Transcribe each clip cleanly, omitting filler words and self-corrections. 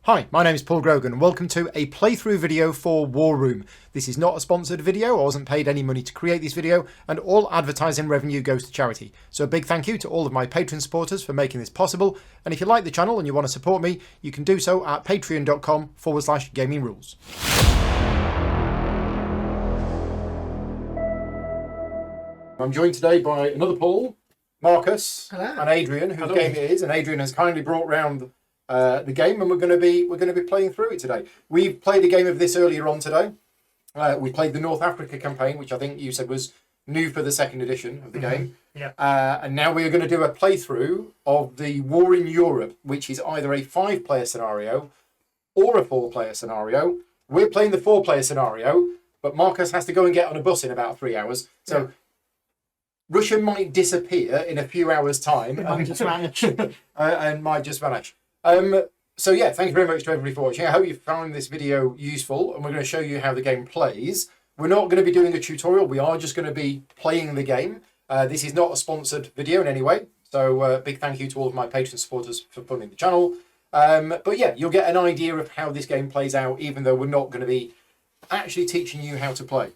Hi, my name is Paul Grogan and welcome to a playthrough video for War Room. This is not a sponsored video, I wasn't paid any money to create this video, and all advertising revenue goes to charity. So a big thank you to all of my Patreon supporters for making this possible, and if you like the channel and you want to support me, you can do so at patreon.com/gaming rules. I'm joined today by another Paul, Marcus, Hello. and Adrian, whose game it is, and Adrian has kindly brought round the game, and we're going to be playing through it today. We played a game of this earlier on today. We played the North Africa campaign, which I think you said was new for the second edition of the game. Yeah. And now we are going to do a playthrough of the War in Europe, which is either a 5-player scenario or a 4-player scenario. We're playing the 4-player scenario, but Marcus has to go and get on a bus in about 3 hours. So. Yeah. Russia might disappear in a few hours' time. It might just vanish. And might just vanish. So yeah, thank you very much to everybody for watching. I hope you found this video useful, and we're going to show you how the game plays. We're not going to be doing a tutorial. We are just going to be playing the game. This is not a sponsored video in any way. So big thank you to all of my Patreon supporters for funding the channel. But yeah, you'll get an idea of how this game plays out, even though we're not going to be actually teaching you how to play.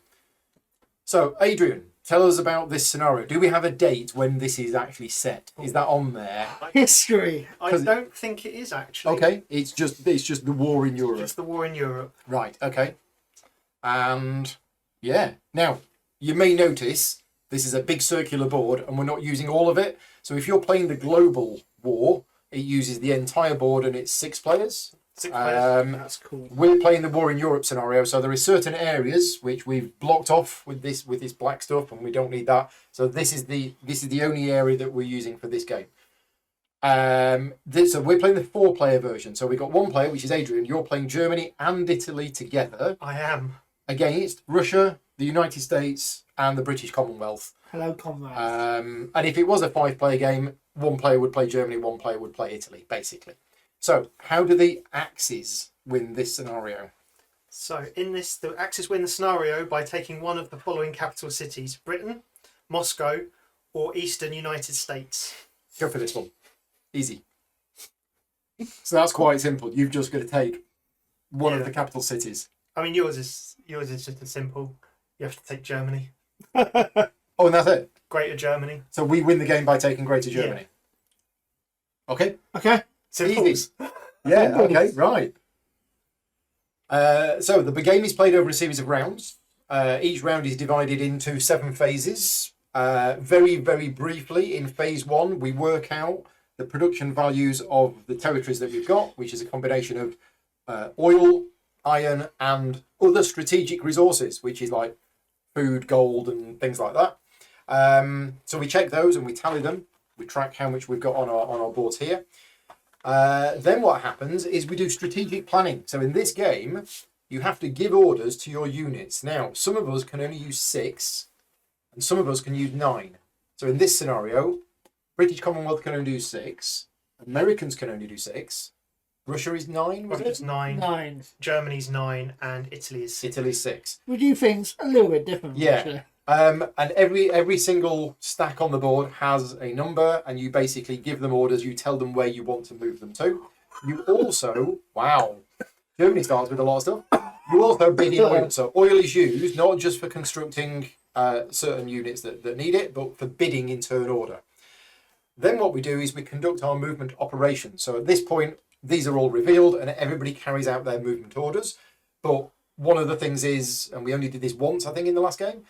So Adrian, tell us about this scenario. Do we have a date when this is actually set? Is that on there? History. I don't think it is actually. Okay, it's just the war in Europe. It's the war in Europe. Right, okay. And yeah. Now, you may notice this is a big circular board and we're not using all of it. So if you're playing the global war, it uses the entire board and it's 6 players. 6 players. That's cool. We're playing the war in Europe scenario, so there are certain areas which we've blocked off with this black stuff, and we don't need that. So this is the only area that we're using for this game. So we're playing the 4-player version. So we've got 1 player, which is Adrian. You're playing Germany and Italy together. I am. Against Russia, the United States, and the British Commonwealth. Hello, comrades. And if it was a 5-player game, 1 player would play Germany, 1 player would play Italy, basically. So, how do the Axis win this scenario? So, in this, the Axis win the scenario by taking one of the following capital cities: Britain, Moscow, or Eastern United States. Go for this one. Easy. So that's quite simple. You've just got to take one of the capital cities. I mean, yours is just as simple. You have to take Germany. Oh, and that's it? Greater Germany. So we win the game by taking Greater Germany. Yeah. Okay. Okay. Easy. Yeah, okay, right. So the game is played over a series of rounds. Each round is divided into 7 phases. Very, very briefly, in phase 1, we work out the production values of the territories that we've got, which is a combination of oil, iron, and other strategic resources, which is like food, gold, and things like that. So we check those and we tally them. We track how much we've got on our boards here. Then what happens is we do strategic planning. So in this game, you have to give orders to your units. Now, some of us can only use 6, and some of us can use 9. So in this scenario, British Commonwealth can only do 6, Americans can only do 6, Russia is 9, was Russia's it? 9, 9. Germany's 9, and Italy is 6. Italy's 6. We do things a little bit different. Yeah. Actually. And every single stack on the board has a number, and you basically give them orders. You tell them where you want to move them to. You also, wow, Germany starts with a lot of stuff. You also bid in oil. So oil is used not just for constructing certain units that need it, but for bidding in turn order. Then what we do is we conduct our movement operations. So at this point, these are all revealed, and everybody carries out their movement orders. But one of the things is, and we only did this once, I think, in the last game,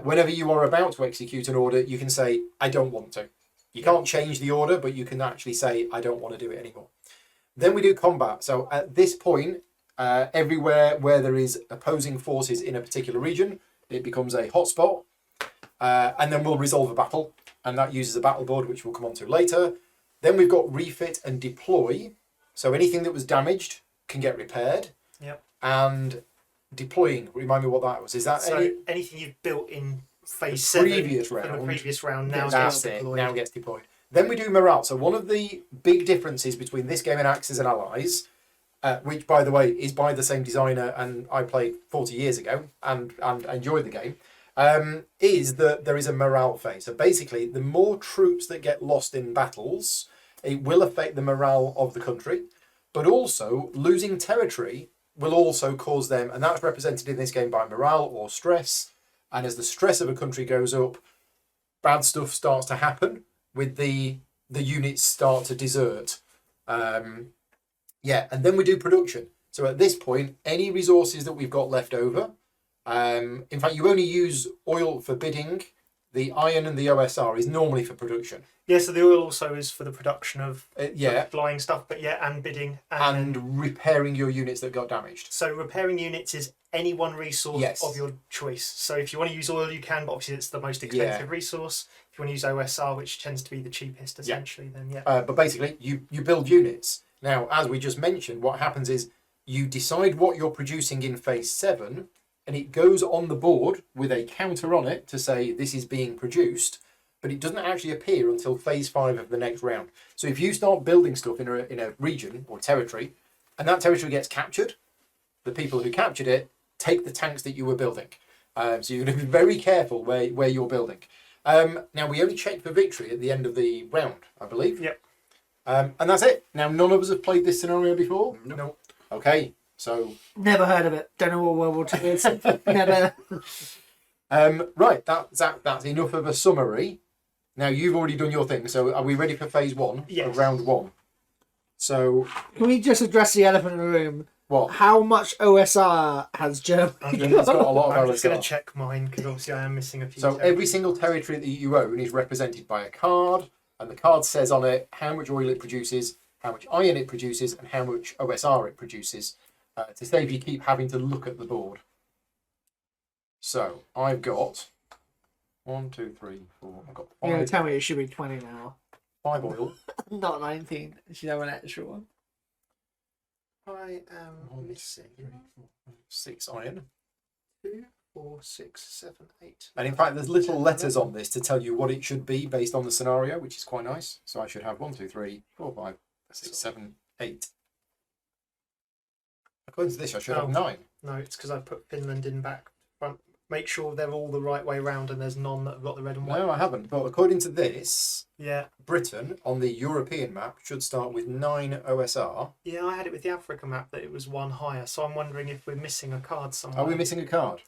whenever you are about to execute an order, you can say, I don't want to. You can't change the order, but you can actually say, I don't want to do it anymore. Then we do combat. So at this point, everywhere where there is opposing forces in a particular region, it becomes a hotspot. And then we'll resolve a battle. And that uses a battle board, which we'll come on to later. Then we've got refit and deploy. So anything that was damaged can get repaired. Yep. And deploying, remind me what that was. Is that anything you've built in phase the 7 previous from round? the previous round now That's gets it. deployed. Now gets deployed. Then we do morale. So one of the big differences between this game and Axis and Allies, which by the way is by the same designer, and I played 40 years ago and enjoyed the game, is that there is a morale phase. So basically, the more troops that get lost in battles, it will affect the morale of the country. but also losing territory will also cause them, and that's represented in this game by morale or stress. And as the stress of a country goes up, bad stuff starts to happen with the units start to desert. Yeah, and then we do production. So at this point, any resources that we've got left over, in fact, you only use oil for bidding. The iron and the OSR is normally for production. Yeah, so the oil also is for the production of Yeah, flying stuff, but yeah, and bidding. and repairing your units that got damaged. So repairing units is any one resource Yes. of your choice. So if you want to use oil, you can, but obviously it's the most expensive resource. If you want to use OSR, which tends to be the cheapest, essentially, then yeah. But basically, you build units. Now, as we just mentioned, what happens is you decide what you're producing in phase 7, and it goes on the board with a counter on it to say this is being produced, but it doesn't actually appear until phase 5 of the next round. So if you start building stuff in a region or territory, and that territory gets captured, the people who captured it take the tanks that you were building. So you're going to be very careful where you're building. Now, we only check for victory at the end of the round, I believe. Yep. And that's it. Now, none of us have played this scenario before? No. Okay, so... Never heard of it. Don't know what World War II is. Never. Right, that's enough of a summary. Now, you've already done your thing, so are we ready for phase 1? Yes. For round 1. So, Can we just address the elephant in the room? what? How much OSR has Germany It's got a lot of I'm just going OSR. to check mine, because obviously I am missing a few. So every single territory that you own is represented by a card, and the card says on it how much oil it produces, how much iron it produces, and how much OSR it produces, to save you keep having to look at the board. So I've got 1, 2, 3, 4. I've got You're going 5, to tell me it should be 20 now. 5 oil. Not 19. You should have an extra one. I am missing 6 iron. 2, 4, 6, 7, 8. And in fact, there's little letters on this to tell you what it should be based on the scenario, which is quite nice. So I should have 1, 2, 3, 4, 5, 6, 7, 8. According to this, I should have 9. No, it's because I put Finland in back front. Make sure they're all the right way round and there's none that have got the red and white. No, I haven't. But according to this, Yeah. Britain on the European map should start with 9 OSR. Yeah, I had it with the Africa map that it was 1 higher, so I'm wondering if we're missing a card somewhere. Are we missing a card?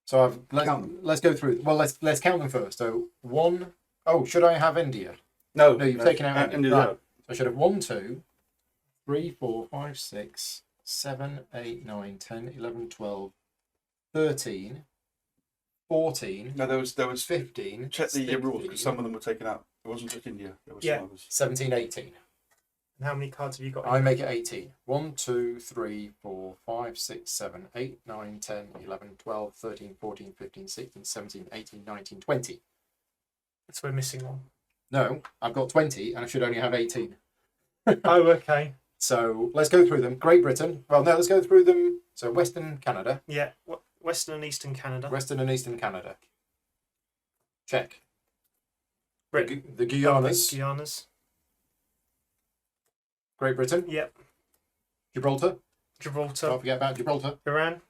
So let's go through. Well, let's count them first. So 1. Oh, should I have India? No, You've taken out India. Right. So I should have 1, 2, 3, 4, 5, 6, 7, 8, 9, 10, 11, 12, 13, 14. No, there was 15. check the 16, rules because some of them were taken out. It wasn't just India. There was Yeah. some others. 17, 18. And how many cards have you got? I make it 18. 1, 2, 3, 4, 5, 6, 7, 8, 9, 10, 11, 12, 13, 14, 15, 16, 17, 18, 19, 20. So we're missing one. No, I've got 20 and I should only have 18. Oh, okay. So let's go through them. Great Britain. Well, no, let's go through them. So Western Canada. Yeah, Western and Eastern Canada. Western and Eastern Canada. Check. Britain. The Guyanas. Guyanas. Great Britain. Yep. Gibraltar. Gibraltar. Don't forget about Gibraltar. Iran.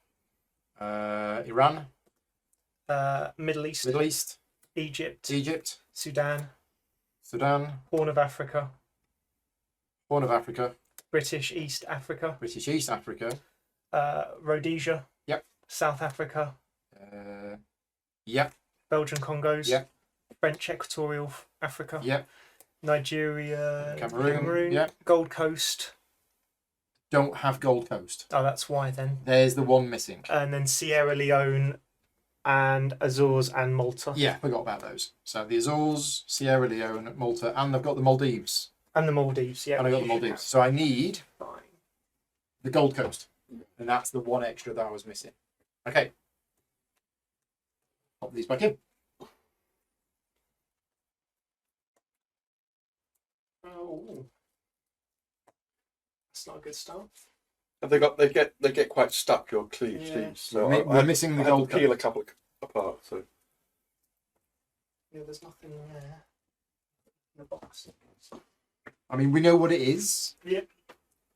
Iran. Middle East. Middle East. Egypt. Egypt. Sudan. Sudan. Horn of Africa. Horn of Africa. British East Africa. British East Africa. Rhodesia. Yep. South Africa. Yep. Belgian Congos. Yep. French Equatorial Africa. Yep. Nigeria. Cameroon. Yep. Gold Coast. Don't have Gold Coast. Oh, that's why then. There's the one missing. And then Sierra Leone and Azores and Malta. Yeah, forgot about those. So the Azores, Sierra Leone, Malta, and I've got the Maldives. And the Maldives, yeah. And I got the Maldives. So I need Fine. the Gold Coast. And that's the one extra that I was missing. Okay. Pop these back in. Oh. That's not a good start. Have they get quite stuck your cleaves. Yeah. So We're missing the I had Gold to peel a Coast. couple apart. So Yeah, there's nothing there. In the box. I mean, we know what it is. Yep.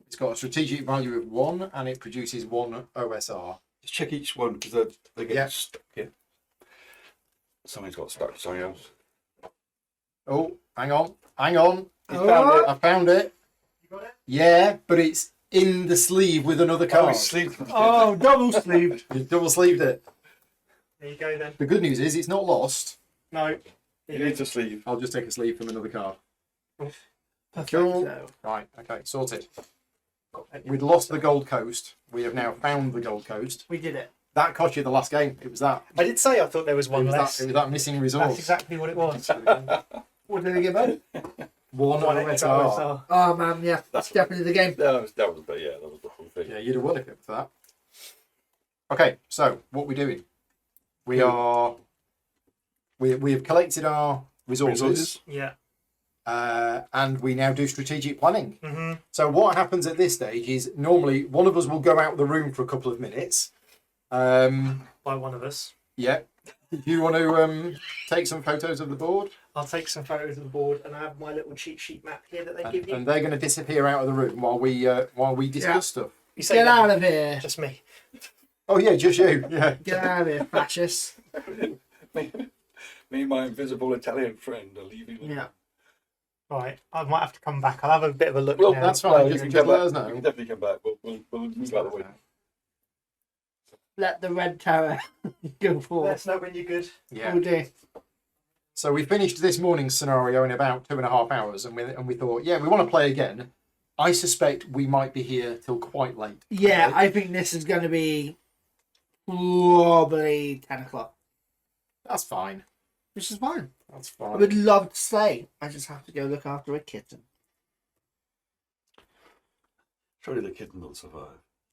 It's got a strategic value of 1 and it produces 1 OSR. just check each one because they get Yeah. stuck here. Something's got stuck to something else. Oh, hang on. Hang on. You found it. I found it. got it? Yeah, but it's in the sleeve with another Oh, card. it's sleeve. Oh, double sleeve. You double sleeved it. There you go then. The good news is it's not lost. No. You need to sleeve. I'll just take a sleeve from another card. Perfecto. Right, okay, sorted. We'd lost the Gold Coast. We have now found the Gold Coast. We did it. That cost you the last game. It was that. I did say I thought there was It one was, less. that, it was that missing That's resource. exactly what it was. What did they give us? One One OSR. OSR. Oh man, yeah, that's definitely the game. That was but yeah, that was the whole thing. Yeah, you'd have won if it for that. Okay, so what we're doing? We are. We have collected our resources. Yeah. And we now do strategic planning. Mm-hmm. So what happens at this stage is normally one of us will go out the room for a couple of minutes. By one of us. Yeah. Do you want to take some photos of the board? I'll take some photos of the board, and I have my little cheat sheet map here that they give you. And they're going to disappear out of the room while we discuss stuff. You say Get that, out of here. Just me. Oh yeah, just you. Yeah. Get out of here, fascist. Me and my invisible Italian friend are leaving. Yeah. Right. I might have to come back. I'll have a bit of a look Well, now. That's fine. No, just you just can let come us back. know. You can definitely come back. We'll move out of the way. Let the red terror go Let forward. us know when you're good. Yeah. All day. So we finished this morning's scenario in about 2.5 hours, and we thought, yeah, we want to play again. I suspect we might be here till quite late. Yeah, I think this is going to be probably 10 o'clock, That's fine. which is fine. That's I fine. would love to stay. I just have to go look after a kitten. Surely the kitten will survive.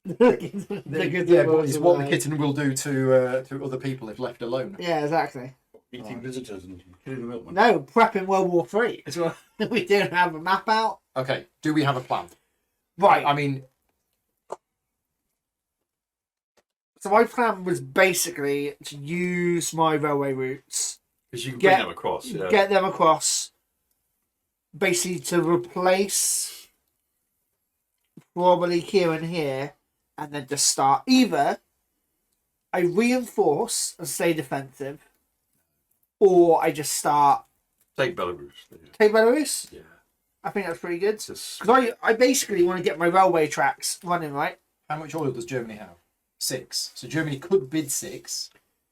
The kitten Yeah, will but it's what the survive. kitten will do to other people if left alone. Yeah, exactly. Eating Right. visitors and killing the milkman. No, prepping World War Three as well. We don't have a map out. Okay, do we have a plan? Right. I mean, So my plan was basically to use my railway routes, Because you can Get- bring them across. Yeah. get them across, basically to replace probably here and here, and then just start. Either I reinforce and stay defensive, or I just start. Take Belarus. Take Belarus. Yeah. I think that's pretty good. It's just, Because I basically want to get my railway tracks running, right? how much oil does Germany have? 6. So Germany could bid 6.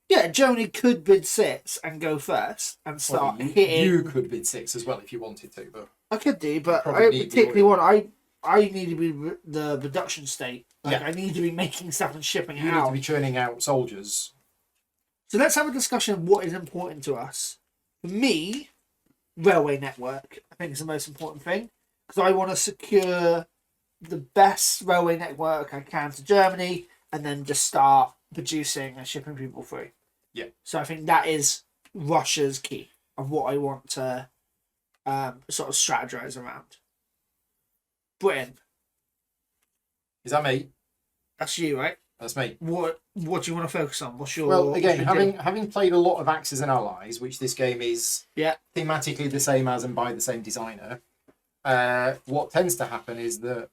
Yeah, Germany could bid 6 and go first and start Well, hitting. you could bid 6 as well if you wanted to, but I could do, but Probably I need the particularly oil. want. I need to be the production state. Like, Yeah. I need to be making stuff and shipping it you need to out. be churning out soldiers. So let's have a discussion of what is important to us. For me, railway network, I think is the most important thing because I want to secure the best railway network I can to Germany and then just start producing and shipping people through. Yeah. So I think that is Russia's key of what I want to sort of strategize around. Britain, Is that me? that's you, right? That's me. What do you want to focus on? What's your Well, what's again, your having played a lot of Axis and Allies, which this game is Yeah. thematically the same as and by the same designer, what tends to happen is that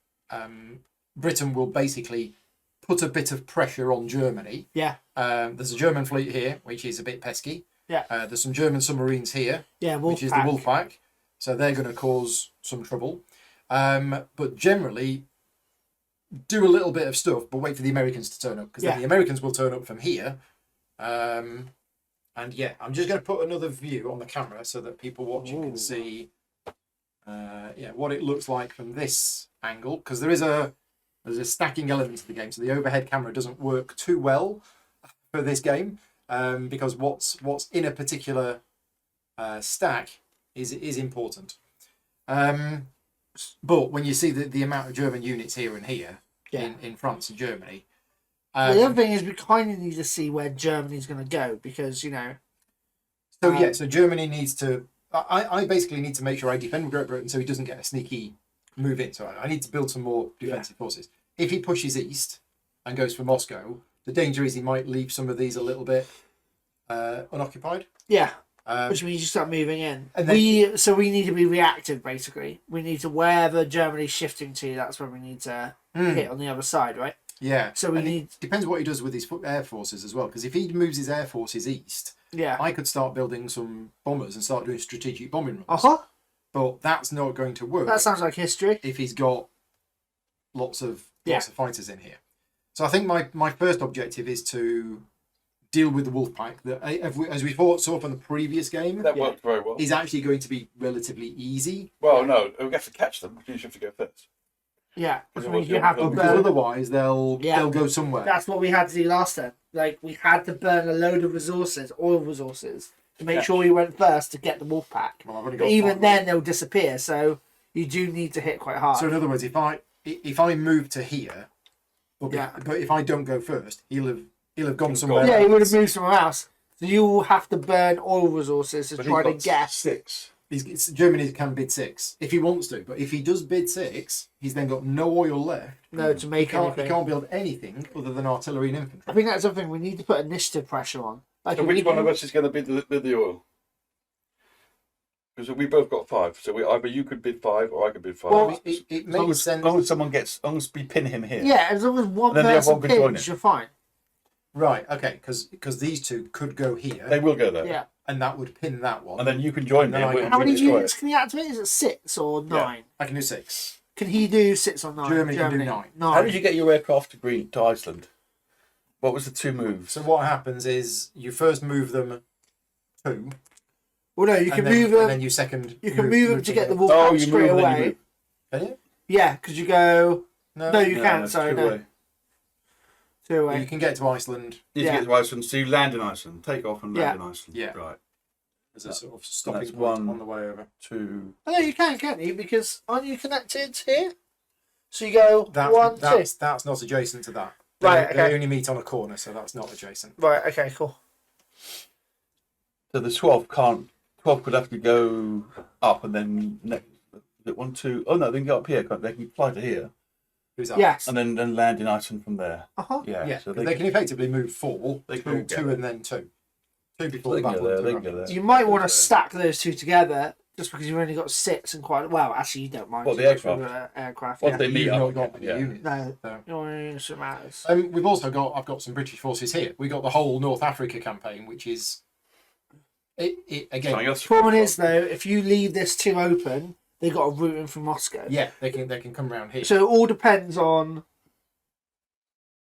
Britain will basically put a bit of pressure on Germany. Yeah. There's a German fleet here, which is a bit pesky. Yeah. There's some German submarines here, yeah, which is the Wolfpack. So they're going to cause some trouble. But generally, do a little bit of stuff, but wait for the Americans to turn up, because Yeah. then the Americans will turn up from here. And yeah, I'm just going to put another view on the camera so that people watching Ooh. can see what it looks like from this angle, because there's a stacking element to the game, so the overhead camera doesn't work too well for this game, because what's in a particular stack is important. But when you see the amount of German units here and here Yeah. in France and Germany, The other thing is we kind of need to see where Germany's going to go because so Germany needs to. I basically need to make sure I defend Great Britain so he doesn't get a sneaky move in. So I need to build some more defensive forces. If he pushes east and goes for Moscow, the danger is he might leave some of these a little bit unoccupied. yeah, Um, which means you start moving in. and then- we need to be reactive basically. We need to wherever Germany's shifting to, that's where we need to hit on the other side, right? yeah. So we And it need depends what he does with his air forces as well. Because if he moves his air forces east, yeah. I could start building some bombers and start doing strategic bombing runs. Uh-huh. But that's not going to work That sounds like history. if he's got lots of Yeah. fighters in here. So I think my first objective is to deal with the wolf pack that, as we saw from the previous game, That worked very well. is actually going to be relatively easy. Well, no, we have to catch them. You have to go first. Yeah, which Because means it you have to was- Because burn. otherwise they'll go somewhere. That's what we had to do last time. Like, we had to burn a load of resources, oil resources, to make sure we went first to get the wolf pack. Well, I've only But got even 5. then, they'll disappear. So you do need to hit quite hard. So in other words, if I move to here, but if I don't go first, he'll have gone somewhere. yeah, he would have else. moved somewhere else. So you will have to burn oil resources to But try to he's got get. 6. Germany can bid 6 if he wants to, but if he does bid 6, he's then got no oil left. No, to make He anything. can't build anything other than artillery and infantry. I think that's something we need to put initiative pressure on. Like, So if which we one can- of us is going to bid the oil? Because we both got 5, so either you could bid 5 or I could bid 5. Well, It As long makes as, sense. someone gets, as long as we pin him here. Yeah, as long as one And then the other person one can join pins, it. you're fine. Right, okay, because these two could go here, They will go there. Yeah. and that would pin that one. And then you can join Then me. I and can- How we'll many destroy units it. can you activate? Is it 6 or 9? I can do 6. Can he do 6 or 9? Germany can do 9. How did you get your aircraft to Iceland? What was the 2 moves? So what happens is you first move them 2, Well, no, you can and then, move them. and then you second. You can move them to get the wolf Oh, pack you straight move and then you away. move. Can you? Yeah, because you go. No, you No, can't. no, Sorry, two no. away. 2 away. You can get to Iceland. You Yeah. get to Iceland, so you land in Iceland, take off and land in Iceland. Yeah. Right. As a sort of stopping that's point one. on the way over. 2. Oh, no, you can't you? Because aren't you connected here? So you go That, 1, 2. that's not adjacent to that. Right, They okay. only meet on a corner, so that's not adjacent. Right, okay, cool. So the 12 can't. 12 could have to go up and then next. Is it 1, 2? Oh no, they can go up here. Can't they? They can fly to here Who's that? Yes. and then land in Iceland from there. Uh-huh. Yeah. Yeah, So 'cause they can effectively move 4, They 2, can all get 2 it. and then 2. 2 before They the can go battle. there. and They 2 can go after. there. You might want to Yeah. stack those two together just because you've only got 6 and quite. Well, actually, you don't mind. What, the too much aircraft? with, aircraft. Once Yeah. they meet You've up. not got again, the yeah. units. No, So. you don't use it matters. We've also got. I've got some British forces here. We got the whole North Africa campaign, which is. It again. Something else. The problem is, though, if you leave this 2 open, they got a route in from Moscow. Yeah, they can come around here. So it all depends on.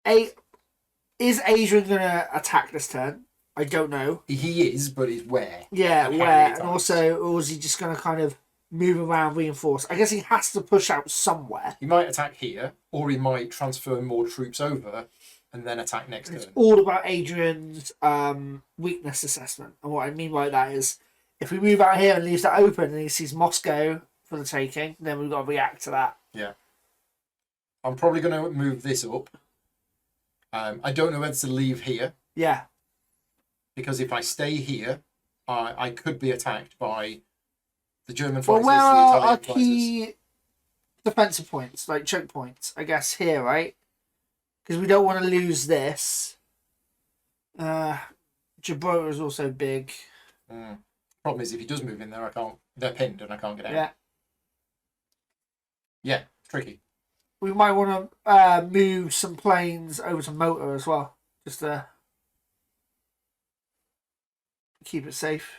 Is Adrian going to attack this turn? I don't know. He is, but he's where? Yeah, How where? many And times? also, or is he just going to kind of move around, reinforce? I guess he has to push out somewhere. He might attack here, or he might transfer more troops over, and then attack next It's turn. all about Adrian's weakness assessment. And what I mean by that is, if we move out here and leaves that open and he sees Moscow for the taking, then we've got to react to that. I'm probably going to move this up. I don't know whether to leave here, Yeah. because if I stay here, I could be attacked by the German Well, fighters, where the are Italian our fighters. key defensive points, like choke points? I guess here, right? Because we don't want to lose this. Gibraltar is also big. Problem is, if he does move in there, I can't. They're pinned, and I can't get out. Yeah. Yeah, tricky. We might want to move some planes over to Motor as well, just to keep it safe.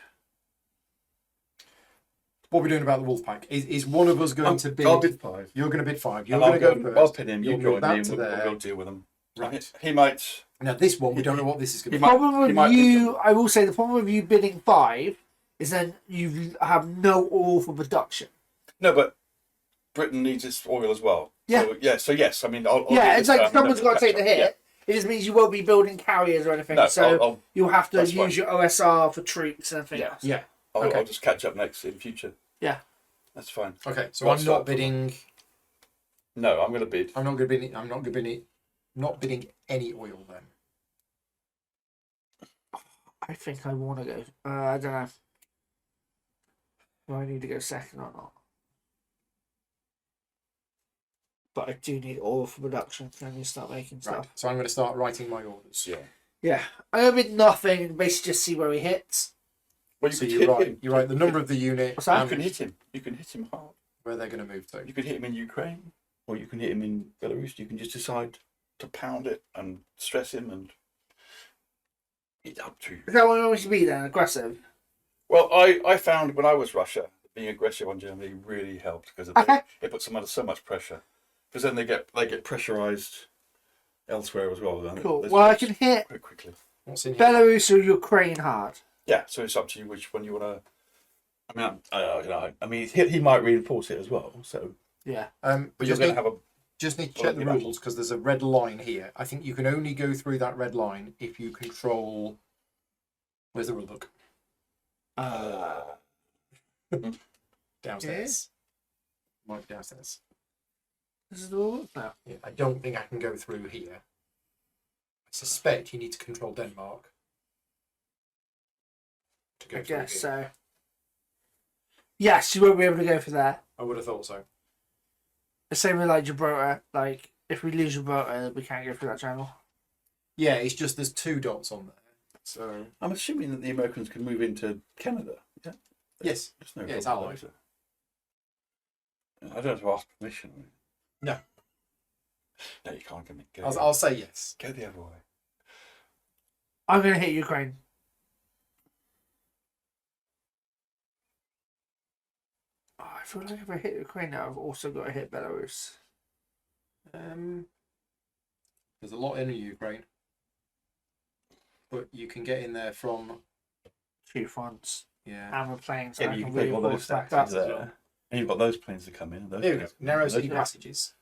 What we're doing about the Wolfpack is one of us going to bid. I'll bid 5. You're going to bid 5. You're And going I'll to go go. first. I'll pin him. You You'll move join that me. And to there. we'll deal with them. Right. He might. Now this one, we don't know what this is going to He be. might- Problem with might you, I will say, the problem with you bidding 5 is then you have no oil for production. No, but Britain needs its oil as well. Yeah. So, yeah. So yes, I mean, I'll do Yeah, this it's like turn, someone's then got to take catch the up. hit. It just means you won't be building carriers or anything. No, so I'll- you'll have to that's use fine. your OSR for troops and everything Yeah. else. Yeah. Okay. I'll just catch up next in future. Yeah. That's fine. Okay. So Right, I'm so- not bidding. No, I'm going to bid. I'm not going to bid. I'm not going to bid. Not bidding any oil then. I think I want to go. I don't know. Do I need to go second or not? But I do need oil for production. Can you start making Right. stuff? So I'm going to start writing my orders. Yeah. Yeah. I'm going to bid nothing and basically just see where he hits. Well, you So could you hit write. him. You write the number of the unit What's that? You and can hit him. You can hit him hard. where they're going to move to. You could hit him in Ukraine, Or you can hit him in Belarus. You can just decide. to pound it and stress him, and it's up to you. Is that what we want to be then? Aggressive? Well, I found when I was Russia, the being aggressive on Germany really helped because Okay. it puts them under so much pressure. Because then they get pressurized elsewhere as well. Then Cool. There's- Well, I can hit quite quickly. What's in here? Belarus or Ukraine hard. Yeah, so it's up to you which one you want to. I mean, he might reinforce it as well. So, Yeah. But you're Just going need, to have a. just need to Well, check the you rules because there's a red line here. I think you can only go through that red line if you control. Where's the rule book? Downstairs. Might be downstairs. This is the rule now. Yeah, I don't think I can go through here. I suspect you need to control Denmark. To go I through guess here. so. Yes, you won't be able to go for there. I would have thought so. The same with like Gibraltar. Like if we lose Gibraltar, we can't go through that channel. Yeah, it's just there's 2 dots on there. So I'm assuming that the Americans can move into Canada. Yeah. yes, There's no Yeah, it's problem allied. with that. I don't have to ask permission. no, No, you can't give me. Go, I'll say yes. go the other way. I'm gonna hit Ukraine. Oh, I feel like if I hit Ukraine now, I've also got to hit Belarus. There's a lot in Ukraine, but you can get in there from 2 fronts. yeah. And we're playing, so Yeah, I but you can can take all those reinforce back stacks up. there. And you've got those planes to come in. And those There we go. planes to come Narrow in. sea Those- passages.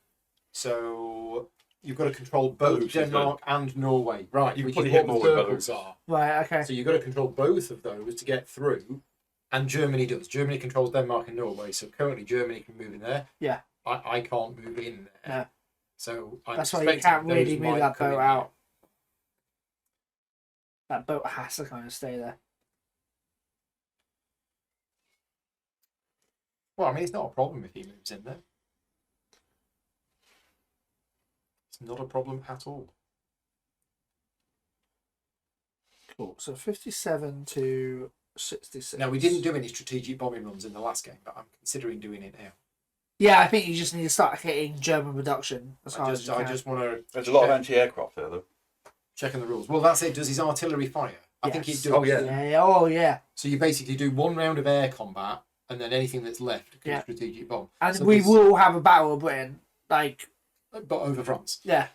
So you've got to control both Belarus is good. Denmark and Norway, right? You which probably is hit what the more with circles Belarus. are. Right, okay. So you've got to control both of those to get through, and Germany does. Germany controls Denmark and Norway, so currently Germany can move in there. Yeah. I can't move in there. No. So I'm That's why you expecting can't really those move might that come boat in out. That boat has to kind of stay there. here. Well, I mean, it's not a problem if he moves in there. It's not a problem at all. Cool. So 57 to 66. Now, we didn't do any strategic bombing runs in the last game, but I'm considering doing it now. Yeah, I think you just need to start hitting German reduction as hard as you I can. just want to There's a lot of anti-aircraft there, though. checking the rules. Well, that's it. Does his artillery fire? I think it Yes. does. Oh, yeah. Yeah. Oh, yeah. So you basically do 1 round of air combat, and then anything that's left can Yeah. strategic bomb. And So we there's- will have a battle of Britain. Like, but over France. yeah.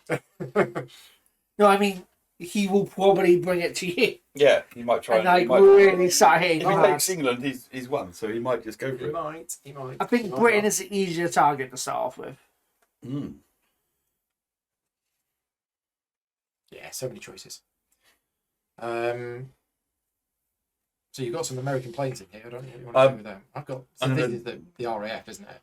No, I mean, he will probably bring it to you. Yeah, he might try. And like, he might, really start hitting if he hard. takes England, he's won, so he might just go for He it. might. He might. I think He might Britain not. is an easier target to start off with. Mm. Yeah, so many choices. So you've got some American planes in here. I don't know what you want to do with them. I've got. So I'm this gonna- is the RAF, isn't it?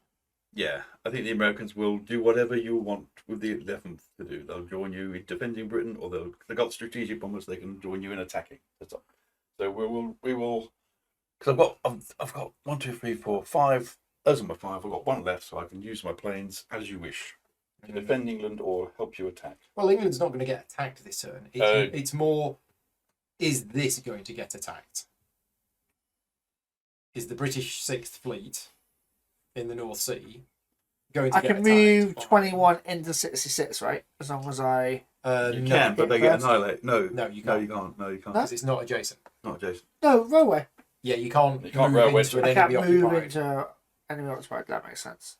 Yeah, I think the Americans will do whatever you want with the 11th to do. They'll join you in defending Britain, or they've got strategic bombers. They can join you in attacking. That's all. So we will. Because I've got 1, 2, 3, 4, 5. Those are my 5. I've got 1 left, so I can use my planes as you wish to defend England or help you attack. Well, England's not going to get attacked this turn. It's more. Is this going to get attacked? Is the British Sixth Fleet in the North Sea going to I get can attacked? move by- 21 into 66, right? As long as I... You no, can, but they get first. annihilated. No, No, you no, can't. you can't. No, you can't. No? because it's not adjacent. Not Jason. No, railway. Yeah, you can't. You can't move railway into to- an I can't enemy move occupied. into enemy occupied. That makes sense.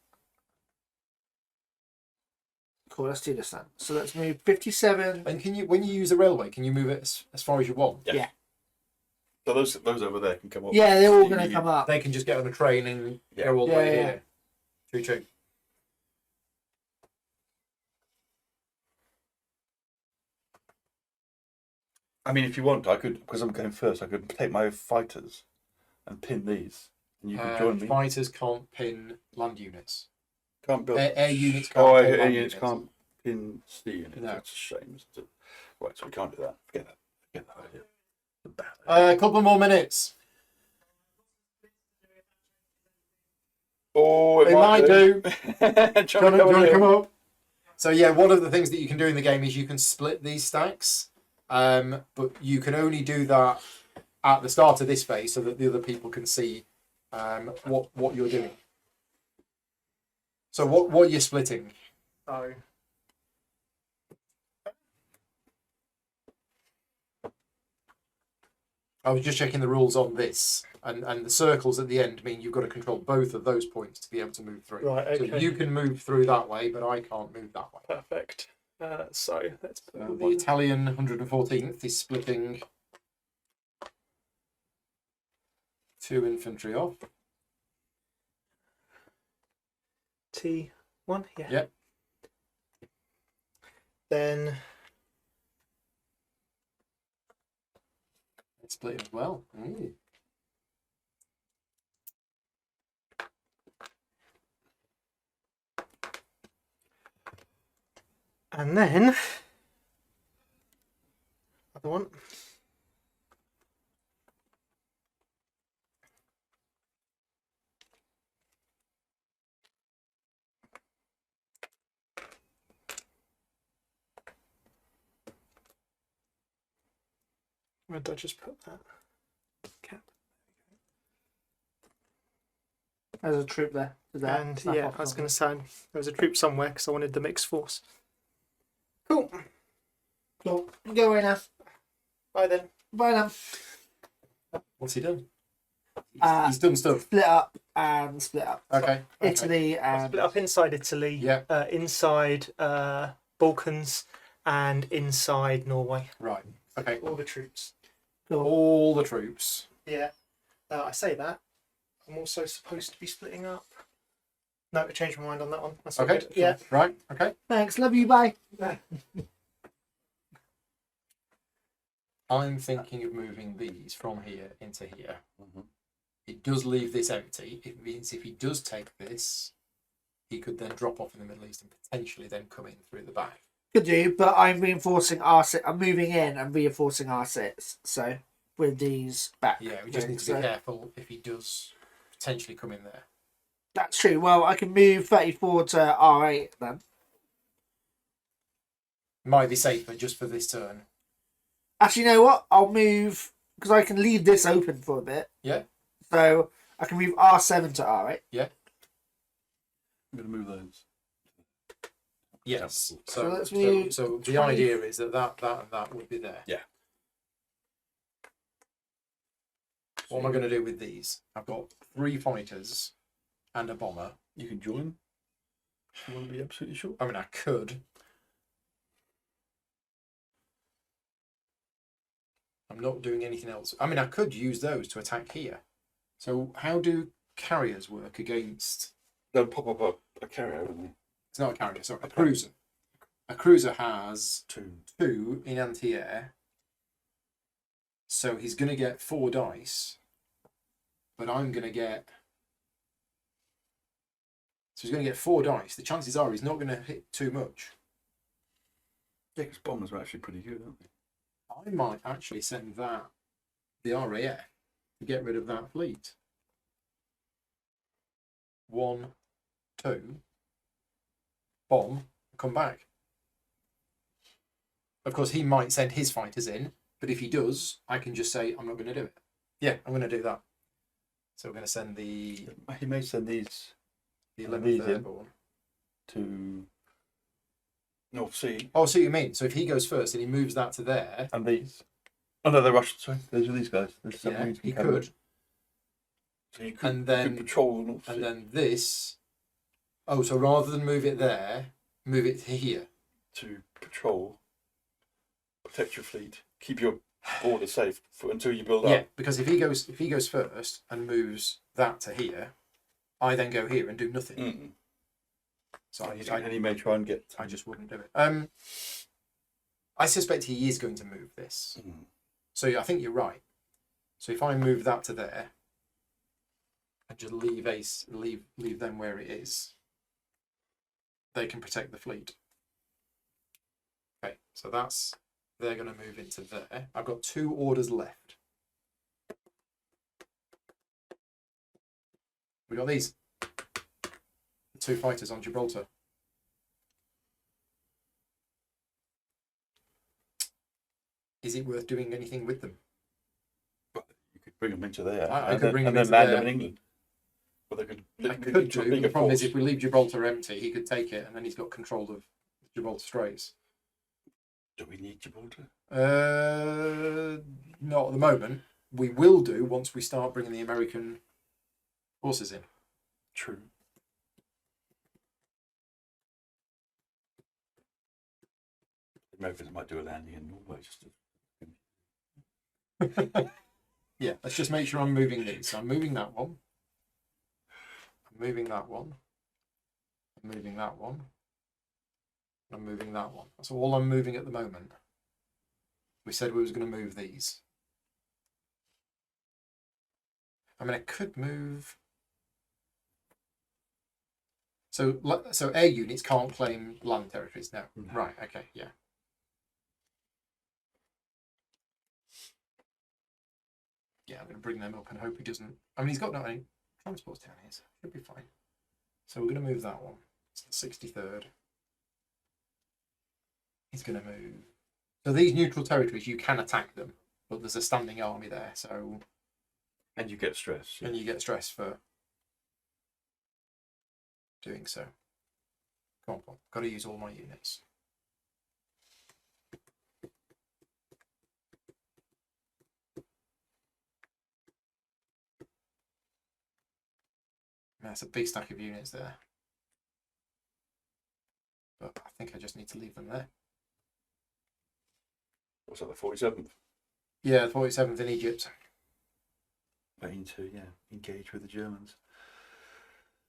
Cool, let's do this then. So let's move 57. And can you, when you use a railway, can you move it as far as you want? Yeah. Yeah. So those over there can come up. Yeah, they're all You- going to you- come up. They can just get on a train and Yeah. go all the Yeah, way yeah, here. True, true. I mean, if you want, I could, because I'm going first, I could take my fighters and pin these, and you can join me. Fighters can't pin land units. Can't build. Air units can't Oh, pin air land units units. can't pin sea units. No. That's a shame, isn't it? Right, so we can't do that. Forget that. Forget that idea. It's a bad idea. A couple more minutes. Oh, It might do. Do you want to come up? up? So yeah, one of the things that you can do in the game is you can split these stacks, but you can only do that at the start of this phase so that the other people can see what you're doing. So what you're splitting? So I was just checking the rules on this. and the circles at the end mean you've got to control both of those points to be able to move through. Right, So okay. you can move through that way, but I can't move that way. Perfect. So let's put all The these. Italian 114th is splitting 2 infantry off. T1, yeah. Yep. Then It's split as well. Ooh. and then other one. Where did I just put that? Cap. There's a troop there. To there. And Snap yeah, off I was something. going to say there was a troop somewhere because I wanted the mixed force. Cool. Cool. Go away now. Bye then. Bye now. What's he done? He's done stuff. Split up and split up. Okay. Italy and Split up inside Italy, Yeah. inside Balkans, and inside Norway. Right. Okay. All the troops. Cool. All the troops. Yeah. I say that. I'm also supposed to be splitting up. No, I changed my mind on that one. That's all Okay. good. Yeah. Right. Okay. Thanks. Love you. Bye. I'm thinking of moving these from here into here. Mhm. It does leave this empty. It means if he does take this, he could then drop off in the Middle East and potentially then come in through the back. Could do, but I'm reinforcing R6. I'm moving in and reinforcing R6. So with these back. Yeah, we just need to be so careful if he does potentially come in there. that's true. Well, I can move 34 to R8 then. Might be safer just for this turn. Actually, you know what? I'll move because I can leave this open for a bit. Yeah. So I can move R7 to R8. Yeah. I'm going to move those. Yes. So So, let's so, move so the 20. idea is that and that would be there. Yeah. What am I going to do with these? I've got 3 fighters and a bomber. You can join. You want to be absolutely sure? I mean, I could. I'm not doing anything else. I mean, I could use those to attack here. So how do carriers work against... They'll pop up a carrier, wouldn't they? It's not a carrier, sorry, a cruiser. A cruiser has 2. 2 in anti-air. So he's going to get 4 dice. But I'm going to get... So he's going to get 4 dice. The chances are he's not going to hit too much. Yeah, because bombers are actually pretty good, aren't they? I might actually send the RAF, to get rid of that fleet. 1, 2, bomb, come back. Of course, he might send his fighters in, but if he does, I can just say, I'm not going to do it. Yeah, I'm going to do that. So we're going to send the He may send these 11th these in. Airborne. to North Sea Oh, see what you mean. So if he goes first and he moves that to there, and these. Oh no, they're Russian. Sorry, those are these guys. There's yeah, submarines he from Canada. could. So you could, And then- you could patrol the North Sea. And then this, oh, so rather than move it there, move it to here. to patrol, protect your fleet, keep your border safe until you build Yeah, up. because if he goes first and moves that to here, I then go here and do nothing. Mm. So And he may try and get. I just wouldn't do it. I suspect he is going to move this. Mm. So I think you're right. So if I move that to there and just leave them where it is, they can protect the fleet. Okay, so they're going to move into there. I've got 2 orders left. We got these. The 2 fighters on Gibraltar. Is it worth doing anything with them? You could bring them into there. I and could then, bring and them then into land there. them in England. But they could. I could do. The problem is, if we leave Gibraltar empty, he could take it, and then he's got control of Gibraltar Straits. Do we need Gibraltar? Not at the moment. we will do once we start bringing the American forces in. True. The Americans might do a landing in Norway just to... Yeah, let's just make sure I'm moving these. So I'm moving that one. I'm moving that one. I'm moving that one. I'm moving that one. That's all I'm moving at the moment. We said we was going to move these. I mean, I could move. So air units can't claim land territories now. No. Right. Okay. Yeah. Yeah, I'm going to bring them up and hope he doesn't. I mean, he's got no any transports down here, so should be fine. So we're going to move that one. It's the 63rd. He's going to move. So these neutral territories, you can attack them, but there's a standing army there, so. And you get stress. And you get stress for doing so. Come on, Paul. Got to use all my units. That's a big stack of units there. But I think I just need to leave them there. What's that, the 47th? Yeah, the 47th in Egypt. Waiting to, engage with the Germans.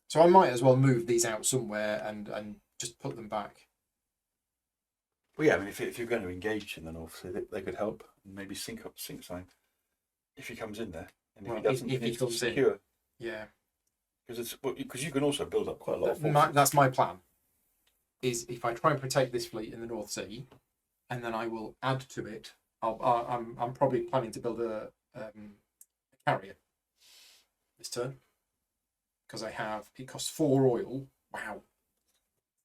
So I might as well move these out somewhere and just put them back. Well, yeah, I mean, if you're going to engage in the north, so they could help and maybe sink sign if he comes in there. And if Well, he doesn't, if he it's comes in. secure. Yeah. Because you can also build up quite a lot of forces. That's my plan. Is if I try and protect this fleet in the North Sea, and then I will add to it. I'm probably planning to build a carrier this turn because it costs 4 oil. Wow.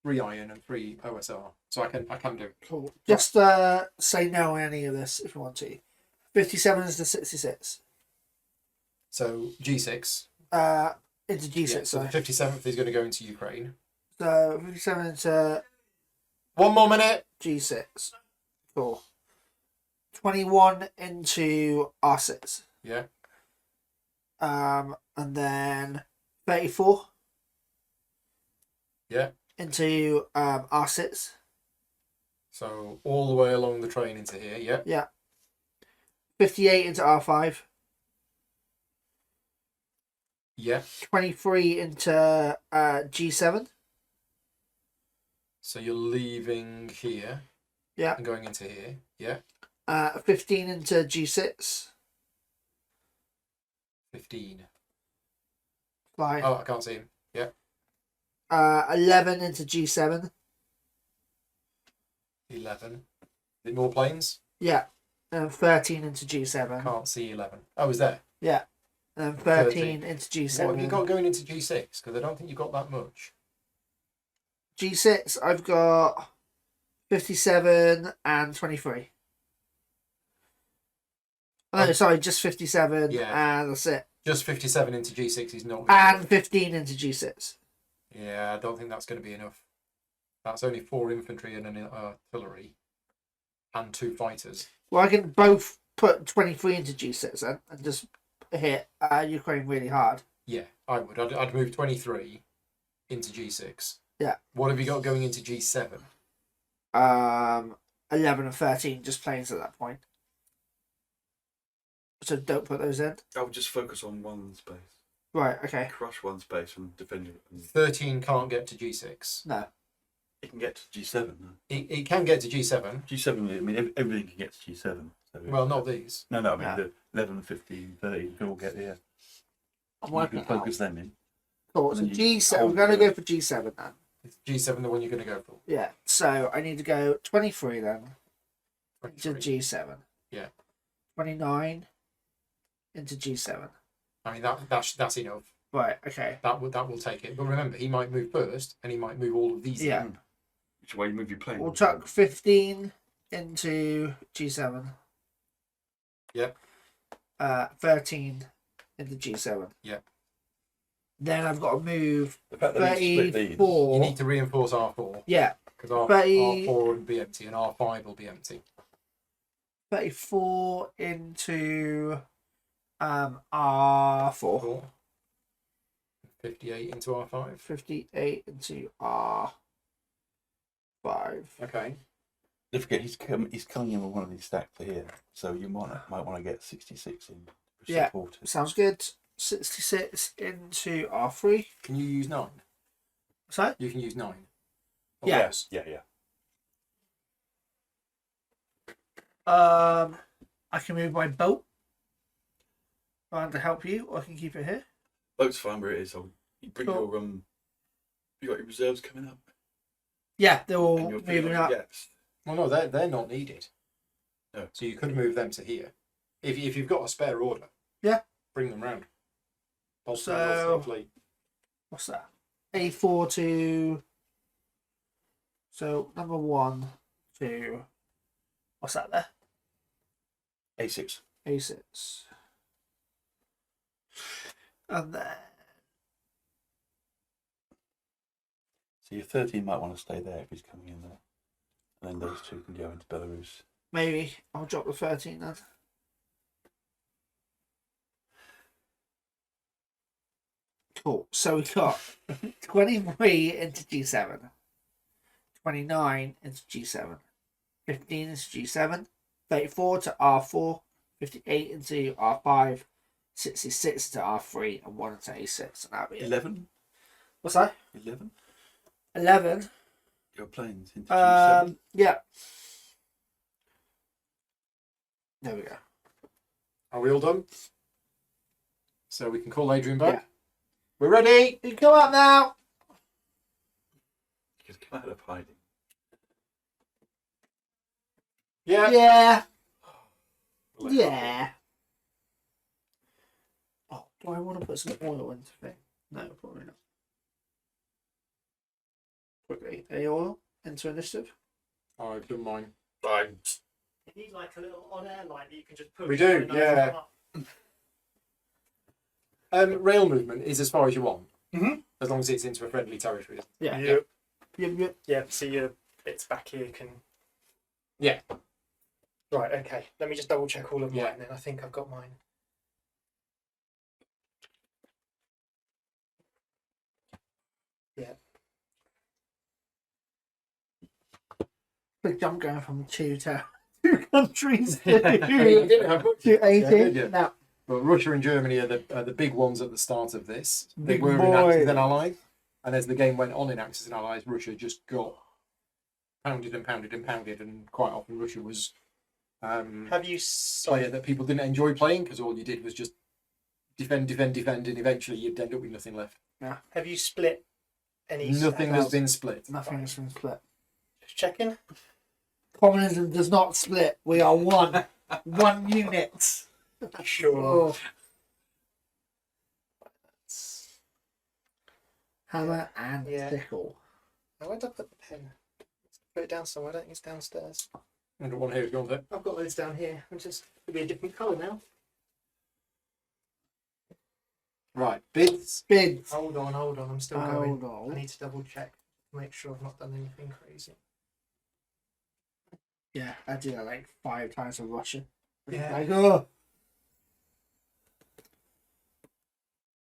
3 iron and 3 OSR. So I can do. Cool. Just say no on any of this if you want to. 57 is the 66. So G6. Into G6. Yeah, so the 57th is going to go into Ukraine. So 57 into 1 more minute. G6. Cool. 21 into R6. Yeah. And then 34. Yeah. Into R6. So all the way along the train into here. Yeah. Yeah. 58 into R5. Yeah. 23 into G7. So you're leaving here. Yeah. And going into here. Yeah. 15 into G6. 15. Fine. Oh, I can't see him. Yeah. 11 into G7. 11. Is it more planes? Yeah. And 13 into G7. Can't see 11. Oh, is there? Yeah. And 13 into G7. What have you got going into G6? Because I don't think you've got that much. G6, I've got 57 and 23. Oh, no, sorry, just 57 Yeah. and that's it. Just 57 into G6 is not. And 15 into G6. Yeah, I don't think that's going to be enough. That's only 4 infantry and an artillery. And 2 fighters. Well, I can both put 23 into G6 then and just hit Ukraine really hard. Yeah, I would. I'd move 23 into G6. Yeah. What have you got going into G7? 11 and 13 just planes at that point. So don't put those in. I would just focus on one space. Right, okay. Crush one space and defend it. 13 can't get to G6. No. It can get to G7. No? It can get to G7. G7, I mean, everything can get to G7. So Well, not these. No, I mean, No. the 11, 15, 13 can all get there. I'm You working can it out. focus them in. Cool. So And you G7, hold we're going to the- go for G7 then. Is G7 the one you're going to go for? Yeah. So I need to go 23 then into 23. G7. Yeah. 29 into G7. I mean, that's enough. Right, okay. That will take it. But remember, he might move first, and he might move all of these. Yeah. in. Which way you move your plane? We'll chuck 15 into G7. Yep. 13 into G7. Yep. Then I've got to move The fact that you split these. 34. You need to reinforce R4 Yeah. because 30 R4 will be empty and R5 will be empty. 34 into R4. 4. 58 into R5. 58 into R5. Okay. Don't forget, he's coming in with one of these stacks here, so you might want to get 66 in. Yeah. Support it. Sounds good. 66 into R3. Can you use 9? So, You can use 9. Yeah. Yes. Yeah. I can move my boat around to help you, or I can keep it here. Boat's fine where it is. You bring Cool. your you got your reserves coming up. Yeah, they're all And you're filling moving up up. your gaps. Well, no, they're not needed. No. So you could move them to here. If you've got a spare order. Yeah. Bring them round. So- What's that? A4 to. So, number 1, 2. What's that there? A6. A6. And then. So your 13 might want to stay there if he's coming in there, and then those two can go into Belarus. Maybe I'll drop the 13 then. Cool. So we got 23 into G7, 29 into G7, 15 into G7, 34 to R4, 58 into R5, 66 to R3, and 1 into A6. And that'll be it. 11. What's that? 11. 11. Your planes into G7. Yeah. There we go. Are we all done? So we can call Adrian back. Yeah. We're ready. You come up now. Just come out of hiding. Yeah. Yeah. Well, Yeah. Oh, do I want to put some oil into thing? No, probably not. Quickly, any oil into initiative? I've done mine. You need like a little on-air light that you can just push. We do, and it'll yeah. come up. Rail movement is as far as you want. Mhm. As long as it's into a friendly territory. Yeah. Yep. Yep. Yeah, so your bits back here can. Yeah. Right, okay. Let me just double check all of Yeah. mine then. I think I've got mine. Yeah. Big jump going from 2 to 2 countries You to didn't have much. 18. Yeah, did you? No. But Russia and Germany are the big ones at the start of this. They Big were in boy. Axis and Allies. And as the game went on in Axis and Allies, Russia just got pounded and pounded and pounded. And quite often Russia was Have you player that people didn't enjoy playing because all you did was just defend, and eventually you'd end up with nothing left. have you split any? Nothing has been split. Nothing has been split. Just checking. Communism does not split. We are one. One unit. Sure. Oh. Hammer and Yeah. sickle. Now, where did I put the pen? Put it down somewhere. I don't think it's downstairs. I've got one here if you want it. I've got those down here. It'll be a different colour now. Right, bids. Bids. Hold on. I'm still going. Hold on. I need to double check to make sure I've not done anything crazy. Yeah, I did that like 5 times with Russia. Yeah. Like, oh.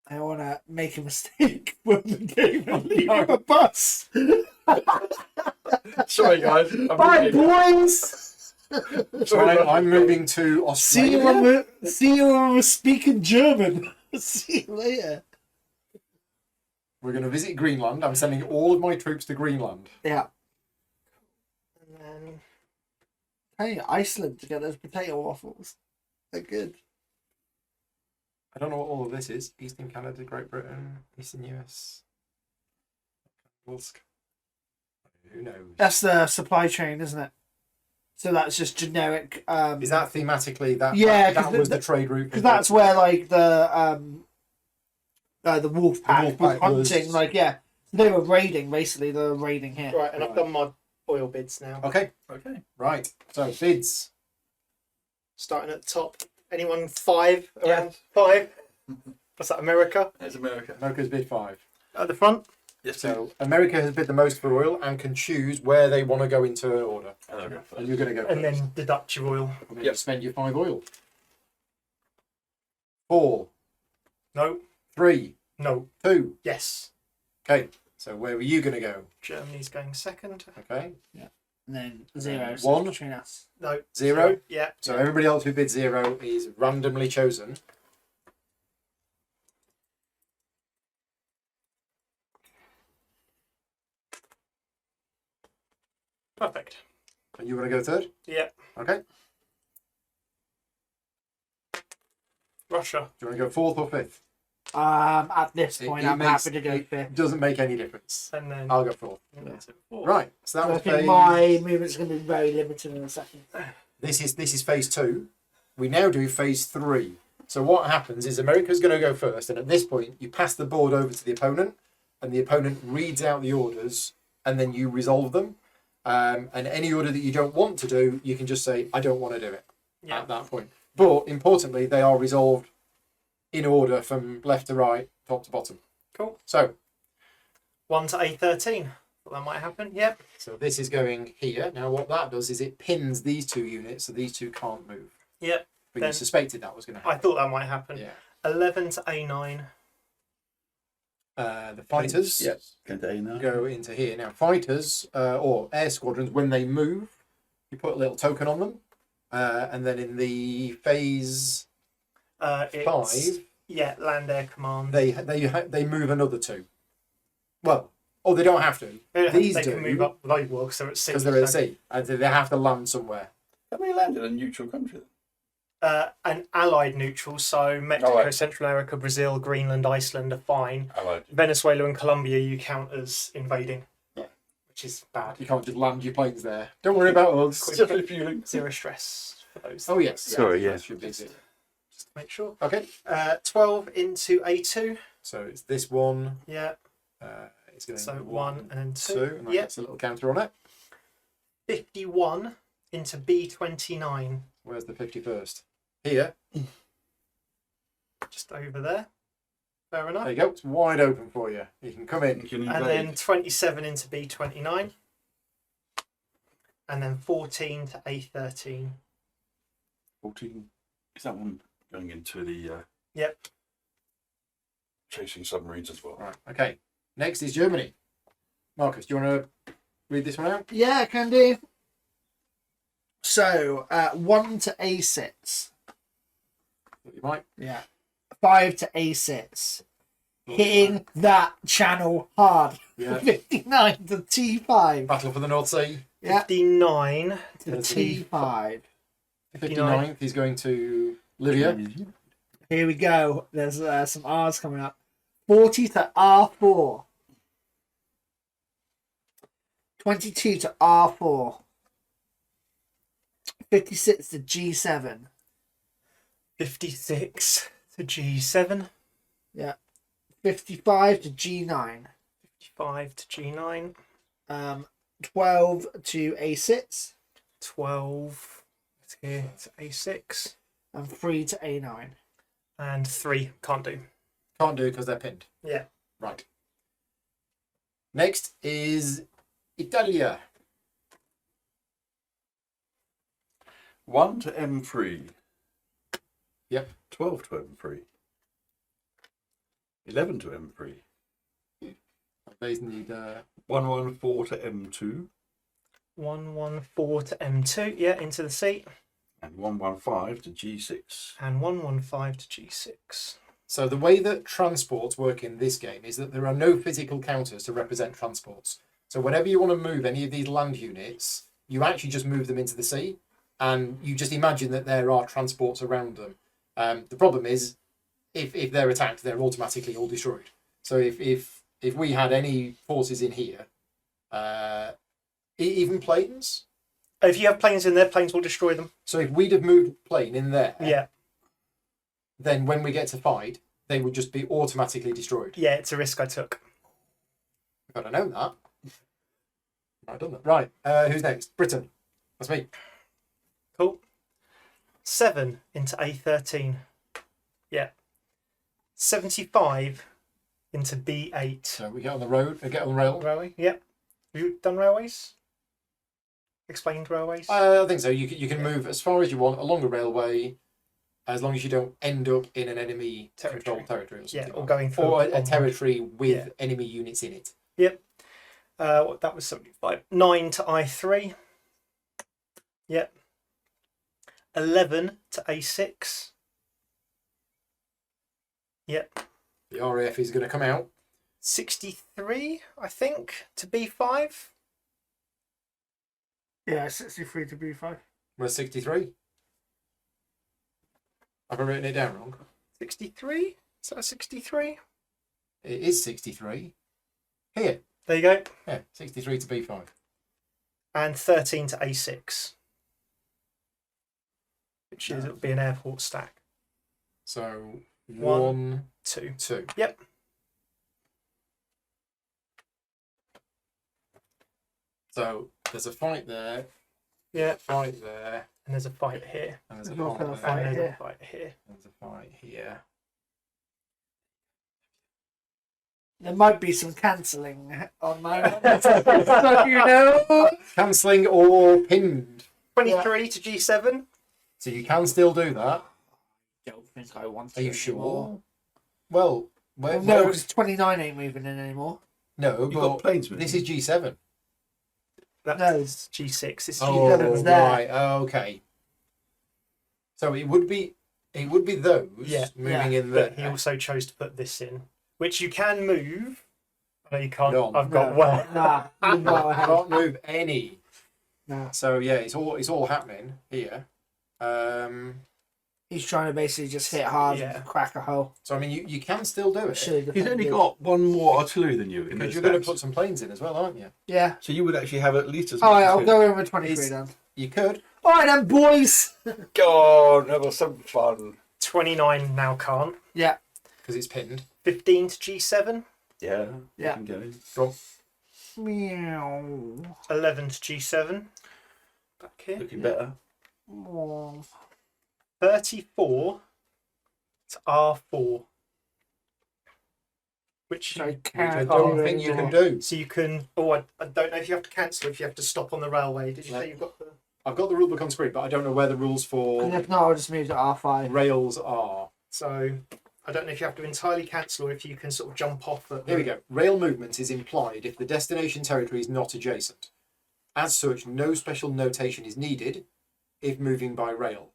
I want to make a mistake when the game and leave a bus. Sorry, guys. I'm Bye, moving. boys. I'm moving to See you Australia. when we're speaking German. See you later. We're going to visit Greenland. I'm sending all of my troops to Greenland. Yeah. And then Hey, Iceland to get those potato waffles. They're good. I don't know what all of this is. Eastern Canada, Great Britain, Eastern US. Who knows? That's the supply chain, isn't it? So that's just generic. Is that thematically that? Yeah, that 'cause was the- the trade route. Because that's where like the wolf pack was Wolfpack was- hunting. Like yeah, they were raiding. Basically, they were raiding here. right, and I've done my oil bids now. Okay, Okay. right. So bids. Starting at the top. Anyone 5? Yeah. Around 5? What's that? America There's America. America's bid 5. at the front. Yes, So America has bid the most for oil and can choose where they want to go into order. And I'll go And first. you're going to go And first. then deduct your oil. And then Yep. you spend your 5 oil. 4, No. 3, No. 2. Yes. Okay, so where were you going to go? Germany's going second. Okay, And then 0. So 1. between us. No. 0. Yeah. So everybody else who bid 0 is randomly chosen. Perfect. And you want to go third? Yeah. Okay. Russia. Do you want to go fourth or fifth? At this It- point, it I'm makes- happy to go it fifth. Doesn't make any difference. And then. I'll go fourth. Four. Right. So that I was think phase. my movement's going to be very limited in a second. This is phase 2. We now do phase 3. So what happens is America's going to go first, and at this point you pass the board over to the opponent, and the opponent reads out the orders, and then you resolve them. And any order that you don't want to do, you can just say, I don't want to do it Yeah. at that point. But importantly, they are resolved in order from left to right, top to bottom. Cool. So 1 to A13. Thought that might happen. Yep. So this is going here. Now what that does is it pins these 2 units, so these 2 can't move. Yep. But Then- you suspected that was going to I happen. thought that might happen. Yeah. 11 to A9. The fighters Yep. Going to A now. go into here. Now fighters or air squadrons, when they move, you put a little token on them. And then in the phase It's, 5, Yeah, land air command. they move another 2. Well, they don't have to. These they do, can move up low wall because they're at sea. because they're at so- sea, and they have to land somewhere. Can they land in a neutral country then? An allied neutral, so Mexico, Alright. Central America, Brazil, Greenland, Iceland are fine. Allied. Venezuela and Colombia you count as invading. Yeah. Which is bad. You can't just land your planes there. Don't worry about us. Quick. Just refueling. Zero stress for those. Oh yes. Sorry, yeah. That should be Just, it. just to make sure. Okay. 12 into A2. So it's this one. Yeah. It's going So to 1 and then 2. and that Yeah. gets a little counter on it. 51 into B29. Where's the 51st? Here. Just over there. Fair enough. There you go. It's wide open for you. You can come in. You can And invade. then 27 into B29. And then 14 to A13. 14. Is that one going into the Yep. chasing submarines as well? Right. Okay. Next is Germany. Marcus, do you want to read this one out? Yeah, I can do. So, 1 to A6. You might. Yeah. 5 to A6. Hitting that channel hard. Yeah. 59 to T5. Battle for the North Sea. Yeah. 59 To to T5. 59th. He's going to Libya. Here we go. There's some R's coming up. 40 to R4. 22 to R4. 56 to G7. 56 to G7. 55 to G9. 55 to G9. 12 to A6. 12 here to A6. And 3 to A9. And 3 can't do. Can't do it because they're pinned. Yeah. Right. Next is Italia. 1 to M3. Yep. 12 to M3. 11 to M3. They need 114 to M2. 114 to M2. Yeah, into the seat. And 115 to G6. And 115 to G6. So the way that transports work in this game is that there are no physical counters to represent transports. So whenever you want to move any of these land units, you actually just move them into the sea, and you just imagine that there are transports around them. The problem is, if they're attacked, they're automatically all destroyed. So if we had any forces in here, even planes. If you have planes in there, planes will destroy them. So if we'd have moved a plane in there, Yeah. then when we get to fight, they would just be automatically destroyed. Yeah, it's a risk I took. If I'd have known that, I'd done that. Right, who's next? Britain. That's me. Cool. 7 into A13. Yeah. 75 into B8. So we get on the road, get on the rail. Railway? Yep. Have you done railways? Explained railways? I think so. You can move as far as you want along a railway, as long as you don't end up in an enemy controlled territory or Yeah, something. or like going that. through Or a a bomb. territory with Yeah. enemy units in it. Yep. That was 75. 9 to I3. Yep. 11 to A6. Yep. The RAF is going to come out. 63, I think, to B5. Yeah, 63 to B5. Where's 63? Have I written it down wrong? 63? Is that a 63? It is 63. Here. There you go. Yeah, 63 to B5. And 13 to A6. Which is, it'll be an airport stack. So, 1, 2, 2. 2. Yep. So, there's a fight there, Yeah. fight there, And there's a fight here. and there's a There's also fight a there. fight And there's here. a fight here. There's a fight here. There might be some cancelling on my end. So you know. Cancelling or pinned. 23 to G7. So you can still do that. Don't think I want to. Are you anymore. sure? Well, where, Well, no, where- because 29 ain't moving in anymore. no, You've got but planes moving. this is G7. That's G6. This is Oh, G7's there. right. Okay. So it would be those Yeah. moving in But he there. also chose to put this in, which you can move. No, you can't. None. I've got No. one. Nah, you go I ahead. can't move any. Nah. So yeah, it's all happening here. He's trying to basically just hit hard Yeah. and crack a hole. So I mean, you can still do it Should He's only got one more artillery than you in because those you're going to stacks. put some planes in as well, aren't you? Yeah. So you would actually have at least as much. Alright, as I'll him. go in with 23 It's- then. You could. Alright then, boys! Go on, have some fun. 29 now can't. Yeah. Because it's pinned. 15 to G7. Yeah. Yeah. You can go in. Go on. Meow. 11 to G7. Back here. Looking better. Oh. 34 to R4. Which So I you, Which I can't don't do think you can anymore. do. so you can. Oh, I don't know if you have to cancel, if you have to stop on the railway. Did you No. say you've got the. I've got the rulebook on screen, but I don't know where the rules And for if not, I'll just move to R5. rails are. So I don't know if you have to entirely cancel or if you can sort of jump off at. Here we go. Rail movement is implied if the destination territory is not adjacent. As such, no special notation is needed if moving by rail.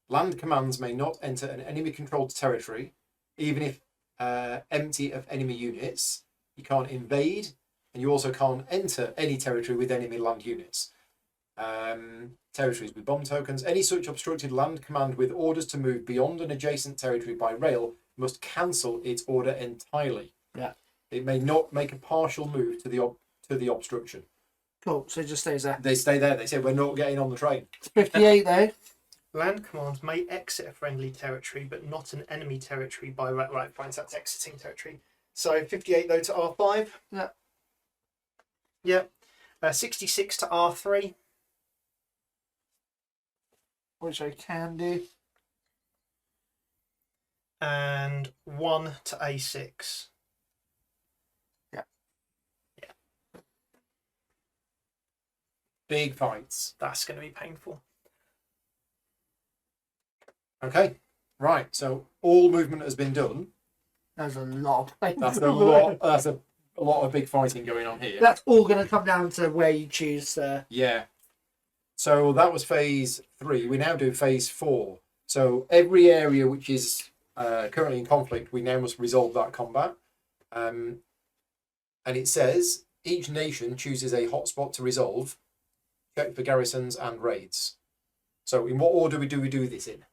Land commands may not enter an enemy-controlled territory, even if empty of enemy units. You can't invade, and you also can't enter any territory with enemy land units. Territories with bomb tokens. Any such obstructed land command with orders to move beyond an adjacent territory by rail must cancel its order entirely. Yeah. It may not make a partial move to the obstruction. Cool, so it just stays there. They stay there. They say we're not getting on the train. It's 58 though. Land commands may exit a friendly territory, but not an enemy territory by rail. Right, fine, so that's exiting territory. So 58 though to R5. Yeah. Yep. 66 to R3. Which I can do. And 1 to A6. Big fights. That's going to be painful. Okay. Right. So all movement has been done. There's a lot of planes. That's a lot. That's a lot of big fighting going on here. That's all going to come down to where you choose. Yeah. So that was phase 3. We now do phase 4. So every area which is currently in conflict, we now must resolve that combat. And it says each nation chooses a hotspot to resolve, check for garrisons and raids. So in what order do we do this in?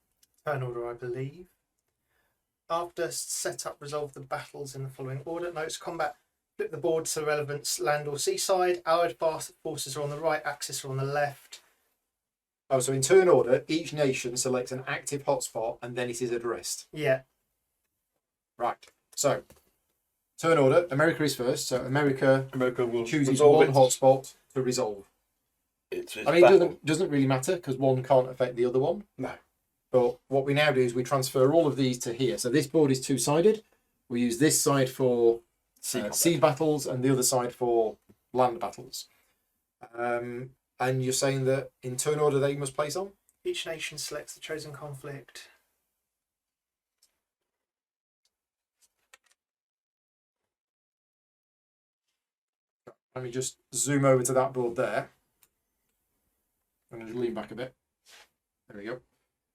Turn order, I believe. After set up, resolve the battles in the following order. Notes combat. Flip the board to the relevant land or seaside. Allied forces are on the right, Axis are on the left. Oh, so in turn order, each nation selects an active hotspot and then it is addressed. Yeah. Right. So turn order, America is first. So America America will chooses resolve one its- hotspot to resolve. It's I mean, it doesn't really matter because one can't affect the other one. No. But what we now do is we transfer all of these to here. So this board is two-sided. We use this side for sea battles and the other side for land battles. And you're saying that in turn order they must place on? Each nation selects the chosen conflict. Let me just zoom over to that board there. I'm going to lean back a bit. There we go.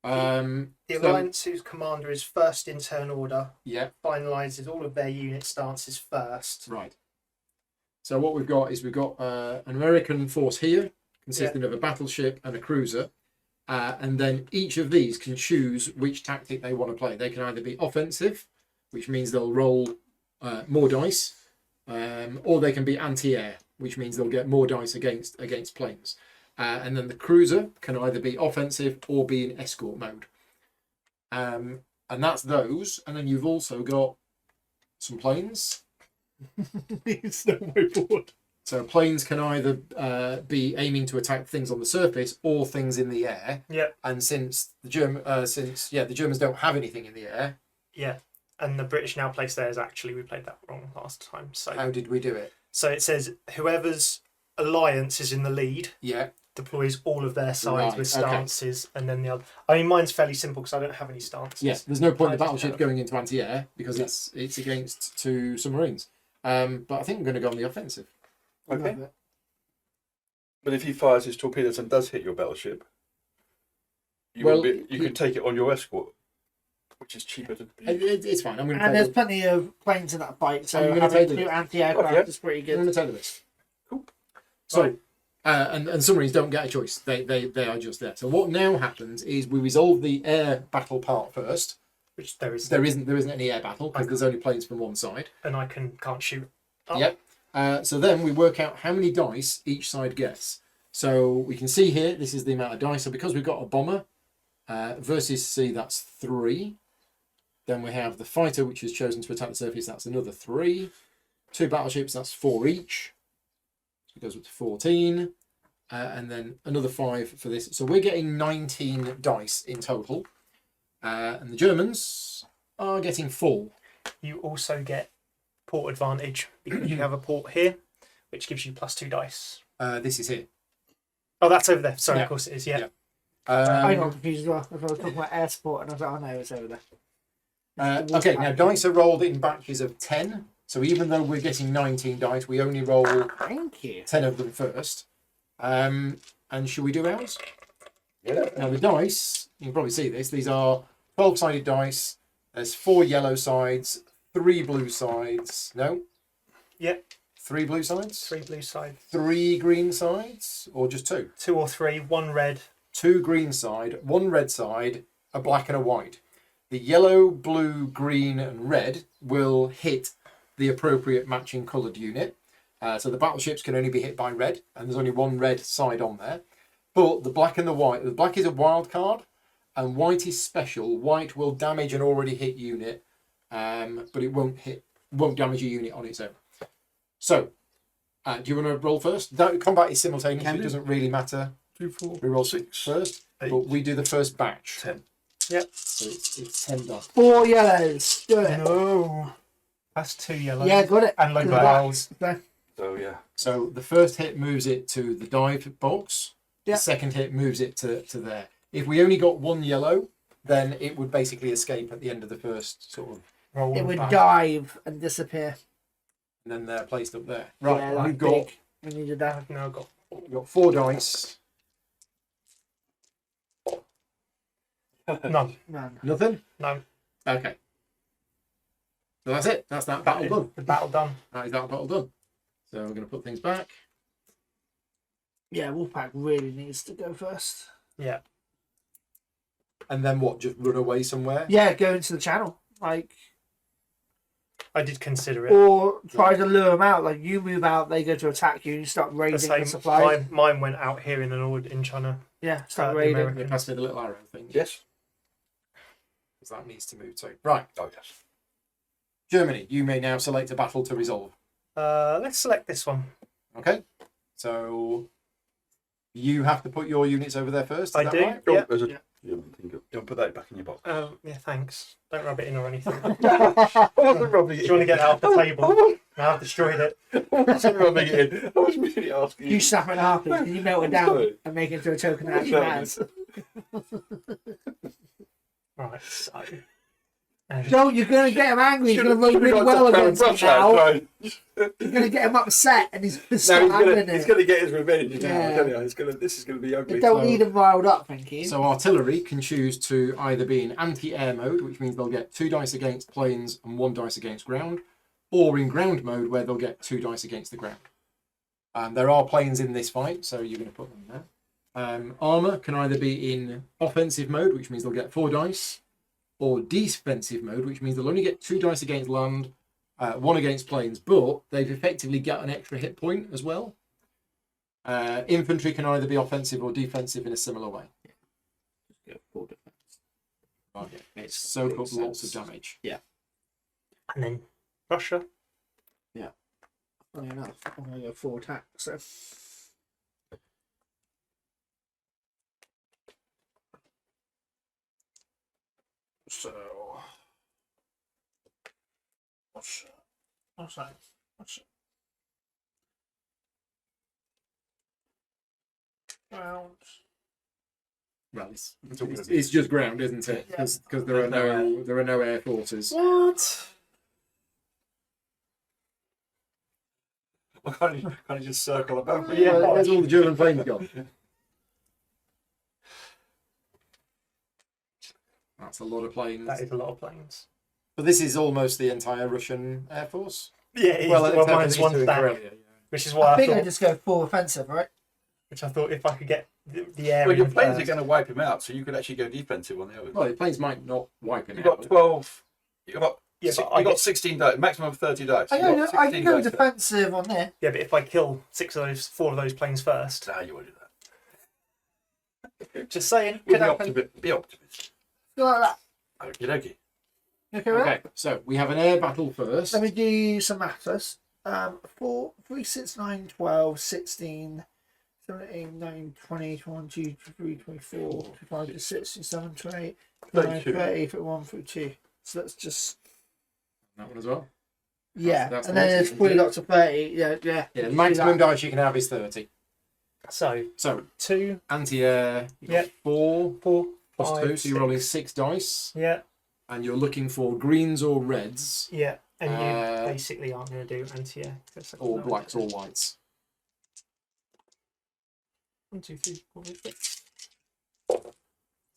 The So- alliance whose commander is first in turn order Yeah, finalises all of their unit stances first. right. So what we've got is we've got an American force here, consisting of a battleship and a cruiser. And then each of these can choose which tactic they want to play. They can either be offensive, which means they'll roll more dice, or they can be anti-air, which means they'll get more dice against planes. And then the cruiser can either be offensive or be in escort mode. And that's those. And then you've also got some planes. It's no way forward. So planes can either be aiming to attack things on the surface or things in the air. Yeah, And since the Germans don't have anything in the air, yeah. And the British now place theirs. Actually, we played that wrong last time. So, how did we do it? so it says whoever's alliance is in the lead Yeah, deploys all of their sides Right, with okay. stances, and then the other. I mean, mine's fairly simple because I don't have any stances. yes. There's no point in the I battleship just going into anti-air because it's against two submarines. But I think I'm going to go on the offensive. Okay. But if he fires his torpedoes and does hit your battleship, you can take it on your escort, which is cheaper to. It's fine. I'm going And there's to plenty of planes in that fight, I'm so gonna having take two it. anti-aircraft Yeah. is pretty I'm going good. to tell you this. Cool. So, Right. and submarines don't get a choice. They are just there. So what now happens is we resolve the air battle part first. Which there is. There isn't any air battle because there's only planes from one side. And I can't shoot. Up. Yep. So then we work out how many dice each side gets. So we can see here, this is the amount of dice. So because we've got a bomber versus C, that's 3. Then we have the fighter, which is chosen to attack the surface. That's another 3. 2 battleships, that's 4 each. So it goes up to 14. And then another 5 for this. So we're getting 19 dice in total. And the Germans are getting 4. You also get port advantage because you have a port here, which gives you +2 dice. This is here. Oh, that's over there. Sorry, Yeah. of course it is. Yeah. Yeah. I got confused as well. I was talking about air support, and I was like, oh no, it's over there. Okay, now dice are rolled in batches of 10. So even though we're getting 19 dice, we only roll Thank you. 10 of them first. And should we do ours? Yeah. Now the dice, you can probably see this, these are 12-sided dice. There's 4 yellow sides, 3 blue sides. No? Yep. 3 blue sides? 3 blue side, 3 green sides? Or just 2? 2 or 3, 1 red. 2 green side, 1 red side, a black and a white. The yellow, blue, green and red will hit the appropriate matching coloured unit. So the battleships can only be hit by red, and there's only 1 red side on there. But the black and the white, the black is a wild card and white is special. White will damage an already hit unit, but it won't damage a unit on its own. So, do you want to roll first? Combat is simultaneous, Can it do. doesn't really matter. 2, 4, We roll 6, first, 8, but we do the first batch. 10. Yep. So it's 10 dice. 4 yellows. Do it. No. That's 2 yellows. Yeah, got it. And low Good blacks. So yeah. So the first hit moves it to the dive box. Yeah. The second hit moves it to there. If we only got 1 yellow, then it would basically escape at the end of the first sort of, Roll It would back. dive and disappear. and then they're placed up there. Yeah, Right, like we've got big. We needed that. I've now got we've got 4 dice. none. Man. Nothing. No. Okay. So that's it. That's that battle done. The battle done. That is that battle done. So we're going to put things back. Yeah, Wolfpack really needs to go first. Yeah. And then what? Just run away somewhere? Yeah, go into the channel. Like, I did consider it. or try to lure them out. Like, you move out, they go to attack you, and you start The raiding same. the supplies. Mine went out here in an order in China. Yeah, start the raiding. American- Yeah, pass me the little arrow thing. Yes. Because that needs to move too. Right. Oh yes. Germany, you may now select a battle to resolve. Let's select this one. Okay. So you have to put your units over there first. Is I that do. right? Oh, Yeah. there's a, Yeah. Don't put that back in your box. Yeah, thanks. Don't rub it in or anything. I wasn't rubbing Do it you want to in. get it off the table? Now I've destroyed it. I wasn't rubbing it in. I was really asking You snap it in half, and you melt it down Sorry. and make it into a token that actually matters. Right, so. Don't, you're going to get him angry. He's going to run really Should've well got against the me brush out, now. right? You're gonna get him upset, and he's gonna No, start having he's it. gonna get his revenge. Yeah. I tell you, this is gonna be ugly. You don't So- need him riled up, thank you. So artillery can choose to either be in anti-air mode, which means they'll get 2 dice against planes and 1 dice against ground, or in ground mode where they'll get 2 dice against the ground. There are planes in this fight, so you're going to put them there. Armor can either be in offensive mode, which means they'll get 4 dice, or defensive mode, which means they'll only get 2 dice against land, 1 against planes, but they've effectively got an extra hit point as well. Infantry can either be offensive or defensive in a similar way. Go full defense. Right. It's soak up lots of damage. And then Russia. Funny enough, I'm gonna go full attack. So what's that? Round. Well, it's just ground, isn't it? Because there are no air forces. What? Why can't you just circle above me? Yeah. Where's all the German planes gone? That's a lot of planes. That is a lot of planes. But this is almost the entire Russian air force. Yeah, it is. Well, Well, except for mine's these one two in stack, Karelia, yeah. which is why I think I thought, just go full offensive, right? which I thought if I could get the air. Well, your in planes are first. going to wipe him out, so you could actually go defensive on the others. Well, the planes might not wipe him You've out. got 12. You've got, Yeah, six, but I you've got get- 16 dice, maximum of 30 dice. I You've know, got I 16 can go dice to- defensive on there. Yeah, but if I kill 4 of those planes first, Nah, you won't do that. just saying, Be could happen. optimist. Go like that. Okie dokie. Okay, right? Okay, so we have an air battle first. Let me do some maths first. 4, 3, 6, 9, 12, 16, 17, 19, 20, 21, 22, 23, 24, 25, 26, 27, 28, 29, 32. 30, 31, 32. So that's just, That one as well. yeah. That's and then nice, it's isn't fully it? got to 30. Yeah. Yeah, the Do maximum that. dice you can have is 30. So So 2, anti-air, Yeah. 4 4, plus 5, 2, so you're rolling 6 dice, Yeah, and you're looking for greens or reds, yeah, and Uh, you basically aren't going to do anti-air. or blacks or whites. 1, 2, 3, 4, 5, 6.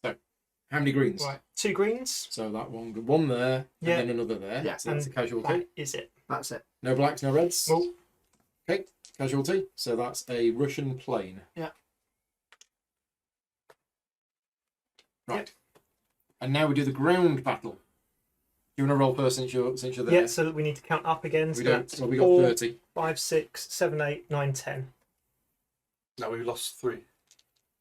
How many greens? Right, 2 greens. So that one there, Yeah. and then another there. Yeah, So that's a and casualty. That is it. That's it. No blacks, no reds. Well, Okay, casualty. So that's a Russian plane. Yeah. Right. And now we do the ground battle. You want to roll first since you're there? yeah, so we need to count up again. So We don't. that's Well, we got 4, 30. 5, 6, 7, 8, 9, 10. No, we lost 3.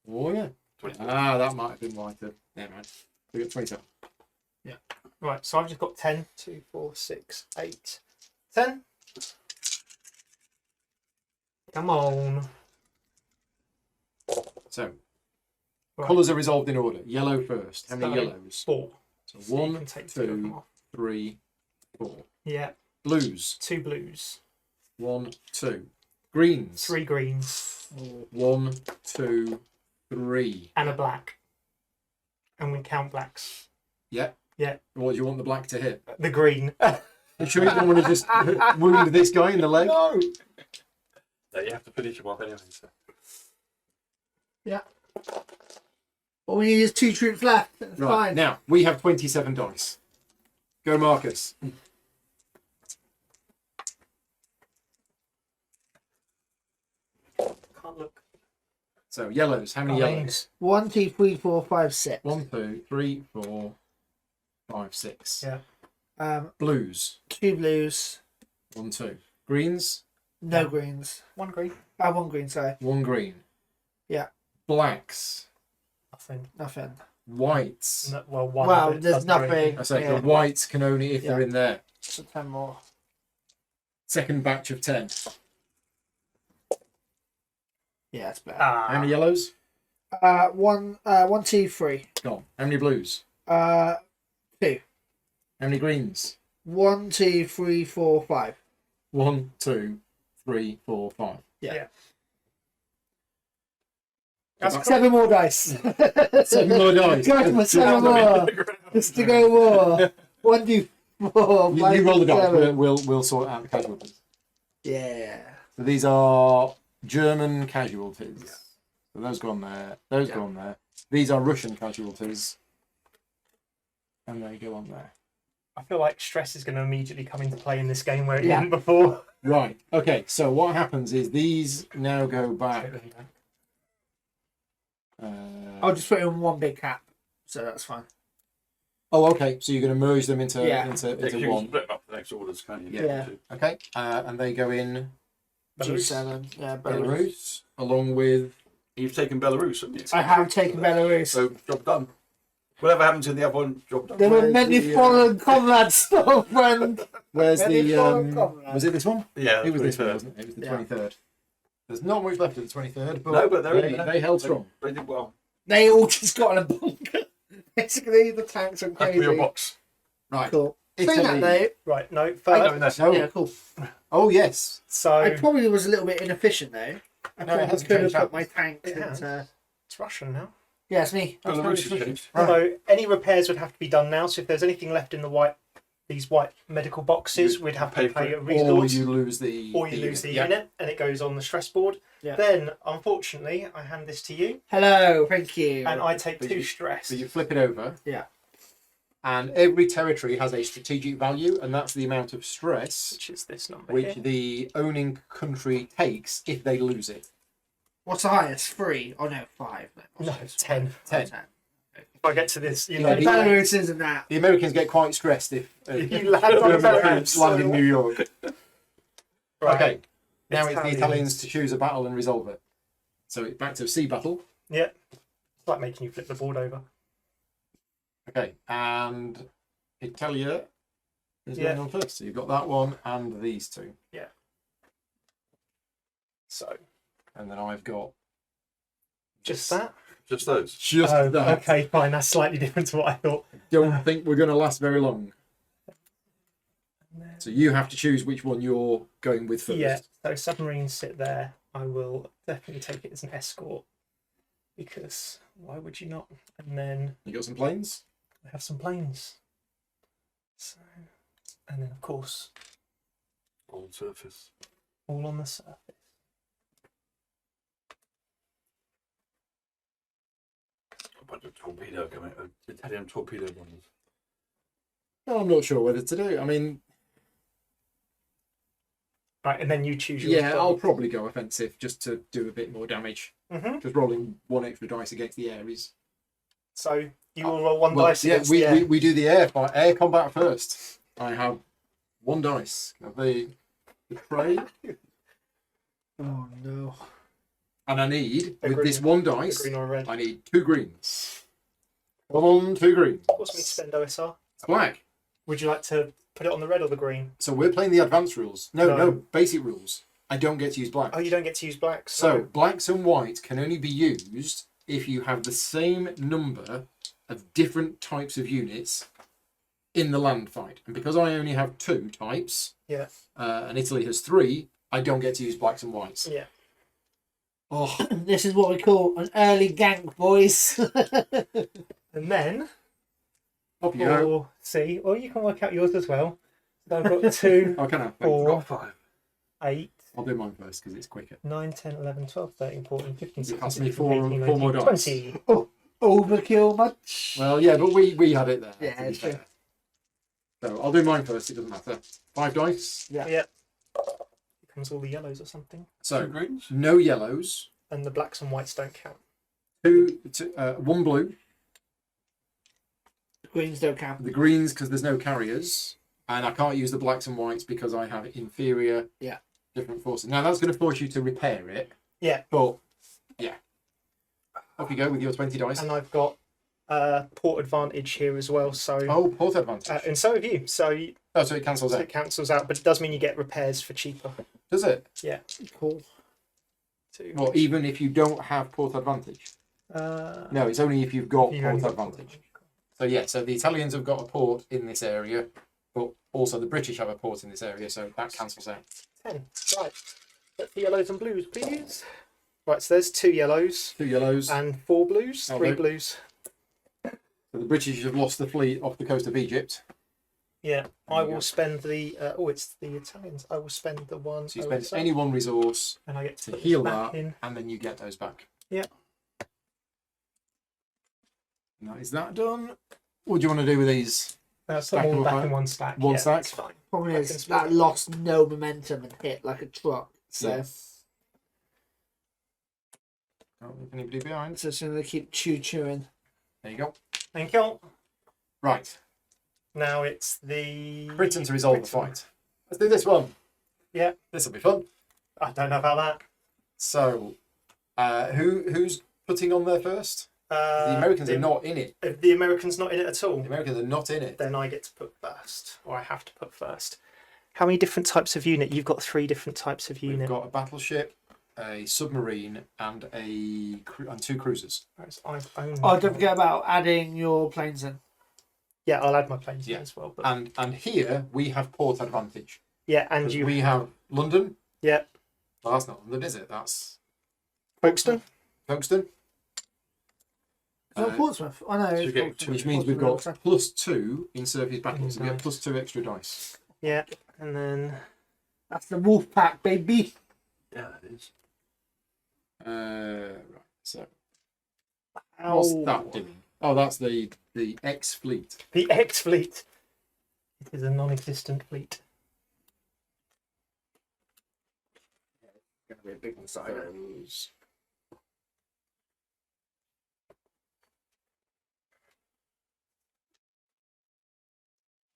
Oh yeah. 20. Ah, that might have been lighter. Never mind. We got 27. Right, so I've just got 10. 2, 4, 6, 8, 10. Come on. So Right. colours are resolved in order. Yellow first. How many So- yellows? 4. So So you 1, can take 2 of them 2, off. 3, 4. Yeah, Blues. 2 blues. 1, 2. Greens. 3 greens. 1, 2, 3. And a black. And we count blacks. Yeah. Yeah. What do you want the black to hit? The green. You sure you don't want to just wound this guy in the leg? No. No, you have to finish him off anyway. So. All we need is 2 troops left. That's Right. fine. Now we have 27 dice. Go, Marcus. Can't look. So yellows. How many yellows? 1, 2, 3, 4, 5, 6. 1, 2, 3, 4, 5, 6. Yeah. Blues. 2 blues. 1, 2. Greens. No greens. 1 green. 1 green, sorry. 1 green. Yeah. Blacks. Nothing. Nothing. Whites. No, well, 1. Wow, of it there's does green. nothing. I say Yeah. the whites can only if they're Yeah. in there. So 10 more. Second batch of 10. Yeah, it's better. How many yellows? 1, 2, 3. Gone. How many blues? 2. How many greens? 1, 2, 3, 4, 5. 1, 2, 3, 4, 5. Yeah. That's That's 7 more dice. 7 more dice. Go for 7 more. Just to go more. 1, 2, 4, 5, You roll the dice. 7. We'll sort out the casualties. Yeah. So these are German casualties. So those go on there. Those go on there. These are Russian casualties. And they go on there. I feel like stress is going to immediately come into play in this game where it Yeah. didn't before. Right. Okay. So what happens is these now go back. I'll just put it in one big cap, so that's fine. Oh, okay. So you're going to merge them into Yeah. into You can one. split them up the next orders, can't you? Yeah. Okay. And they go in G7. Yeah, Belarus. Belarus along with. You've taken Belarus, haven't you? I have taken Belarus. So job done. Whatever happened to the other one, job done. There were Where's many the, fallen comrades, still, friend. Where's Many the? fallen comrades. Was it this one? Yeah, It was this one, 23rd. wasn't it? It was the Yeah. 23rd. There's not much left of the 23rd, but, No, but they're in there. they held strong. They did well. They all just got in a bunker. Basically, the tanks went That's crazy. for your box. Right. Cool. Italy. Saying that though, Right, no, I first. know that's No. yeah, cool. Oh yes. So I probably was a little bit inefficient though. I No, it probably hasn't could have changed put that. my tanks It has. into. it's Russian now. Yeah, it's me. That's Belarus very has efficient. changed. Right. So any repairs would have to be done now. So if there's anything left in the these white medical boxes, we'd have to pay for pay it. a Or resource, you lose the. or you lose the yeah. unit, and it goes on the stress board. Yeah. Then, unfortunately, I hand this to you, Hello, thank you. and I take But 2 you- stress. So you flip it over. Yeah. And every territory has a strategic value, and that's the amount of stress Which is this number which here. the owning country takes if they lose it. What's the highest? 3? Oh no, 5. No, 10. 10. If I get to this, you Yeah, know, the- Belarus isn't that. The Americans get quite stressed if You land on German Belarus. troops land in New York. Right. Okay, now it's the Italians. Italians to choose a battle and resolve it. So it's back to a sea battle. Yeah. It's like making you flip the board over. Okay, and Italia is Yeah. going on first. So you've got that one and these two. So, And then I've got just that? Just those. just Oh, that. okay, fine. That's slightly different to what I thought. Don't think we're going to last very long. So you have to choose which one you're going with first. Yeah, so submarines sit there. I will definitely take it as an escort because why would you not? And then You got some planes? I have some planes. So, and then of course, On surface. all on the surface. A bunch of torpedo coming. Italian torpedo bombers. No, I'm not sure whether to do. I mean, Right, and then you choose yours. yeah, I'll probably go offensive just to do a bit more damage. Mm-hmm. Just rolling one extra dice against the Aries. So you will roll one Well, dice yeah, against the air. we do the air combat first. I have one dice. Have the tray, Oh no. and I need A with green- this one A dice. green or a red. I need 2 greens. Come on, 2 greens. What's me to spend OSR? Black. Would you like to put it on the red or the green? So we're playing the advanced rules. No, No. no, basic rules. I don't get to use black. Oh, you don't get to use blacks. So No. blacks and whites can only be used if you have the same number of different types of units in the land fight. And because I only have 2 types, Yeah. and Italy has 3, I don't get to use blacks and whites. Yeah. Oh, This is what we call an early gank, boys. And then up you go. for C, or you can work out yours as well. So I've got 2, Oh, can I? 4, Got 5. 8, I'll do mine first because it's quicker. 9, 10, 11, 12, 13, 14, 15, It 16, cost me 17, 18, 4 more 19, dice. 20. Overkill much? Well, yeah, but we had it there. Yeah, to be it's true. fair. So I'll do mine first. It doesn't matter. 5 dice. Yeah. Here comes all the yellows or something. So 2 greens. no yellows. And the blacks and whites don't count. 1 blue. Greens don't count. The greens because there's no carriers, and I can't use the blacks and whites because I have inferior Yeah. different forces. Now that's going to force you to repair it. Yeah. But yeah, off you go with your 20 dice. And I've got port advantage here as well. So Oh, port advantage. and so have you. So, Oh, so it cancels so out. it cancels out, but it does mean you get repairs for cheaper. Does it? Cool. Too. Well, even if you don't have port advantage. No, it's only if you've got you've only port got advantage. So yeah, so the Italians have got a port in this area, but also the British have a port in this area, so that cancels out. 10. Right. Let's see yellows and blues, please. Right, so there's 2 yellows 2 yellows. and 4 blues, Oh, 3 no. blues. So the British have lost the fleet off the coast of Egypt. Yeah, There I you go. will spend the. It's the Italians. I will spend the one. So you over spend any one resource and I get to to put this heal back that, in. and then you get those back. Yeah. Now, is that done? What do you want to do with these? Put Stack them them all up, back right? in one stack. One yeah, stack? That's fine. Problem I is can split that them. lost no momentum and hit like a truck. So, Yeah. Can't leave anybody behind. so it's going to keep chewing. There you go. Thank you. Right. Now it's the Britain to resolve the Britain. fight. Let's do this one. Yeah. This will be fun. I don't know about that. So, who's putting on there first? The Americans are not in it. If the Americans not in it at all, The Americans are not in it. then I get to put first, or I have to put first. How many different types of unit? You've got 3 different types of We've unit. got a battleship, a submarine, and and 2 cruisers. Whereas I've only Oh, don't got- forget about adding your planes in. Yeah, I'll add my planes Yeah. in as well. But And here we have port advantage. yeah, and 'Cause you. we have London. Yeah, Well, that's not London, is it? That's Folkestone. Folkestone. Oh, Portsmouth. I know. so you it's get Portsmouth. Which means we've Portsmouth. got +2 in surface battles. So we get Nice. +2 extra dice. Yeah, and then That's the wolf pack, baby. Yeah, it is. Right. So ow, what's that doing? Oh, that's the X fleet. the X fleet. It is a non-existent fleet. Going to be a big one. Those.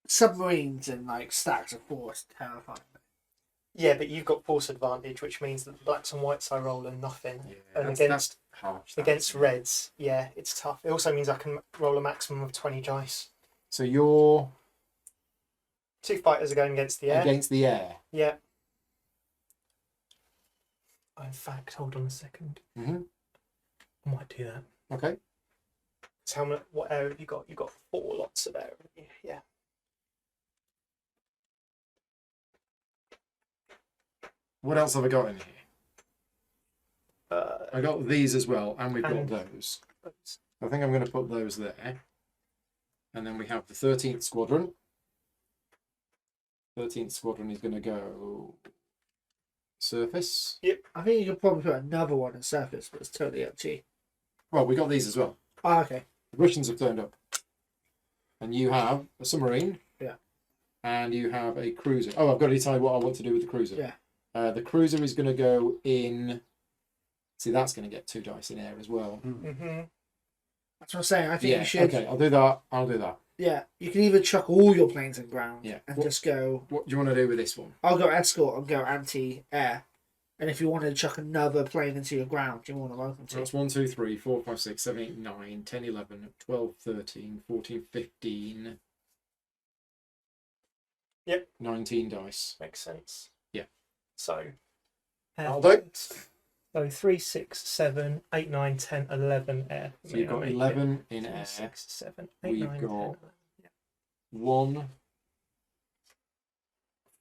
Submarines in like stacks of 4 is terrifying. Yeah, but you've got force advantage, which means that the blacks and whites I roll are nothing. Yeah, And that's against harsh. that against is. reds, yeah, it's tough. It also means I can roll a maximum of 20 dice. So you're 2 fighters are going against the air. against the air. Yeah. In fact, hold on a second. Mm-hmm. I might do that. Okay. So how much? What air have you got? You've got 4 lots of air. Haven't you? Yeah. What else have I got in here? Uh, I got these as well, and we've And- got those. I think I'm going to put those there. And then we have the 13th Squadron. 13th Squadron is going to go surface. I think you could probably put another one in surface, but it's totally up to you. Well, we got these as well. Oh, okay. The Russians have turned up. And you have a submarine. Yeah. And you have a cruiser. Oh, I've got to decide what I want to do with the cruiser. Yeah. The cruiser is going to go in. See, that's going to get 2 dice in air as well. mm-hmm. That's what I'm saying. I think Yeah, you should. okay, I'll do that. I'll do that. Yeah, you can either chuck all your planes in ground Yeah. and What- just go. What do you want to do with this one? I'll go escort and go anti-air. And if you wanted to chuck another plane into your ground, you're more than welcome So to. that's 1, 2, 3, 4, 5, 6, 7, 8, 9, 10, 11, 12, 13, 14, 15. Yep. 19 dice. Makes sense. Yeah. So. That'll do. So 3, 6, 7, 8, 9, 10, 11 air. So you've got 11 in 3, air. 6, 7, 8, We've 9, got 10, 11. 1,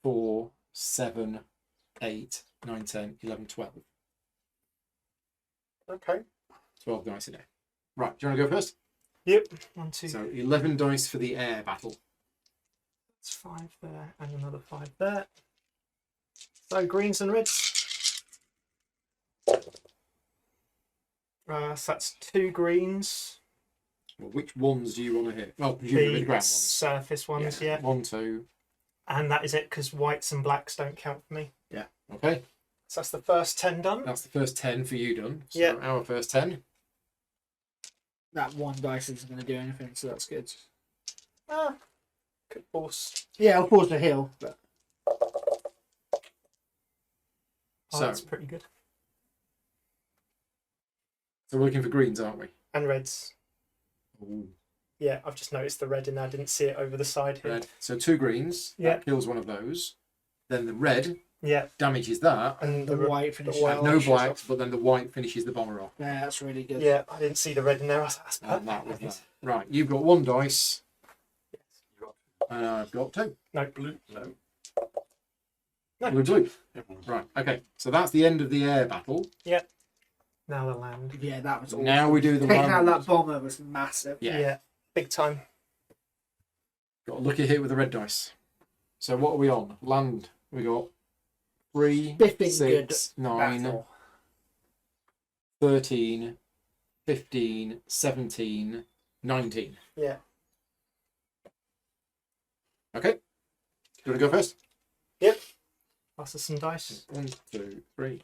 4, 7, 8, 9, 10, 11, 12. Okay. 12 dice in air. Right, do you want to go first? Yep. 1, 2, So 11 dice for the air battle. that's 5 there, and another 5 there. So greens and reds. So that's 2 greens. Well, which ones do you want to hit? Well, presumably the The ground ones. surface ones, yeah. 1, 2. And that is it, because whites and blacks don't count for me. Okay, So that's the first 10 done. that's the first 10 for you done. So Yeah. our first 10. That one dice isn't going to do anything, so that's good. Ah, could force. Yeah, I'll pause the hill, but Oh, So- that's pretty good. So we're looking for greens, aren't we? And reds. Ooh. Yeah, I've just noticed the red in there. I didn't see it over the side here. Red. So 2 greens. Yeah. That kills one of those. Then the red Yeah, damages that. and the the white finishes. white it No off. finishes blacks, off. but then the white finishes the bomber off. Yeah, that's really good. Yeah, I didn't see the red in there. I was like, that's And that was perfect. that. Right, you've got 1 dice. Yes. And I've got 2. No, Blue, no. No. Blue. Everyone's Right, okay. So that's the end of the air battle. now the land. Yeah, that was awesome. Now we do the Taking out land. that bomber was massive. Yeah. Yeah, big time. Got a lucky hit with the red dice. So what are we on? Land. We got 3, Spiffing 6, good 9, battle. 13, 15, 17, 19. Yeah. Okay. Do you want to go first? Pass us some dice. 1, 2, 3,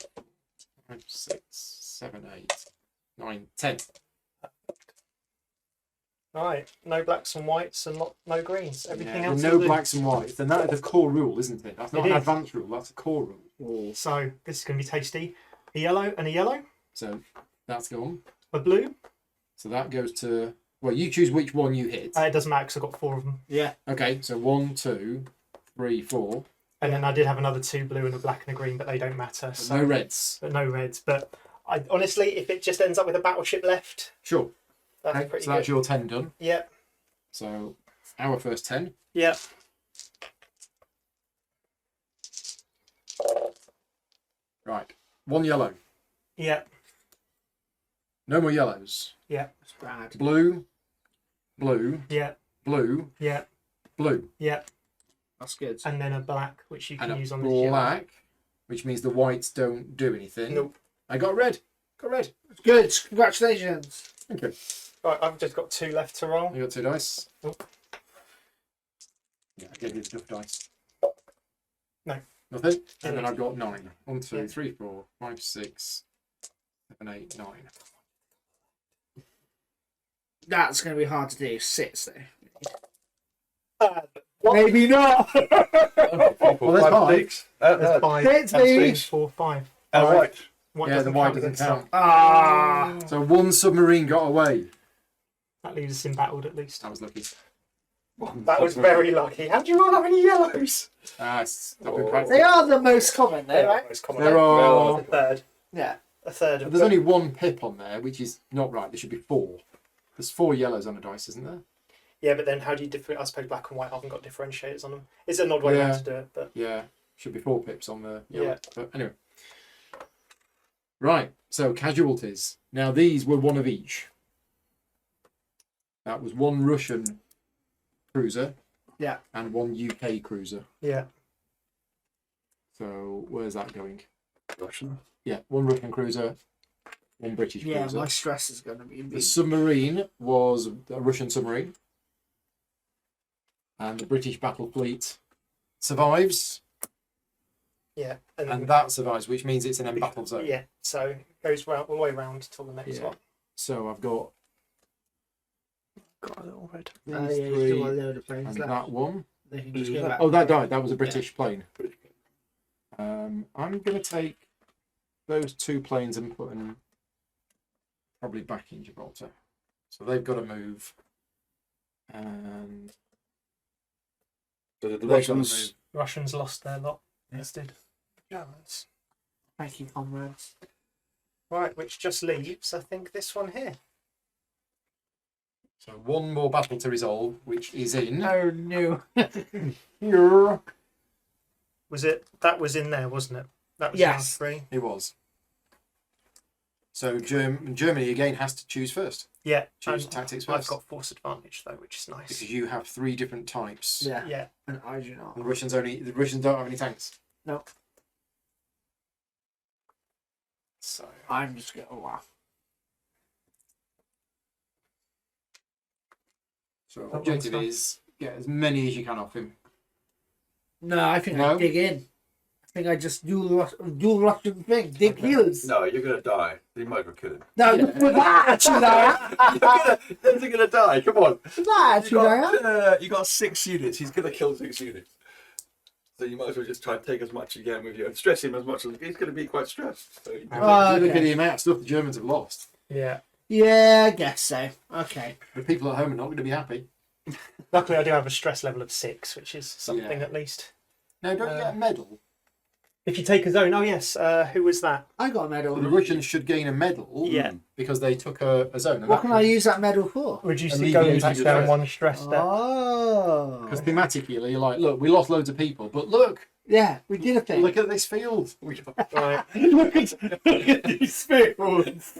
5, 6, 7, 8, 9, 10. Right. No blacks and whites and no greens. Everything Yeah, else. no will do. blacks and whites. Then that's the core rule, isn't it? That's not It an is. advanced rule. That's a core rule. So this is going to be tasty. A yellow and a yellow. So that's gone. A blue. So that goes to. Well, you choose which one you hit. It doesn't matter because I've got 4 of them. Yeah. Okay, so 1, 2, 3, 4. And then I did have another 2 blue and a black and a green, but they don't matter. So No reds. but no reds. But I honestly, if it just ends up with a battleship left, Sure. that's Okay, pretty so that's good. your 10 done. Yeah. So our first 10. Yeah. Right. 1 yellow. Yeah. No more yellows. Yeah. That's bad. Blue, blue, Yeah. blue, Yeah. blue. Yeah. That's good. And then a black, which you can And use a on the yellow. black, which means the whites don't do anything. Nope. I got red. Got red. Good. Congratulations. Thank you. Right, I've just got 2 left to roll. You got 2 dice. Nope. Yeah, I gave you enough dice. No. Nothing? And then Yeah. I've got 9. 1, 2, Yeah. 3, 4, 5, 6, 7, 8, 9. That's going to be hard to do. 6 though. What? Maybe not. Well, there's 5. 6. There's 5. Six, That's baby. 4, 5. And Alright. white. White Yeah, the white doesn't against count. Ah. So 1 submarine got away. That leaves us embattled at least. That was lucky. That was very lucky. How do you roll that many yellows? It's not Oh. been practiced. They are the most common though, right? Most common. There are. A third. Yeah. A third of There's only 1 pip on there, which is not right. There should be 4. There's 4 yellows on a dice, isn't there? Yeah, but then how do you differentiate? I suppose black and white haven't got differentiators on them. It's an odd way Yeah. round to do it, but Yeah, should be 4 pips on the yellow. Yeah. But anyway. Right, so casualties. Now these were 1 of each. That was 1 Russian cruiser. Yeah. And 1 UK cruiser. yeah. So where's that going? Russian. Yeah, 1 Russian cruiser, 1 British Yeah, cruiser. my stress is going to be The big. submarine was a Russian submarine. And the British battle fleet survives. Yeah. And that survives, which means it's an embattled zone. Yeah. So it goes round, all the way round till the next Yeah. one. So I've got Got a little red. these Oh, yeah, you've 3 still got a load of planes and left. that one. They can just Who's go that? back. Oh, that died. That was a British plane. I'm going to take those 2 planes and put them probably back in Gibraltar. So they've got to move. And So the they've got to Russians. move. Russians lost their lot. As did Germans. Thank you, comrades. Right, which just leaves, I think, this one here. So 1 more battle to resolve, which is in Oh no. here. Was it? That was in there, wasn't it? That was Yes. round 3. It was. So Germany again has to choose first. Yeah. Choose and tactics I've first. got force advantage though, which is nice. Because you have 3 different types. Yeah. Yeah. And I do not. The Russians don't have any tanks. No. So I'm just going. Oh wow. So That objective one's is get as many as you can off him. No, I think No? I dig in. I think I just do the Russian thing. Dig Okay. healers. No, you're gonna die. You might as well kill him. No, with that, you know. They're gonna die. Come on. With that, you know. You got 6 units. He's gonna kill 6 units. So you might as well just try and take as much as you can with you and stress him as much as he's gonna be quite stressed. So you Oh, Look at okay. the amount of stuff the Germans have lost. Yeah. Yeah, I guess so. Okay. The people at home are not going to be happy. Luckily, I do have a stress level of 6, which is something Yeah. at least. Now, don't you get a medal? If you take a zone, oh yes, who was that? I got a medal. The Russians should gain a medal Yeah. because they took a zone. And What can I use that medal for? Reduce And it leave going the down impact of 1 stress step. Oh. Because thematically, you're like, look, we lost loads of people, but look Yeah, we did a thing. at this field. Right. look at these fields.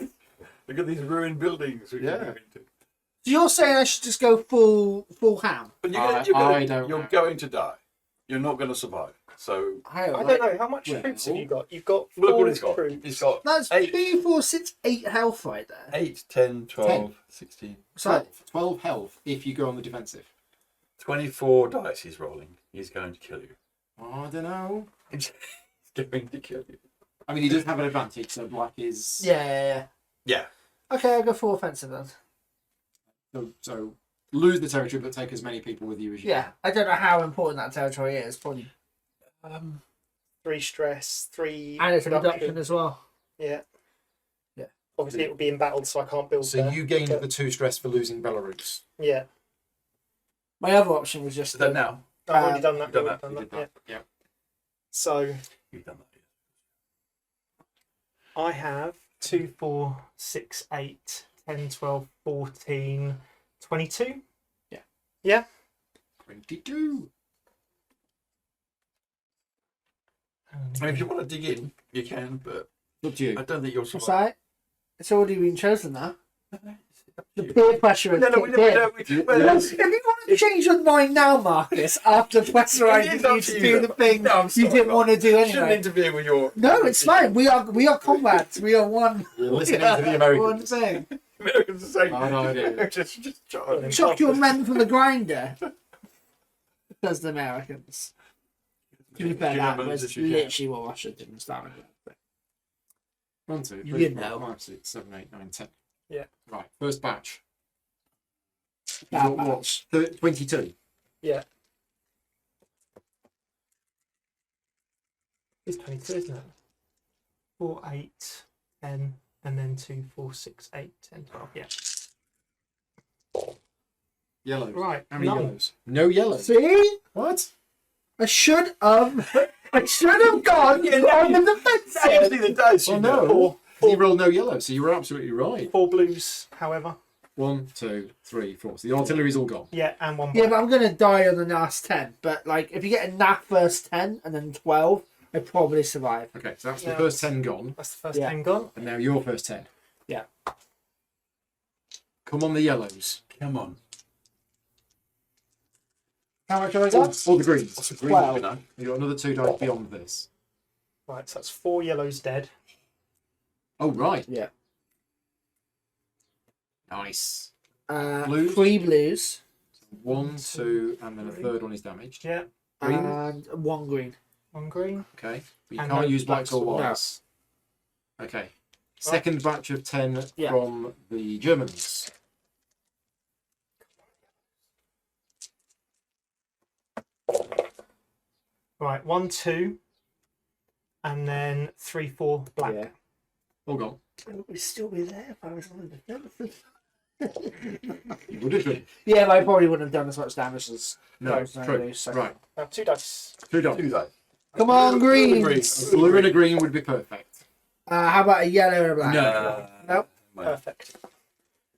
Look at these ruined buildings. Which Yeah. we're moving to. So you're saying I should just go full ham? But I don't you're know. going to die. You're not going to survive. So I don't know how much Well, troops have you got. You've got look 4 what he's got. troops. He's got That's 8, 2, 4, 6, 8 health right there. 8, 10, 12, 10. 16, So 12 health if you go on the defensive. 24 dice he's rolling. He's going to kill you. I don't know. He's going to kill you. I mean, he does have an advantage, so black is. yeah. Yeah. Okay, I'll go full offensive then. So lose the territory, but take as many people with you as you Yeah, I don't know how important that territory is. Probably, 3 stress, 3 and it's a production. reduction as well. Yeah. Yeah. Obviously, it will be embattled, so I can't build can. So there. you gained but- the 2 stress for losing Belarus. Yeah. My other option was just Is that now? I've already done that. you've done I've that, already You did that. Yeah. So You've done that. I have 2, 4, 6, 8, 10, 12, 14, 22. Yeah. Yeah. 22. I mean, if you want to dig in, you can, but Up to you. I don't think you'll It's survive. alright. It's already been chosen now. The peer pressure has No, no, kicked we in. don't. If you want to change your mind now, Marcus, after pressurising It is up you to to you, do though. the thing No, I'm you sorry, didn't Mark. want to do You shouldn't anyway. interfere with your. No, it's fine. We are comrades. We are one. You're listening to the One Americans. thing. Americans are saying. I know, I do. just try. Chuck your men from the grinder. Does the Americans? To be fair, that was literally what Russia did in Stalin Rule. 1, 2, You 3, know. 4, 5, 6, 7, 8, 9, 10. Yeah. Right, first batch. Bad You've got what? match. 22. Yeah. It's 22, isn't it? 4, 8, 10, and then 2, 4, 6, 8, 10, 12. Yeah. Yellows. Right. How many none. yellows? No yellows. See? What? I should have. I should have gone on the defensive. Actually, the dice. Well, you know. no. You rolled no yellow, so you were absolutely right. 4 blues, however. 1, 2, 3, 4. So the artillery's all gone. Yeah, and 1 Yeah, black. but I'm gonna die on the last 10. But like, if you get a NAF first 10 and then 12, I probably survive. Okay, so that's the Yeah. first 10 gone, That's the first Yeah. 10 gone. and now your first 10. Yeah. Come on, the yellows. Come on. How much have I All, got? all the greens. What's the green? 12. You know? You got another 2 dice beyond this. Right, so that's 4 yellows dead. Oh, right. Yeah. Nice. Blues? 3 blues 1, 2, and then a third one is damaged. Yeah, Green? and 1 green. 1 green. Okay. But you And can't no use blacks or blacks. whites. Okay. Second batch of 10 Yeah. from the Germans. Right, 1, 2, and then 3, 4 black. Yeah. All gone. It would still be there if I was on the defensive. You would have been. Yeah, but I probably wouldn't have done as much damage as No, those true. lose, so. Right. Now 2 dice. 2 dots. 2 dice. Come on, green. A blue and a green would be perfect. How about a yellow and a black? Nope. Perfect.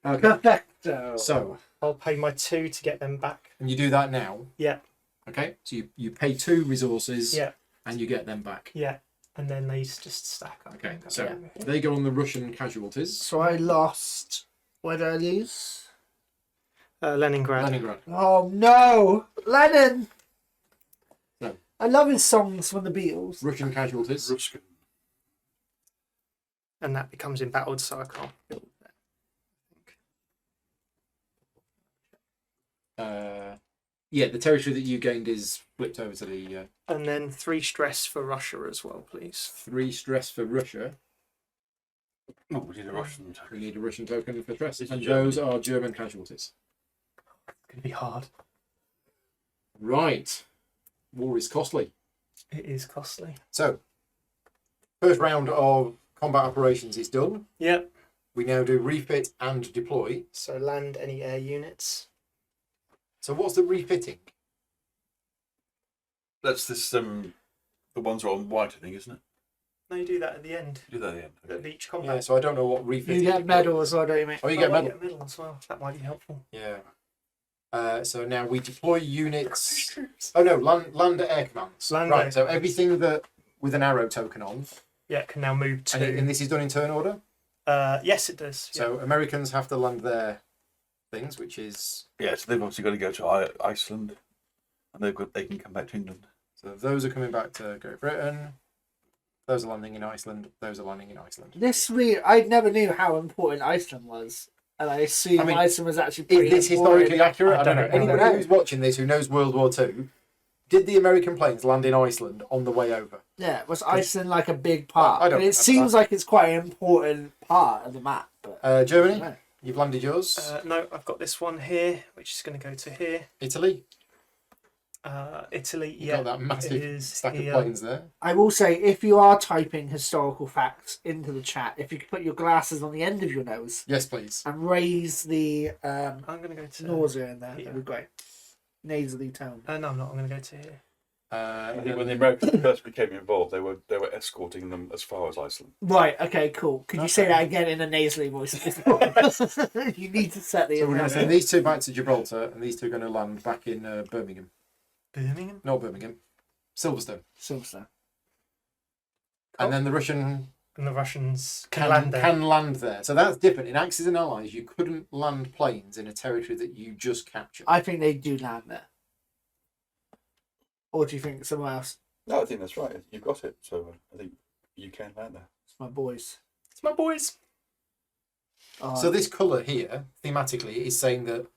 Okay. Perfecto. So, I'll pay my 2 to get them back. and you do that now. Yeah, Okay. So you pay 2 resources. yeah, And you get them back. yeah. And then these just stack up. Okay. and go So down. they go on the Russian casualties. So I lost. Where did I lose? Leningrad. Leningrad. Oh no, Lennon. No. I love his songs from the Beatles. Russian casualties. Ruskin. And that becomes embattled, so I can't build that. Yeah, the territory that you gained is flipped over to the And then 3 stress for Russia as well, please. 3 stress for Russia. Oh, we need a Russian. We need a Russian token for stress. This is And Germany. those are German casualties. It's going to be hard. Right. War is costly. It is costly. So, first round of combat operations is done. Yep. We now do refit and deploy. So land any air units. So what's the refitting? That's this. The ones that are on white, I think, isn't it? No, you do that at the end Do that at the end. of Okay. each Yeah, combat. so I don't know what refitting. You get medal as well, don't you, mate? Oh, you get I might medal. get a medal as well. That might be helpful. Yeah. So now we deploy units. Oh no, land air commands. Land right. air So commands. everything that with an arrow token on, Yeah, can now move to. and this is done in turn order. Yes, it does. Yeah. So Americans have to land their things, which is Yeah, so they've obviously got to go to Iceland, and they can come back to England. so those are coming back to Great Britain. Those are landing in Iceland. Those are landing in Iceland. I never knew how important Iceland was, and I assume I mean, Iceland was actually Is pretty this historically accurate? I don't know. I don't Anybody know. who's watching this who knows World War II, did the American planes land in Iceland on the way over? Yeah, was Iceland like a big part? I don't And it remember seems that. like it's quite an important part of the map. But Germany, No. you've landed yours. No, I've got this one here, which is going to go to here. Italy, Italy, you've yeah, got that massive it is stack of here. planes there. I will say, if you are typing historical facts into the chat, if you could put your glasses on the end of your nose Yes, please. and raise the I'm going to go to nausea in there, yeah. that'd be great. Nasally tone. No, I'm not. I'm going to go to here. I think when the Americans first became involved, they were escorting them as far as Iceland. Right, okay, cool. Could you say Okay. that again in a nasally voice? You need to set the So we're going to intention. send these two back to Gibraltar, and these two are going to land back in Birmingham. Birmingham. Not Birmingham, Silverstone. Silverstone. And then the Russian And the Russians can land there. can land there. So that's different. In Axis and Allies, you couldn't land planes in a territory that you just captured. I think they do land there. Or do you think somewhere else? No, I think that's right. You've got it. So I think you can land there. It's my boys. It's my boys. Oh, So this colour here, thematically, is saying that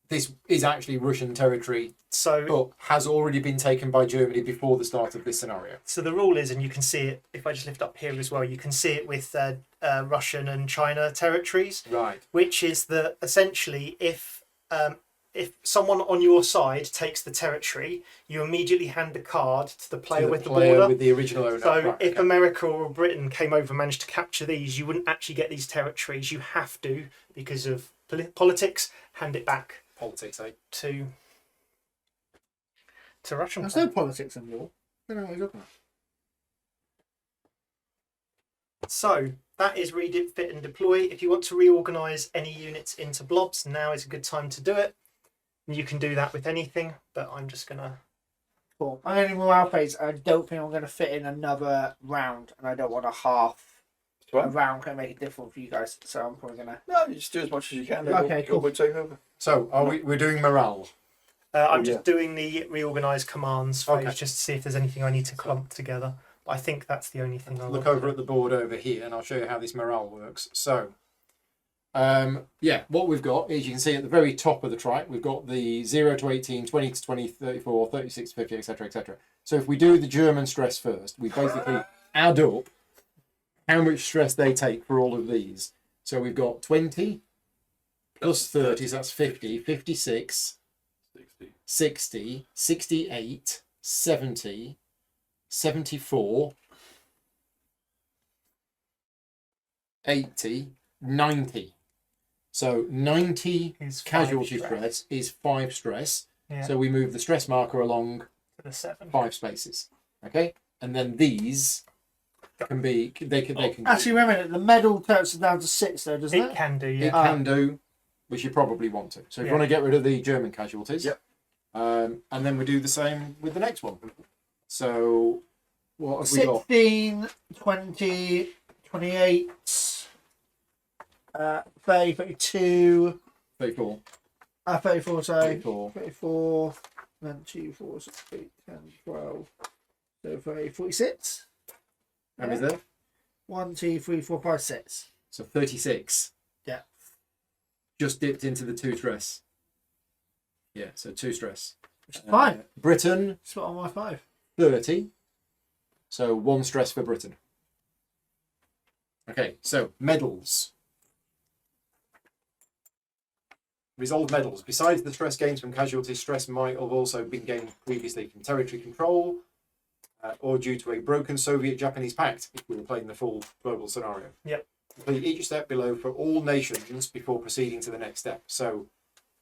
this is actually Russian territory, So, but has already been taken by Germany before the start of this scenario. so the rule is, and you can see it if I just lift up here as well. You can see it with Russian and China territories, Right. which is that essentially, if someone on your side takes the territory, you immediately hand the card to the player with the border. with the original owner. So Right, if okay. America or Britain came over and managed to capture these, you wouldn't actually get these territories. You have to, because of politics, hand it back Politics, eh? to Russian. there's no politics in war. I don't know what you're talking about. So that is read it, fit and deploy. If you want to reorganize any units into blobs, now is a good time to do it. You can do that with anything, but I'm just gonna. Cool. I'm going to morale phase. I don't think I'm going to fit in another round, and I don't want a half. So A round can make it difficult for you guys, so I'm probably going to. no, you just do as much as you can. Okay, cool. We'll take over. So we're doing morale. I'm Oh, just yeah. doing the reorganize commands phase Okay. just to see if there's anything I need to clump together. But I think that's the only thing I Look want. over at the board over here, and I'll show you how this morale works. So, what we've got is, you can see at the very top of the track, we've got the 0 to 18, 20 to 20, 34, 36 to 50, etc., etc. So if we do the German stress first, we basically add up how much stress they take for all of these. So we've got 20 plus 30, so that's 50, 56, 60. 60, 68, 70, 74, 80, 90. So 90 Is 5 casualty stress. stress is 5 stress. Yeah, So we move the stress marker along to the 7. 5 spaces. Okay? And then these can be, they can Actually, wait a minute. The medal turns it down to 6, though, doesn't It it? can do, it yeah. can do, which you probably want to. So if you Yeah. want to get rid of the German casualties, Yep. and then we do the same with the next one. So what have we got? 16, 20, 28, 30, 32, 34, 34, sorry. 34. 34, then 2, 4, 6, 8, 10, 12, so 30, 46. How many's there? 1, 2, 3, 4, 5, 6. So 36. Yeah. Just dipped into the 2 stress. Yeah, so 2 stress. Which is fine. Britain, It's on my 5. 30. So 1 stress for Britain. Okay, so medals. Resolved medals. Besides the stress gains from casualties, stress might have also been gained previously from territory control or due to a broken Soviet-Japanese pact, if we were playing the full global scenario. Yep. Complete each step below for all nations before proceeding to the next step. So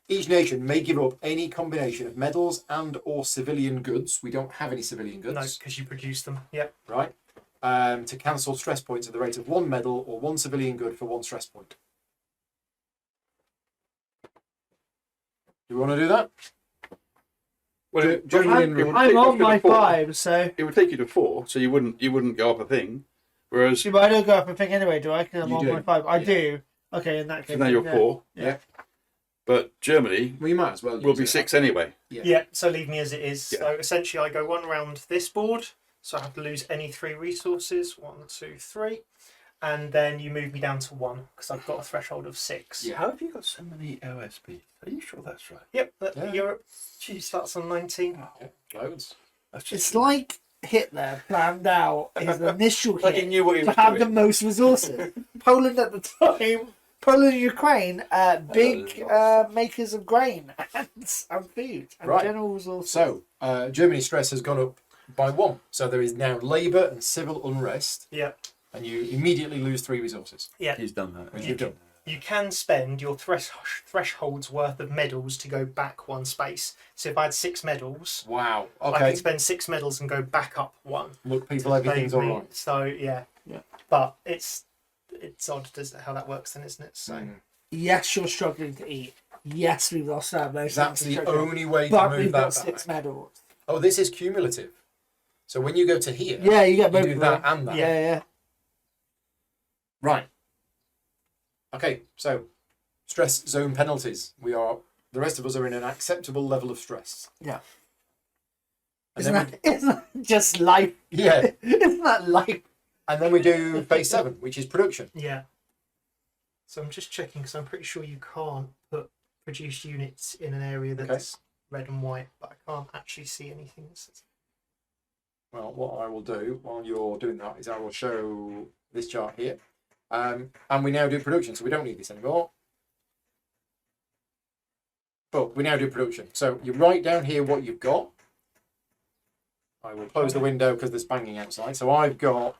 each nation may give up any combination of medals and or civilian goods. We don't have any civilian goods. No, because you produce them. Yep. Right? To cancel stress points at the rate of 1 medal or 1 civilian good for 1 stress point. Do we want to do that? Well, I'm on my 5, so. It would take you to 4, so you wouldn't go up a thing. Whereas But I don't go up a thing anyway, do I? Because I'm You on do. my 5. I Yeah. do. Okay, in that so case. now you're yeah. 4. Yeah. But Germany Well, you might as well. will use be it. 6 anyway. Yeah, so leave me as it is. Yeah. So essentially, I go one round this board, so I have to lose any 3 resources. 1, 2, 3, and then you move me down to 1 because I've got a threshold of 6. Yeah. How have you got so many OSP? Are you sure that's right? Yep. Yeah. Europe starts on 19. Yeah, loads. That's just It's like Hitler planned out his initial like he hit knew what he to was have the doing. most resources. Poland at the time, Poland and Ukraine, big makers of grain and food and Right. general resources. So Germany's stress has gone up by 1. So there is now labour and civil unrest, Yeah. and you immediately lose 3 resources, Yeah. He's done that. which you've done. You can spend your threshold's worth of medals to go back 1 space. So if I had 6 medals, Wow. I Okay. can spend 6 medals and go back up 1. Look, people, everything's Save all me. right. So yeah. Yeah. But it's odd how that works then, isn't it? So Yes, you're struggling to eat. Yes, we've lost our most. That's the struggling. only way to But move we've that got back. 6 medals. Oh, this is cumulative. So when you go to here, Yeah, you get both you do of that them. and that. Yeah. Right. Okay, so stress zone penalties. The rest of us are in an acceptable level of stress. Yeah. And Isn't then that just life? yeah, Isn't that life? and then we do phase 7, which is production. yeah. So I'm just checking because I'm pretty sure you can't put produced units in an area that's red and white, but I can't actually see anything that says. Well, what I will do while you're doing that is I will show this chart here. And we now do production, so we don't need this anymore. But we now do production. So you write down here what you've got. I will close the window because there's banging outside. So I've got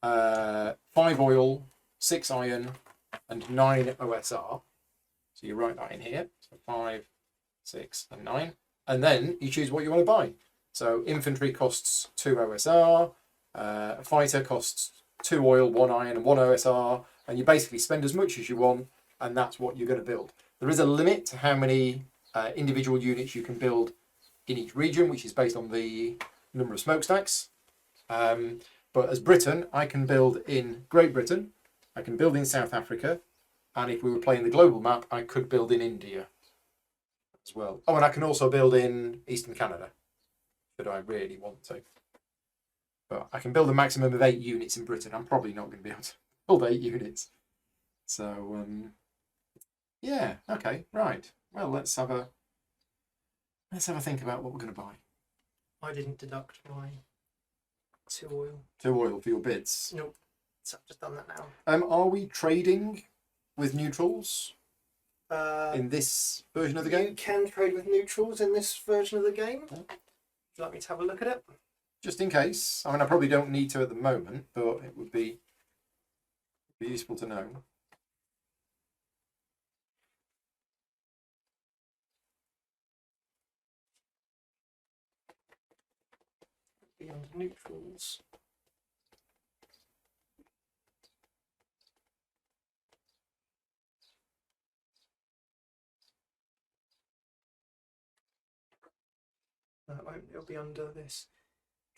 5 oil, 6 iron, and 9 OSR. So you write that in here. So 5, 6, and 9. And then you choose what you want to buy. So infantry costs 2 OSR, a fighter costs 2 oil, 1 iron, and 1 OSR, and you basically spend as much as you want, and that's what you're going to build. There is a limit to how many individual units you can build in each region, which is based on the number of smokestacks. But as Britain, I can build in Great Britain, I can build in South Africa, and if we were playing the global map, I could build in India as well. Oh, and I can also build in Eastern Canada, should I really want to. But I can build a maximum of 8 units in Britain. I'm probably not going to be able to build 8 units. So, yeah, okay, right. Well, let's have a think about what we're going to buy. I didn't deduct my 2 oil. 2 oil for your bids. Nope. So I've just done that now. Are we trading with neutrals Uh, in this version of the you game? can trade with neutrals in this version of the game. Yeah. Would you like me to have a look at it? Just in case. I mean, I probably don't need to at the moment, but it would be useful to know. Be under neutrals. No, it won't. It'll be under this.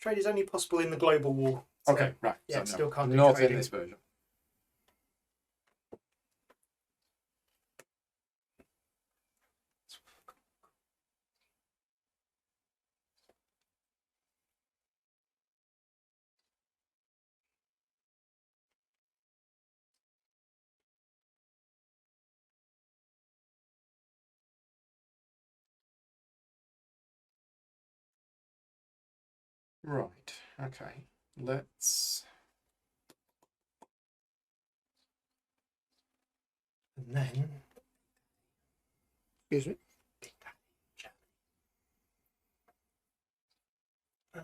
Trade is only possible in the global war. So, Okay, right. Yeah, so still can't do not trading. in this version. Right. Okay. Let's. And then Excuse me. uh,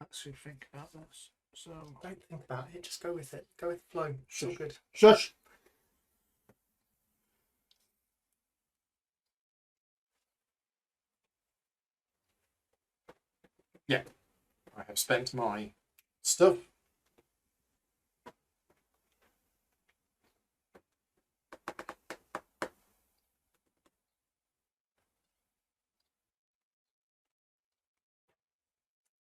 Actually, think about this. So, don't think about it. Just go with it. Go with the flow. It's all good. shush. I have spent my stuff.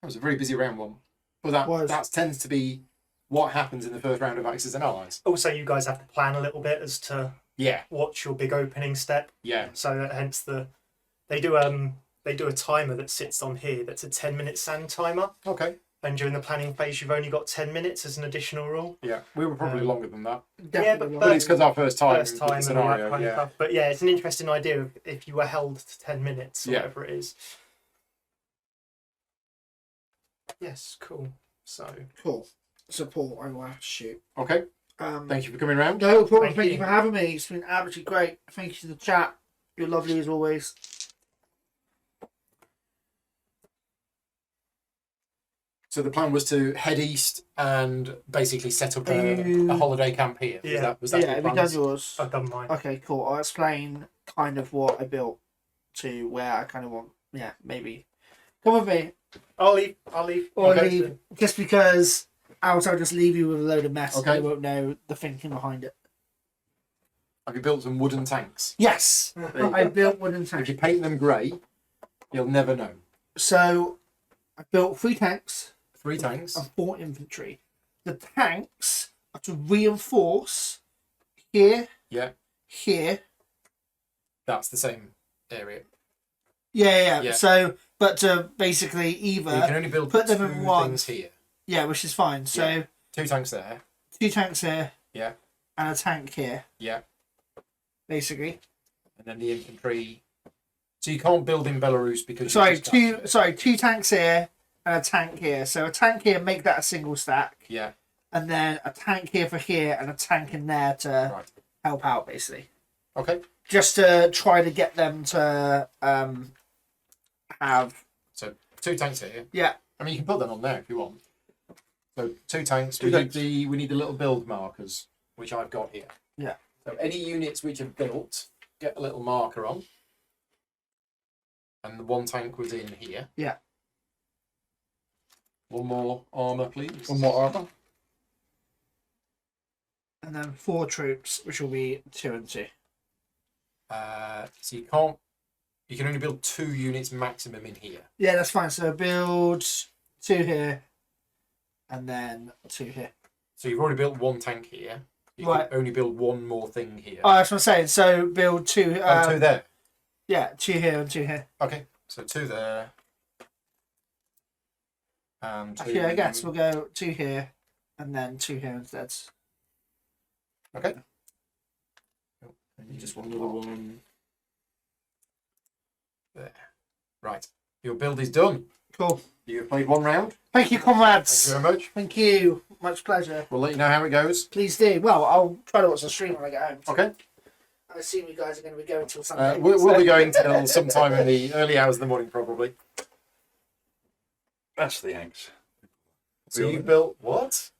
That was a very busy round one. But that tends to be what happens in the first round of Axis and Allies. Also, you guys have to plan a little bit as to Yeah. what's your big opening step. Yeah. So that hence they do a timer that sits on here. That's a 10-minute sand timer. Okay. And during the planning phase, you've only got 10 minutes as an additional rule. Yeah. We were probably longer than that. Definitely. But it's because our first time First time with the and all scenario. that kind of stuff. But yeah, it's an interesting idea of if you were held to 10 minutes or Yeah. whatever it is. Yes, cool. So Cool. Support, I will have to shoot. Okay. Thank you for coming round. No problem. Thank Thank you you. for having me. It's been absolutely great. Thank you to the chat. You're lovely as always. So the plan was to head east and basically set up You- a holiday camp here. Yeah. Was that Yeah, your have you plans? done yours? I've done mine. Okay, cool. I'll explain kind of what I built to where I kind of want. Yeah, maybe. Come with me. I'll leave. Or Okay. leave. Just because else I'll just leave you with a load of mess Okay. and you won't know the thinking behind it. Have you built some wooden tanks? Yes! I built wooden If tanks. you paint them grey, you'll never know. So, I built 3 tanks 3 tanks. and 4 infantry. The tanks are to reinforce here, Yeah. here. That's the same area. Yeah. Yeah. So, but to basically You either can only build put 2 them in one. things here. Yeah, which is fine. So Yeah. 2 tanks there. 2 tanks here. Yeah. And a tank here, Yeah. basically. And then the infantry. So you can't build in Belarus because Sorry, you just 2 tanks here and a tank here. So a tank here, make that a single stack, Yeah. and then a tank here for here and a tank in there to Right. help out, basically. Okay. Just to try to get them to have 2 tanks here. yeah. I mean, you can put them on there if you want. So 2 tanks. Two tanks. We need the little build markers, which I've got here. Yeah. So any units which are built, get a little marker on. And the 1 tank was in here. Yeah. 1 more armour, please. One more armor. And then 4 troops, which will be 2 and 2. So you can only build 2 units maximum in here. Yeah, that's fine. So build 2 here, and then 2 here. So you've already built 1 tank here. You Right. can only build 1 more thing here. Oh, that's what I'm saying. So build 2. 2 there. Yeah, 2 here and 2 here. Okay, so 2 there. And 2... Actually, I guess we'll go 2 here, and then 2 here instead. Okay. Just one another one. There. Right. Your build is done. Cool. You've played 1 round. Thank you, Thank comrades. you very much. Thank you. Much pleasure. We'll let you know how it goes. Please do. Well, I'll try to watch the stream when I get home. Okay. I assume you guys are going to be going till Sunday. We'll be going till sometime in the early hours of the morning, probably. That's the Yanks. So you built what?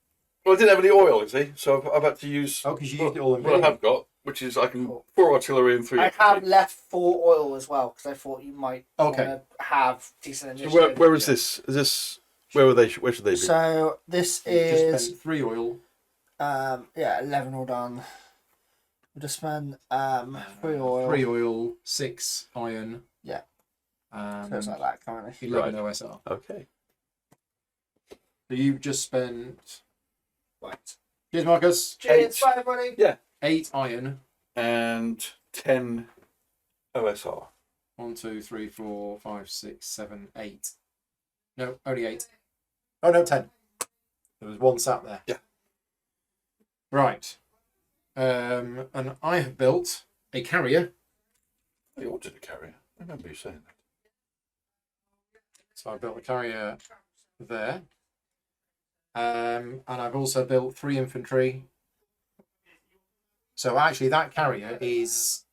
Well, I didn't have any oil, you see, so I've had to use Oh, because you used it all in what I vain. have got, which is I can 4 artillery and 3 I infantry. have left 4 oil as well because I thought you might Okay. want to have decent So initiative. where is this? Is this where were they? Where should they be? So this You just is spent 3 oil. 11 all done. We'll just spend 3 oil. 3 oil, 6 iron. Yeah. And So it's like that currently. 11 OSR. Okay. So you've just spent... Right. Cheers, Marcus. Cheers, bye everybody. 8 iron. And 10 OSR. 1, 2, 3, 4, 5, 6, 7, 8. No, only 8. Oh no, 10. There was 1 sat there. Yeah. Right. And I have built a carrier. You ordered a carrier. I remember you saying that. So I built a carrier there. And I've also built 3 infantry. So actually that carrier is...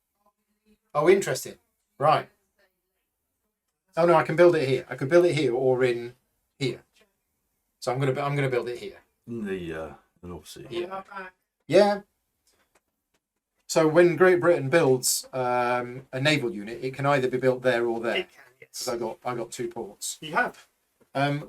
Oh, interesting. Right. Oh no, I can build it here. I could build it here or in here. So I'm gonna build it here. In the North Sea. Yeah. Yeah. So when Great Britain builds a naval unit, it can either be built there or there. It can, yes. Because I got 2 ports. You have.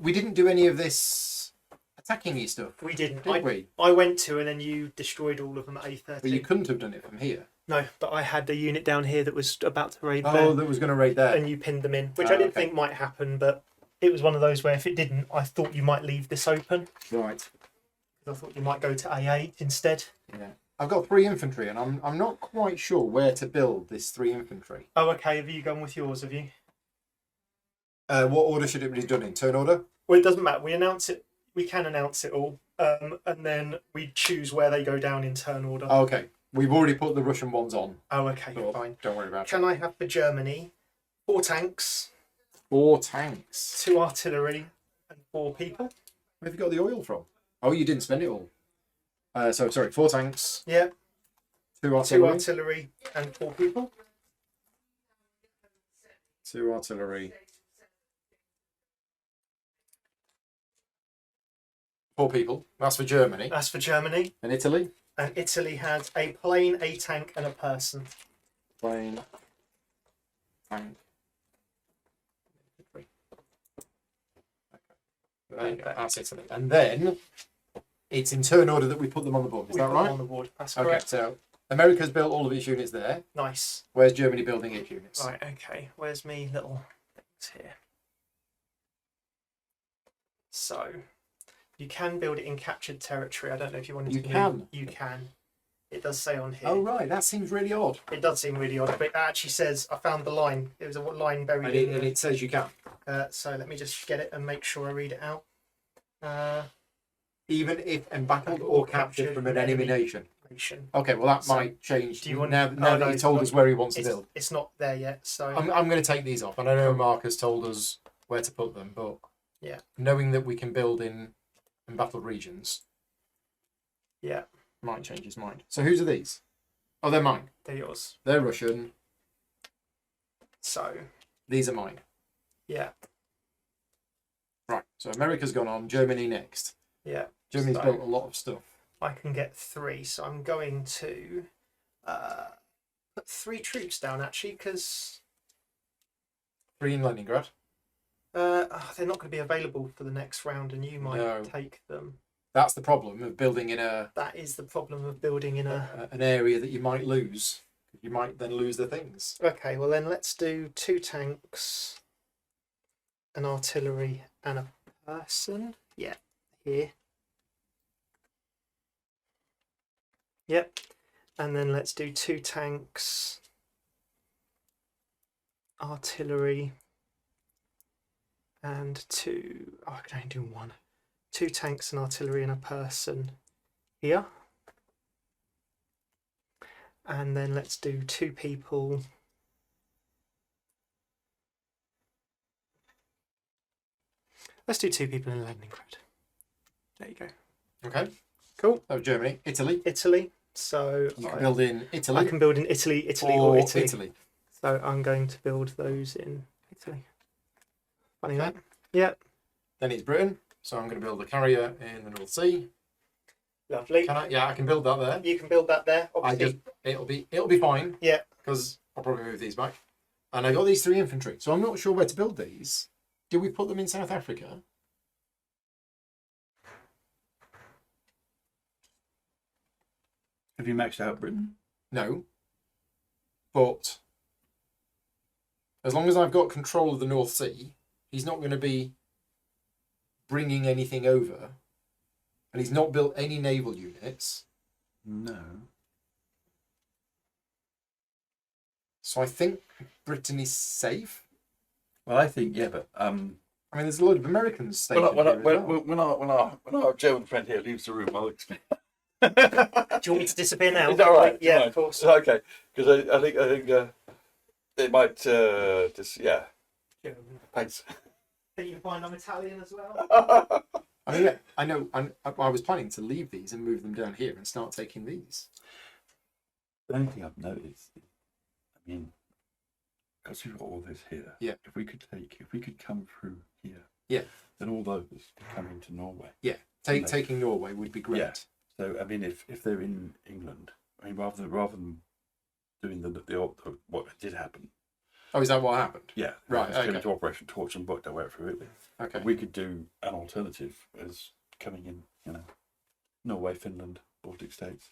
We didn't do any of this attacking-y stuff, We didn't. did we? I went to, and then you destroyed all of them at A13. But you couldn't have done it from here. No, but I had a unit down here that was about to raid Oh, there, that was going to raid there. and you pinned them in, which I didn't okay. think might happen, but it was one of those where if it didn't, I thought you might leave this open. Right. I thought you might go to A8 instead. Yeah. I've got 3 infantry, and I'm not quite sure where to build this 3 infantry. Oh, okay. Have you gone with yours? Have you? What order should it be done in? Turn order? Well, it doesn't matter. We announce it. We can announce it all, and then we choose where they go down in turn order. Oh, okay. We've already put the Russian ones on. Oh, okay. So Fine. don't worry about it. Can I have for Germany 4 tanks, 4 tanks. 2 artillery, and 4 people? Where have you got the oil from? Oh, you didn't spend it all. So, sorry, 4 tanks, Yeah. 2 2 artillery. artillery and 4 people. 2 artillery. 4 people. That's for Germany. That's for Germany. And Italy? And Italy has a plane, a tank, and a person. Plane. Tank. There you go. That's Italy. And then it's in turn order that we put them on the board. Is We that put them right? on the board. That's Okay, correct. so America's built all of its units there. Nice. Where's Germany building its units? Right, okay. Where's me little things here? So, you can build it in captured territory. I don't know if you wanted You to. can. You can. It does say on here. Oh, right. That seems really odd. It does seem really odd, but it actually says, I found the line. It was a line buried And in it, and there. it says you can. So let me just get it and make sure I read it out. Even if embattled or captured from an enemy nation. Nation. Okay, well, that So, might change do you want- now, oh, now no, that you it's told not- us where he wants to It's, build. it's not there yet, so I'm going to take these off, and I know Mark has told us where to put them, but Yeah. knowing that we can build in embattled regions yeah, might change his mind. So whose are these? Oh, they're mine. they're yours. They're Russian. So These are mine. yeah, Right. So America's gone on. Germany next. yeah. Germany's So- built a lot of stuff. I can get 3, so I'm going to put 3 troops down actually, because 3 in Leningrad. they're not going to be available for the next round, and you might No. take them. That's the problem of building in a That is the problem of building in a. an area that you might lose. You might then lose the things. Okay, well then let's do 2 tanks, an artillery, and a person. Yeah, here. Yep, and then let's do 2 tanks, artillery, and 2. Oh, I can only do 1. 2 tanks, an artillery, and a person here. And then let's do 2 people. Let's do 2 people in Leningrad. There you go. Okay. Cool. Oh, Germany, Italy. Italy. So You can I, build in Italy. I can build in Italy, or Italy. Italy. So I'm going to build those in Italy. Funny that. Yeah. Then it's Britain. So I'm going to build a carrier in the North Sea. Lovely. Can I? Yeah, I can build that there. You can build that there. Obviously. It'll be fine. Yeah. Because I'll probably move these back. And I got these 3 infantry. So I'm not sure where to build these. Did we put them in South Africa? Have you maxed out Britain? No. But as long as I've got control of the North Sea, he's not going to be bringing anything over. And he's not built any naval units. No. So I think Britain is safe. Well, I think yeah, but I mean, there's a lot of Americans when, stationed here as well. when our German friend here leaves the room, I'll explain. Do you want me to disappear now? Is that all right? Yeah, Right. of course. Okay, because I think they might just yeah. Thanks. Think you find I'm Italian as well? I mean, yeah, I know. I was planning to leave these and move them down here and start taking these. The only thing I've noticed, I mean, because we've got all this here. Yeah. If we could come through here. Yeah. Then all those could come into Norway. Yeah, taking Norway would be great. Yeah. So I mean, if they're in England, I mean, rather than doing the what did happen. Oh, is that what happened? Yeah. Right, Came okay. into Operation Torch and worked our way through it. Okay. We could do an alternative as coming in, Norway, Finland, Baltic states.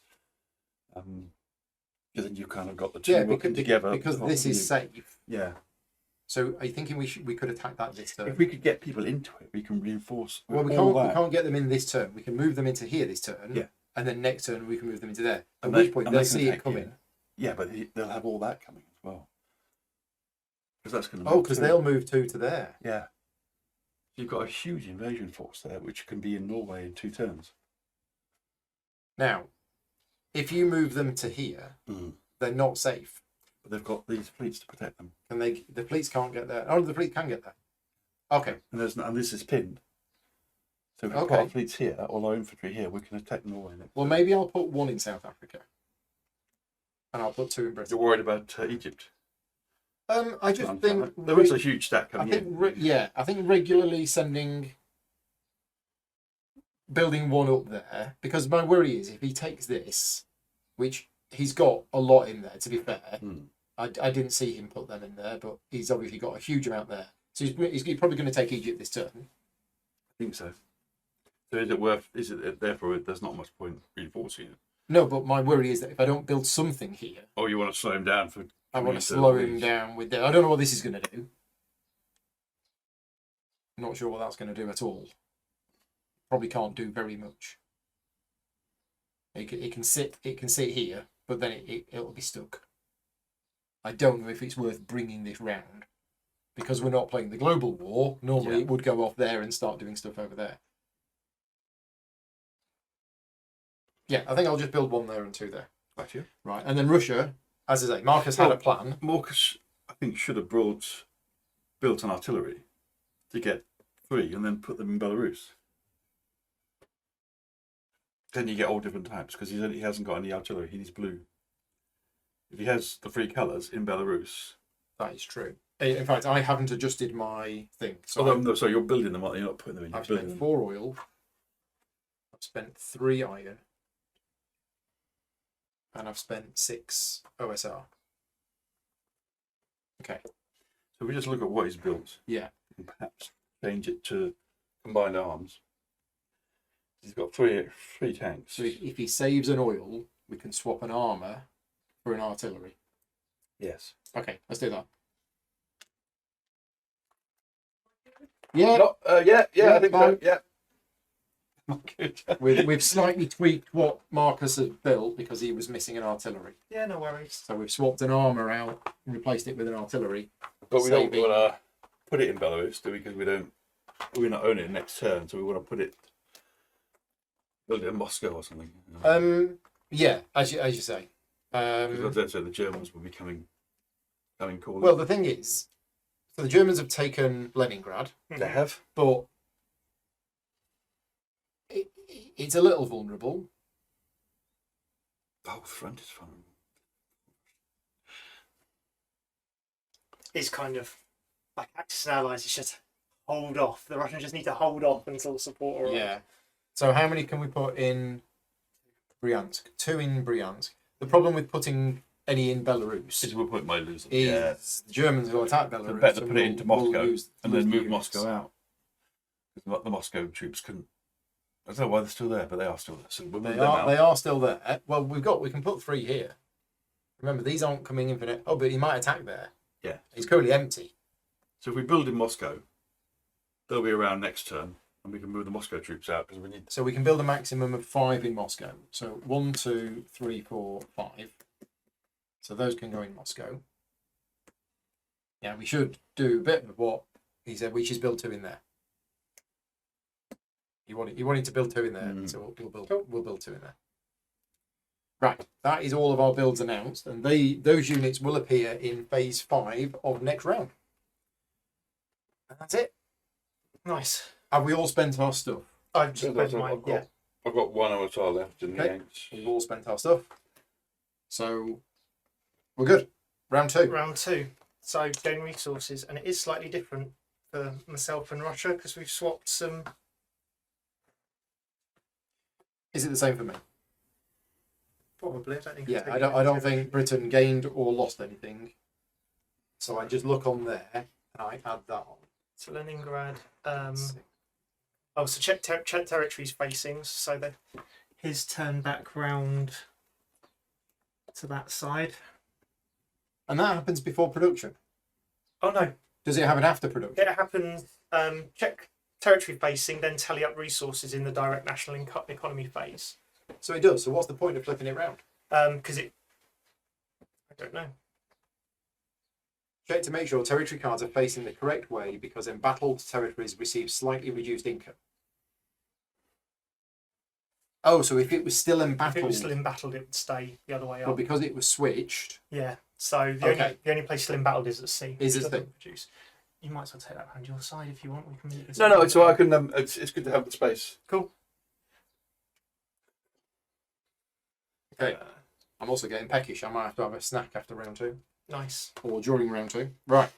Because then you kind of got the two Yeah, working because, together. because this is safe. Yeah. So are you thinking we could attack that this turn? If we could get people into it, we can reinforce. Well, we all can't. We that. can't get them in this turn. We can move them into here this turn. Yeah. And then next turn we can move them into there. At And which they- point and they'll they can see it attack coming. here. Yeah, but they'll have all that coming as well. Because that's going to. Oh, because they'll move 2 to there. Yeah. You've got a huge invasion force there, which can be in Norway in 2 turns. Now, if you move them to here, they're not safe. But they've got these fleets to protect them. And the fleets can't get there. Oh, the fleet can get there. Okay. And this is pinned. So if we put our fleets here, or our infantry here, we can attack Norway next. Well, maybe I'll put 1 in South Africa. And I'll put 2 in You're Britain. worried about Egypt. I just think there is a huge stack coming in. I think regularly building 1 up there, because my worry is if he takes this, which he's got a lot in there. To be fair, I didn't see him put them in there, but he's obviously got a huge amount there. So he's probably going to take Egypt this turn. I think so. So is it worth? Is it therefore? There's not much point reinforcing it. No, but my worry is that if I don't build something here, Oh, you want to slow him down for? I want to slow him down with I don't know what this is going to do. I'm not sure what that's going to do at all. Probably can't do very much. It can sit here, but then it'll be stuck. I don't know if it's worth bringing this round, because we're not playing the global war. Normally it would go off there and start doing stuff over there. Yeah, I think I'll just build 1 there and 2 there. Actually, Right, and then Russia, as I say, Marcus had a plan. Marcus, I think, should have built an artillery to get 3 and then put them in Belarus. Then you get all different types because he hasn't got any artillery. He needs blue. If he has the 3 colours in Belarus. That is true. In fact, I haven't adjusted my thing. So No, sorry, you're building them. You're not putting them in. I've spent 4 oil. I've spent 3 iron. And I've spent 6 OSR. Okay. So we just look at what he's built. Yeah. And perhaps change it to combined arms. He's got 3 tanks. So if he saves an oil, we can swap an armour for an artillery. Yes. Okay, let's do that. Yeah. No, yeah, I think fine. so. Yeah. Good. We've slightly tweaked what Marcus had built because he was missing an artillery. Yeah, no worries. So we've swapped an armour out and replaced it with an artillery. But we don't Saving- want to put it in Belarus, do we? Because we're not owning it next turn, so we want to build it in Moscow or something. Yeah, as you say. Because I said the Germans will be coming calling. Well, the thing is, so the Germans have taken Leningrad, they have. but it's a little vulnerable. The whole front is fun. It's kind of like Axis and Allies. It's just hold off. The Russians just need to hold off until support arrives. Yeah. So how many can we put in Bryansk? 2 in Bryansk. The problem with putting any in Belarus Is we'll put my losers. is the Germans will attack Belarus. So better and put it into we'll Moscow lose and then the move units. Moscow out. Because the Moscow troops couldn't. I don't know why they're still there, but they are still there. So we'll move They them are. out. They are still there. Well, we can put 3 here. Remember, these aren't coming in for it. Oh, but he might attack there. Yeah. It's currently empty. So if we build in Moscow, they'll be around next turn, and we can move the Moscow troops out because we need. So we can build a maximum of 5 in Moscow. So 1, 2, 3, 4, 5. So those can go in Moscow. Yeah, we should do a bit of what he said, which is build 2 in there. You wanted to build 2 in there, so we'll build 2 in there. Right, that is all of our builds announced, and those units will appear in phase 5 of next round. And that's it. Nice. Have we all spent our stuff? I've just I've read got- mine. Yeah. I've got 1 OSR left in the Okay. Yanks. We've all spent our stuff. So we're good. Round 2. Round 2. So gain resources, and it is slightly different for myself and Russia because we've swapped some. Is it the same for me? Probably. I don't think. Yeah, it's I don't think Britain gained or lost anything. So I just look on there and I add that on. So Leningrad. Oh, so Czech territory's facing. So that his turn back round to that side. And that happens before production. Oh no, Does it have an after production? It happens. Check territory facing, then tally up resources in the direct national economy phase. So it does. So what's the point of flipping it round? Because I don't know. Check to make sure territory cards are facing the correct way, because embattled territories receive slightly reduced income. Oh, so if it was still If embattled, it was still embattled, it would stay the other way but up. because it was switched, Yeah. So the only place still embattled is at C. Is which at doesn't C. produce. You might as well take that around your side if you want. We can meet this. No, it's so I can. It's good to have the space. Cool. okay. I'm also getting peckish. I might have to have a snack after round 2 Nice. or during round 2. Right.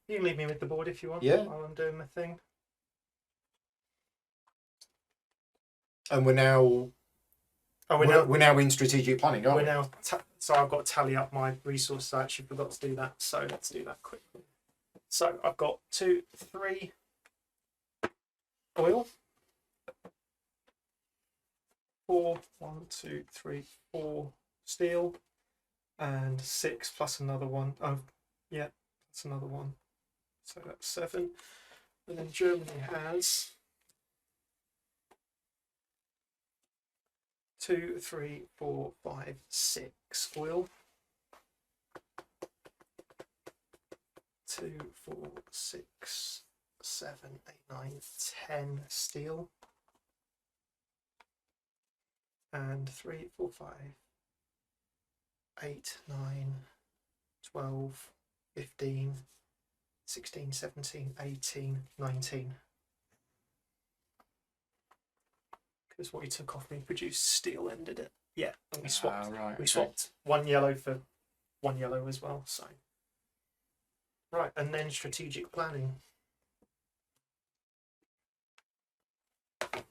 You can leave me with the board if you want. Yeah. While I'm doing my thing. And we're now Oh, we're now in strategic planning, aren't We're we? now so I've got to tally up my resources. I actually forgot to do that, so let's do that quickly. So I've got 2, 3 oil, 4, 1, 2, 3, 4 steel, and 6 plus another one. Oh, yeah, that's another one. So that's 7. And then Germany has 2, 3, 4, 5, 6 oil. 2, 4, 6, 7, 8, 9, 10 steel. And 3, 4, 5, 8, 9, 12, 15, 16, 17, 18, 19. Because what you took off me produced steel, ended it. Yeah, and we swapped. Right. We okay. swapped one yellow for one yellow as well. So, right, and then strategic planning. I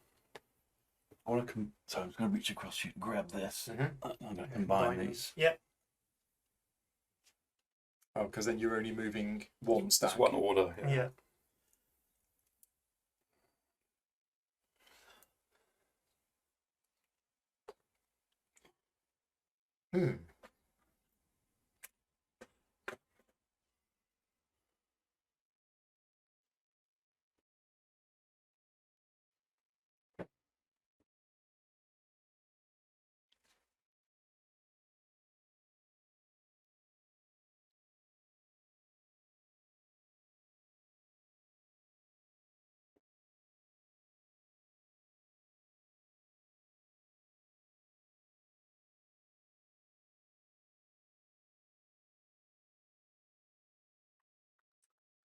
want to so I'm going to reach across you and grab this. Mhm. I'm going to combine these. Yep. Oh, because then you're only moving one stack. It's one order. Yeah. Hmm.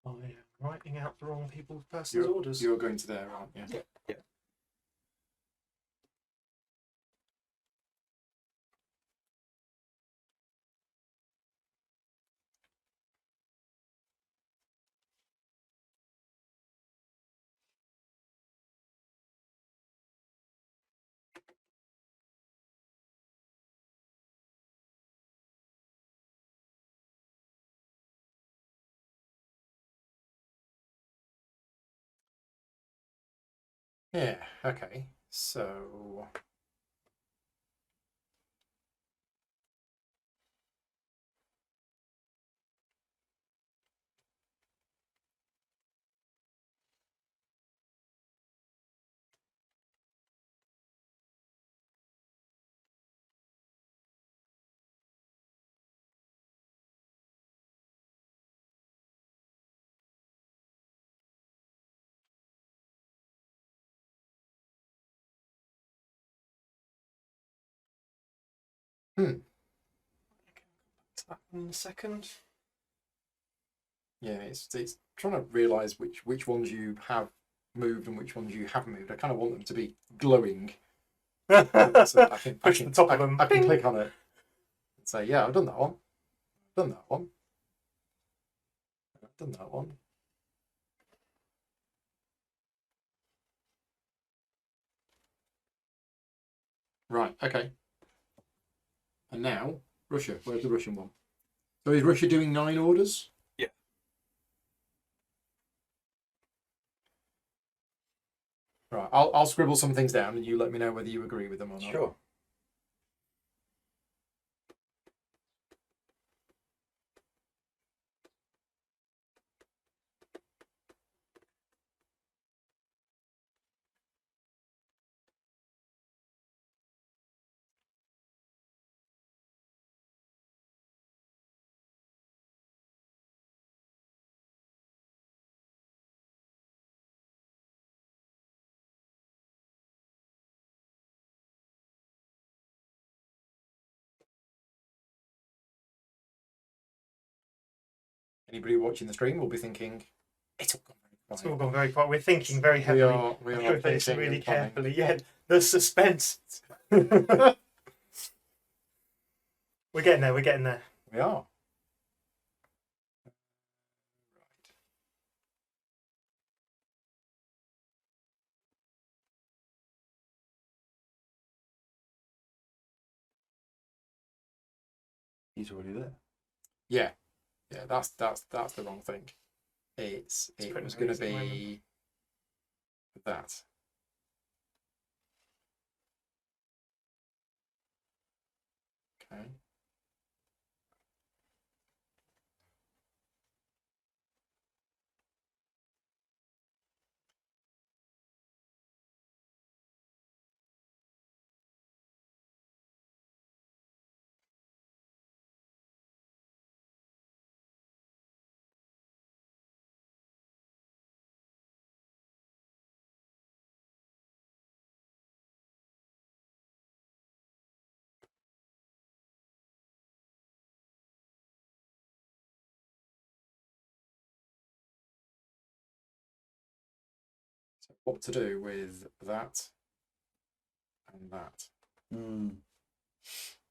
I am writing out the wrong person's orders. You're going to there, aren't you? Yeah. Yeah. Yeah. Okay. So. Hmm. That in a second. Yeah, it's trying to realise which ones you have moved and which ones you haven't moved. I kind of want them to be glowing. So I can Push the top of them. I can Bing. click on it and say, yeah, I've done that one. I've done that one. I've done that one. Right. Okay. And now Russia. Where's the Russian one? So is Russia doing 9 orders? Yeah. Right. I'll scribble some things down and you let me know whether you agree with them or not. Sure. Anybody watching the stream will be thinking, it's all gone very It's all quiet. gone very quiet. We're thinking very We heavily. are I'm sure this thinking really and planning. carefully. Yeah, the suspense. We're getting there. We're getting there. We are. He's already there. Yeah, that's the wrong thing. It putting was going to threes at the moment. be that. Okay. So what to do with that and that?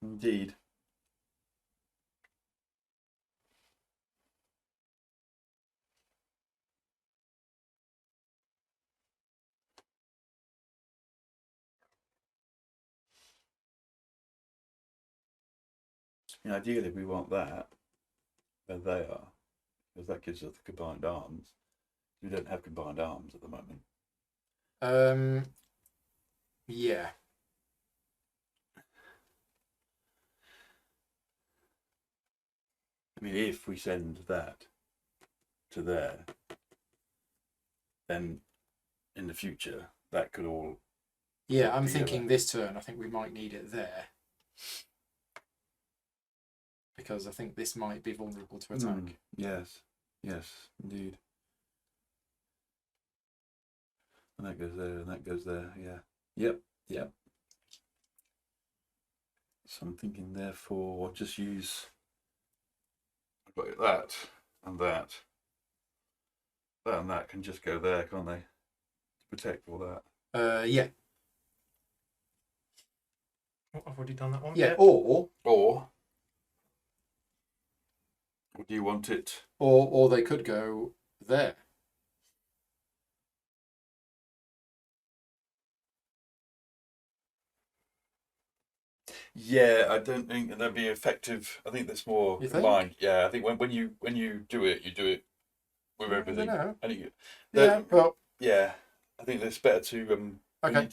Indeed. Ideally, we want that where they are, because that gives us the combined arms. We don't have combined arms at the moment. Yeah. I mean, if we send that to there, then in the future that could all. Yeah, I'm Together. thinking this turn. I think we might need it there because I think this might be vulnerable to attack. Yes, indeed. And that goes there, and that goes there. Yeah. Yep. So I'm thinking, therefore, just use. I've got that and that. That and that can just go there, can't they? To protect all that. Yeah. Oh, I've already done that one. Yeah. Or do you want it? Or they could go there. Yeah, I don't think that'd be effective. I think that's more You think? combined. Yeah, I think when you do it, you do it with I everything. don't know. I think Yeah. Well. yeah, I think it's better to Okay.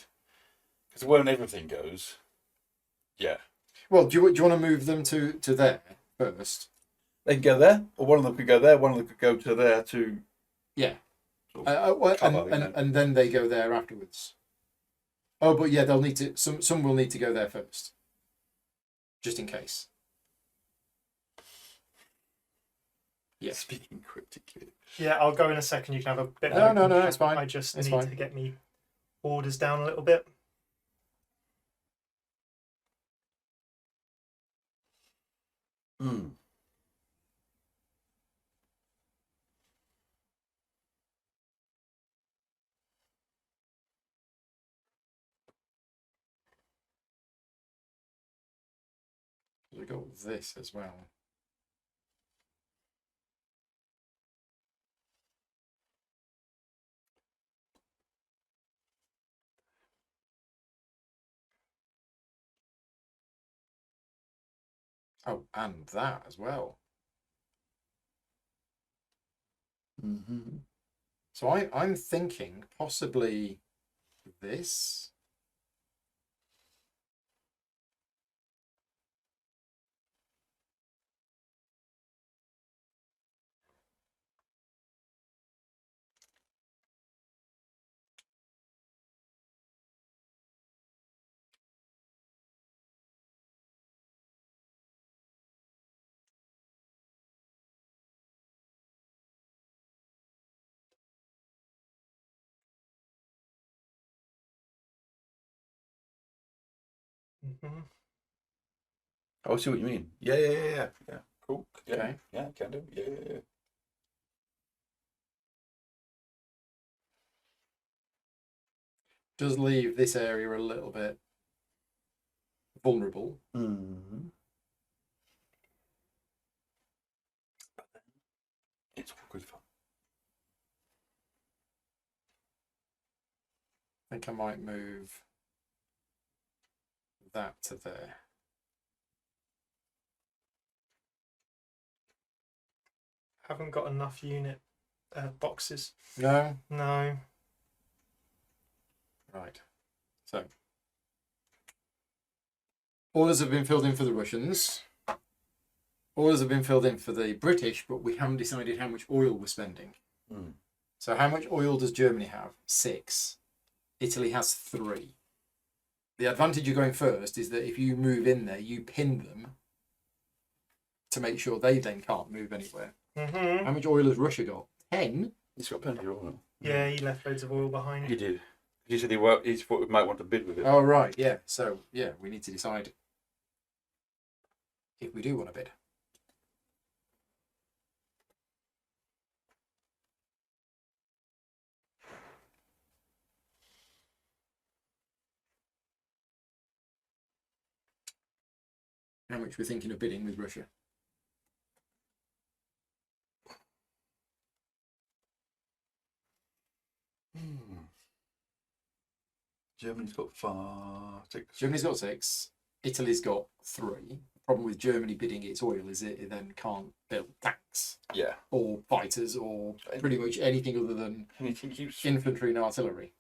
because when everything goes, yeah, Well, do you want to move them to there first? they can go there, or one of them could go there. One of them could go to there to. Yeah. Sort of Well, cover, you know. and then they go there afterwards. Oh, but yeah, they'll need to. Some will need to go there first, just in case. Yeah. Speaking cryptically. Yeah, I'll go in a second. You can have a bit. No, more no, control. it's fine. I just It's need fine. to get me orders down a little bit. We got this as well. Oh, and that as well. Mm-hmm. So I'm thinking possibly this. Mm-hmm. I see what you mean. Yeah. Cool. Yeah, Okay. yeah, can do. Yeah. does leave this area a little bit vulnerable. Mm-hmm. It's all good fun. I think I might move that to there. Haven't got enough unit boxes. No? No. Right. So, orders have been filled in for the Russians. Orders have been filled in for the British, but we haven't decided how much oil we're spending. Mm. So how much oil does Germany have? 6. Italy has 3. The advantage of going first is that if you move in there, you pin them to make sure they then can't move anywhere. Mm-hmm. How much oil has Russia got? 10? He's got plenty of oil. Yeah, he left loads of oil behind. He did. He said he thought we might want to bid with it. Oh, right, yeah. So, yeah, we need to decide if we do want to bid. How much we're thinking of bidding with Russia? Germany's got 6. Germany's got 6. Italy's got 3. The problem with Germany bidding its oil is it then can't build tanks Yeah. or fighters or pretty much anything other than Anything keeps. infantry and artillery.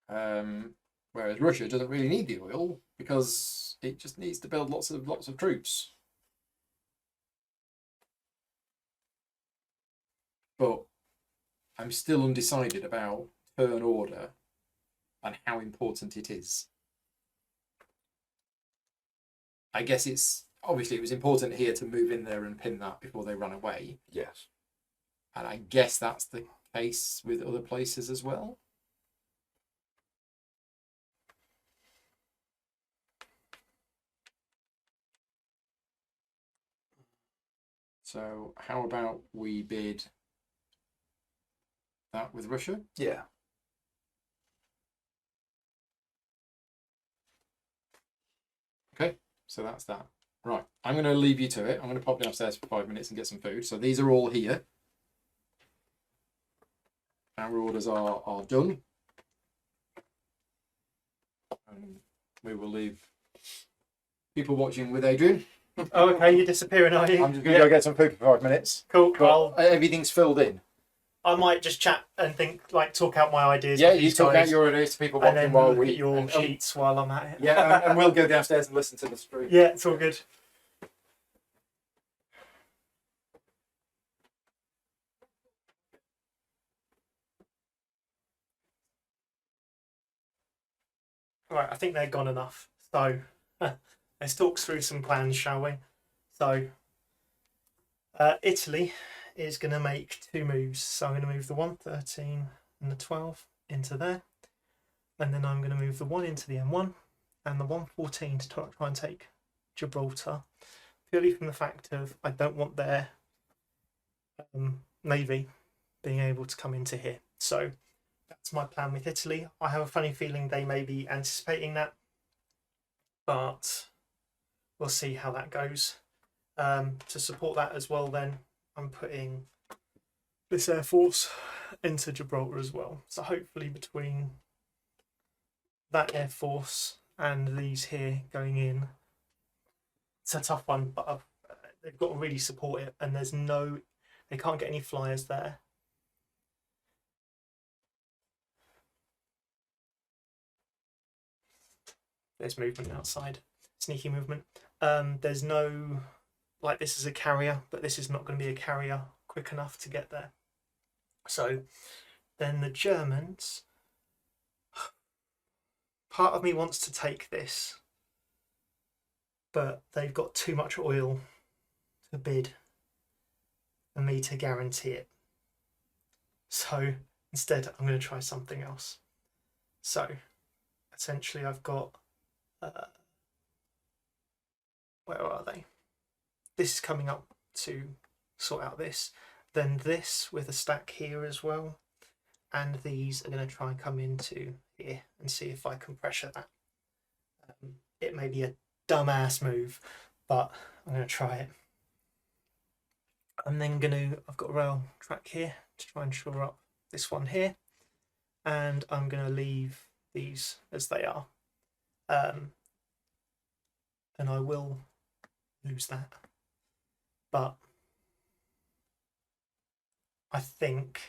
Whereas Russia doesn't really need the oil because it just needs to build lots of troops. But I'm still undecided about turn order and how important it is. I guess it's obviously it was important here to move in there and pin that before they run away. Yes. And I guess that's the case with other places as well. So how about we bid that with Russia? Yeah. Okay, so that's that. Right, I'm going to leave you to it. I'm going to pop downstairs for 5 minutes and get some food. So these are all here. Our orders are done. We will leave people watching with Adrian. Oh, okay, you're disappearing, are you? I'm just going to go get some food for 5 minutes. Cool. But everything's filled in. I might just chat and talk out my ideas. Yeah, with you these talk guys, out your ideas to people and watching then while look we at your and- sheets while I'm at it. Yeah, and we'll go downstairs and listen to the stream. Yeah, it's all good. Right, I think they're gone enough. So let's talk through some plans, shall we? So Italy is going to make 2 moves. So I'm going to move the 113 and the 12 into there. And then I'm going to move the 1 into the M1 and the 114 to try and take Gibraltar. Purely from the fact of I don't want their navy being able to come into here. So that's my plan with Italy. I have a funny feeling they may be anticipating that, but we'll see how that goes. To support that as well, then I'm putting this Air Force into Gibraltar as well. So hopefully between that Air Force and these here going in, it's a tough one, but they've got to really support it, and they can't get any flyers there. There's movement outside, sneaky movement. There's no, this is a carrier, but this is not going to be a carrier quick enough to get there. So then the Germans, part of me wants to take this, but they've got too much oil to bid for me to guarantee it. So instead, I'm going to try something else. So essentially, I've got where are they? This is coming up to sort out this. Then this with a stack here as well. and these are going to try and come into here and see if I can pressure that. It may be a dumbass move, but I'm going to try it. I'm then going to, I've got a rail track here to try and shore up this one here, and I'm going to leave these as they are. And I will lose that, but I think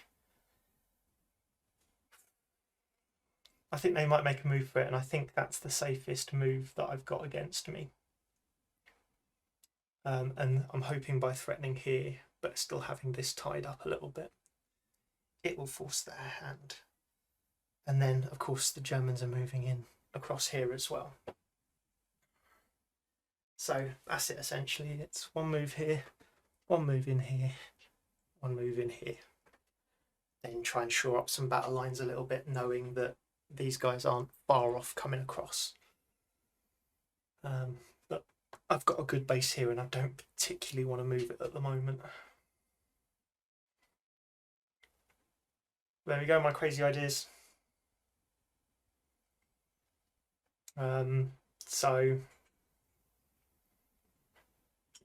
they might make a move for it, and I think that's the safest move that I've got against me. And I'm hoping by threatening here, but still having this tied up a little bit, it will force their hand. And then, of course, the Germans are moving in across here as well. So that's it essentially. It's one move here, one move in here, one move in here. Then try and shore up some battle lines a little bit, knowing that these guys aren't far off coming across. But I've got a good base here and I don't particularly want to move it at the moment. There we go, my crazy ideas. So...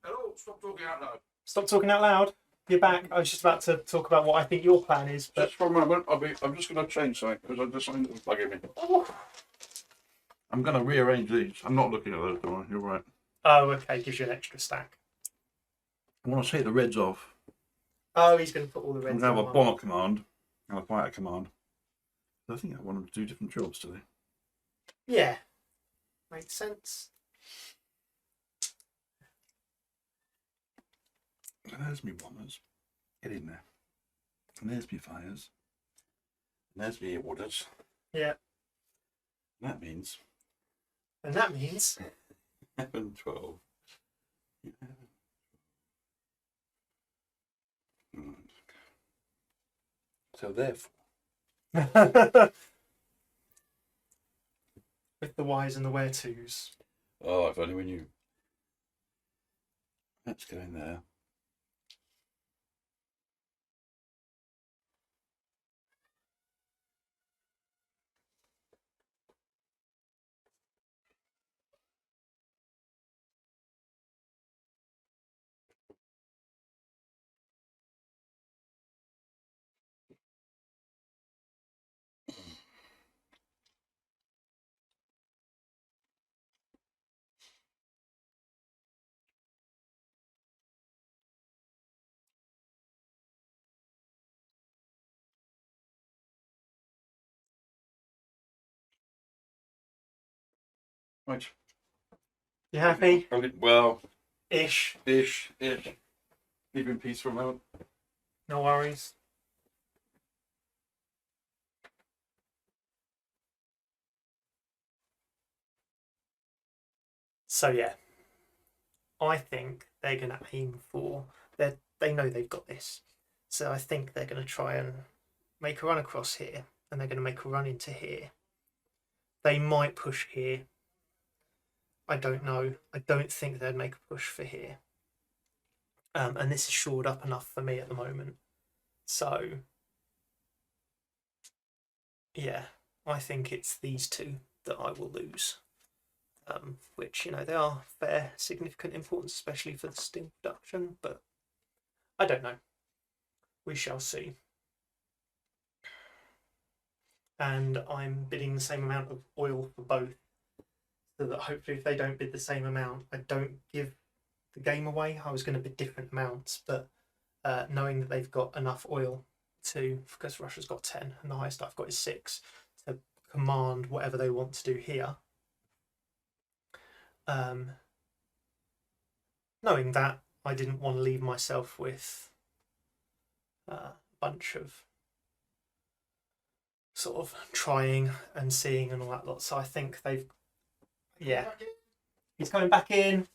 Hello, stop talking out loud. Stop talking out loud. You're back. I was just about to talk about what I think your plan is, but Just for a moment, I'm just going to change something because I decided to plug him in. I'm going to rearrange these. I'm not looking at those, don't I? You're right. oh, okay, gives you an extra stack. I want to take the reds off. Oh, he's going to put all the I'm reds going to have in a one. bomber command and a fighter command. I think I want them to do different jobs today. Yeah, makes sense. And there's me bombers. Get in there. And there's me fires. And there's me orders. Yeah, And that means and that means 11, 12. So therefore, with the whys and the where tos. oh, if only we knew. Let's go in there. Right. You happy? Okay, well, Ish. ish. Leave in peace for a moment. No worries. So yeah, I think they're going to aim for. They know they've got this, so I think they're going to try and make a run across here, and they're going to make a run into here. They might push here. I don't know. I don't think they'd make a push for here. And this is shored up enough for me at the moment. So yeah, I think it's these two that I will lose. Which, you know, they are fair, significant importance, especially for the steel production, but I don't know. We shall see. And I'm bidding the same amount of oil for both, so that hopefully if they don't bid the same amount, I don't give the game away. I was going to bid different amounts, but knowing that they've got enough oil to, because Russia's got 10 and the highest I've got is 6, to command whatever they want to do here. Knowing that, I didn't want to leave myself with a bunch of sort of trying and seeing and all that lot. So I think they've, yeah, he's coming back in.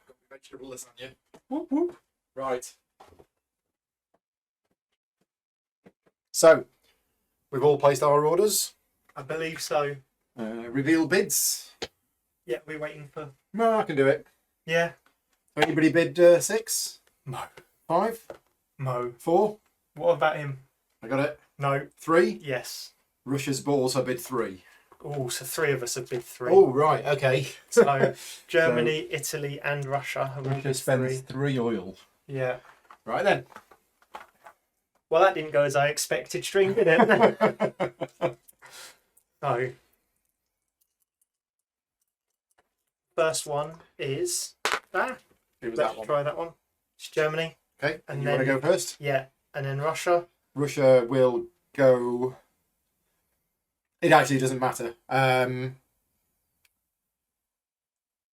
Got the vegetable list on you. Whoop, whoop. Right. So, we've all placed our orders. I believe so. Reveal bids. Yeah, we're waiting for. No, I can do it. Yeah. Anybody bid 6? Mo. 5? Mo. 4? What about him? I got it. No. 3. Yes. Russia's also bid 3. Oh, so 3 of us have bid 3. Oh, right. Okay. So Germany, Italy, and Russia have all Russia bid spends 3. 3 oil. Yeah. Right then. Well, that didn't go as I expected, Stream, did it? So, first one is that. Who was Let's that one? try that one. It's Germany. Okay. And And you want to then- go first? Yeah. And then Russia. Russia will go. It actually doesn't matter.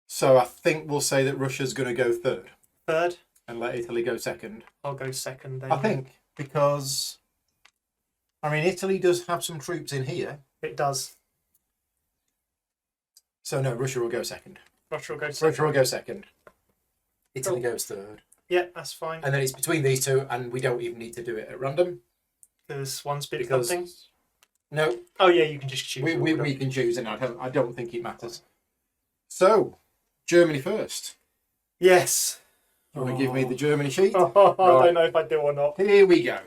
So I think we'll say that Russia's going to go 3rd Third. and let Italy go 2nd. I'll go 2nd then. I think because, I mean, Italy does have some troops in here. It does. So no, Russia will go 2nd. Russia will go 2nd. Russia will go 2nd. Italy Cool. goes 3rd. Yeah, that's fine. And then it's between these two, and we don't even need to do it at random. Because one's bid Because- something. No, Oh, yeah, you can just choose. we order. can choose, and I don't think it matters. So, Germany first. Yes. You want to give me the Germany sheet? I don't know if I do or not. Here we go.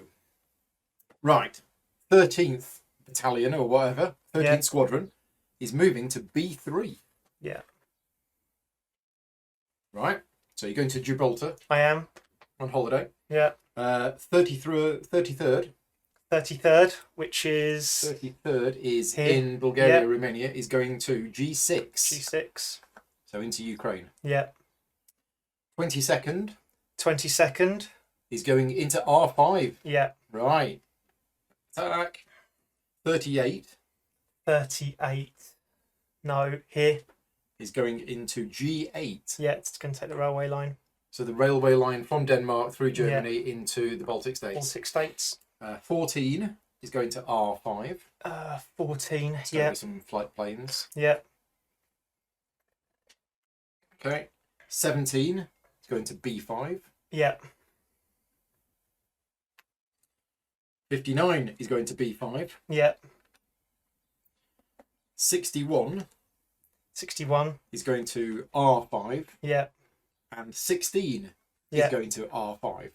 Right. 13th Battalion or whatever, 13th Yeah. Squadron, is moving to B3. Yeah. Right. So you're going to Gibraltar I am. on holiday. Yeah. 33rd 33rd, which is 33rd is Here. in Bulgaria, Yeah. Romania, is going to G6. G6. So into Ukraine. Yeah. 22nd 22nd. is going into R5. Yeah. Right. Attack. 38 38. No, here. is going into G8. Yeah, it's going to take the railway line. So the railway line from Denmark through Germany into the Baltic All states. 6 states. 14 is going to R5. 14. It's going to Yeah. be some flight planes. Yeah. Okay. 17 is going to B5. Yeah. 59 is going to B5. Yeah. 61 61. is going to R5. Yeah. And 16 Yeah. is going to R5.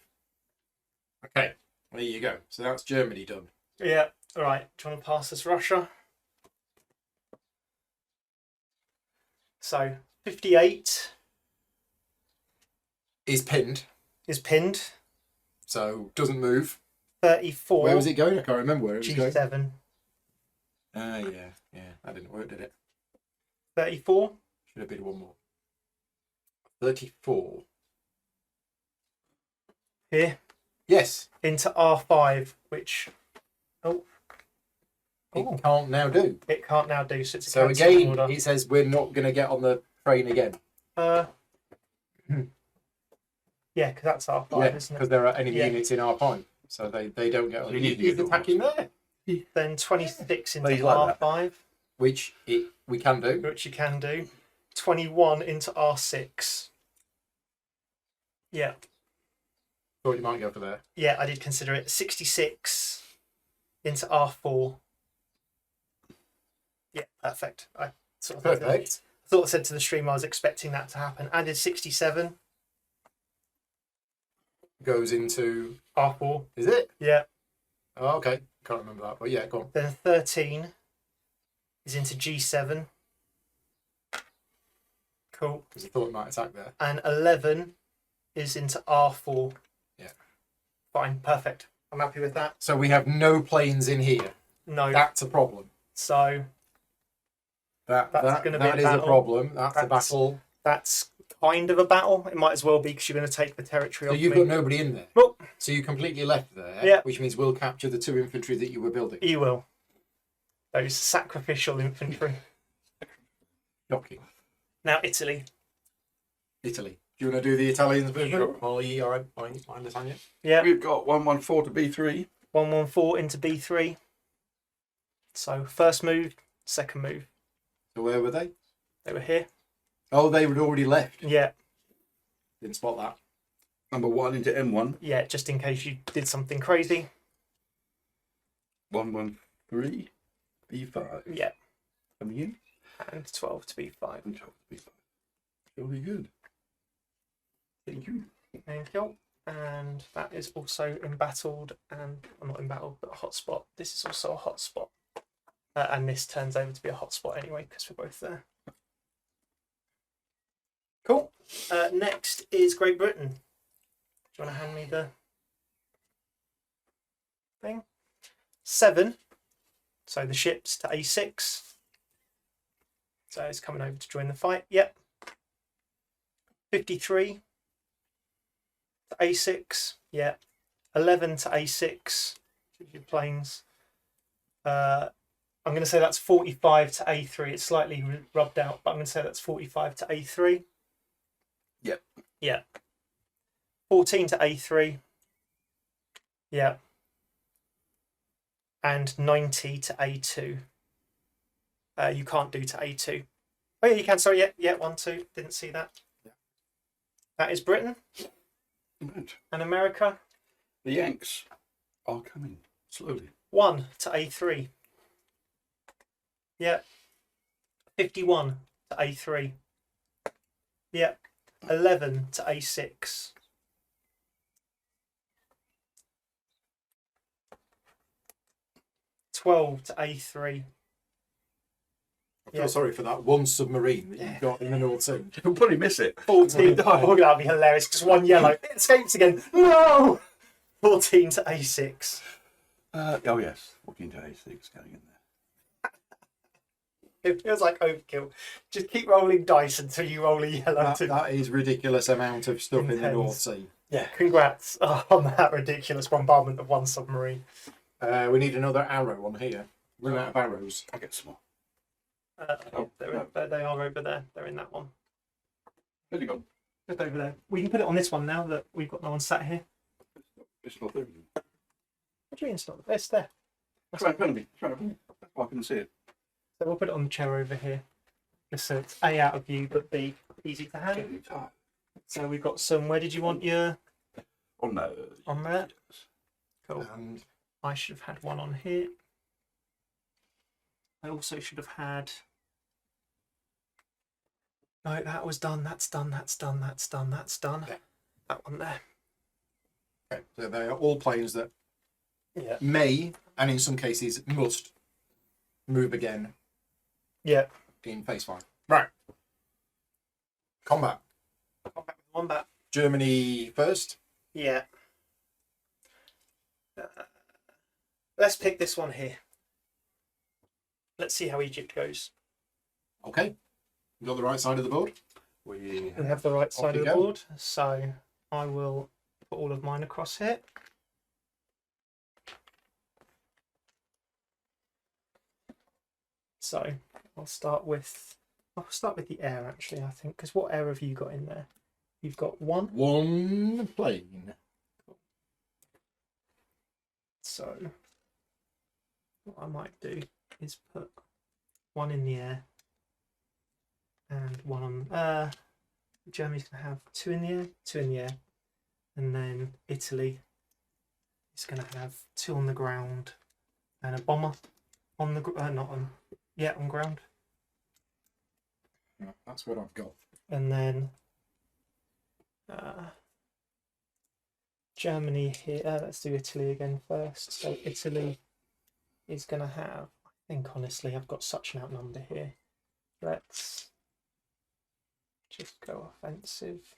Okay. There you go. So that's Germany done. Yeah. All right. Do you want to pass us Russia? So 58 Is pinned. is pinned. So doesn't move. 34. Where was it going? I can't remember where it was going. G7. Yeah. That didn't work, did it? 34. Should have been one more. 34. Here. Yes. Into R5, which It can't now do. it can't now do. So it's a So cancel again, order. it says we're not going to get on the train again. Yeah, because that's R5, Yeah, isn't because it? there are enemy Yeah. units in R5. So they don't get on. You need to He's get attacking there. Then 26 into He's like that. R5, Which we can do. which you can do. 21 into R6. Yeah. Thought you might go for there. Yeah, I did consider it. 66 into R4. Yeah, perfect. I sort of Perfect. thought I said to the stream I was expecting that to happen. Added 67, Goes into. R4. Is it? Yeah. Oh, okay. Can't remember that. But yeah, go on. Then 13 is into G7. Cool. Because I thought it might attack there. And 11 is into R4. Yeah. Fine, perfect. I'm happy with that. So we have no planes in here. No. That's a problem. So That's gonna be a that is battle. a problem. That's a That's- battle. that's kind of a battle. It might as well be because you're going to take the territory So off you've me. got nobody in there. Nope. So you completely left there. Yeah. Which means we'll capture the 2 infantry that you were building. You will. Those sacrificial infantry. Shocking. Now Italy. Italy. Do you want to do the Italians movement? Sure. While you are behind Lasagna? Yeah. We've got 114 to B3. 114 into B3. So first move, second move. So where were they? They were here. Oh, they had already left. Yeah. Didn't spot that. Number 1 into M1. Yeah, just in case you did something crazy. 113 B5. Yeah. Coming in. And 12 to B5. And 12 to B5. Really good. Thank you. Thank you. and that is also embattled, and well, not embattled, but a hotspot. This is also a hotspot, and this turns over to be a hotspot anyway because we're both there. Cool. Next is Great Britain. Do you want to hand me the thing? 7. So the ships to A6. So it's coming over to join the fight. Yep. 53 to A6. Yeah. 11 to A6. Your planes. I'm going to say that's 45 to A3. It's slightly rubbed out, but I'm going to say that's 45 to A3. Yep. Yeah. 14 to A3. Yeah. And 90 to A2. You can't do to A2. Oh yeah, you can. Sorry, yeah, 1, 2. Didn't see that. Yeah. That is Britain Right. and America. The Yanks are coming slowly. 1 to A3. Yeah. 51 to A3. Yeah. 11 to A6. 12 to A3. I feel sorry for that one submarine that you've got in the North Sea. You'll probably miss it. 14. Oh, that'd be hilarious. Just one yellow. It escapes again. No! 14 to A6. Oh yes, 14 to A6 going in there. It feels like overkill. Just keep rolling dice until you roll a yellow. That is ridiculous amount of stuff in the Intense. North Sea. Yeah, congrats on that ridiculous bombardment of one submarine. We need another arrow on here. Run out of arrows. I'll get some more. They are over there. They're in that one. Where's it gone? Just over there. We can put it on this one now that we've got no one sat here. It's not there. What do you mean it's not? It's there. It's right in front of me. It's right in front of me. Oh, I couldn't see it. So we'll put it on the chair over here. Just so it's A, out of view, but B, easy to handle. So we've got some. Where did you want your On there. on there? Cool. And I should have had one on here. I also should have had. No, that was done. That's done. That's done. That's done. That's done. Yeah. That one there. okay, so they are all planes that Yeah. may, and in some cases must, move again Yeah. in phase 5. Right. Combat. Combat with wombat. Germany first. Yeah. Let's pick this one here. Let's see how Egypt goes. Okay. You got the right side of the board. We have the right side you of the go. board, so I will put all of mine across here. So I'll start with the air actually, I think, because what air have you got in there? You've got 1. One plane. So what I might do is put 1 in the air and 1 on. Germany's gonna have 2 in the air, 2 in the air, and then Italy is gonna have 2 on the ground and a bomber on the not on, yeah, on ground, Yeah, that's what I've got. and then Germany here. Let's do Italy again first. So Italy is gonna have. I think honestly, I've got such an outnumber here. Let's just go offensive,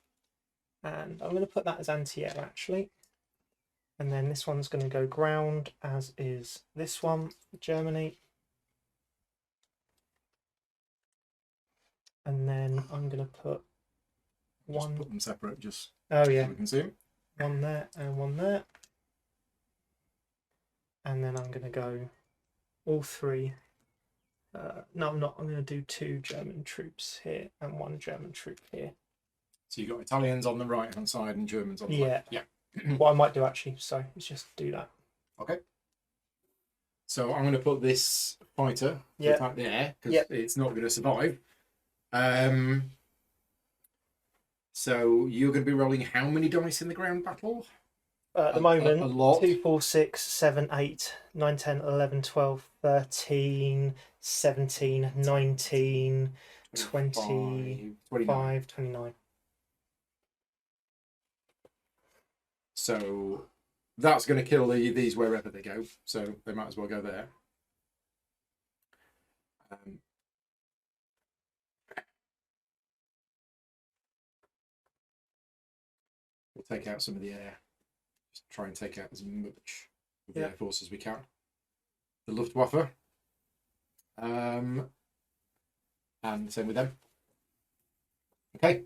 and I'm going to put that as anti-air actually, and then this one's going to go ground, as is this one, Germany, and then I'm going to put Just 1. put them separate, just Oh so yeah, we can see them. 1 there and 1 there, and then I'm going to go all 3. No, I'm not. I'm going to do 2 German troops here and 1 German troop here. So you've got Italians on the right hand side and Germans on the left. Yeah. What I might do actually, so let's just do that. Okay. So I'm going to put this fighter Yeah. right there because Yeah. it's not going to survive. So you're going to be rolling how many dice in the ground battle? At the A moment, lot. 2, 4, 6, 7, 8, 9, 10, 11, 12, 13, 17, 19, 20, 29. 29. So that's going to kill these wherever they go. So they might as well go there. We'll take out some of the air. Just try and take out as much of the air force as we can. The Luftwaffe. And same with them. Okay.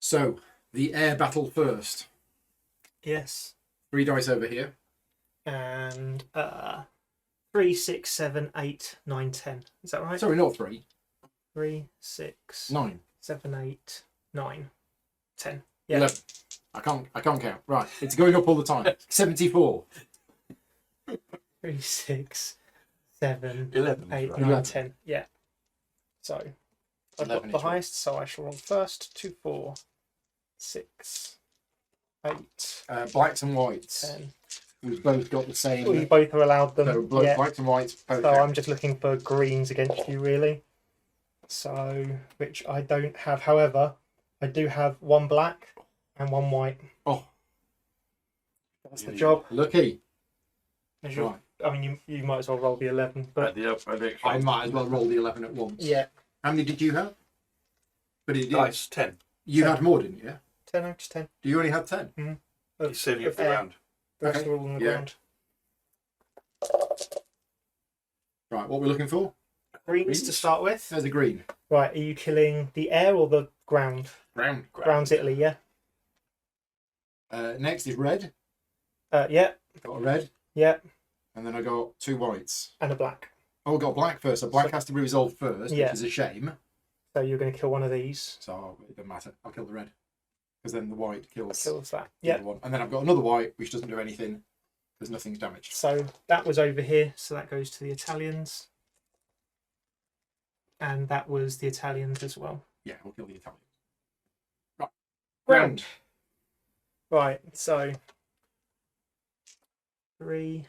So the air battle first. Yes. 3 dice over here. And 3, 6, 7, 8, 9, 10. Is that right? Sorry, not 3. 3, 6, 9. 7, 8, 9, 10. Yeah. 11. I can't count. Right. It's going up all the time. 74. 3, 6, 7, 11. 8, Right. 9, 10. Yeah. So I've 11 got the is right. highest, so I shall roll first. 2, 4, 6, 8, Blacks and whites. 10. We've both got the same. Well, you both are allowed them. So Yeah. blacks and whites both. So count. I'm just looking for greens against you, really. So, which I don't have. However, I do have 1 black and 1 white. Oh, That's the job. lucky. As you're- Right. I mean, you might as well roll the 11. Add But the extra I might as well roll the 11 at once. yeah, How many did you have? But dice 10. you had more, didn't you? 10 out of 10. Do you only have 10? He's saving it for air. round. The rest Okay. are all on the Yeah. ground. Right, what we're looking for? Greens to start with. There's a green. Right, are you killing the air or the ground? Brown. Ground's Italy, yeah. Next is red. Yeah, Got a red. yeah, And then I got 2 whites. and a black. Oh, I got black first. So black has to be resolved first, Yeah. which is a shame. So you're going to kill one of these. So it doesn't matter. I'll kill the red. Because then the white kills Kills that. the Yeah. other one. And then I've got another white, which doesn't do anything because nothing's damaged. So that was over here. So that goes to the Italians. And that was the Italians as well. Yeah, we'll kill the Italian. Right. Ground. Right, so 3,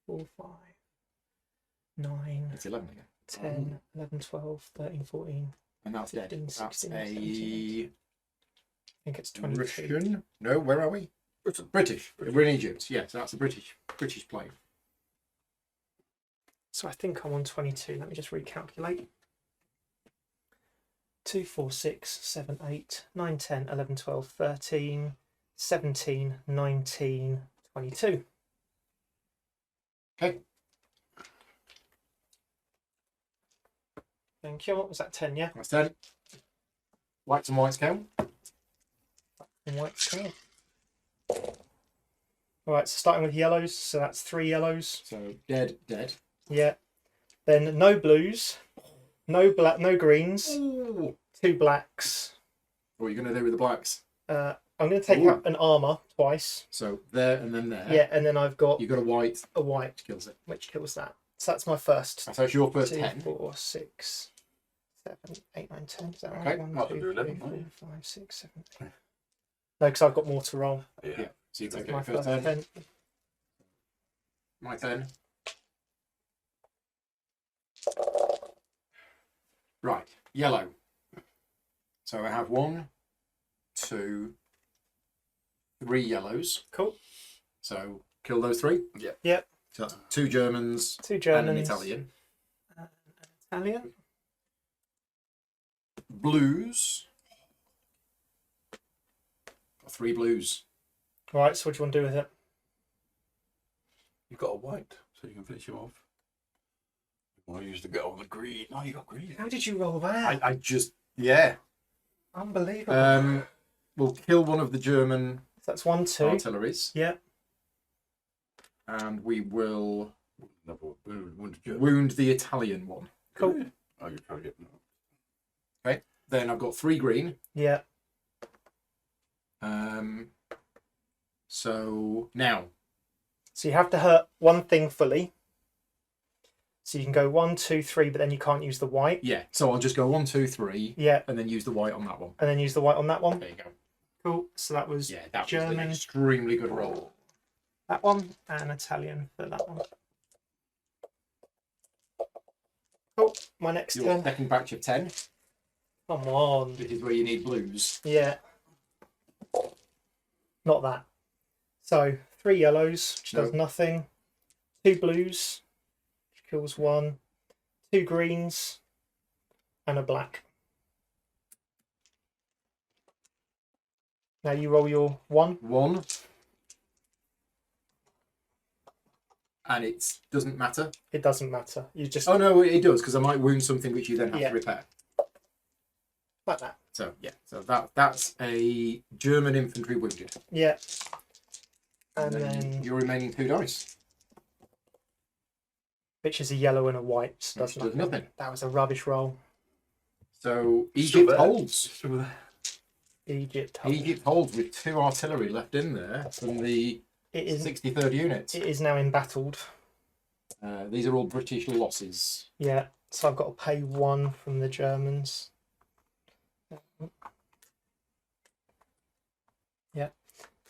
4, 5, 9, It's 11 again. 10, 11, 12, 13, 14. And that's dead. 15, That's 16, a 17. I think it's 22. Russian. No, where are we? British. We're in Egypt. Yes, that's a British plane. So I think I'm on 22. Let me just recalculate. 2, 4, 6, 7, 8, 9, 10, 11, 12, 13, 17, 19, 22. Okay. Thank you. What was that? 10, yeah? That's 10. Whites and whites count. And white's count. Alright, so starting with yellows. So that's 3 yellows. So dead, dead. Yeah. Then no blues. No black, no greens. Ooh. 2 blacks. What are you going to do with the blacks? I'm going to take Ooh. out an armour twice. So there and then there. Yeah, and then I've got You've got a white, a white, which kills it. which kills that. So that's my first. So it's your first 2, 10. 4, 6, 7, 8, 9, 10. Is that Okay. right? 1, I'll 2, do 3, 11, 4, won't you? 5, 6, 7, 8. No, because I've got more to roll. Yeah. Yeah. So you That's take my it first first 10. 10. My 10. Right. Yellow. So I have 1, 2, 3 yellows. Cool. So kill those 3. Yeah. Yep. So that's 2 Germans 2 and Germans. an Italian. Italian. Blues. Got 3 blues. Right, so what do you want to do with it? You've got a white, so you can finish him off. You want to use the go on the green. No, you got green. How did you roll that? I just, yeah. Unbelievable. We'll kill one of the German So that's 1, 2. artilleries. Yeah. And we will Another wound German. wound the Italian one. Cool. Oh, you try to get Then I've got 3 green. Yeah. So now, So you have to hurt one thing fully. So you can go 1, 2, 3, but then you can't use the white. yeah. So I'll just go 1, 2, 3, Yeah. and then use the white on that one. And then use the white on that one. There you go. Cool. So that was Yeah, that was German. an extremely good roll. That one and Italian for that one. Cool. My next Your turn. second batch of 10. Come on. This is where you need blues. Yeah. Not that. So 3 yellows, which does No. nothing. 2 blues, which kills 1. 2 greens, and a black. Now you roll your 1. 1. And it doesn't matter. It doesn't matter. You just Oh no, it does, because I might wound something which you then have Yeah. to repair. like that. So yeah, so that's a German infantry wounded. Yeah. And then your remaining 2 dice. which is a yellow and a white. So Which does does nothing. nothing. That was a rubbish roll. So Still Egypt there. holds. Still there. Egypt. holds. Egypt holds with 2 artillery left in there from the It is. 63rd unit. It is now embattled. These are all British losses. Yeah. So I've got to pay 1 from the Germans. Yeah.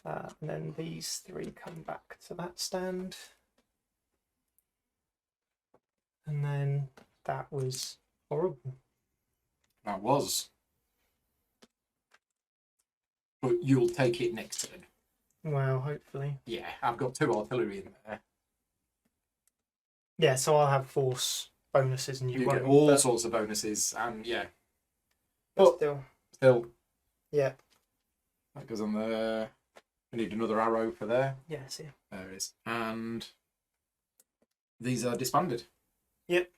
And then these 3 come back to that stand. And then that was horrible. That was. But you'll take it next turn. Well, hopefully. Yeah, I've got 2 artillery in there. Yeah, so I'll have force bonuses and you, You won't. get all but sorts of bonuses, and yeah, still. still Yeah. that goes on there. I need another arrow for there. Yeah, see. There it is. And these are disbanded. Yep.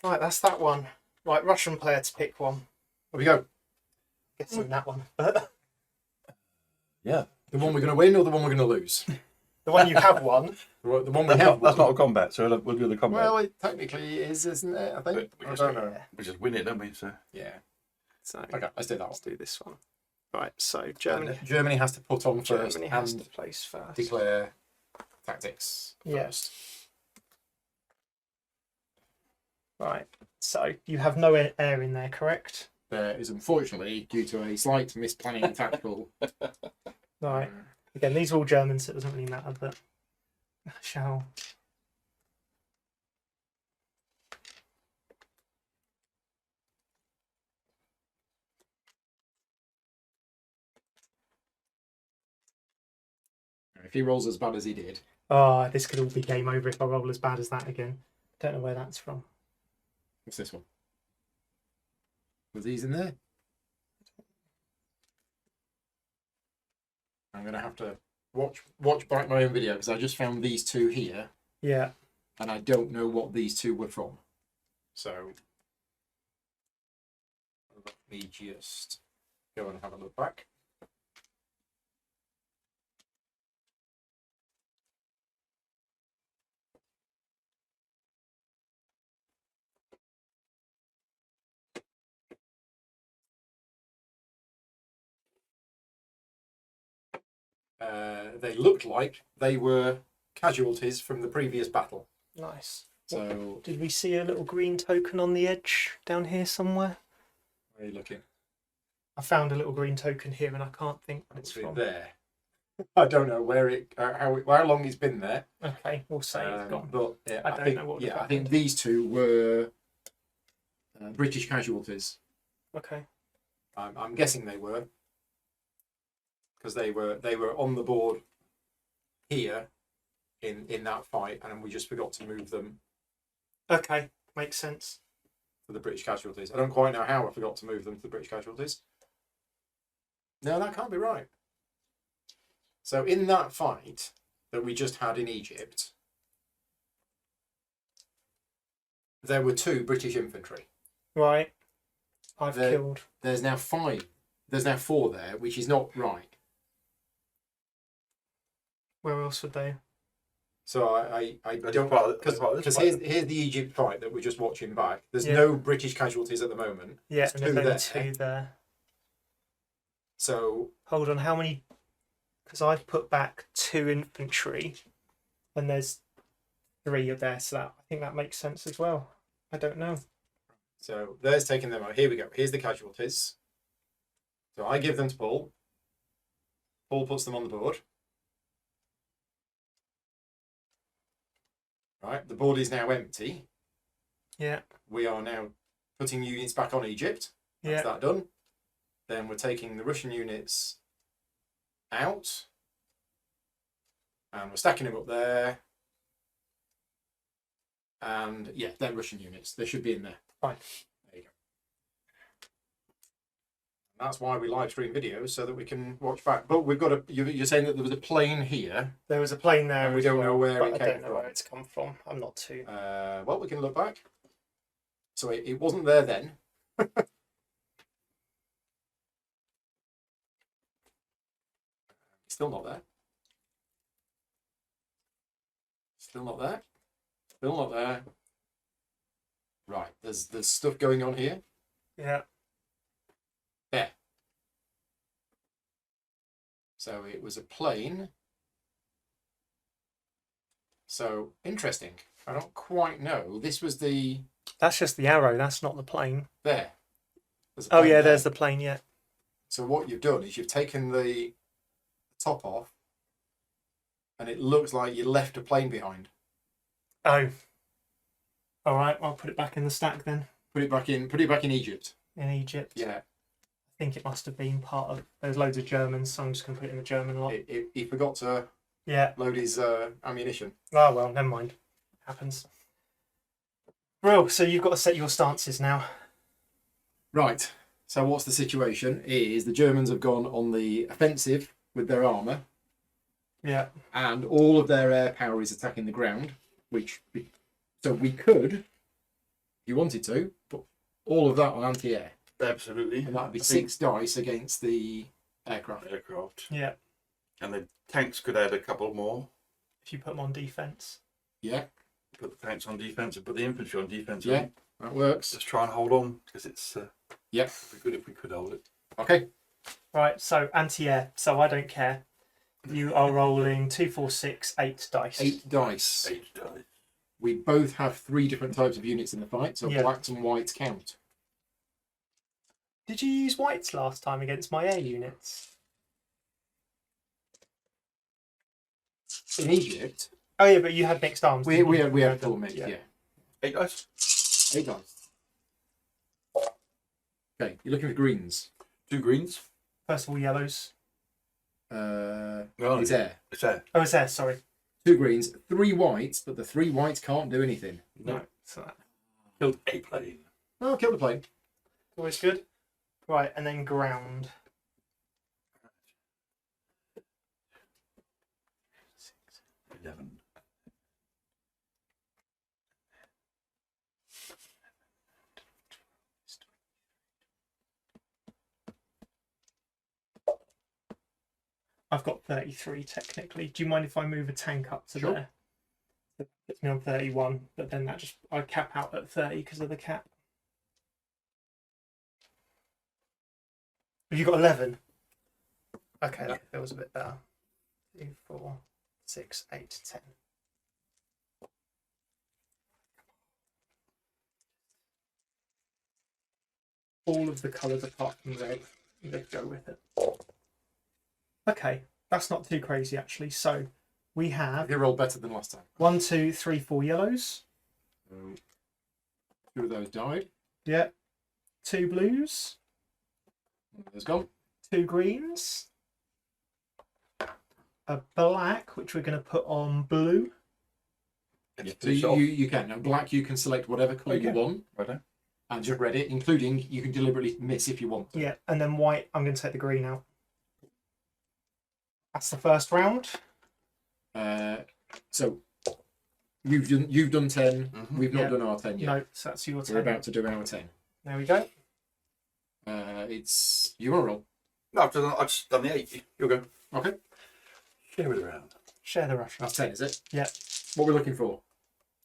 Right, that's that one. Right, Russian player to pick one. There we go. Guessing that one. But Yeah. The one we're going to win or the one we're going to lose? the one you have won. The one we That's have. not a combat, so we'll do the combat. Well, it technically is, isn't it? I think. We I just- don't know. Yeah. We just win it, don't we? So Yeah. So Okay, let's do that one. let's do this one. Right, so Germany. Germany has to put on first Germany has and to place first. declare tactics Yeah. first. Right. So you have no air in there, correct? There is unfortunately, due to a slight misplanning and tactical. Right. Again, these are all Germans, so it doesn't really matter, but shall. If he rolls as bad as he did, Oh, this could all be game over if I roll as bad as that again. Don't know where that's from. what's this one? Was these in there? I'm going to have to watch back my own video because I just found these 2 here Yeah. and I don't know what these 2 were from. So let me just go and have a look back. They looked like they were casualties from the previous battle. Nice. So, Did we see a little green token on the edge down here somewhere? where are you looking? I found a little green token here and I can't think what it's It's from. there. I don't know where how long it's been there. Okay, we'll say it's gone. But yeah, I don't think, know what yeah, I happened. think these 2 were British casualties. Okay. I'm guessing they were because they were on the board here in that fight, and we just forgot to move them Okay, makes sense. to the British casualties. I don't quite know how I forgot to move them to the British casualties. No, that can't be right. So in that fight that we just had in Egypt, there were 2 British infantry. Right. I've The- killed. There's now 5. There's now 4 there, which is not right. Where else would they? So I That's don't part of this because fight. here's the Egypt fight that we're just watching back. There's Yeah. no British casualties at the moment. Yeah, There's and there's 2 only there. 2 there. So Hold on, how many? Because I've put back 2 infantry, and there's 3 of there, so that, I think that makes sense as well. I don't know. there's taking them out. Here we go. Here's the casualties. So I give them to Paul. Paul puts them on the board. Right, the board is now empty. Yeah, We are now putting units back on Egypt. That's yeah. that done. Then we're taking the Russian units out. And we're stacking them up there. And yeah, they're Russian units. They should be in there. Fine. There you go. And that's why we live stream videos, so that we can watch back. But we've got a. You're saying that there was a plane here. There was a plane there. And we as don't well, know where but it I came don't know from. where it's come from. I'm not too. Well, we can look back. So it wasn't there then. Still not there. Still not there. Still not there. Right, there's stuff going on here. Yeah. There. So it was a plane. So interesting. I don't quite know. This was the That's just the arrow. That's not the plane. there. There's a Oh plane yeah, there. there's the plane. Yeah. So what you've done is you've taken the top off, and it looks like you left a plane behind. Oh. All right. I'll put it back in the stack then. Put it back in. Put it back in Egypt. In Egypt. Yeah. I think it must have been part of. There's loads of Germans, so I'm just gonna put it in the German lot. He forgot to Yeah. load his ammunition. Oh well, never mind. Happens. Bro, so you've got to set your stances now. Right. So what's the situation? Is the Germans have gone on the offensive with their armour, Yeah. and all of their air power is attacking the ground. So we could, if you wanted to, put all of that on anti-air, Absolutely. and that'd be I think 6 dice against the aircraft. aircraft. Yeah. And the tanks could add a couple more. If you put them on defense. Yeah, Put the tanks on defense and put the infantry on defense. yeah, that works. Just try and hold on because it's Yep. it'd be good if we could hold it. Okay. Right. So anti-air. So I don't care. You are rolling 2, 4, 6, 8 dice. 8 dice. 8 dice. We both have 3 different types of units in the fight, so Yeah. blacks and whites count. Did you use whites last time against my air units? In Egypt, Oh yeah, but you had mixed arms. we didn't you? had full mix, yeah. 8 dice. 8 dice. Okay, you're looking for greens. 2 greens. First of all, yellows. It's air. It's there. Oh, it's there. Sorry. 2 greens, 3 whites, but the 3 whites can't do anything. No. So that Killed a plane. Oh, kill the plane. always good. Right, and then ground. 11. I've got 33 technically. Do you mind if I move a tank up to Sure. there? That puts me on 31, but then that just I cap out at 30 because of the cap. Have you got 11? Okay, that feels a bit better. 2, 4, 6, 8, 10. All of the colours apart from red, they go with it. Okay, that's not too crazy actually. So we have You rolled better than last time. 1, 2, 3, 4 yellows. So 2 of those died. Yeah. 2 blues. One of those gone. 2 greens. A black, which we're going to put on blue. Yeah. So you can. Now, black, you can select whatever colour you Okay. want Right. and just read it, including you can deliberately miss if you want to. Yeah, and then white, I'm going to take the green out. That's the first round. So you've done 10. Mhm. We've not Yeah. done our 10 yet. No, so that's your We're turn. about to do our 10. There we go. It's you want to roll. No, I've just done the 8. You'll go. Okay. Share it around. Share the rush. That's 10, is it? Yeah. What we're looking for?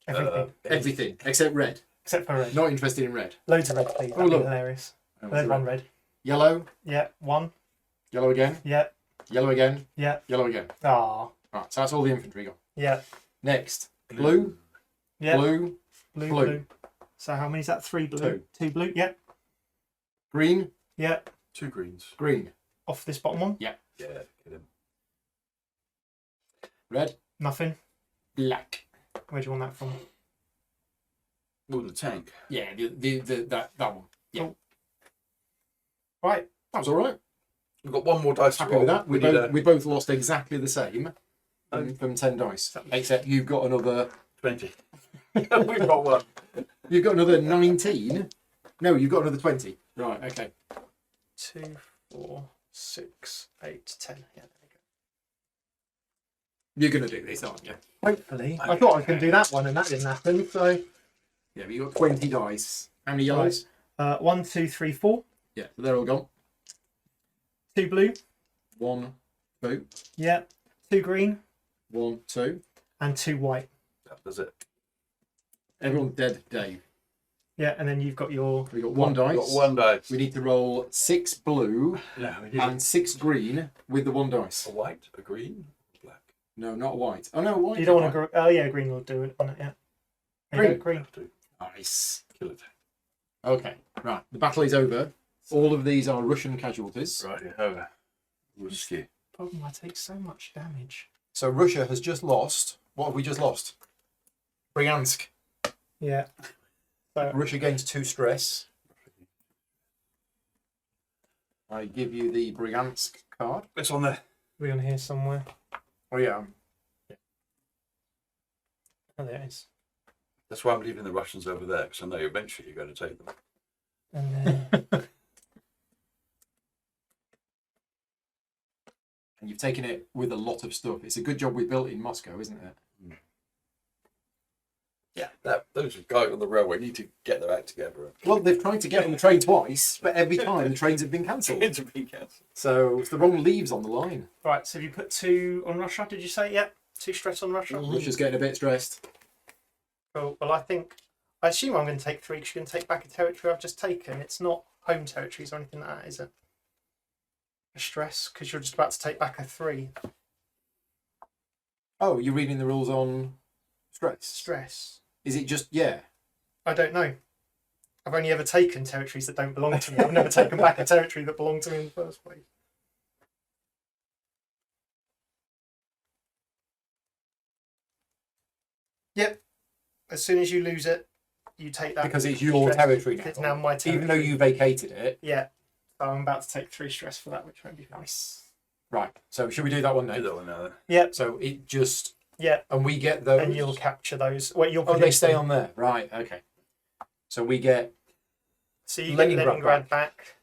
Everything. Everything except red. Except for red. Not interested in red. Loads of red, please. Oh, That'd be look. hilarious. That was There's the one red. red. Yellow. Yeah, 1. Yellow again. Yeah, Yellow again. yeah. Yellow again. Ah, Right. So that's all the infantry gone. yeah. Next, blue. Yeah. Blue. Blue, blue. blue. So how many is that? 3 blue. 2. 2 blue. Yeah, Green. yeah. 2 greens. Green. Off this bottom one. Yeah. Get him. Red. Nothing. Black. Where do you want that from? Oh, the tank. Yeah. That one. Yeah. Cool. Right. That was all right. We've got one more dice to Happy roll. with that. We need a We both lost exactly the same from 10 dice, except you've got another. 20. We've got one. You've got another 19. No, you've got another 20. Right. Okay. 2, 4, 6, 8, 10. Yeah, there we go. You're gonna do this, aren't you? Hopefully. I thought I was going to do that one and that didn't happen, so. Yeah, but you got 20 dice. How many yellows? 1, 2, 3, 4. Yeah, so they're all gone. 2 blue. 1, 2, Yeah. 2 green. 1, 2. And 2 white. That does it. Everyone's dead, Dave. Yeah, and then you've got your. We got one dice. We've got one dice. We need to roll 6 blue No, we need and 6 green with the one dice. a white, a green, a black. No, not white. Oh no, white. You don't want to. Oh yeah, green will do it on it. Yeah. There you go, Green. green. Nice. Kill it. Okay, right. The battle is over. All of these are Russian casualties. Right, over. Risky. Problem, I take so much damage. So Russia has just lost. What have we just lost? Bryansk. Yeah. So Russia gains 2 stress. I give you the Bryansk card. It's on there. we're on here somewhere. Oh yeah. Oh, there it is. That's why I'm leaving the Russians over there, because I know eventually you're going to take them. And then And you've taken it with a lot of stuff. It's a good job we built in Moscow, isn't it? Yeah, those guys on the railway need to get their act together. Well, they've tried to get on the train twice, but every time the trains have been cancelled. It's been cancelled. So it's the wrong leaves on the line. right. So you put 2 on Russia. Did you say? Yep. 2 stress on Russia. Russia's getting a bit stressed. Cool. Well, I assume I'm going to take 3 because you're going to take back a territory I've just taken. It's not home territories or anything like that, is it? A stress because you're just about to take back a 3 Oh, you're reading the rules on stress. stress. Is it just I don't know. I've only ever taken territories that don't belong to me. I've never taken back a territory that belonged to me in the first place. Yep. As soon as you lose it, you take that. because it's your stress. territory now? It's now my territory. Even though you vacated it. Yeah. So I'm about to take 3 stress for that, which won't be nice. Right. So should we do that one Do now? that one now then. Yep. So it just Yep. and we get those. And you'll capture those. Well, you'll Oh, they produce stay them. on there. Right. Okay. So we get. So you get Leningrad back.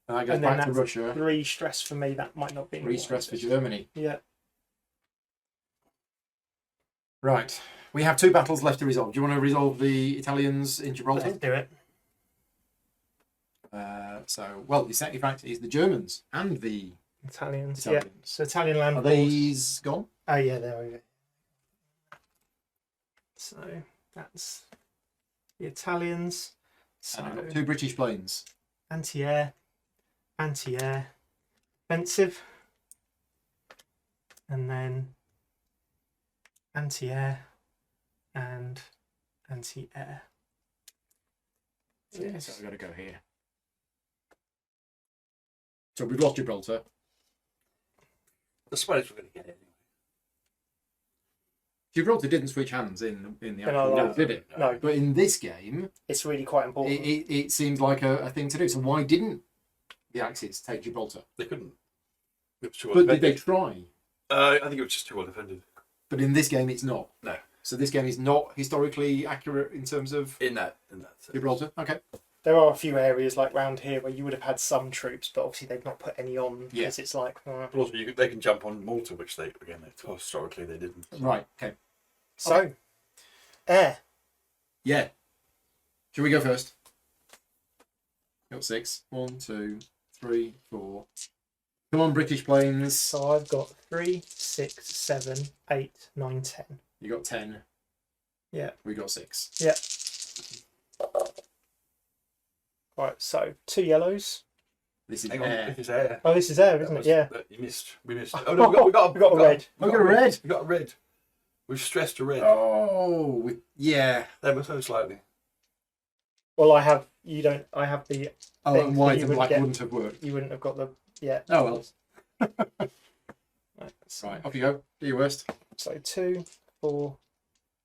And that goes And then back to that's Russia. 3 stress for me. That might not be. 3 stress for Germany. Yeah. Right. We have 2 battles left to resolve. Do you want to resolve the Italians in Gibraltar? Let's do it. In fact, it's the Germans and the Italians. Italians. Yeah. So Italian land Are force. these gone? Oh yeah, there we go. So that's the Italians. So And I've got 2 British planes. anti-air, anti-air, offensive, and then anti-air and anti-air. Yeah, so I've got to go here. So we've lost Gibraltar. The Spanish were going to get it Gibraltar didn't switch hands in the No, actual no, war, did it? No, But in this game, it's really quite important. it seems like a thing to do. So why didn't the Axis take Gibraltar? They couldn't. It was too But did they defended. try? I think it was just too well defended. But in this game, it's not. No. So this game is not historically accurate in terms of In that sense. Gibraltar. Okay. There are a few areas like round here where you would have had some troops, but obviously they've not put any on Yeah. because it's like. But also, they can jump on Malta, which historically they didn't. Right. Okay. So, air. Yeah. Should we go first? Got 6. 1, 2, 3, 4. Come on, British planes. So I've got 3, 6, 7, 8, 9, 10. You got 10. Yeah. We got 6. Yeah. Right, so 2 yellows. This is Hang on, air. this is air. Oh, this is air, isn't it? Yeah. You missed. We missed. Oh no, we got We got a red. We got a red. We got a red. We've stressed a red. Oh, yeah. Ever so slightly. Well, I have. You don't. I have the. Oh, Thing and that white you and would black get. wouldn't have worked. You wouldn't have got the. Yeah. Oh, well. Right, so, Right, off you go. Do your worst. so 2, 4,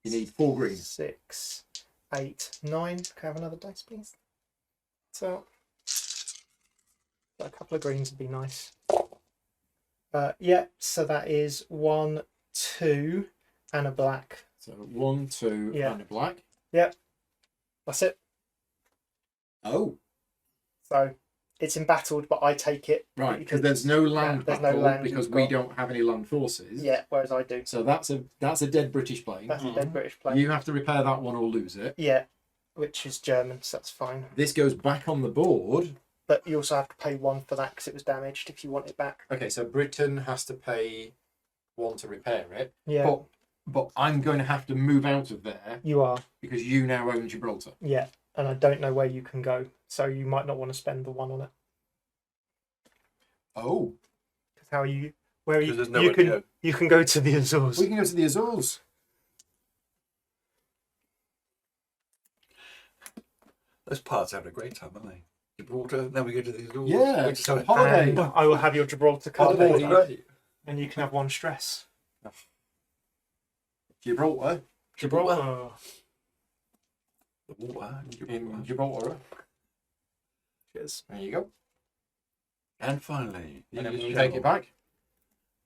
You need 4 green. 6, 8, 9. Can I have another dice, please? So But a couple of greens would be nice. Yeah, so that is 1, 2, and a black. So 1, 2, Yeah. and a black. That's it. Oh, So it's embattled, but I take it. right. Because there's no land there's no battle land because you've we got. don't have any land forces. Yeah, whereas I do. So that's a dead British plane. That's a dead British plane. You have to repair that one or lose it. Yeah, which is German, so that's fine. This goes back on the board. But you also have to pay 1 for that because it was damaged if you want it back. Okay, so Britain has to pay 1 to repair it. Yeah, But I'm going to have to move out of there you are. because you now own Gibraltar. Yeah, and I don't know where you can go, so you might not want to spend the 1 on it. Oh, Because how are you? Where are you? 'Cause there's nowhere to go. You can go to the Azores. we can go to the Azores. Those parts having a great time, aren't they? Gibraltar, then we go to the Azores. Yeah, Which is so holiday. And I will have your Gibraltar card, Holiday. great. and you can have 1 stress. Gibraltar. Gibraltar. The water In Gibraltar. Cheers. There you go. And finally, And then use we take channel. it back.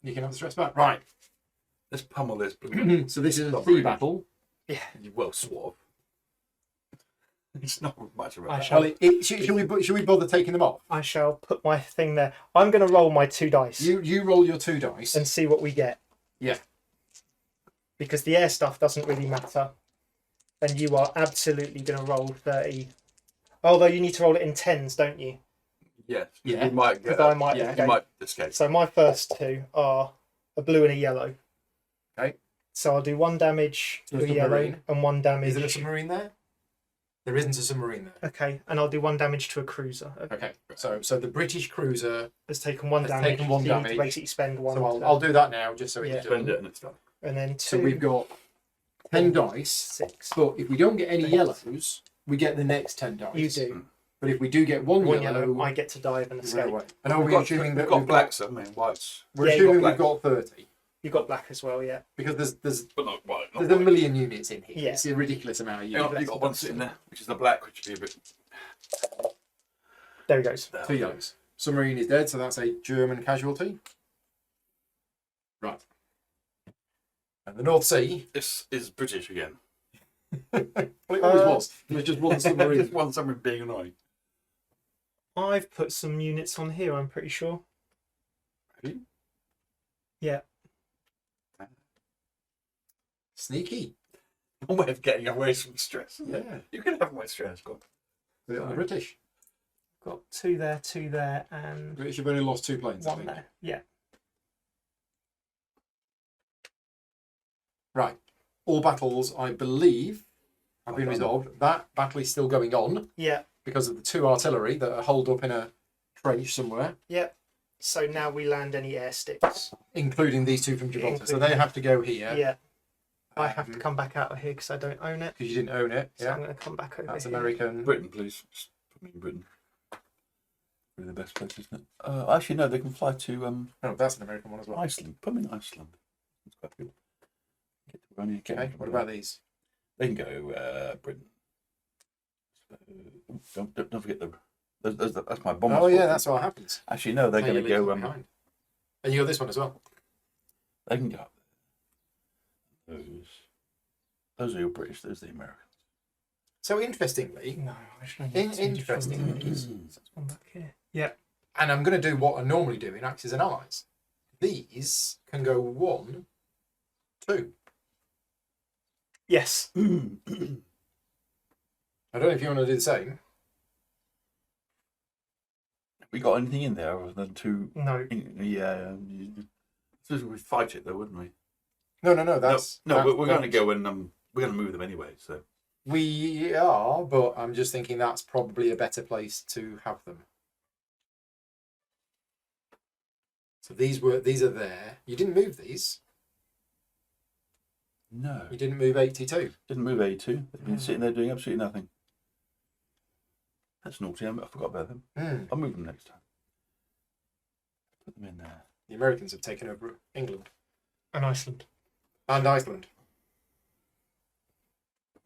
You can have the stress back. Right. Let's pummel this. bloody- So this is a Not sea very- battle. Well, sort of. It's not much of a I battle. shall- Well, should we bother taking them off? I shall put my thing there. I'm going to roll my 2 dice You roll your 2 dice. and see what we get. Yeah. Because the air stuff doesn't really matter. And you are absolutely going to roll 30. Although you need to roll it in 10s, don't you? Yes. Yeah. You might Because get. I might yeah, You escape. might escape. So my first 2 are a blue and a yellow. Okay. So I'll do 1 damage To to a a yellow submarine. and 1 damage. Is there a submarine there? There isn't a submarine there. Okay, and I'll do 1 damage to a cruiser. Okay. So the British cruiser. It's taken 1 It's damage. taken 1 so you need damage. to basically spend 1. So I'll do that now just so Yeah. it's Spend done. it and it's done. And then 2. So we've got 10 dice. 6. But if we don't get any Eight. yellows, we get the next 10 dice. You do. But if we do get one 1 yellow, yellow, I get to dive and we run escape. away. And are we assuming that we've got we've blacks, haven't we? And whites. We're Yeah, you assuming got we've got 30 You got black as well, yeah. because there's But not white. Not there's a white. million units in here. Yeah. It's a ridiculous amount of Hang on, units. you've got one sitting there, which is the black, which would be a bit. There he goes. 2 yellows. Submarine is dead, so that's a German casualty. Right. And the North Sea. This is British again. Well, it always was. There was just one submarine. Just one submarine being annoying. I've put some units on here, I'm pretty sure. Have you? Yeah. Sneaky. One way of getting away from stress. Isn't it? Yeah. You can have my stress. Go on. The British. Got 2 there, and British have only lost 2 planes, I 1 think. there. Yeah. Right. All battles, I believe, have been resolved. That battle is still going on Yeah. because of the 2 artillery that are holed up in a trench somewhere, Yeah. So now we land any air sticks. including these 2 from Gibraltar. So Including- they have to go here. Yeah. I have to come back out of here because I don't own it. Because you didn't own it. So Yeah. I'm going to come back over That's here. American. Britain, please. Just put me in Britain. Probably the best place, isn't it? Actually, no. They can fly to Oh, that's an American one as well. Iceland. Put them in Iceland. That's quite good. Get to only get Okay. What about these? They can go Britain. So, don't forget that's my bomber. Oh yeah, squadron. that's what happens. Actually, no. They're Hey, going to you leave go. them behind. And you got this one as well. They can go up there. Those are your British. Those are the Americans. So interestingly, No, I should interestingly, one back here. Yeah. and I'm going to do what I normally do in Axis and Allies. These can go 1, 2. Yes. I don't know if you want to do the same. We got anything in there other than 2? No. Yeah. We'd fight it though, wouldn't we? No. That's no. We're going to that- go and we're going to move them anyway. So We are, but I'm just thinking that's probably a better place to have them. So these are there. You didn't move these. no, You didn't move 82. didn't move 82. They've been sitting there doing absolutely nothing. That's naughty. I forgot about them. I'll move them next time. Put them in there. The Americans have taken over England And Iceland. and Iceland.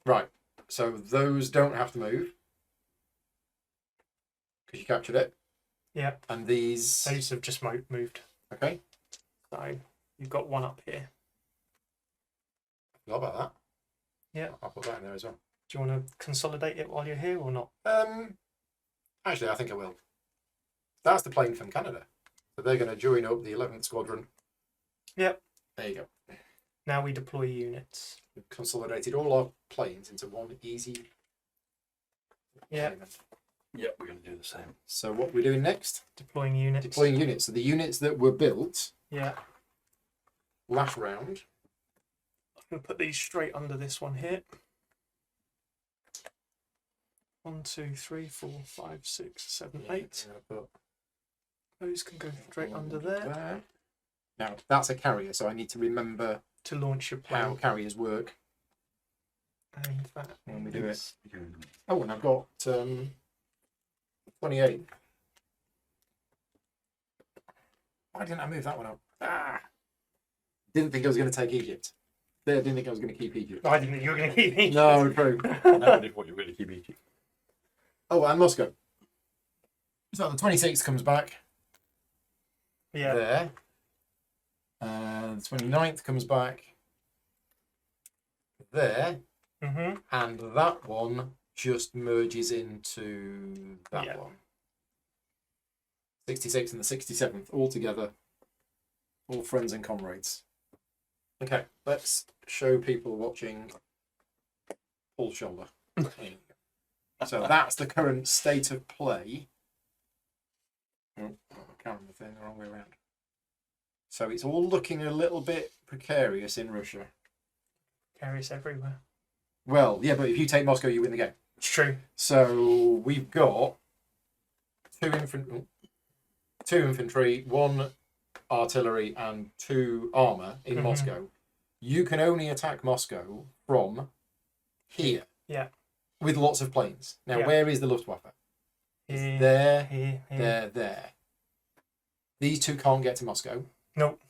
Right. So those don't have to move because you captured it. Yeah. And these. Those have just moved. Okay. So you've got one up here. Forgot about that. Yeah. I'll put that in there as well. Do you want to consolidate it while you're here or not? Actually, I think I will. That's the plane from Canada. So they're going to join up the 11th Squadron. Yep. There you go. Now we deploy units. We've consolidated all our planes into one easy. Yeah. payment. Yeah, we're going to do the same. So what we're doing next? Deploying units. Deploying units. So the units that were built Yeah. last round. I'm going to put these straight under this one here. 1, 2, 3, 4, 5, 6, 7, 8. Those can go straight under there Now that's a carrier, so I need to remember to launch your how plane. carriers work And that when we do it. is- Oh, and I've got 28. Why didn't I move that one up? Didn't think I was going to take Egypt. Didn't think I was going to keep Egypt. I didn't think you were going to keep me. No, true. I never did what you really keep eating. Oh, and Moscow. So the 26th comes back Yeah. there. The 29th comes back there. Mm-hmm. And that one just merges into that Yeah. one. 66 and the 67th all together. All friends and comrades. Okay, let's show people watching Paul's shoulder. So that's the current state of play. Oh, camera thing the wrong way around. So it's all looking a little bit precarious in Russia. Carries everywhere. Well, yeah, but if you take Moscow, you win the game. It's true. So we've got two infantry, 1 artillery, and 2 armor in Mhm. Moscow. You can only attack Moscow from here. Yeah. With lots of planes. Now, Yeah. where is the Luftwaffe? Here, There, here. there. These two can't get to Moscow. Nope.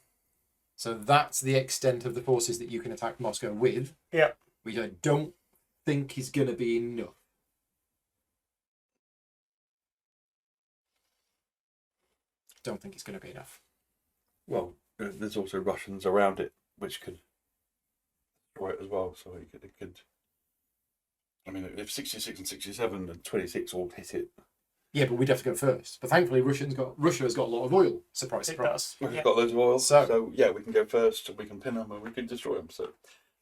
So that's the extent of the forces that you can attack Moscow with. Yeah. Which I don't think is going to be enough. Don't think it's going to be enough. Well, there's also Russians around it, which could destroy it as well. So it could. I mean, if 66 and 67 and 26 all hit it, Yeah, but we'd have to go first. But thankfully, Russia has got a lot of oil. Surprise, It surprise. does. we've Yeah. got loads of oil. So- So yeah, we can go first, and we can pin them, and we can destroy them. So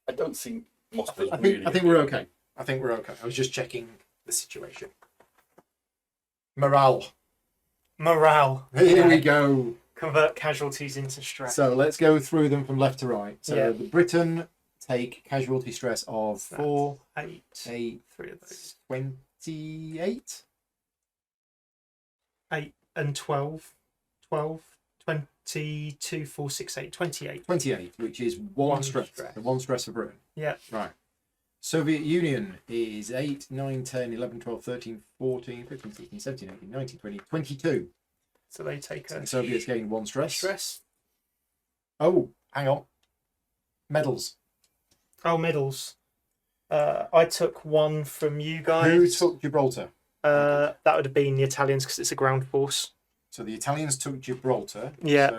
I don't think Moscow's I think really. we're okay. I think we're okay. I was just checking the situation. Morale. Morale. Here we Yeah. go. Convert casualties into stress. So let's go through them from left to right. So Yeah. Britain take casualty stress of 4, 8. 8, 3 of those. 28. 8 and 12. 12. 22, 4, 6, 8. 28. 28, which is one One stress. stress. The one stress for Britain. Yeah. Right. Soviet Union is 8, 9, 10, 11, 12, 13, 14, 15, 16, 17, 18, 19, 20, 22. So they take So a the Soviets gain 1 stress. stress. Oh, hang on. Medals. Oh, medals. I took 1 from you Who guys. took Gibraltar? That would have been the Italians because it's a ground force. So the Italians took Gibraltar. Yeah.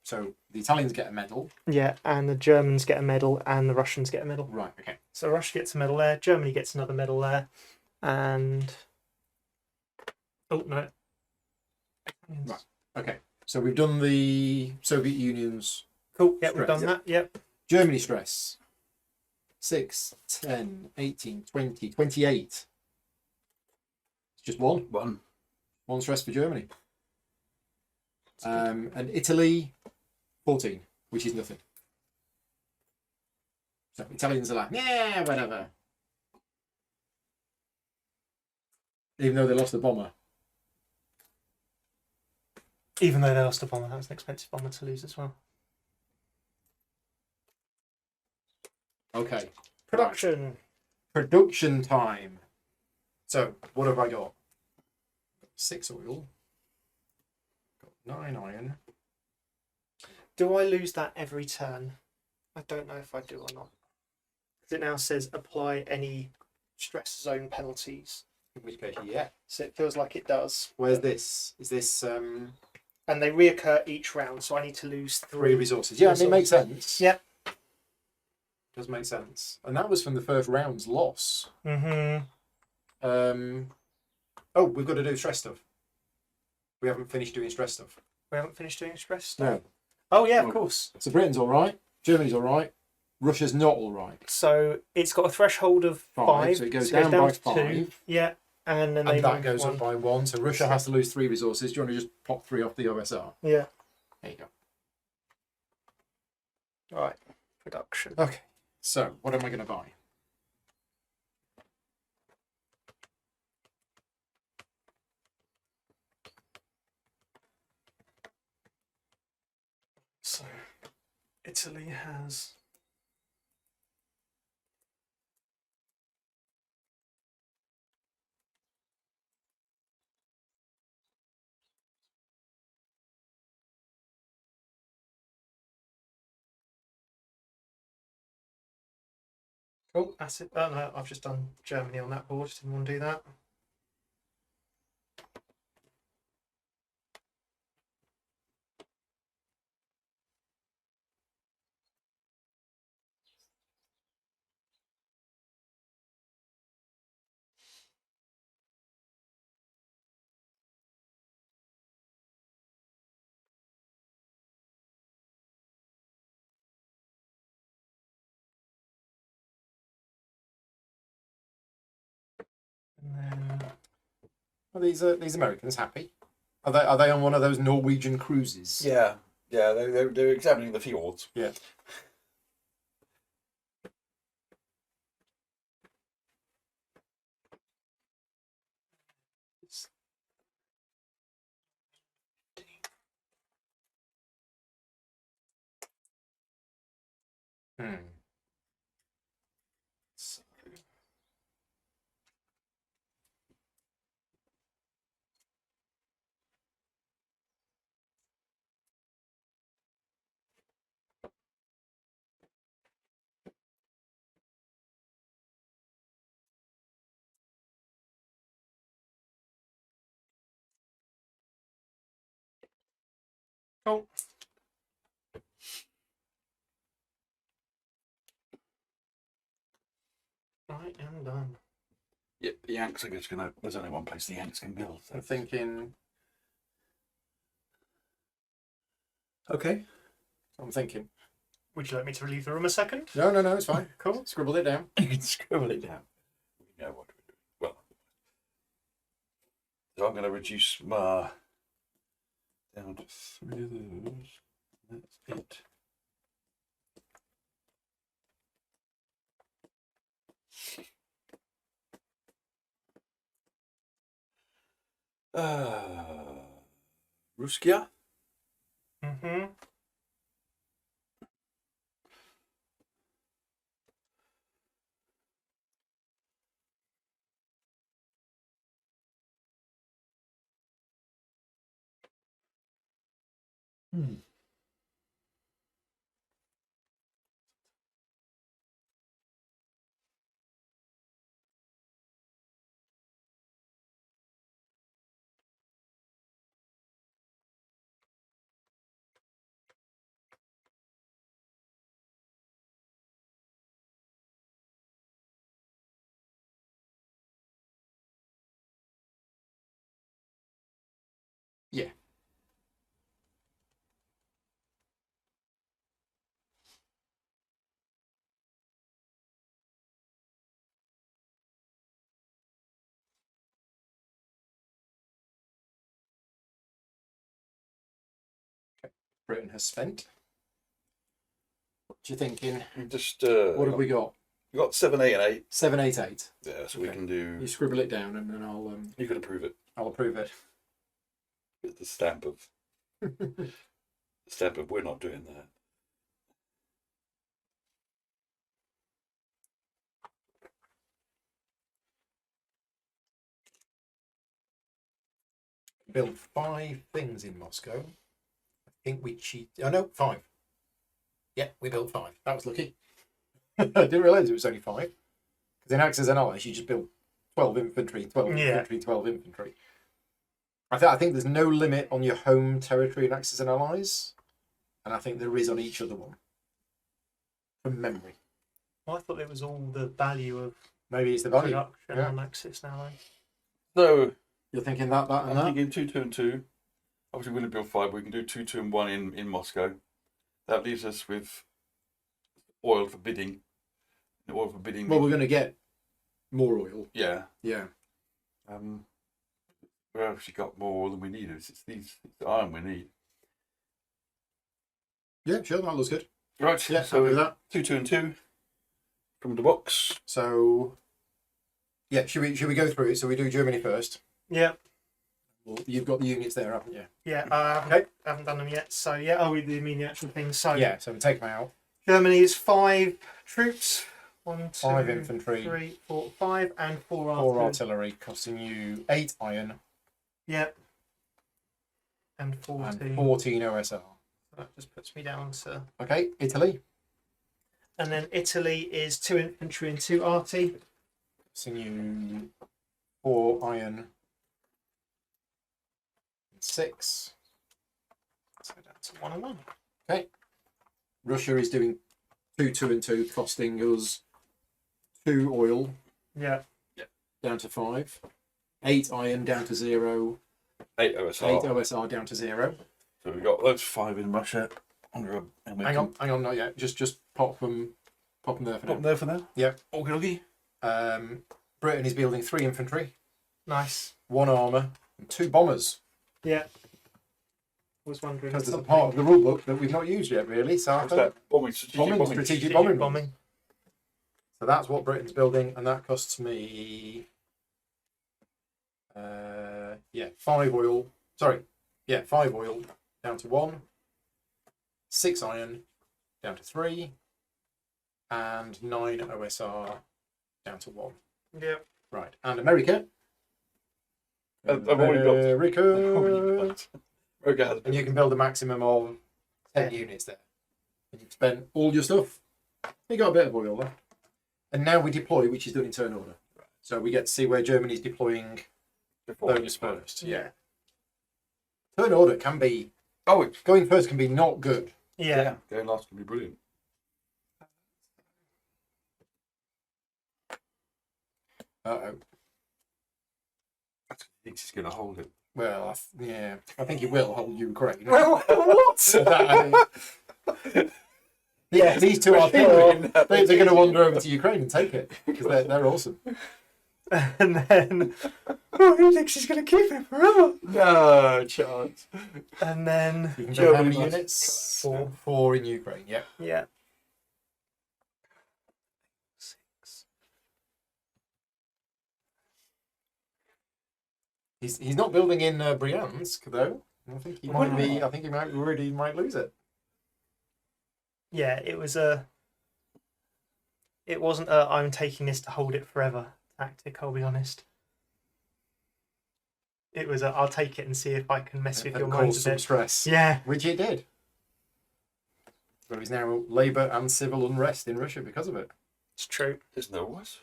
So the Italians get a medal. Yeah, and the Germans get a medal and the Russians get a medal. Right, okay. So Russia gets a medal there, Germany gets another medal there, and oh no. Right. Okay. So we've done the Soviet Union's Cool. Yeah, we've Stress. done that. Yep. Germany stress. 6, 10, 18, 20, 28. It's just one. One stress for Germany. And Italy, 14, which is nothing. So Italians are like, yeah, whatever. Even though they lost the bomber. Even though they lost a bomber, that was an expensive bomber to lose as well. Okay. Production. Production time. So, what have I got? 6 oil. Got 9 iron. Do I lose that every turn? I don't know if I do or not. Because it now says apply any stress zone penalties. In which case, yeah. So it feels like it does. Where's this? Is this And they reoccur each round, so I need to lose three 3 resources? Yeah, I mean, it makes sense. Yep. Does make sense. And that was from the first round's loss. Mm-hmm. Oh, we've got to do stress stuff. We haven't finished doing stress stuff. We haven't finished doing stress. No. Oh yeah, of course. So Britain's all right. Germany's all right. Russia's not all right. So it's got a threshold of 5. So it goes down by to 2. 5. Yeah. And then they And that move goes 1. up by 1. So Russia has to lose 3 resources. Do you want to just pop 3 off the OSR? Yeah. There you go. Right. Production. Okay. So what am I going to buy? So Italy has Cool. acid. Oh no, I've just done Germany on that board. Didn't want to do that. And then Are these Americans happy? Are they on one of those Norwegian cruises? Yeah, yeah, they're examining the fjords. Yeah. Hmm. So, oh. Right and done. Yep, the Yanks are just gonna. There's only one place the Yanks can build. So. I'm thinking. Okay. I'm thinking. Would you like me to leave the room a second? No, it's fine. Cool. Scribbled it down. You can scribble it down. We know what we're doing. Well, so I'm going to reduce my down to 3 of those. That's it. Ruskia. Mm-hmm. Yeah. Britain has spent. What you thinking? Just What have we got? We got 7, 8, and 8. 7, 8, 8. Yeah, so we Okay. can do. You scribble it down and then You can approve it. I'll approve it. Get the stamp of. The stamp of we're not doing that. Built 5 things in Moscow. I think we cheated. Oh no, 5. Yeah, we built 5. That was lucky. I didn't realise it was only 5. Because in Axis and Allies, you just build 12 infantry, 12 Yeah. infantry, 12 infantry. I think there's no limit on your home territory and Axis and allies, and I think there is on each other one. From memory. I thought it was all the value of Maybe it's the value. production Yeah. on Axis now. So You're thinking that, and I'm that? thinking 2, 2, and 2. Obviously, we're going to build 5. We can do 2, 2, and 1 in Moscow. That leaves us with oil for bidding. Oil for bidding. Well, we're going to get more oil. Yeah. Yeah. We've actually got more oil than we need. It's the iron we need. Yeah, sure, that looks good. Right. Yeah, So with that. 2, 2, and 2 from the box. So, yeah, should we go through it? So we do Germany first. Yeah, Well, you've got the units there, haven't you? yeah. I haven't done them yet. So yeah, oh, we do mean the actual thing. So Yeah, so we take them out. Germany is 5 troops. 1, 2, 5 infantry. 3, 4, 5, and 4 4 artillery. artillery, costing you 8 iron Yep. And 14. and 14 OSR. That just puts me down to. Okay, Italy, And then Italy is 2 infantry and 2 arty. costing you 4 iron and 6. So that's 1 and 1. Okay. Russia is doing 2, 2, and 2, costing us 2 oil Yeah. down to 5, 8 iron down to 0, 8 8 OSR. OSR down to 0. So we've got those 5 in Russia. And Hang on, not yet. Just pop them there for Put them now. there for now. Yep. Okay. Britain is building 3 infantry, Nice. 1 armour, and 2 bombers. Yeah. Was wondering. Because there's a part of the rule book that we've not used yet, really. So I What's think- that? Bombing. Strategic bombing. strategic bombing. bombing. So that's what Britain's building, and that costs me, 5 oil. Sorry, 5 oil down to 1, 6 iron down to 3, and 9 OSR down to 1. Yeah. Right, and America. I've already built. America. Okay. has And you can build a maximum of 10 units there. And you've spent all your stuff. You got a bit of oil there. And now we deploy, which is done in turn order. So we get to see where Germany's deploying before those first. Yeah. Turn order can be, Oh, it's going first can be not good. Yeah. going last can be brilliant. Uh-oh. I think he's going to hold it. Well, I think he will hold Ukraine. What? Yeah, these two are they're going to wander over to Ukraine and take it because they're awesome. And then, he thinks he's going to keep it forever. No chance. And then, You can build how Germany many must- units? Four. 4 in Ukraine. Yeah. yeah. 6. He's not building in Bryansk though. I think he might be. I think he might lose it. Yeah, it was a. It wasn't a I'm taking this to hold it forever tactic, I'll be honest. It was a I'll take it and see if I can mess with your Cause mind a some bit. stress. Yeah. Which it did. There is now labour and civil unrest in Russia because of it. It's true. There's no worse.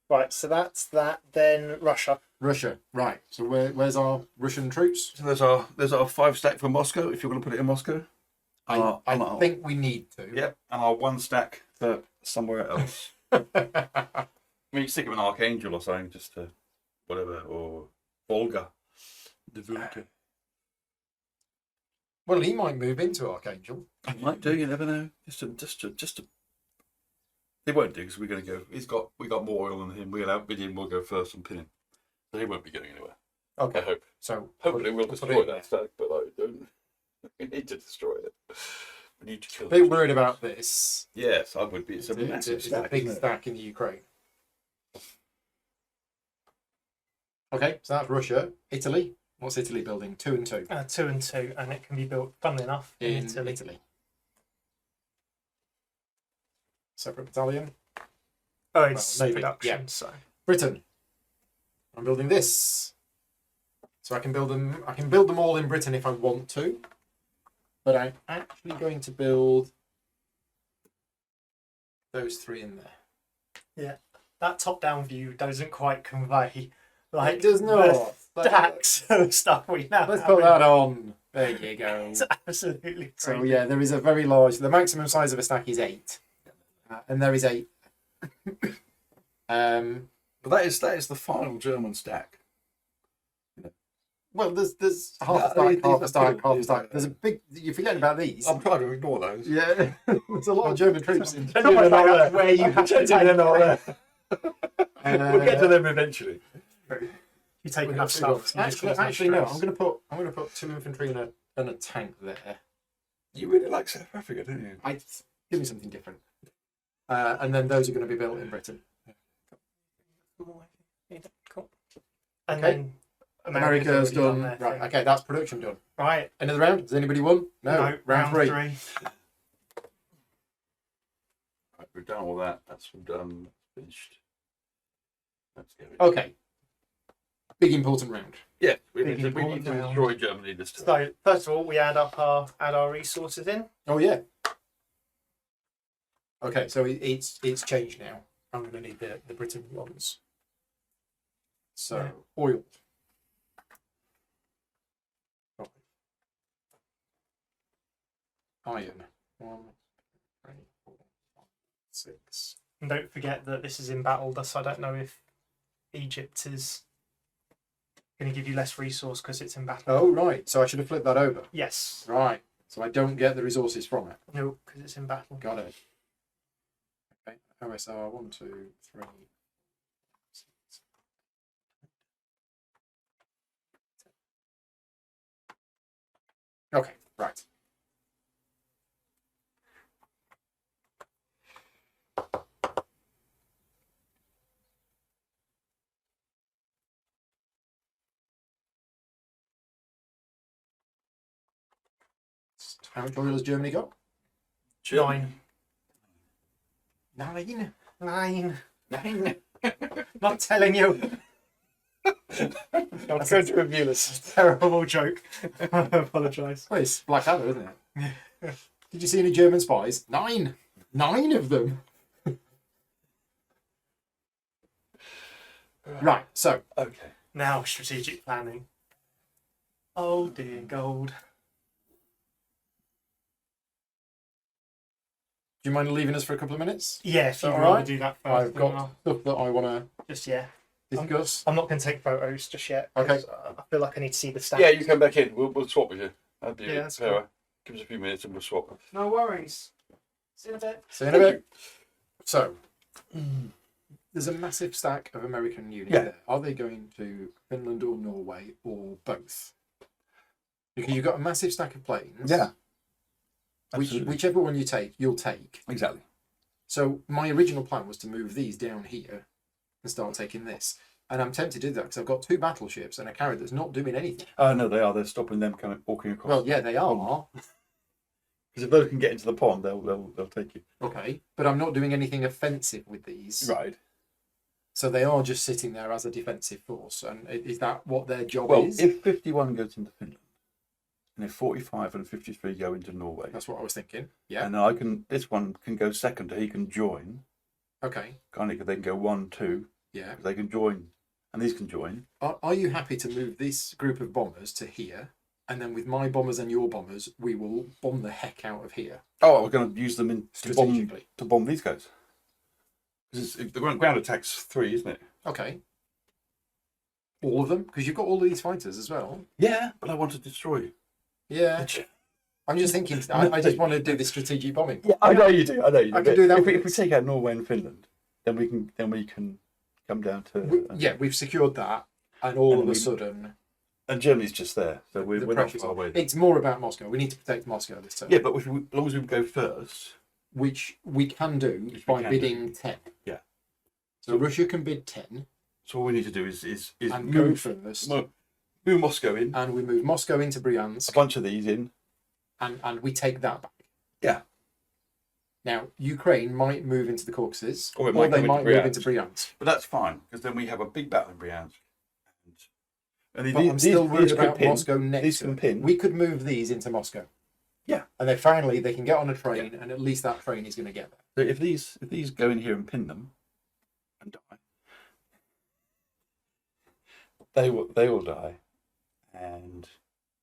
Right, so that's that. Then Russia. Russia, right. So where's our Russian troops? So there's our 5 stack for Moscow, if you want to put it in Moscow. I I'm think we need to. Yep. And our 1 stack for somewhere else. I mean, you stick him an Archangel or something, just to whatever, or Volga. The Volga. Well, he might move into Archangel. He might do, you never know. Just to. He won't do because we're going to go. We got more oil than him. We'll outbid him. We'll go first and pin him. So he won't be going anywhere. I Okay. hope. So Hopefully we'll put destroy it that stack, but don't. We need to destroy it. We need to kill a bit it. worried about this. Yes, I would be. It's a It's massive a stack. big isn't it? stack in the Ukraine. Okay, so that's Russia. Italy. What's Italy building? 2 and 2 2 and 2, and it can be built, funnily enough, in in Italy. Italy. Separate battalion. Oh, it's Well, maybe, production, yeah. so. Britain. I'm building this. So I can build them. I can build them all in Britain if I want to, but I'm actually going to build those 3 in there. Yeah. that top-down view doesn't quite convey like It does not. the stacks of stuff we now Let's have put in- that on. There you go. It's absolutely crazy. So yeah, there is a very large. The maximum size of a stack is 8, and there is 8. But that is the final German stack. Well, there's half a No, stack, these half are a stack, good. half a These stack. are- There's a big. You're forgetting about these. I'm trying to ignore those. Yeah, there's a lot of German troops in. It's almost like that's where you have to take They're not there. Uh, We'll get to them eventually. You take enough stuff. you just cause Actually, no. stress. I'm gonna put 2 infantry and a tank there. You really like South Africa, don't you? Give me something different. And then those are going to be built in Britain. Cool. And Okay. then America's already done. their Right. thing. Okay, that's production done. Right. Another round? Has anybody won? No. Round 3. Right, we've done all that. That's done. Finished. Let's get it. Okay. Big important round. Yeah, we Big need to important round. destroy Germany this time. So first of all, we add our resources in. Oh yeah. Okay, so it's changed now. I'm going to need the Britain ones. So Yeah. oil. Oh. Iron. 1, 3, 4, 5, 6. And don't forget that this is in battle, thus I don't know if Egypt is going to give you less resource because it's in battle. Oh right, so I should have flipped that over. Yes. Right, so I don't get the resources from it. No, because it's in battle. Got it. Okay, OSR 1, 2, 3. 6. Okay, right. How much oil has Germany got? Germany. 9. 9. 9. Not telling you. I'm going to review this. Terrible joke. I apologise. Well, it's Blackadder, isn't it? Did you see any German spies? 9. 9 of them. Right, so Okay. Now strategic planning. Oh dear gold. do you mind leaving us for a couple of minutes? Yeah, if you All want right. to do that first. I've then got I'll- stuff that I want to Just yeah. discuss. I'm not going to take photos just yet. 'cause, I feel like I need to see the stats. Yeah, you come back in. We'll swap with you. That'd be Yeah, that's fairer. cool. Give us a few minutes and we'll swap. No worries. See you in a bit. See you in a bit. So, there's a massive stack of American units Yeah. there. Are they going to Finland or Norway or both? Because you've got a massive stack of planes. Absolutely. Whichever one you take, you'll take. Exactly. So my original plan was to move these down here and start taking this. And I'm tempted to do that because I've got 2 battleships and a carrier that's not doing anything. No, they are. They're stopping them coming walking across. Well, yeah, they are. Because if those can get into the pond, they'll take you. Okay. But I'm not doing anything offensive with these. Right. So they are just sitting there as a defensive force. And is that what their job Well, is? if 51 goes into Finland, and if 45 and 53 go into Norway, That's what I was thinking. Yeah. and this one can go second. He can join. Okay. They can go 1, 2. Yeah. They can join, and these can join. Are you happy to move this group of bombers to here? And then with my bombers and your bombers, we will bomb the heck out of here. Oh, we're going to use them Strategically. to bomb these guys. Because the ground attack's 3, isn't it? Okay. All of them? Because you've got all of these fighters as well. Yeah, but I want to destroy you. Yeah. I'm just thinking, I just want to do this strategic bombing. Yeah, I know you do. I know you do. I can do that If with we this. take out Norway and Finland, then we can come down to. Yeah, we've secured that. And all And of a we- sudden, And Germany's just there, so the we're not pressure's far on. away. It's more about Moscow. We need to protect Moscow this time. Yeah, but as long as we go first. Which we can do Which we by can bidding 10. Yeah. So Russia can bid 10 So all we need to do is and go move, first. move Moscow in, And we move Moscow into a Bryansk. bunch of these in. And we take that back. Yeah. Now, Ukraine might move into the Caucasus, Or or, it might they come might into move Bryansk. into Bryansk. But that's fine, because then we have a big battle in Bryansk. And But I'm still worried could about pin. Moscow next These to can it. pin. We could move these into Moscow. Yeah. And then finally they can get on a train, and at least that train is going to get there. So if these go in here and pin them and die, they will die, and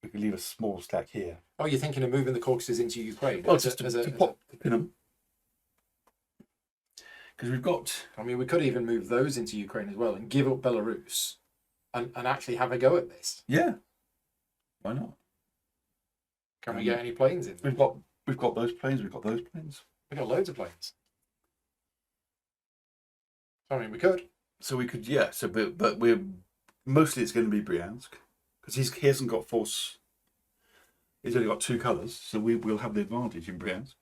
we can leave a small stack here. Oh, you're thinking of moving the Caucasus into Ukraine? Oh, as a- just to, as a- to as a- pop pin them. Because we've got I mean, we could even move those into Ukraine as well and give up Belarus and actually have a go at this. yeah. Why not? Can we get any planes in? We've got those planes. We've got those planes. We've got loads of planes. I mean, we could. So we could, yeah. So but we're mostly it's going to be Bryansk because he hasn't got force. He's only got 2 colours, so we'll have the advantage in Bryansk.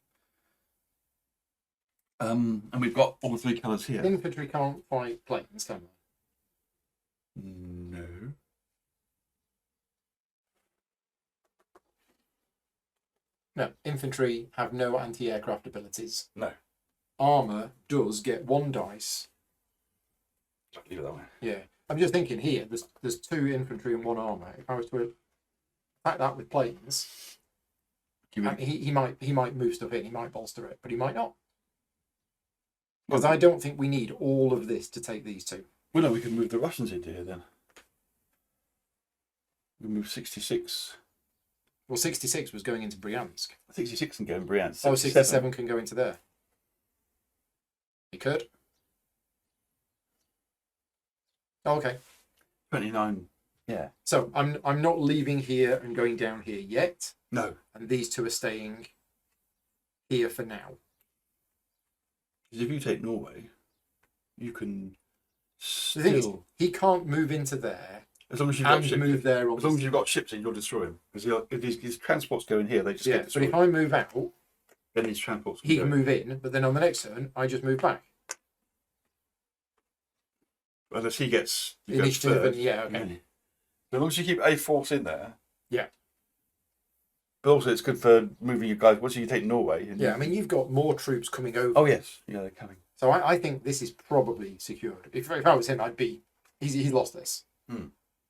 And we've got all 3 colours here. Infantry can't fight planes, can they? No. No, infantry have no anti-aircraft abilities. No. Armour does get 1 dice. Leave it that way. Yeah. I'm just thinking here, there's 2 infantry and 1 armour. If I was to attack that with planes, and he might move stuff in, he might bolster it, but he might not. Because I don't think we need all of this to take these 2. Well, no, we can move the Russians into here then. We move 66. Well, 66 was going into Bryansk. 66 can go in Bryansk. Oh, 67 can go into there. He could. Oh, okay. 29. Yeah. So I'm not leaving here and going down here yet, No. and these 2 are staying here for now. Because if you take Norway, you can The thing is, still, he can't move into there as long as you've got and ships, move there. On as long as you've got ships in, you'll destroy him. Because if his transports go in here, they just yeah, get but destroyed. if I move out, Then his transports he go can in. move in, but then on the next turn, I just move back. Unless he gets Initiative third. and yeah, okay. Yeah. So as long as you keep a force in there. Yeah. But also, it's good for moving you guys. Once you take Norway. And Yeah, I mean, you've got more troops coming over. Oh yes, yeah, they're coming. So I think this is probably secured. If I was him, I'd be. He's lost this. Hmm.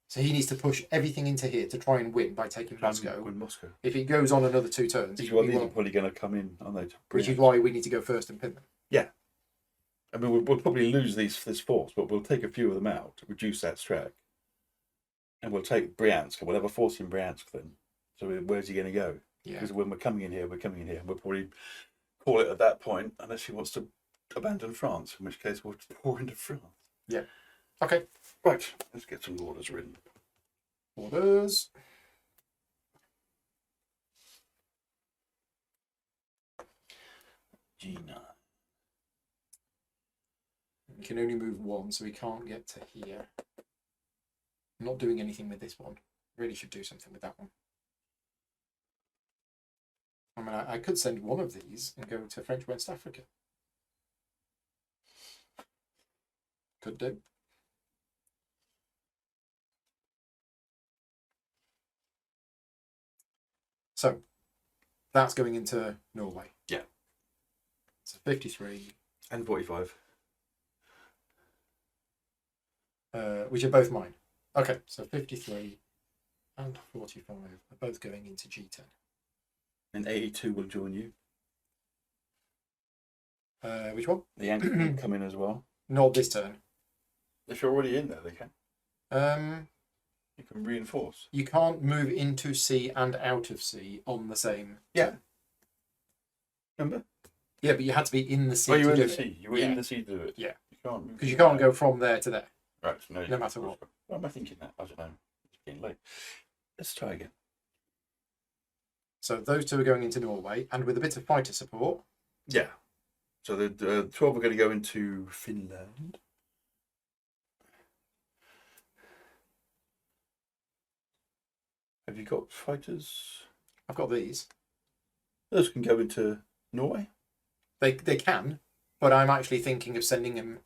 So he needs to push everything into here to try and win by taking Moscow. Win Moscow. If it goes on another 2 turns, Which he is why these are won't. probably going to come in, aren't they? Which is why we need to go first and pin them. I mean, we'll probably lose this force, but we'll take a few of them out to reduce that strike. And we'll take Bryansk, and we'll have a force in Bryansk then. So where's he going to go? Yeah. Because when we're coming in here, we're coming in here. We'll probably call it at that point, unless he wants to abandon France, in which case we'll pour into France. Yeah. Okay. Right, let's get some orders written. Orders. G9. You can only move 1, so we can't get to here. I'm not doing anything with this one. Really should do something with that one. I mean, I could send one of these and go to French West Africa. Could do. So, that's going into Norway. Yeah. So 53. And 45. Which are both mine. Okay, so 53 and 45 are both going into G10. And 82 will join you. Which one? The Yankee can come in as well. Not this turn. If you're already in there, they can. You can reinforce. You can't move into C and out of C on the same. Yeah. Remember? Yeah, but you had to be in the C. Oh, you to were in do the it. C. You were Yeah. in the C to do it. Yeah. You can't move. Because you can't go from there to there. Right. No. No matter what. Why am I thinking that? I don't know. It's getting late. Let's try again. So those 2 are going into Norway, and with a bit of fighter support. Yeah. So the 12 are going to go into Finland. Have you got fighters? I've got these. Those can go into Norway. They can, but I'm actually thinking of sending them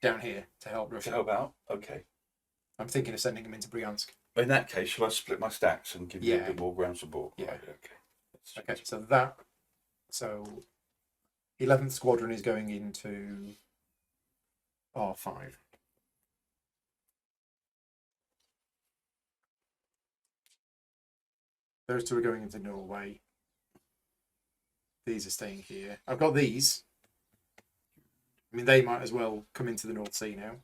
down here to help To Russia. help out. Okay. I'm thinking of sending them into Bryansk. In that case, shall I split my stacks and give you a Yeah. bit more ground support? Yeah. Right, okay. Okay, so 11th Squadron is going into R5. Those 2 are going into Norway. These are staying here. I've got these. I mean, they might as well come into the North Sea now.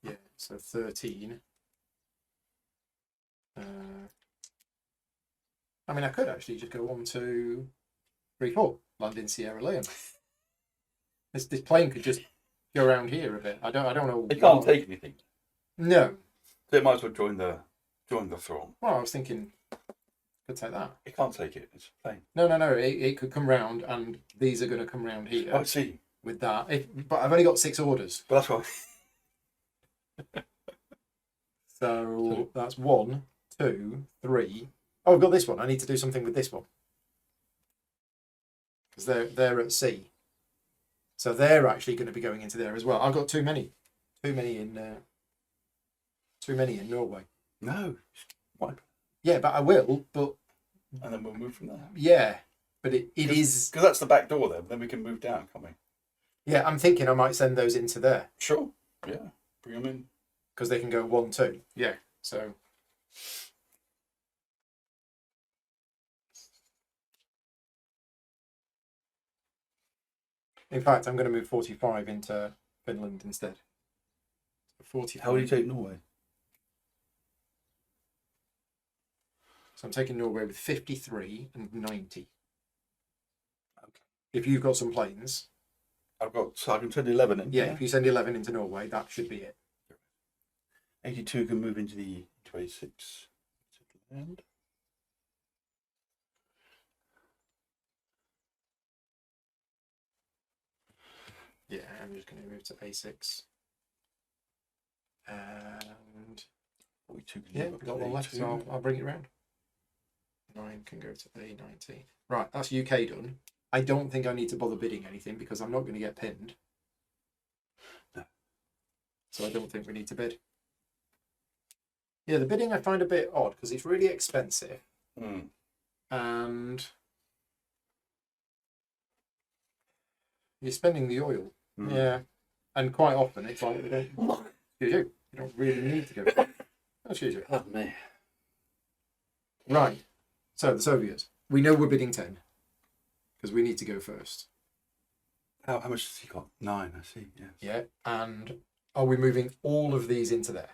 Yeah, so 13. I mean, I could actually just go 1, 2, 3, 4. Land in Sierra Leone. This plane could just go around here a bit. I don't know. It can't take anything. No. So it might as well join the throng. Well, I was thinking, could take that. It can't take it. It's a plane. No. It could come round, and these are going to come round here. Oh, I see. With that, but I've only got 6 orders. But that's why. So that's 1, 2, 3. Oh, I've got this one. I need to do something with this one because they're at sea. So they're actually going to be going into there as well. I've got too many in Norway. No. Wipe. Yeah, but I will. But And then we'll move from there. yeah, but it is. Because that's the back door then. Then we can move down, can't we? Yeah, I'm thinking I might send those into there Sure. Yeah. Bring them in. because they can go 1, 2. Yeah. So. In fact, I'm going to move 45 into Finland instead. 45. How will you take Norway? So I'm taking Norway with 53 and 90. Okay. If you've got some planes, So I can send 11 in. yeah, if you send 11 into Norway, that should be it. 82 can move into 86. And Yeah, I'm just going to move to A6. And 42 can yeah, move up to got one left, 82. so I'll bring it round. 9 can go to A19. Right, that's UK done. I don't think I need to bother bidding anything because I'm not going to get pinned. No. So I don't think we need to bid. Yeah, the bidding I find a bit odd because it's really expensive. And you're spending the oil. Yeah. And quite often it's like, you don't really need to go. Excuse me. Pardon me. Right. So the Soviets. We know we're bidding 10 because we need to go first. How much has he got? 9, I see. Yes. Yeah. And are we moving all of these into there?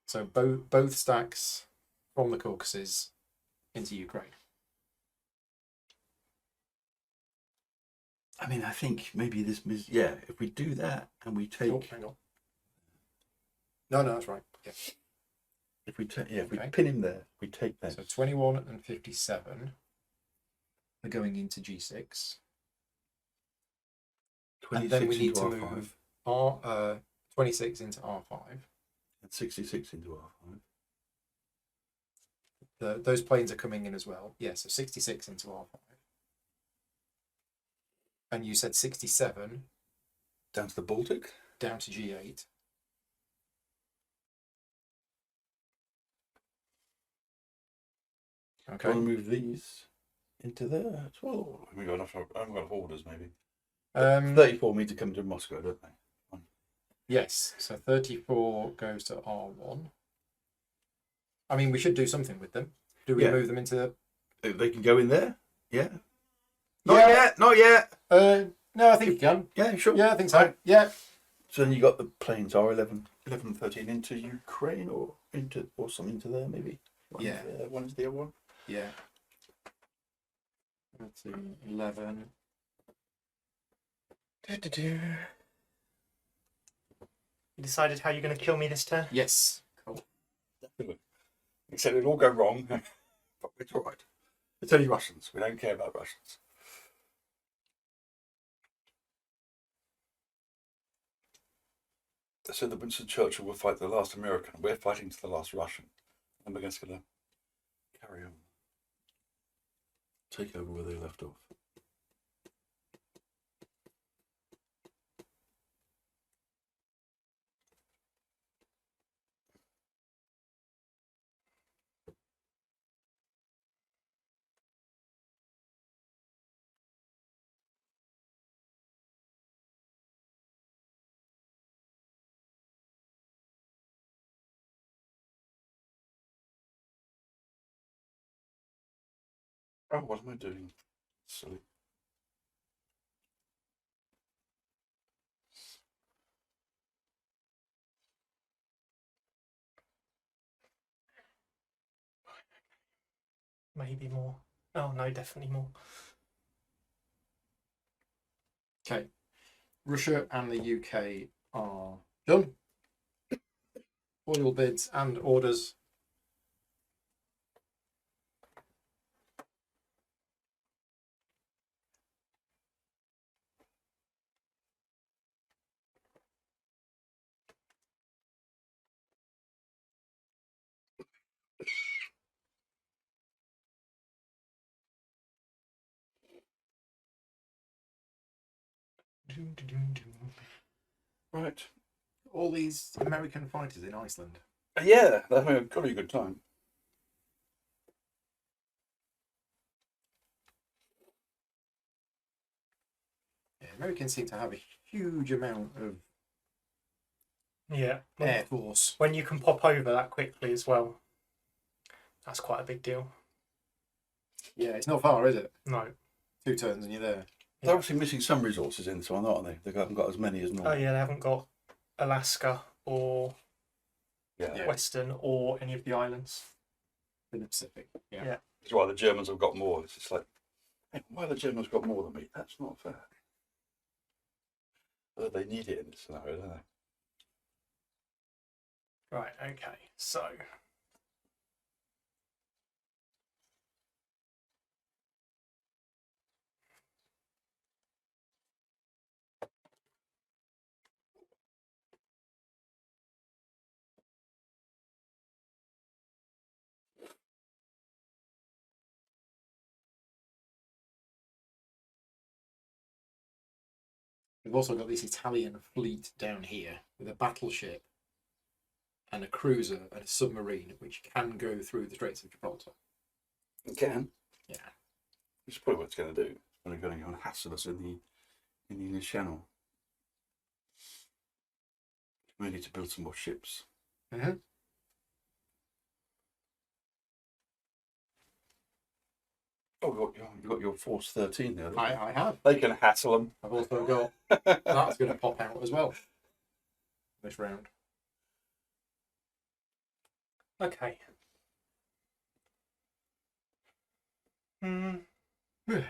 So both stacks from the Caucasus into Ukraine. I mean, I think maybe this is, yeah, if we do that and we take, Oh, hang on. No, that's right. Yeah. if we take, yeah, if we Okay. pin him there, we take that. So 21 and 57 are going into G6. And then we 26 need into to R5 move 26 into R5. and 66 into R5. Those planes are coming in as well. Yeah, so 66 into R5. And you said 67 Down to the Baltic. down to G8. I Okay. want to move these into there as well. I haven't got enough orders, maybe. 34 meter come to Moscow, don't they? Yes, so 34 goes to R1. I mean, we should do something with them. Do we Yeah. move them into... They can go in there? Yeah. Yeah. Not yet. No, I think you can. Yeah, sure. Yeah, I think so. Yeah. So then you got the planes R11, 11, 13 into Ukraine or some into there maybe. Yeah. One's the other one. Yeah. Let's see, 11. You decided how you're going to kill me this turn? Yes. Cool. Except it'll all go wrong. But it's all right. It's only Russians. We don't care about Russians. So the Winston Churchill will fight the last American. We're fighting to the last Russian. And we're just going to carry on. Take over where they left off. Oh, what am I doing? Silly. maybe more. Oh no, definitely more. Okay. Russia and the UK are done. Oil bids and orders. Right. All these American fighters in Iceland. Yeah, they're having a jolly good time. Yeah, Americans seem to have a huge amount of Yeah. air force. When you can pop over that quickly as well, that's quite a big deal. Yeah, it's not far, is it? No. 2 turns and you're there. They're obviously missing some resources in this one, aren't they? They haven't got as many as normal. Oh yeah, they haven't got Alaska or Yeah. Western or any of the islands. In the Pacific. Yeah. Yeah. That's why the Germans have got more. It's just like, hey, why the Germans got more than me? That's not fair. But they need it in this scenario, don't they? Right, okay, so We've also got this Italian fleet down here with a battleship and a cruiser and a submarine which can go through the Straits of Gibraltar. It can. Yeah. Which is probably what it's going to do. It's going to go and hassle us in the English Channel. We need to build some more ships. Mm-hmm. Oh, you've got your Force 13 there. I have. They can hassle them. I've also got that's going to pop out as well this round. okay. Mm. Mm.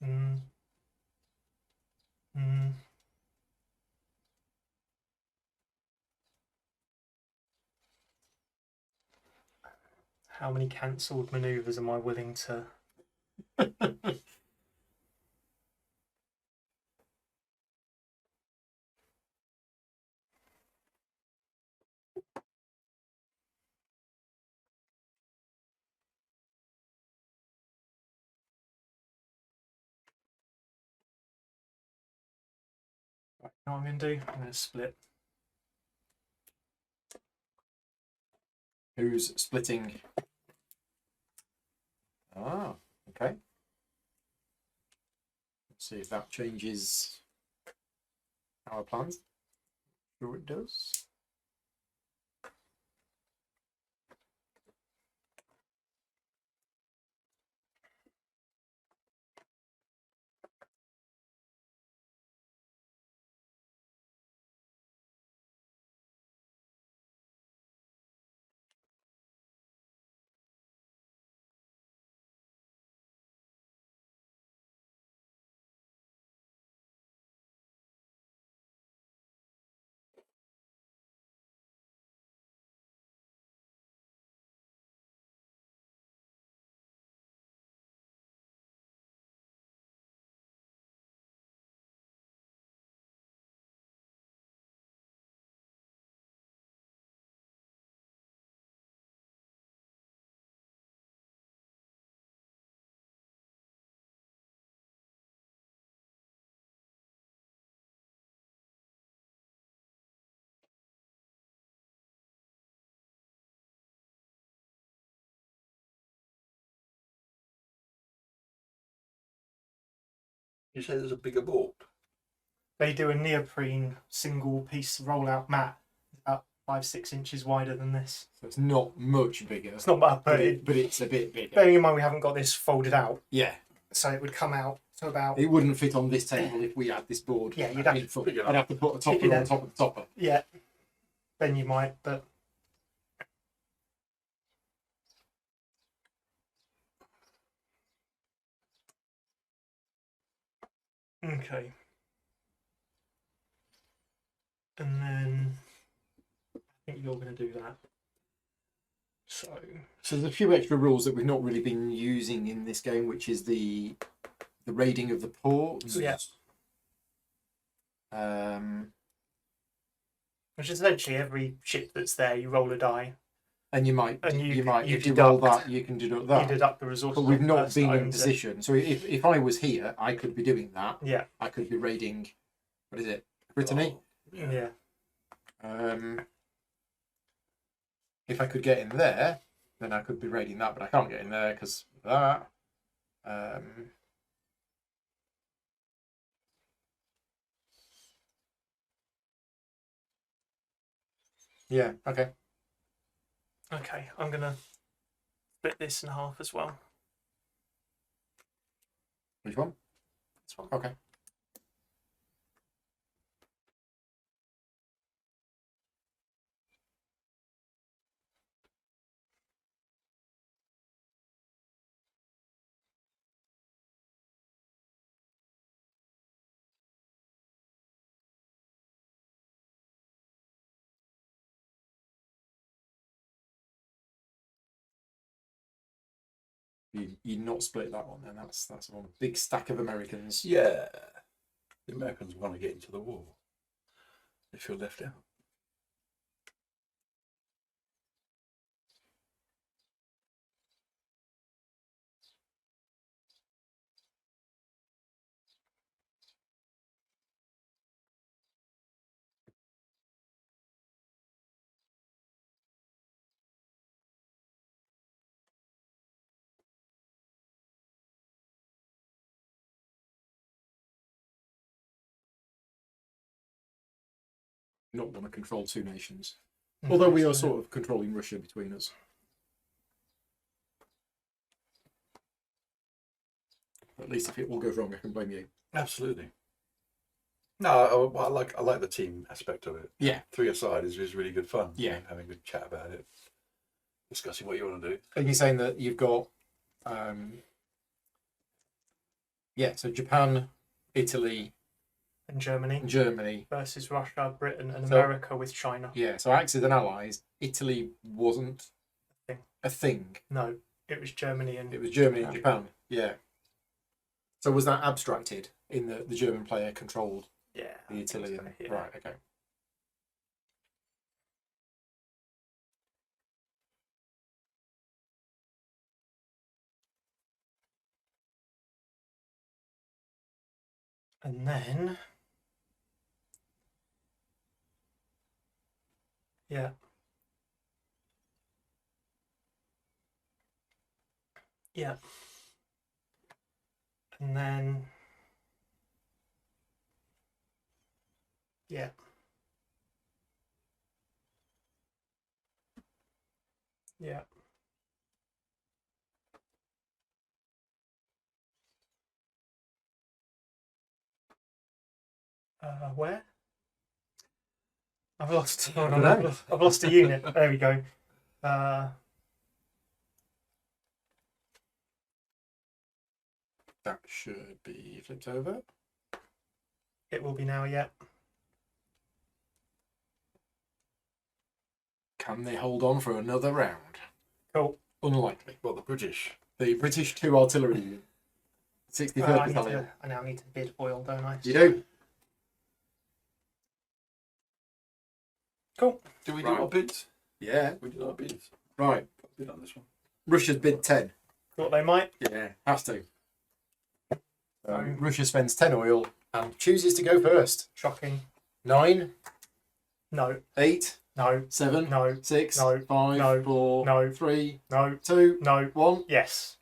Mm. Mm. How many cancelled manoeuvres am I willing to? Right, you know what I'm going to do? I'm going to split. Who's splitting? Ah, okay. Let's see if that changes our plans. Sure it does. You say there's a bigger board? They do a neoprene single piece rollout mat, about 5-6 inches wider than this. So it's not much bigger. It's not bad, but it's a bit bigger. bearing in mind we haven't got this folded out, Yeah. so it would come out to about. It wouldn't fit on this table if we had this board. Yeah, you'd have in full. to- I'd have to put a topper on top of the topper. Yeah, then you might, but Okay. And then I think you're going to do that. So there's a few extra rules that we've not really been using in this game, which is the raiding of the ports. yeah, which is essentially every ship that's there, you roll a die, And you might, And you if you roll deduct- that, you can deduct you that. deduct the resources. But we've of the not person been that in owns it. position. So if I was here, I could be doing that. Yeah, I could be raiding, what is it, Brittany? yeah. If I could get in there, then I could be raiding that, but I can't get in there because of that. Yeah, okay. Okay, I'm going to split this in half as well. Which one? This one. Okay. You not split that one then. That's one big stack of Americans. Yeah. The Americans want to get into the war. They feel left out. Not want to control two nations. Although we are sort of controlling Russia between us. At least if it all goes wrong, I can blame you. Absolutely. No, I like the team aspect of it. Yeah. 3-a-side is really good fun. Yeah. Having a good chat about it. Discussing what you want to do. And you're saying that you've got, so Japan, Italy, And Germany and Germany. versus Russia, Britain, and So- America with China. Yeah, so Axis and Allies, Italy wasn't a thing. No, it was Germany and It was Germany and Japan. Yeah. So was that abstracted in the German player controlled yeah, I the think so, Italian? yeah. Right, okay. And then, yeah. Yeah. And then, yeah. Yeah. Where? I've lost. Hold on, dunno. I've lost a unit. There we go. That should be flipped over. It will be now. Yeah. Can they hold on for another round? Cool. Unlikely. Well, the British. The British 2 artillery unit. 63rd Battalion. I now need to bid oil, don't I? You do? Cool. Do we Right. do our bids? Yeah. We did our bids. Right. Bid on this one. Russia's bid 10. Thought they might. Yeah, has to. Russia spends 10 oil and chooses to go first. Shocking. 9, No. 8, No. 7, No. 6, No. 5, No. 4, No. 3, No. 2, No. 1. Yes.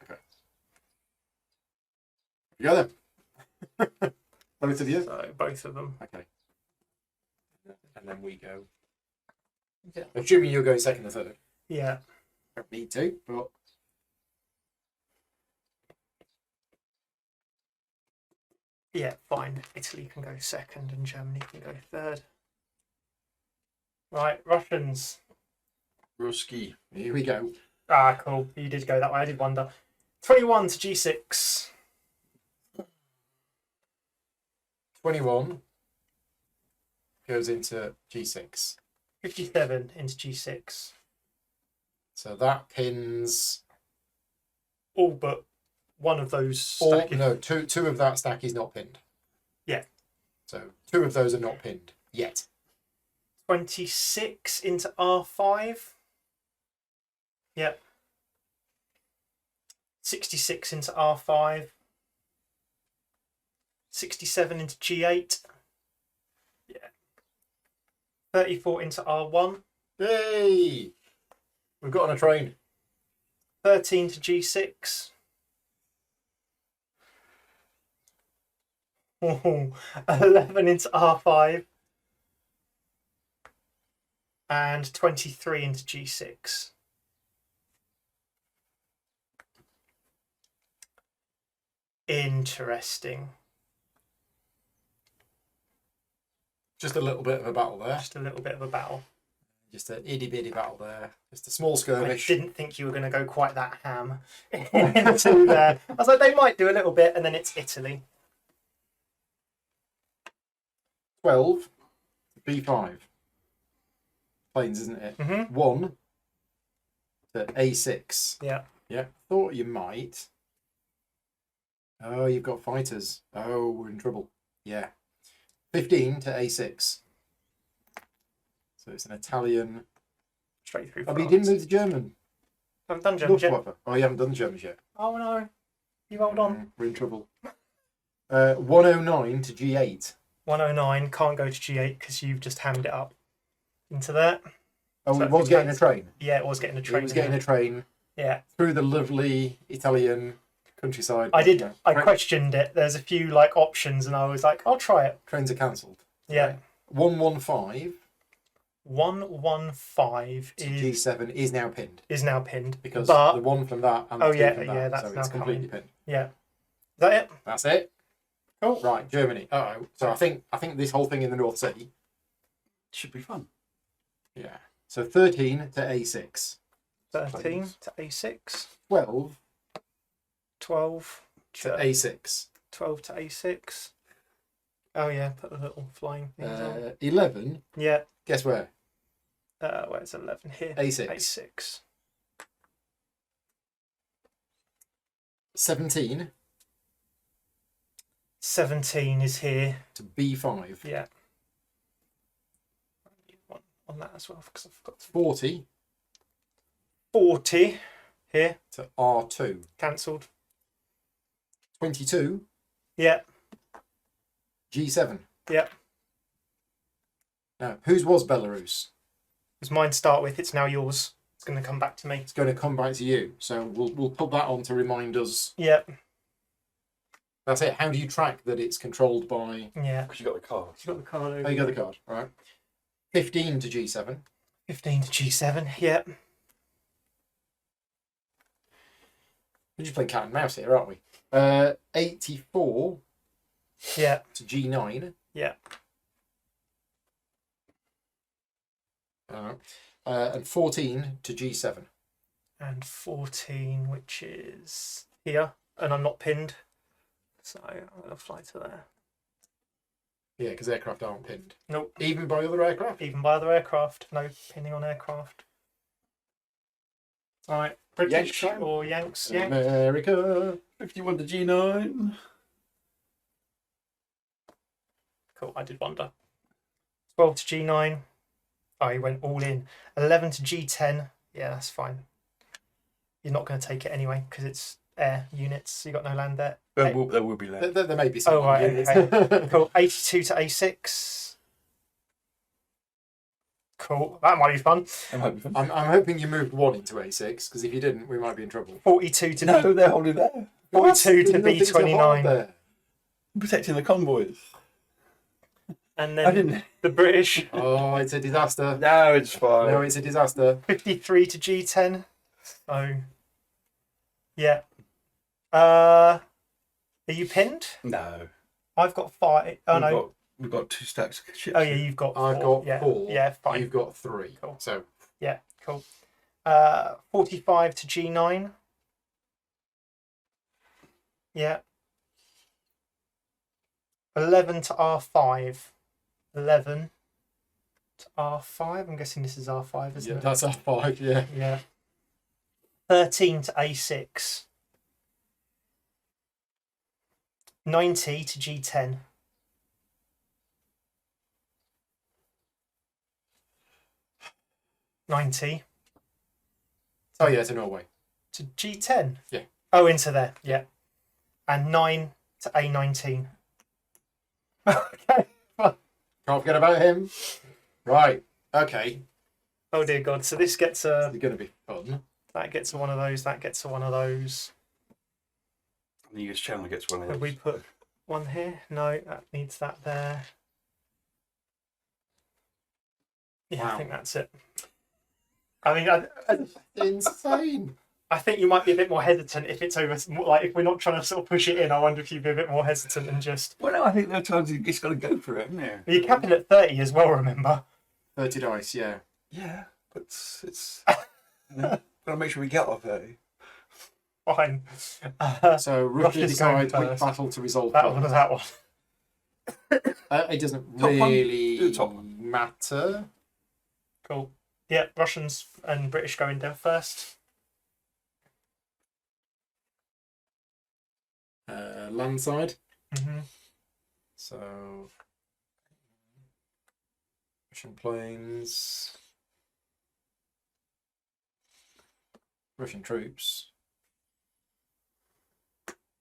You go then. Both of you. So both of them. Okay. And then we go. Yeah. Assuming you're going second or third. Yeah. Don't need to, but. Yeah. Fine. Italy can go second and Germany can go third. Right. Russians. Ruski. Here we go. Ah, cool. You did go that way. I did wonder. 21 to G6. 21 goes into G6. 57 into G6. So that pins All but one of those all. stacking. No, two of that stack is not pinned. Yeah. So 2 of those are not pinned yet. 26 into R5. Yep. 66 into R5. 67 into G8. Yeah. 34 into R1. Yay! We've got on a train. 13 to G6. Oh, 11 into R5. And 23 into G6. Interesting. Just a little bit of a battle there. Just a little bit of a battle. Just an itty bitty battle there. Just a small I skirmish. didn't think you were going to go quite that ham into there. I was like, they might do a little bit, and then it's Italy. 12 B5. Planes, isn't it? Mm-hmm. 1 to A6. Yeah. Yeah, thought you might. Oh, you've got fighters. Oh, we're in trouble. Yeah. 15 to A6. So it's an Italian. Straight through. Oh, but you France. didn't move the German. I haven't done German yet. Luftwaffe. Oh, you haven't done the Germans yet. Oh no. You hold on. We're in trouble. 109 to G8. 109 can't go to G8 because you've just hammed it up into there. Oh, So it was getting a it's- train. Yeah, it was getting a train. It was getting a train Yeah. through the lovely Italian countryside. I did. Yeah. I questioned it. There's a few like options, and I was like, I'll try it. Trains are cancelled. Yeah. 115 115 to G7 is now pinned is now pinned because but the one from that and Oh, the two yeah, from that, yeah, that's so now it's completely coming. pinned. yeah. Is that it? That's it. Oh, right, Germany. Oh, so I think this whole thing in the North Sea. Should be fun. Yeah. So 13 to A6. 13 Please. to A6. 12 12 to A6. 12 to A6. Oh yeah, put the little flying things on. 11. Yeah. Guess where? Where's 11 here? A6. A6. 17 17 is here. to B5. Yeah. I need one on that as well because I forgot. 40 40 here. to R2. Cancelled. 22 Yeah. G7. Yeah. Now, whose was Belarus? Was mine start with? It's now yours. It's going to come back to me. It's going to come back to you. So we'll put that on to remind us. Yeah. That's it. How do you track that it's controlled by... Yeah. Because you got the card. You got the card over. Oh, you got the card. All right. 15 to G7. 15 to G7. Yeah. We're just playing cat and mouse here, aren't we? 84 Yeah. to G9. Yeah. And 14 to G7. And 14, which is here, and I'm not pinned, so I'm going to fly to there. Yeah, because aircraft aren't pinned. Nope. Even by other aircraft. Even by other aircraft, no pinning on aircraft. All right, British Yanks time. or Yanks? Yank. America. 51 to G9. Cool, I did wonder. 12 to G9. Oh, he went all in. 11 to G10. Yeah, that's fine. You're not going to take it anyway because it's air units. So you got no land there. There will be left. There may be some. Oh, right, units. okay. Cool. 82 to A6. Cool. That might be fun. That might be fun. I'm hoping you moved 1 into A6, because if you didn't, we might be in trouble. 42 to No, they're holding there. 42 to Nothing's so hard B29. there. Protecting the convoys. And I then didn't. the British, Oh, it's a disaster. No, it's fine. No, it's a disaster. 53 to G10. So, yeah. Are you pinned? No. I've got 5. Oh, no. We've got 2 stacks of ships. Oh, yeah, you've got 4. I've got yeah. 4. Yeah, fine. You've got 3. Cool. So, Yeah, cool. 45 to G9. Yeah. 11 to R5. 11 to R5. I'm guessing this is R5, isn't Yeah, it? that's R5, yeah. Yeah. 13 to A6. 90 to G10. $90 Oh, yeah, it's in Norway. to G10. Yeah. Oh, into there. Yeah. And 9 to A19. Okay. Can't forget about him. Right, okay. Oh dear God. So this gets a. It's going to be fun. That gets a one of those. That gets a one of those. The US channel gets one of Have those. we put one here? No, that needs that there. Yeah, Wow. I think that's it. I mean, Insane. I think you might be a bit more hesitant if it's over. Like, if we're not trying to sort of push it in, I wonder if you'd be a bit more hesitant and just. Well, no, I think there are times you just got to go for it, haven't you? You're capping at 30 as well, remember? 30 dice, yeah. Yeah, but it's got to make sure we get off 30. Fine. So Russia Russia decides going which first. battle to resolve That first. one was that one. It doesn't Top one. really Do the top one. matter. Cool. Yeah, Russians and British going down first. Land side. Mm-hmm. So Russian planes. Russian troops.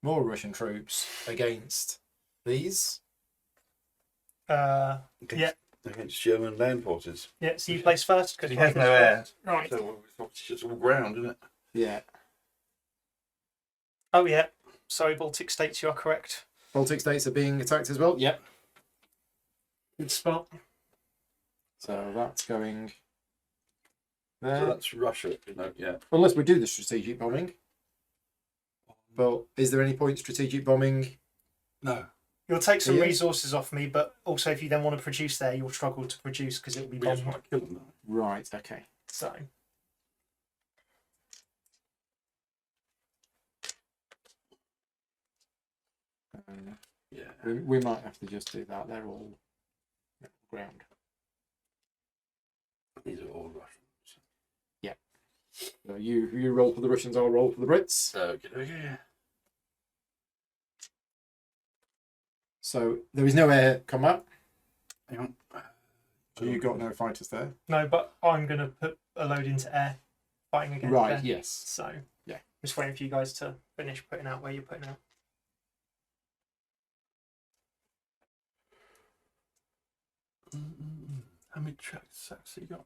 More Russian troops against these. Yeah. Against German land forces. Yeah, so you place first because He has no air. Right. So it's just all ground, isn't it? Yeah. Oh, yeah. Sorry, Baltic states, you are correct. Baltic states are being attacked as well. Yep. Good spot. So that's going So there. that's Russia, you know, yeah. Unless we do the strategic bombing. But is there any point strategic bombing? No. You'll take some Yeah. resources off me, but also if you then want to produce there, you'll struggle to produce because it'll be We just bombed. want to kill them. Right, okay. So, Yeah. We might have to just do that. They're all ground. These are all Russians. So you roll for the Russians, I'll roll for the Brits. Okay. So there is no air combat. Hang on. So you've got no fighters there. no, but I'm going to put a load into air, fighting against Right, air. yes. So, Yeah. Just waiting for you guys to finish putting out where you're putting out. How many tracks has he got?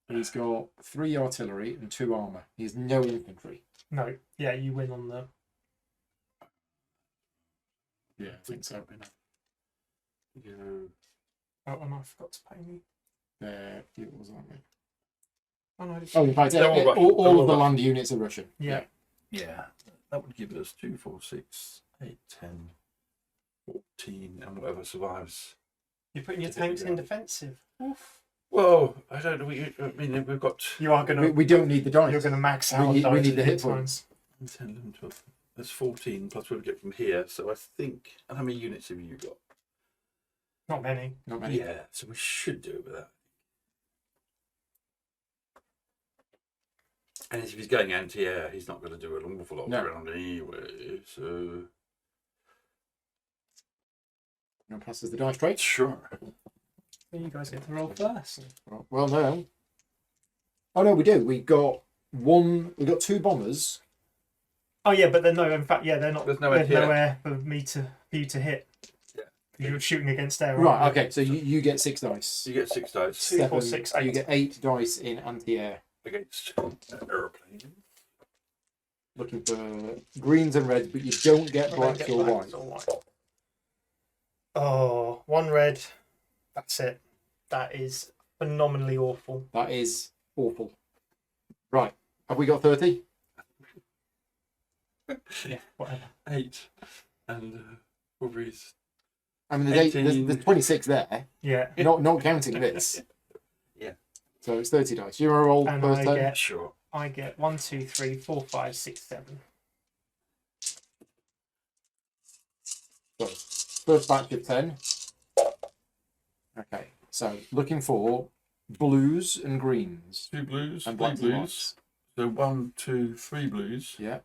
He's got 3 artillery and 2 armour. He has no infantry. No, yeah, you win on the. Yeah, I think so. Yeah. Oh, and I forgot to pay me. There it was, aren't they? Oh, no, Oh, in fact, They're all Russian. all They're all of the Russian. land units are Russian. yeah. Yeah. That would give us 2, 4, 6, 8, 10, 14, and whatever survives. You're putting your Is it tanks in ground? defensive. Oof. Well, I don't know. I mean, we've got You are going to. We don't need the dice. You're going to max We out. need- on we dice need the at hit times. 10, 11, 12. That's 14 plus what we get from here. So I think. And how many units have you got? Not many. Not many. Yeah, so we should do it with that. And if he's going anti-air, he's not going to do an awful lot No. of ground anyway. So No passes the dice trait. sure. You guys get to roll first. Well, no. Oh no, we do. We got 2 bombers. Oh yeah, but then no. In fact, yeah, they're not. There's no There's no air. air for you to hit. Yeah. You're shooting against air. aren't Right. you? Okay. So you get 6 dice. You get 6 dice 2, 4, 6, 8. You get 8 dice in anti-air. against an aeroplane. Looking for greens and reds, but you don't get I don't blacks get or blacks white. or white. Oh, 1 red. That's it. That is phenomenally awful. That is awful. Right. Have we got 30? Yeah, whatever. 8 and Wolverines. I mean, 18. there's 26 there, Yeah. not counting this. Yeah. So it's 30 dice. You want to roll And first I turn? get- Sure. I get 1, 2, 3, 4, 5, 6, 7. Sorry. First batch of 10. Okay, so looking for blues and greens. 2 blues, And 3 blacks and blues. whites. So 1, 2, 3 blues. Yeah,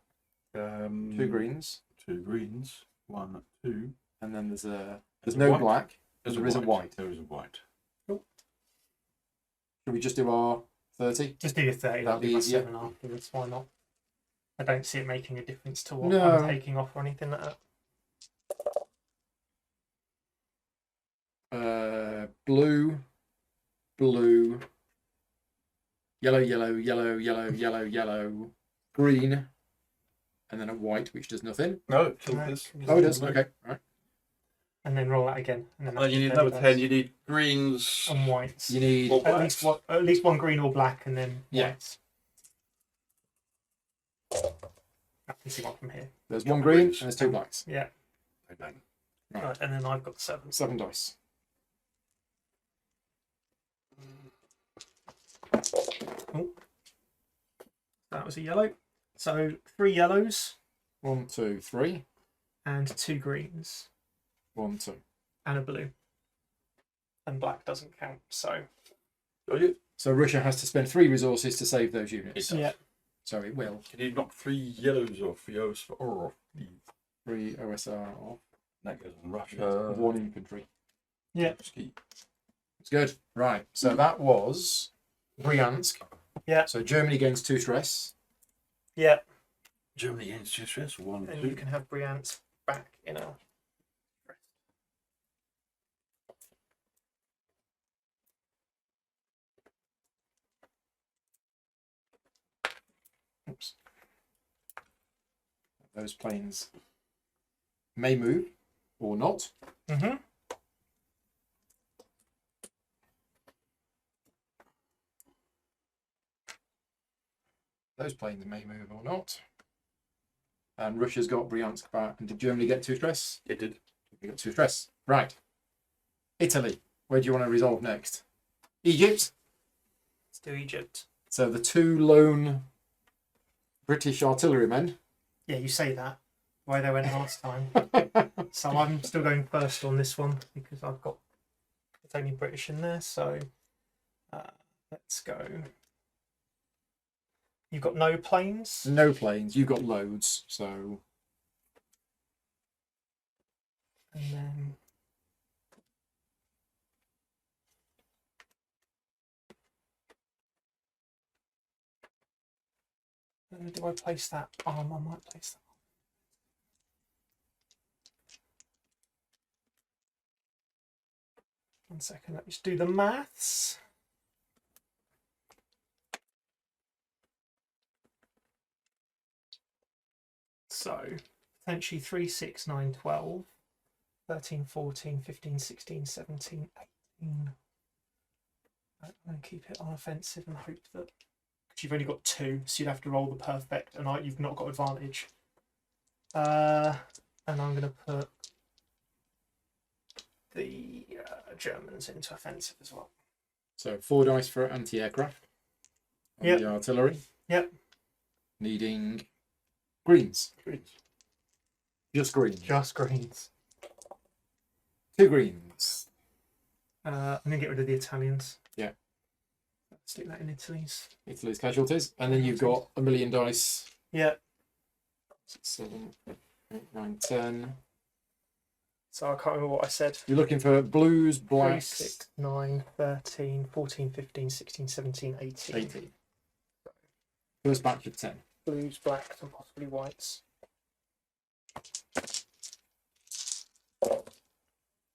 2 2 greens. 2 greens. 1, 2. And then there's There's no white. black. There's There is a white. There is a white. Should we just do our 30? Just do your 30. That'll That'd be be my easier. 7 afterwards. Why not? I don't see it making a difference to what No. I'm taking off or anything like that. Blue, blue, yellow, yellow, yellow, yellow, yellow, yellow, green, and then a white, which does nothing. No, it No, this. Oh, it does. Okay, all right. And then roll that again. And then And you need another 10. You need greens. and whites. You need Well, At least one green or black, and then Yeah. whites. I can see one from here. there's one green and there's 2 blacks. Yeah. Right. Right, and then I've got 7. 7 dice. That was a yellow. So 3 yellows 1, 2, 3. and 2 greens 1, 2. and a blue. And black doesn't count. So Oh, you? So Russia has to spend 3 resources to save those units. It does. yeah. So it will. Can you knock 3 yellows off? Yellows or off? 3 OSR off. That goes on Russia. 1 infantry. Yeah. Ski. It's good. Right. So that was Bryansk. Yeah. So Germany gains 2 stress. Yeah. Germany against 2 stress. 1, And 2. you can have Bryansk back in a. Oops. Those planes may move or not. Mm-hmm. Those planes may move or not. And Russia's got Bryansk back. And did Germany get 2 stress? It did. We got 2 stress. Right. Italy. Where do you want to resolve next? Egypt. Let's do Egypt. So the 2 lone British artillerymen. Yeah, you say that. Why they went last time. So I'm still going first on this one because I've got it's only British in there. So let's go. You've got no planes. No planes. You've got loads. So And then do I place that arm? I might place that. 1 second, let me just do the maths. So potentially 3, 6, 9, 12, 13, 14, 15, 16, 17, 18. I'm going to keep it on offensive and hope that because you've only got 2, so you'd have to roll the perfect, and you've not got advantage. And I'm going to put the Germans into offensive as well. So 4 dice for anti-aircraft. On Yep. The artillery. Yep. Needing greens. Greens. Just greens. Just greens. 2 greens. I'm going to get rid of the Italians. Yeah. Stick that in Italy's. Italy's casualties. And then you've got a million dice. Yeah. 6, 7, 8, 9, 10. So I can't remember what I said. You're looking for blues, 3, blacks, 6, 9, 13, 14, 15, 16, 17, 18. 18. First batch of 10. Blues, blacks, and possibly whites.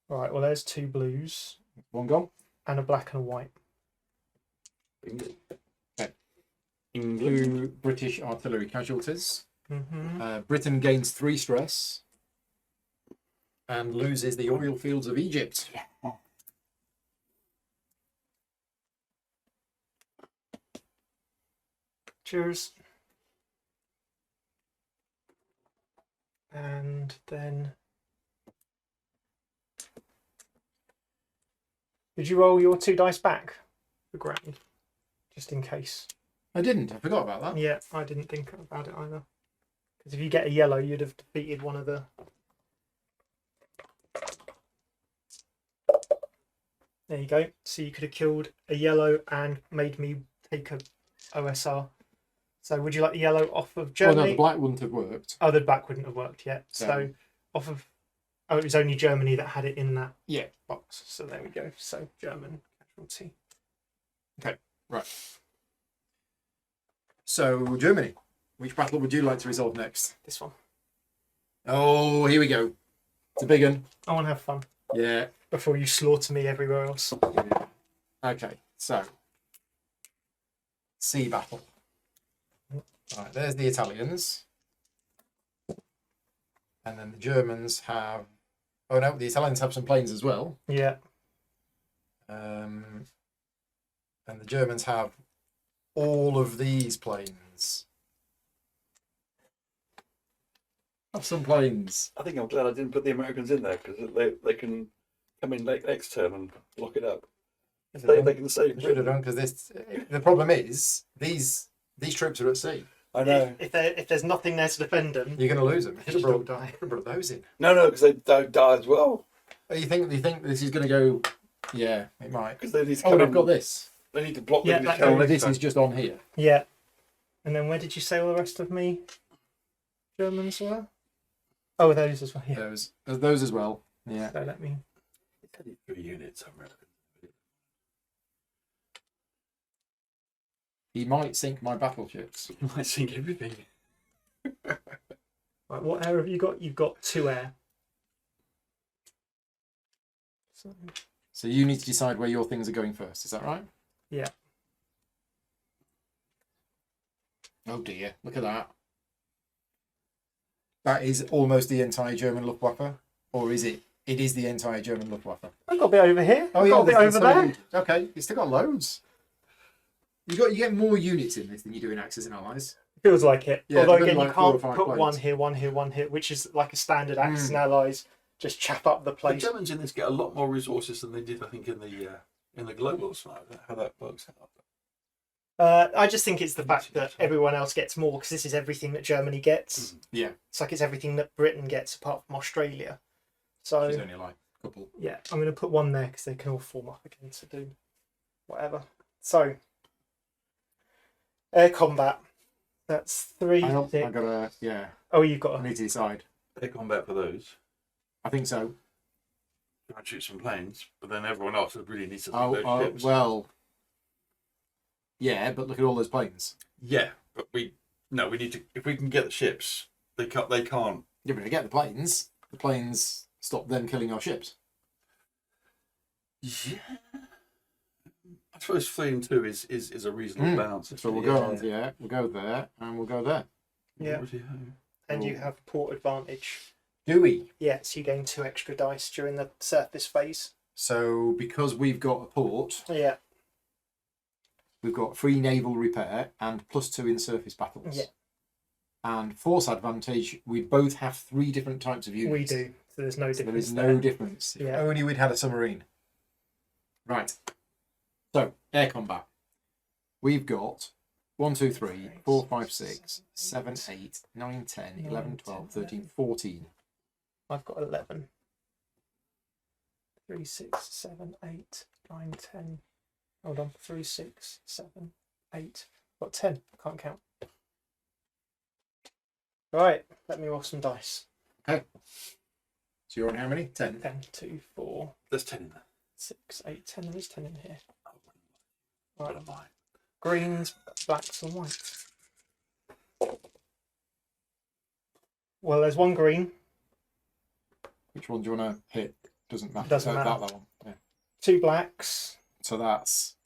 Right, well, there's 2 blues 1 gone. and a black and a white. England. Okay. England. 2 British artillery casualties. Mm-hmm. Britain gains 3 stress. And loses the oil fields of Egypt. Cheers. And then... Did you roll your 2 dice back for grand? Just in case. I didn't. I forgot about that. Yeah, I didn't think about it either. Because if you get a yellow, you'd have defeated one of the... There you go. So you could have killed a yellow and made me take a OSR. So would you like the yellow off of Oh Germany? no, the black wouldn't have worked. Oh, the black wouldn't have worked yet. So off of... Oh, it was only Germany that had it in that box. So there we go. So German casualty. Okay, right. So Germany, which battle would you like to resolve next? This one. Oh, here we go. It's a big one. I want to have fun Yeah. before you slaughter me everywhere else. Okay, so sea battle. Right, there's the Italians. And then the Germans have... Oh no, the Italians have some planes as well. Yeah. And the Germans have all of these planes. Have some planes. I think I'm glad I didn't put the Americans in there because they can come in next turn and lock it up. They can save. Should have done because the problem is these troops are at sea. I know. If there's nothing there to defend them, You're going to lose them. You should they'll have die. brought those in. No, because they don't die as well. Oh, you think this is going to go? Yeah, it might. Because they need to Oh, come and in. I've got this. They need to block Yeah, them. that Oh, goes- this is just on here. Yeah. And then where did you say all the rest of me Germans were? Oh, those as well. Yeah. Those as well. Yeah. So let me. It's only 3 units, American. He might sink my battleships. You might sink everything. Right, what air have you got? You've got 2 air. So you need to decide where your things are going first. Is that right? Yeah. Oh dear! Look at that. That is almost the entire German Luftwaffe, or is it? It is the entire German Luftwaffe. I've got a bit over here. Oh I've got a bit over there. Okay, you still got loads. You get more units in this than you do in Axis and Allies. Feels like it. Yeah, Although but again, you like 4 or can't 5 put planes. one here, one here, one here, which is like a standard Axis and Allies. Just chap up the The place. Germans in this get a lot more resources than they did, I think, in the global side. How that works out. I just think it's the fact that everyone else gets more because this is everything that Germany gets. Yeah, It's like it's everything that Britain gets apart from Australia. So she's only like a couple. yeah, I'm going to put one there because they can all form up again to do whatever. So air combat. That's 3. I 6. gotta. Yeah, Oh, you've got I need to decide. Air combat for those. I think so. Try and shoot some planes, but then everyone else really needs to see Oh, those ships. well. Yeah, but look at all those planes. Yeah, but we need to. If we can get the ships, they can't. You're going to get the planes. The planes stop them killing our ships. Yeah. I suppose 3 and 2 is a reasonable balance. So we'll go on. Yeah, we'll go there and we'll go there. Yeah. What do you have? And you have port advantage. Do we? Yes, you gain 2 extra dice during the surface phase. So because we've got a port, Yeah. we've got free naval repair and +2 in surface battles. Yeah. And force advantage, we both have 3 different types of units. We do. So there's no So difference. there is there. no difference. If Yeah. only we'd had a submarine. Right. So, air combat. We've got 1, 2, 3, 4, 5, 6, 7, 8, 9, 10, 11, 12, 13, 14. I've got 11. 3, 6, 7, 8, 9, 10. Hold on. 3, 6, 7, 8. Got 10. I can't count. Right. Let me roll some dice. So you're on how many? 10. 10, 2, 4, There's 10 in there. 6, 8, 10. There is 10 in here. What Right. am I? Greens, blacks, and whites. Well, there's one green, Which one do you want to hit? Doesn't matter. Doesn't matter. That one. Yeah. 2 blacks, So that's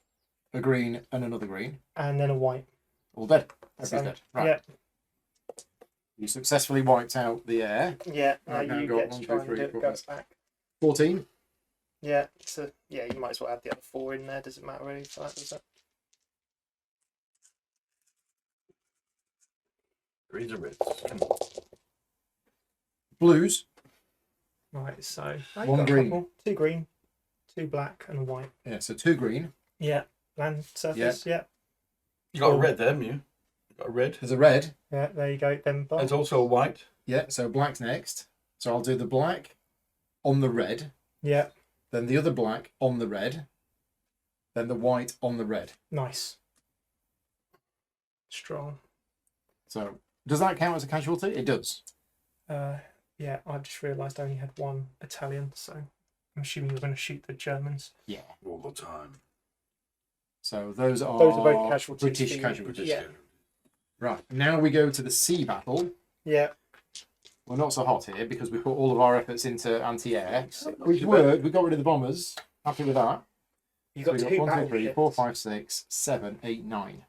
a green and another green. and then a white. All dead. So, Everybody's dead. Right. Yeah. You successfully wiped out the air. Yeah. Now Right, now you got get 1, to 2, try and 3, do it. 4, Go 5. back. 14. Yeah. So yeah, you might as well add the other 4 in there. Does it matter really? So that does it. Greens and reds. Blues. Right. So I One got a green. couple. 2 green, 2 black, and a white. Yeah, so 2 green. Yeah. Land surface. Yeah. You got a red there, haven't you? You got a red. There's a red. Yeah. There you go. Then There's also a white. Yeah, so black's next. So I'll do the black on the red, Yeah. then the other black on the red, then the white on the red. Nice. Strong. So does that count as a casualty? It does. Yeah, I've just realised I only had one Italian, so I'm assuming you're going to shoot the Germans. Yeah. All the time. So those are both casualties British for you. casualties. Yeah. Right. Now we go to the sea battle. Yeah. We're not so hot here because we put all of our efforts into anti-air, Not which too bad. worked. We got rid of the bombers. Happy with that. You So got we two 1, 2, 3, battleships. 4, 5, 6, 7, 8, 9.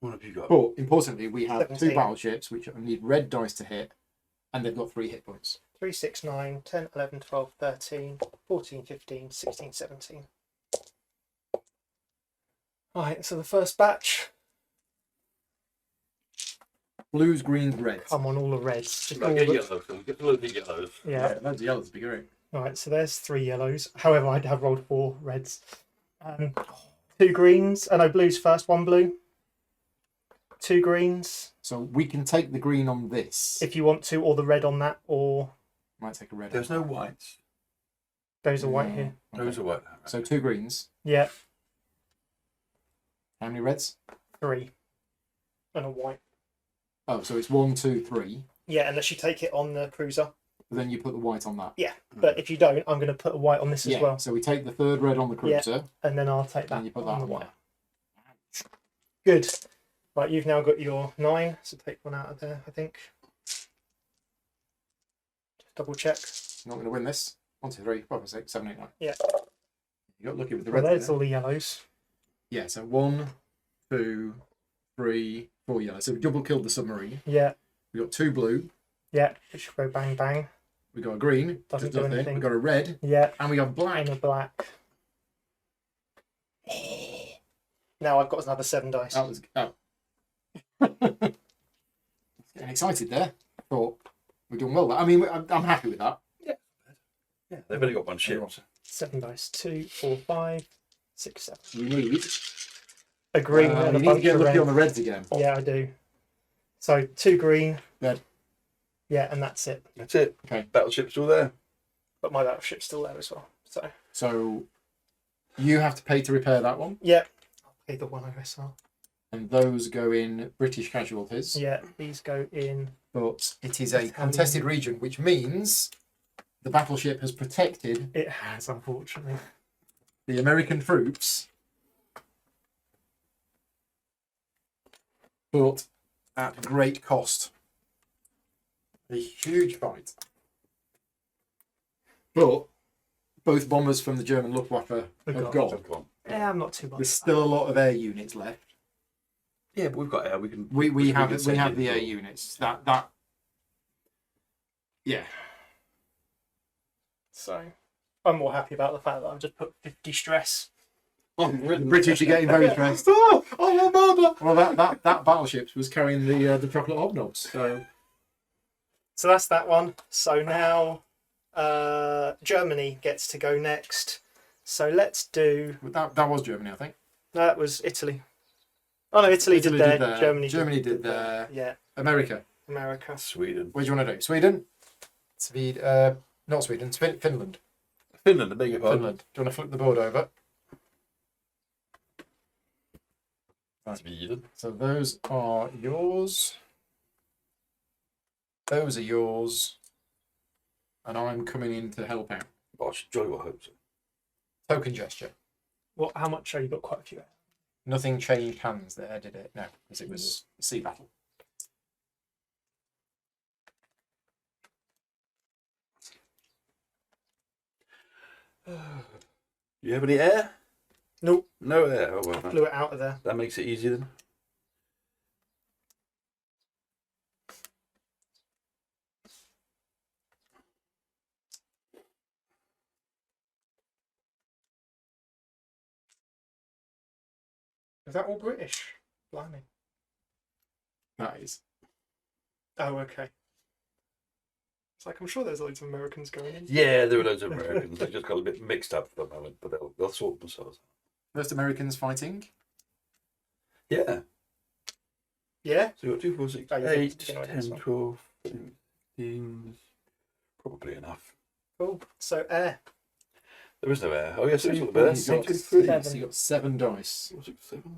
What have you got? But importantly, we have 17. 2 battleships which need red dice to hit, and they've got 3 hit points. 3, 6, 9, 10, 11, 12, 13, 14, 15, 16, 17. Right, so the first batch. Blues, greens, reds. Come on, all the reds. Just all Get the- yellows. Get a load of yellows. yeah. Loads of yellows, be great. Right, so there's 3 yellows. However, I'd have rolled 4 reds. 2 greens. Oh no, blues first. 1 blue. 2 greens, So we can take the green on this. if you want to, or the red on that, or Might take a red. There's no whites. those are white Mm, here. okay. Those are white. So 2 greens. Yeah, How many reds? 3. And a white. Oh, so it's 1, 2, 3. Yeah, unless you take it on the cruiser. But then you put the white on that. Yeah, but if you don't, I'm going to put a white on this as well. So we take the 3rd red on the Yeah. cruiser, And then I'll take that and you put that on on the there. white. Good. Right, you've now got your 9, so take one out of there, I think. Just double check. Not going to win this. 1, 2, 3, 4, 5, 6, 7, 8, 9. Yeah. You got lucky with the Well, red. there's all the yellows. Yeah, so 1, 2, 3, 4 yellow. So we double killed the submarine. Yeah, We got 2 blue. yeah, it should go bang bang. We got a green. Doesn't does do nothing. anything. We got a red, Yeah, and we got black. and a black. Now I've got another 7 dice. That was getting excited there. Thought we're doing well. I mean, I'm happy with that. Yeah, they've only got one ship. 7 dice. 2, 4, 5, 6, 7. We need. A green and you a need to bunch get of lucky red. on the reds again. Yeah, I do. So 2 green. Red. Yeah, and that's it. That's it. Okay. Battleship's still there. But my battleship's still there as well. So So you have to pay to repair that one, yeah, I'll pay the 1 OSR. and those go in British casualties. Yeah, these go in. But it is a Italian. contested region, which means the battleship has protected It has, unfortunately. the American troops, but at great cost. A huge fight. But both bombers from the German Luftwaffe They're have gone. gone. They've gone. Yeah, I'm not too bad. There's still a lot of air units left. Yeah, but we've got air. We can. We have can send in the air for- units. That yeah. So I'm more happy about the fact that I've just put 50 stress. The British are getting very stressed. Oh, I'm a murder. Well, that battleship was carrying the chocolate hobnobs. So that's that one. So now Germany gets to go next. So let's do. That was Germany, I think. No, that was Italy. Oh no, Italy did Italy there. Germany did there. Yeah, America. America. Sweden. Where do you want to do? Sweden? Not Sweden. Finland. Finland, I beg your pardon. Finland. Do you want to flip the board over? Sweden. So those are yours. Those are yours. And I'm coming in to help out. Oh, I should jolly well hope so. Token gesture. What? How much? Oh, you got quite a few. Nothing changed hands there, did it? No, because it was a sea battle. You have any air? Nope. No air. Oh well, Blew it out of there. that makes it easy then. Is that all British? Blimey. That is. Oh, okay. It's like I'm sure there's loads of Americans going in. Yeah, there are loads of Americans. They just got a bit mixed up for the moment, but they'll sort themselves. First Americans fighting. Yeah. Yeah. So you've got 2, 4, 6, Oh, you 8, can- you can 10, so. 12, 15. Probably enough. Cool. So air. There is no air. Oh yes, there's Two, the bear. you've got 1, 2, 3. seven. So you got 7 dice. 4, 6, 7.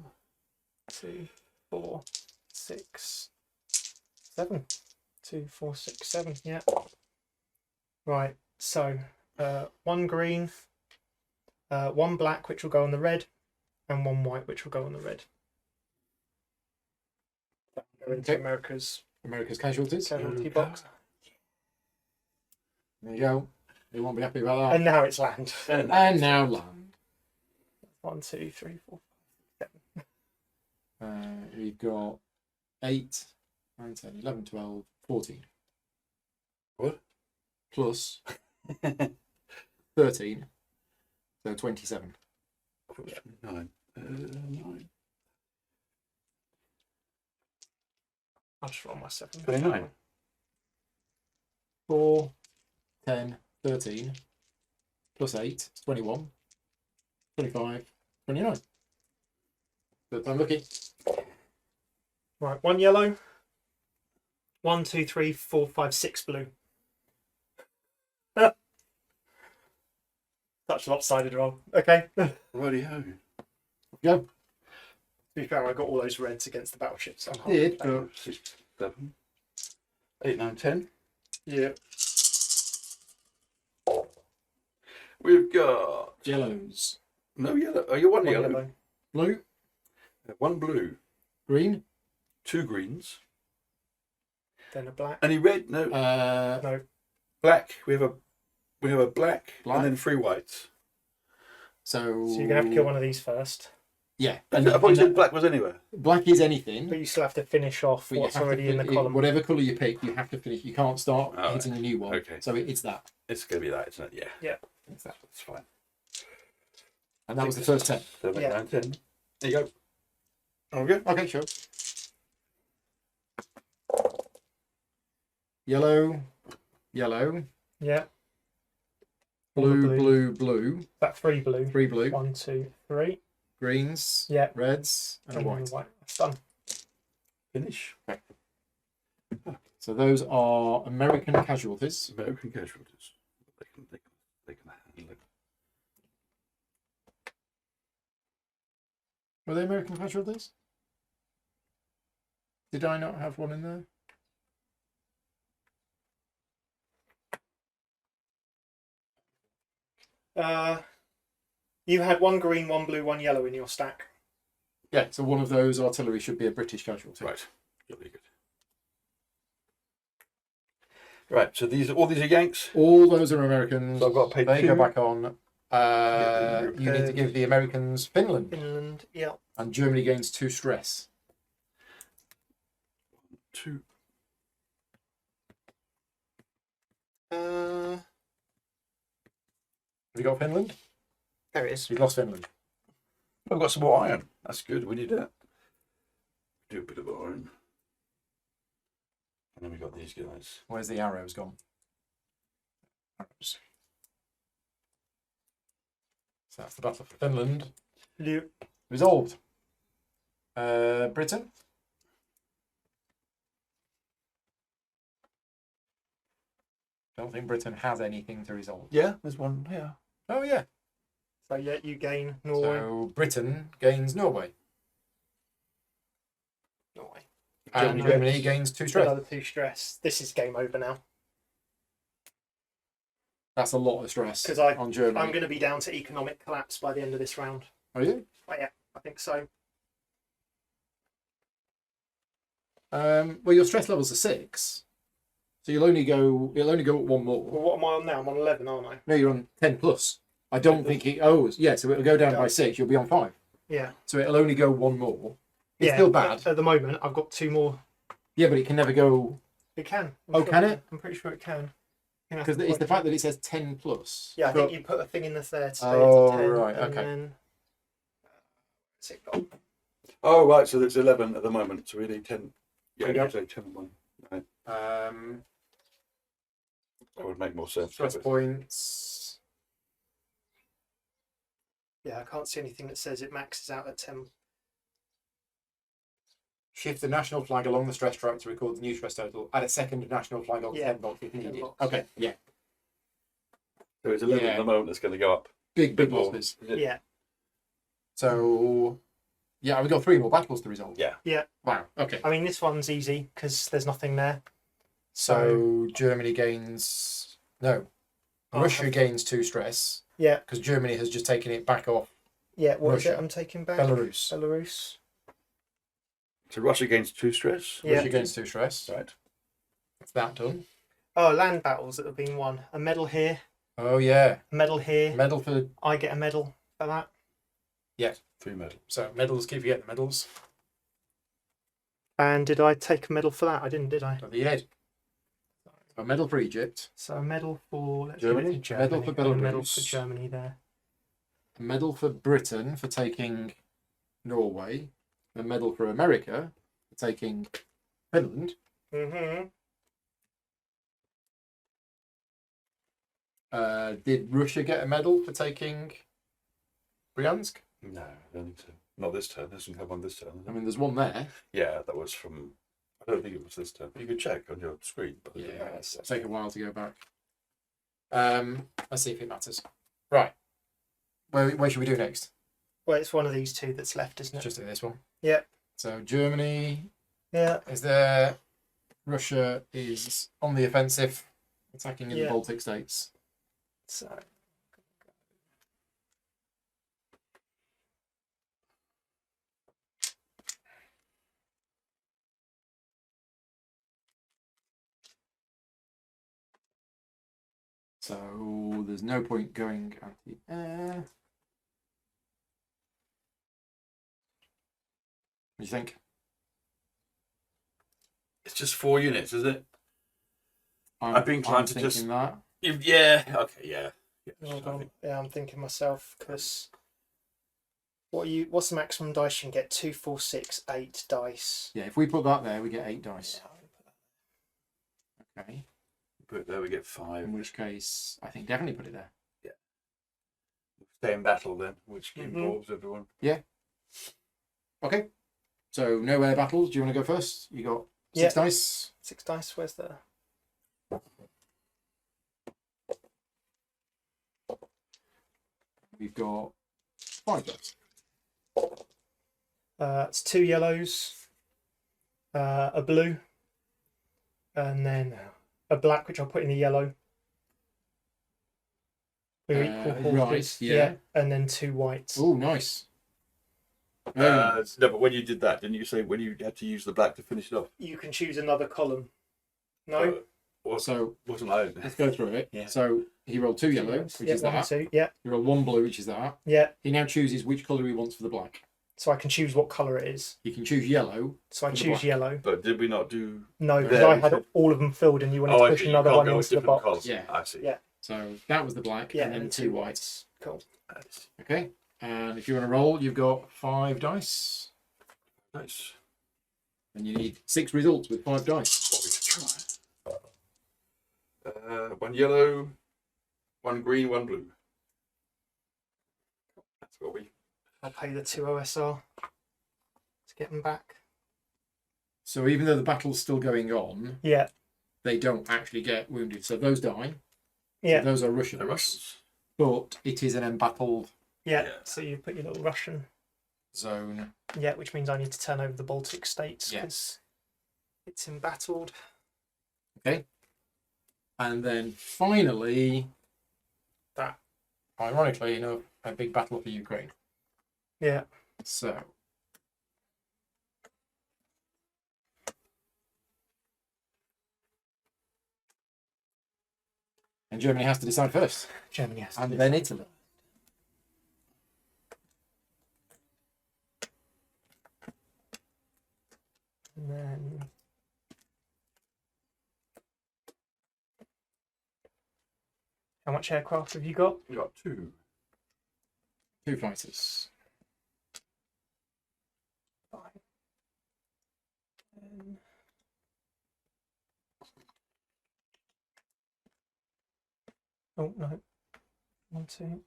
2, 4, 6, 7. 2, 4, 6, 7. Yeah. Right. So, 1 green, 1 black, which will go on the red, and 1 white, which will go on the red. Go into Okay. America's Casualties. casualty box. There you go. They won't be happy about that. And now it's land. And now land. 1, 2, 3, 4. We've got 8, 9, 10, 11, 12, 14. What? Plus 13. So 27. 9. 9. I'll just roll my 7. 29. 4, 10, 13. Plus 8. It's 21. 25. 29. But I'm lucky. Right, 1 yellow. 1, 2, 3, 4, 5, 6 blue. Such a lopsided roll. Okay. To Righty-ho. Go. be fair, I got all those reds against the battleships. So I'm half Did, back. but 6, 7. 8, 9, 10. Yeah. We've got yellows. no yellow. Oh, you want One yellow. yellow. Blue. 1 blue. Green. 2 greens. Then a black. Any red? No. No. Black. We have a black, Black. and then 3 whites. So So you're going to have to kill one of these first. Yeah. I thought you said black was anywhere. black is anything. But you still have to finish off But you what's have to already in the fin- column. Whatever colour you pick, you have to finish. You can't start Oh, hitting a new one. okay. So it's that. It's going to be that, isn't it? Yeah. Yeah. It's that. That's fine. And that was the first 10. 7, 8, Yeah. 9, 10. There you go. Okay. Okay, sure. Yellow, yellow, Yeah. blue, Blue. blue, blue, That 3 blue. 3 blue, 1, 2, 3. greens, Yeah. reds, and a then white. white. That's done. Finish. So those are American casualties. American casualties. They can handle it. Were they American casualties? Did I not have one in there? You had 1 green, 1 blue, 1 yellow in your stack. Yeah, so one of those artillery should be a British casualty. Right. Really good. Right. So all these are Yanks. All those are Americans. So I've got to pay They 2. go back on. Yeah, You need to give the Americans Finland, Finland. Yeah. and Germany gains 2 stress. 2. Have you got Finland? There it is. You've lost Finland. I've got some more iron. That's good. We need that. Do a bit of iron. And then we got these guys. Where's the arrows gone? Arrows. So that's the battle for Finland. Blue. Resolved. Britain. Don't think Britain has anything to resolve. Yeah, there's one here. Oh yeah. So yeah, you gain Norway. So Britain gains Norway. Norway. And Germany Germany gains 2 stress. Another 2 stress. This is game over now. That's a lot of stress 'Cause on Germany. I'm going to be down to economic collapse by the end of this round. Are you? But yeah, I think so. Well, your stress levels are 6, so you'll only go up one more. Well, what am I on now? I'm on 11, aren't I? No, you're on 10 plus. I don't think it. Oh, yeah. So it'll go down by 6. You'll be on 5. Yeah. So it'll only go one more. It's Yeah, still bad. At the moment, I've got 2 more. Yeah, but it can never go It can. Oh, can it? I'm pretty sure it can. because it's the fact that it says 10 plus. Yeah, I But- think you put a thing in the there to say Oh, it's a 10. right, and okay. Then, what's it got? Oh, right. So there's 11 at the moment. So we need 10. Yeah, There you go. actually 10 and 1. Right. That would make more sense. Stress points. Yeah, I can't see anything that says it maxes out at 10. Shift the national flag along the stress track to record the new stress total. Add a second national flag on Yeah. 10 box if 10 needed. box. Okay, yeah. So it's 11 Yeah. at the moment that's going to go up. big more. losses. Yeah. So, yeah, we've got 3 more battles to resolve. Yeah. Yeah. Wow. Okay. I mean, this one's easy because there's nothing there. So Germany gains Russia gains 2 stress Yeah. because Germany has just taken it back off Yeah. What is Russia. it? I'm taking back Belarus. Belarus. So Russia gains 2 stress. Yeah. Russia gains 2 stress. Right. That's that done. Oh, land battles that have been won. A medal here. Oh yeah, A medal here. medal for I get a medal for that. 3 medals. so medals. Keep forgetting the medals. And did I take a medal for that? I didn't, did I? So the head. A medal for Egypt. So a medal for let's Germany? give it to A medal Germany. for And a medal Belarus. for Germany there. A medal for Britain for taking Norway. A medal for America for taking Finland. Mm-hmm. Did Russia get a medal for taking Bryansk? No, I don't think so. Not this turn. Doesn't have one this turn. I mean, there's one there. Yeah, that was from. I don't think it was this turn. You could check on your screen. But I don't Yeah, think it'll take a while to go back. Let's see if it matters. Right. Where should we do next? Well, it's one of these two that's left, isn't it? Just do this one. Yeah. So Germany Yeah. is there. Russia is on the offensive, attacking in the Yeah. Baltic states. So So there's no point going anti-air. What do you think? It's just 4 units, is it? I'd be inclined to thinking just- that. Yeah. Okay. Yeah. hold I on. think- Yeah, I'm thinking myself because what's the maximum dice you can get? 2, 4, 6, 8 dice. Yeah, if we put that there, we get 8 dice. Okay. But there we get 5. In which case, I think definitely put it there. Stay in battle then, which Mhm. involves everyone. Okay. So no air battles. Do you want to go first? You got 6 dice. 6 dice. Where's the? We've got 5 dice. It's 2 yellows, a blue, and then a black, which I'll put in the yellow. We're equal right, quarters. yeah. And then 2 whites. Oh, nice. Very nice. No, but when you did that, didn't you say when you had to use the black to finish it off? You can choose another column. No. So Wasn't I? let's go through it. Yeah. So he rolled 2 yellow, which yeah, is 1, that. 2. Yeah. He rolled 1 blue, which is that. Yeah. He now chooses which colour he wants for the black. So I can choose what colour it is. He can choose yellow. So I For the choose black. yellow. But did we not do? No, because Yeah, I we had said- all of them filled, and you wanted Oh, to I push see. You another can't one go with into the different box. colours. Yeah. I see. Yeah. So that was the black, Yeah, and then 2 whites. Cool. I see. Okay. And if you want to roll, you've got 5 dice. Nice. And you need 6 results with 5 dice. What we could try. 1 yellow, 1 green, 1 blue. That's what we. I'll pay the 2 OSR to get them back. So even though the battle's still going on, Yeah. they don't actually get wounded. So those die. Yeah. So those are Russians. The Russians. But it is an embattled Yeah. Yeah. So you put your little Russian. zone. Yeah, which means I need to turn over the Baltic states Yeah. because it's embattled. Okay. And then finally, That. ironically enough, a big battle for Ukraine. Yeah. So. And Germany has to decide first. Germany has to And do then that. Italy. And then. How much aircraft have you got? We got 2. 2 fighters. Fine. Oh no. 1, 2.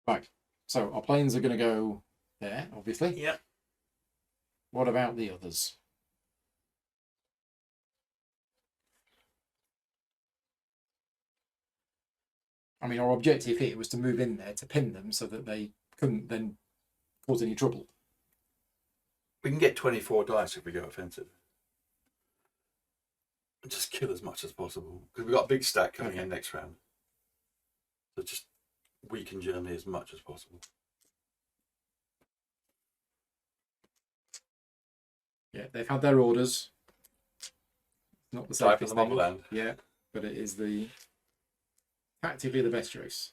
Right. So our planes are going to go there, obviously. Yep. What about the others? I mean, our objective here was to move in there to pin them so that they couldn't then cause any trouble. We can get 24 dice if we go offensive. And just kill as much as possible. Because we've got a big stack coming in next round. So just weaken Germany as much as possible. Yeah, they've had their orders. Not the Die for safest the thing. motherland. Yeah, but it is the tactically the best choice.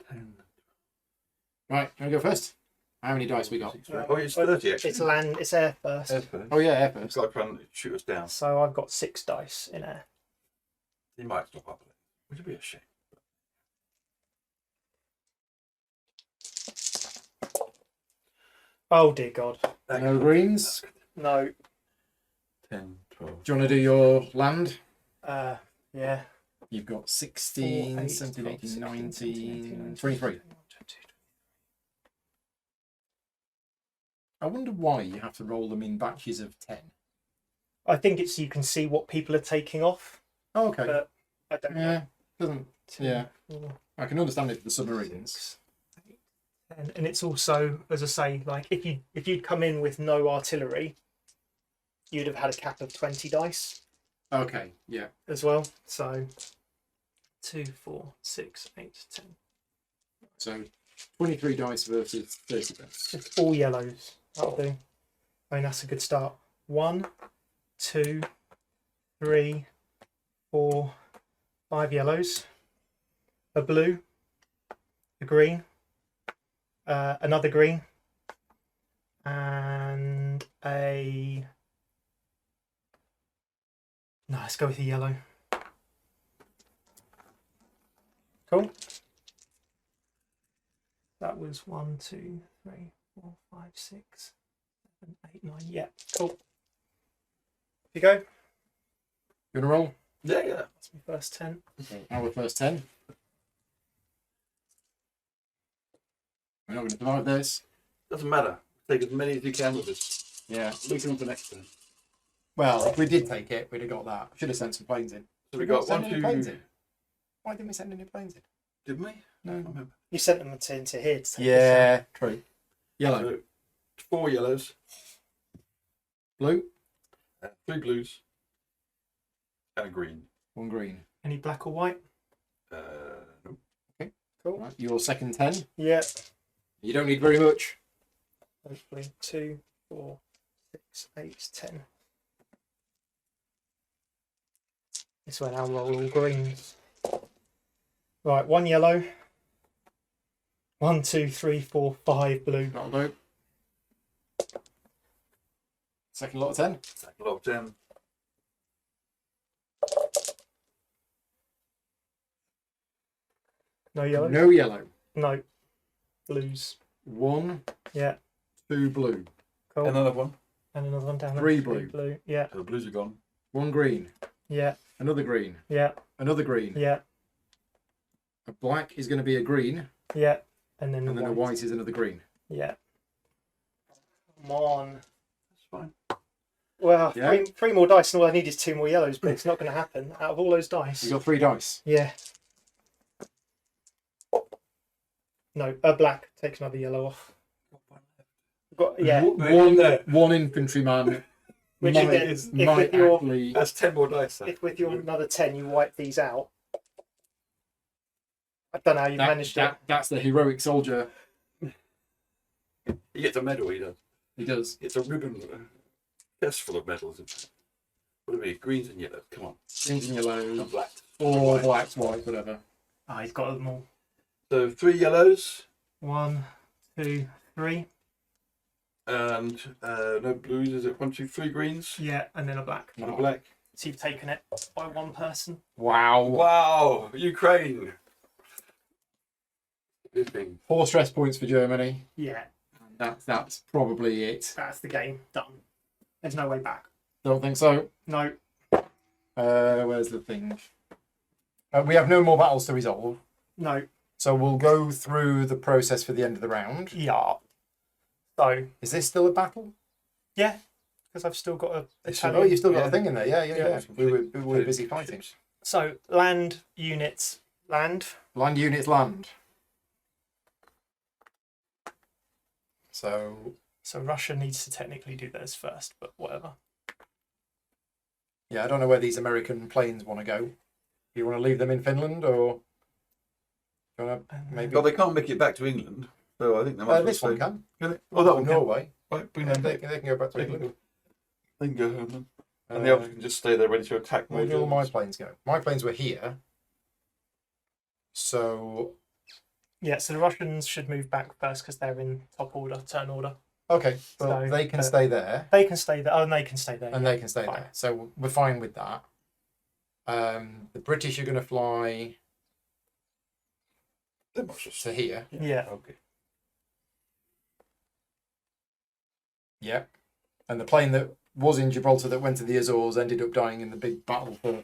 Right, can I go first? How many dice we got? Oh, it's 30 actually. It's land. It's air first. Oh yeah, air It's first. got to try and shoot us down. So I've got 6 dice in air. He might stop up, which would be a shame. Oh dear God. No greens. No. 10, 12. Do you want to do your land? Yeah. You've got 16, 4, 8, 17, 12, 18, 16, 19, 19, 23. I wonder why you have to roll them in batches of 10. I think it's so you can see what people are taking off. Oh, okay. But I don't know. Yeah, doesn't. 2, Yeah. 4, I can understand it for the submarines. 6, 8, 10. And it's also, as I say, like if you'd come in with no artillery, you'd have had a cap of 20 dice Okay, yeah. as well. So 2, 4, 6, 8, 10. So 23 dice versus 30 dice. It's all yellows. That'll do. I mean, that's a good start. 1, 2, 3, 4, 5 yellows, a blue, a green, another green, and a. No, let's go with the yellow. Cool. That was 1, 2, 3, 4, 5, 6, 7, 8, 9. Yeah, cool. Here you go. You want to roll? Yeah. That's my first 10. Our first 10. We're not going to survive this. Doesn't matter. Take as many as you can with us. Yeah. Looking on for next turn. Well, if we did take it, we'd have got that. Should have sent some planes in. So we Did not got send 1, any 2. planes in? Why didn't we send any planes in? Did we? No. I don't remember. You sent them into here to take Yeah, true. Yellow. So 4 yellows, Blue. 3 blues, and a green. 1 green. Any black or white? No. Cool. Right, your second 10. Yeah. You don't need very much. Hopefully 2, 4, 6, 8, 10. This way I'll roll all greens. Right, 1 yellow. 1, 2, 3, 4, 5 blue. That'll do. Second lot of 10. Second lot of 10. No yellow? No yellow. No. Blues. 1, Yeah. 2 blue. Cool. Another one. And another one down there. 3 3 blue. blue. Yeah. So the blues are gone. 1 green. Yeah. Another green. Yeah. Another green. Yeah. A black is going to be a green. Yeah. And then And then a white is another green. Yeah. Come on. That's fine. Well, Yeah. three more dice, and all I need is 2 more yellows, but it's not going to happen out of all those dice. You got 3 dice. Yeah. No, a black. Take another yellow off. Got yeah. One infantryman Which might, again, if might with your actually. That's 10 more dice. Then. if with your another 10 you wipe these out. I don't know how you managed it. That's the heroic soldier. He gets a medal, he does. He does. It's a ribbon. Chest full of medals. What are we? Greens and yellows. Come on. Greens and yellows. Not black. Or blacks, white, whatever. Ah, he's got them all. So 3 yellows 1, 2, 3. and no blues. Is it 1, 2, 3 greens? Yeah, and then a black. And a black. So you've taken it by one person. Wow. Wow, Ukraine. Good thing. 4 stress points for Germany. Yeah, That's probably it. that's the game done. There's no way back. Don't think so. No. Where's the thing? We have no more battles to resolve. No. So we'll go through the process for the end of the round. Yeah. So Is this still a battle? yeah, because I've still got a Italian. Oh, you've still got Yeah. a thing in there. Yeah. Yeah. We were busy fighting. So land units, land. Land units, land. So So Russia needs to technically do theirs first, but whatever. yeah, I don't know where these American planes want to go. Do you want to leave them in Finland or? Do you want to maybe? But they can't make it back to England, so I think they might. This one can. Can they? Oh, that Or one can. Norway. Right, bring Yeah, them they, back. they can go back to They can England. go. They can go home then. And the others can just stay there ready to attack. Where did all my planes go? My planes were here. So Yeah, so the Russians should move back first because they're in top order, turn order. okay, well So, they can stay there. They can stay there. Oh, and they can stay there. And yeah. they can stay Fine. there. So we're fine with that. The British are going to fly They must just. to here. Yeah. Okay. Yep. And the plane that was in Gibraltar that went to the Azores ended up dying in the big battle for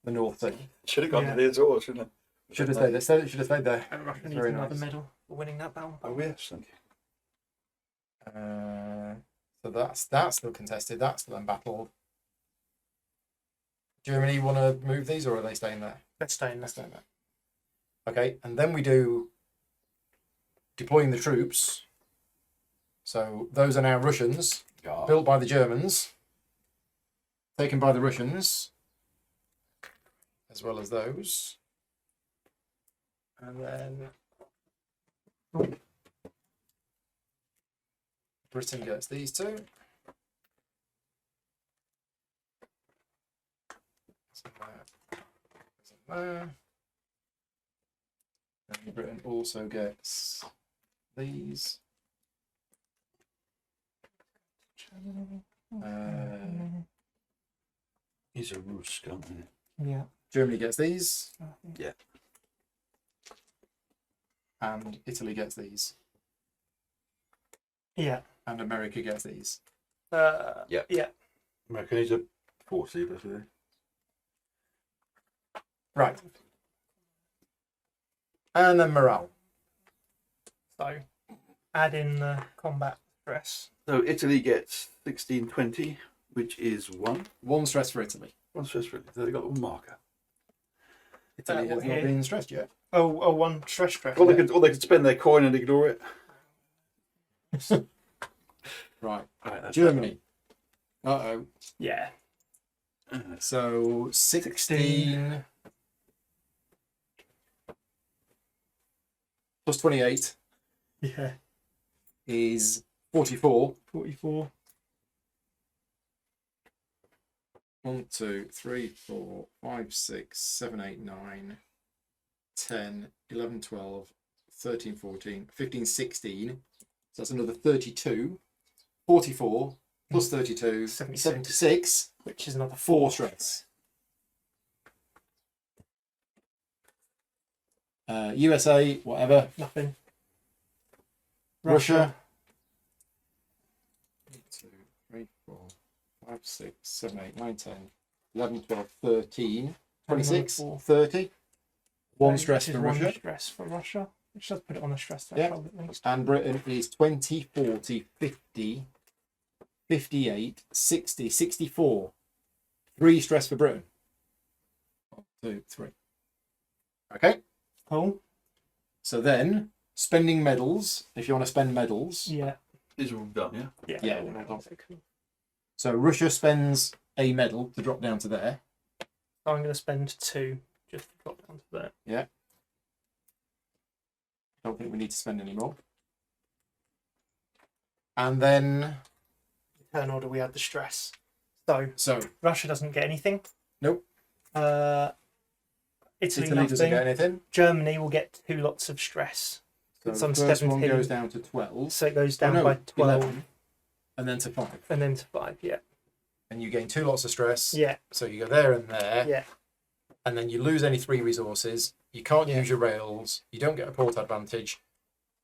the North Sea. Should have gone Yeah. to the Azores, shouldn't it? Should have stayed there. Should have stayed there. And Russia needs Very another nice. medal for winning that battle. Oh yes, thank you. So that's still contested. That's still embattled. Germany want to move these, or are they staying there? Let's stay in They're there. staying there. Okay, and then we do deploying the troops. So those are now Russians, Yeah. built by the Germans, taken by the Russians, as well as those. And then Britain gets these two. There. And Britain also gets these. He's a Rus, aren't he? Yeah. Germany gets these, Yeah. and Italy gets these, Yeah. and America gets these. Yeah. America needs a 4C, basically. Right. And then morale. So add in the combat stress. So Italy gets 1620, which is one. One stress for Italy. One stress for Italy. So they got a marker. Italy has not here. been stressed yet. Oh, one stress. Or they could spend their coin and ignore it. Right. Right, that's Germany. Uh-oh. Yeah. So 16 plus 28 Yeah. is 44. 44. 1, 2, 3, 4, 5, 6, 7, 8, 9, 10, 11, 12, 13, 14, 15, 16. So that's another 32. 44 plus 32, 76. 76. Which is another 4 stress. USA, whatever. Nothing. Russia. 1, 2, 3, 4, 5, 6, 7, 8, 9, 10, 11, 12, 13, 26, Another 4. 30. One Which stress is for one Russia. stress for Russia. Which does put it on a stress Yeah. threshold at least. And Britain is 20, 40, 50, 58, 60, 64. 3 stress for Britain. 1, 2, 3. Okay. Cool. So then, spending medals, if you want to spend medals. Yeah. These are all done, yeah? Yeah. Yeah, all well done. So cool. So Russia spends a medal to drop down to there. So I'm going to spend 2 just to drop down to there. Don't think we need to spend any more. And then, Turn order, we had the stress. So so Russia doesn't get anything. Nope. Italy Italy nothing. doesn't get anything. Germany will get 2 lots of stress. So It's the on first one 17. goes down to 12. So it goes Oh, down no, by 12 11, and then to 5. and then to 5. Yeah. And you gain 2 lots of stress. Yeah. So you go there and there. Yeah. And then you lose any 3 resources. You can't use your rails. You don't get a port advantage.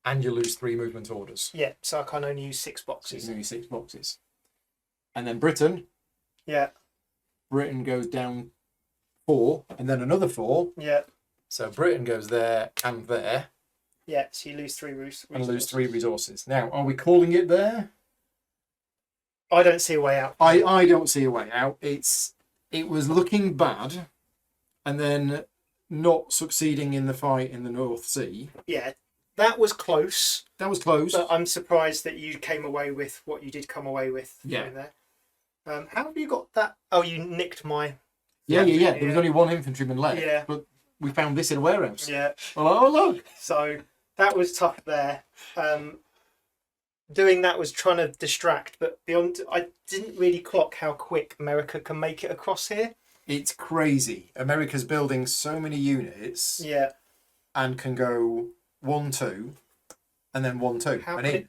And you lose 3 movement orders. Yeah. So I can only use 6 So you boxes. can use 6 boxes. And then Britain. Yeah. Britain goes down 4, and then another 4. Yeah. So Britain goes there and there Yeah, so you lose 3 resources. and lose 3 resources. Now, are we calling it there? I don't see a way out. I don't see a way out. It was looking bad, and then not succeeding in the fight in the North Sea. Yeah, that was close. That was close. But I'm surprised that you came away with what you did come away with. Yeah. In there. How have you got that? Oh, you nicked my. Yeah. There was only 1 infantryman left. Yeah. But we found this in a warehouse. Yeah. Oh, look. So that was tough there. Doing that was trying to distract, but beyond, I didn't really clock how quick America can make it across here. It's crazy. America's building so many units Yeah. and can go 1, 2, and then 1, 2. How and can in.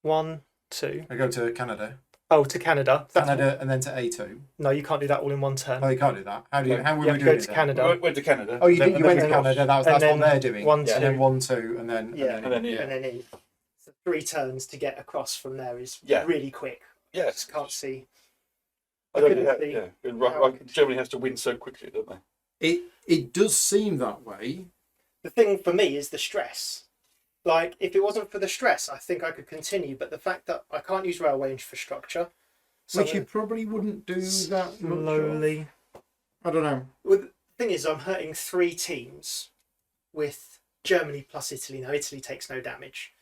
1, 2. I go to Canada. Oh, to Canada. Canada and then to A2. No, you can't do that all in one turn. Oh, you can't do that. How were You we have doing to go it to then? Canada. Went to Canada. Oh, you did. You And went to then- Canada. That's and what then they're doing. 1, And 2. then 1, 2, and then Yeah. And then, yeah. And then in. So 3 turns to get across from there is Yeah. really quick. Yes. Just can't see. I don't couldn't think see yeah. And how I could- Germany has to win so quickly, don't they? It does seem that way. The thing for me is the stress. Like, if it wasn't for the stress, I think I could continue. But the fact that I can't use railway infrastructure, so Which you probably wouldn't do that much of. slowly. I don't know. Well, the thing is, I'm hurting 3 teams with Germany plus Italy. Now, Italy takes no damage.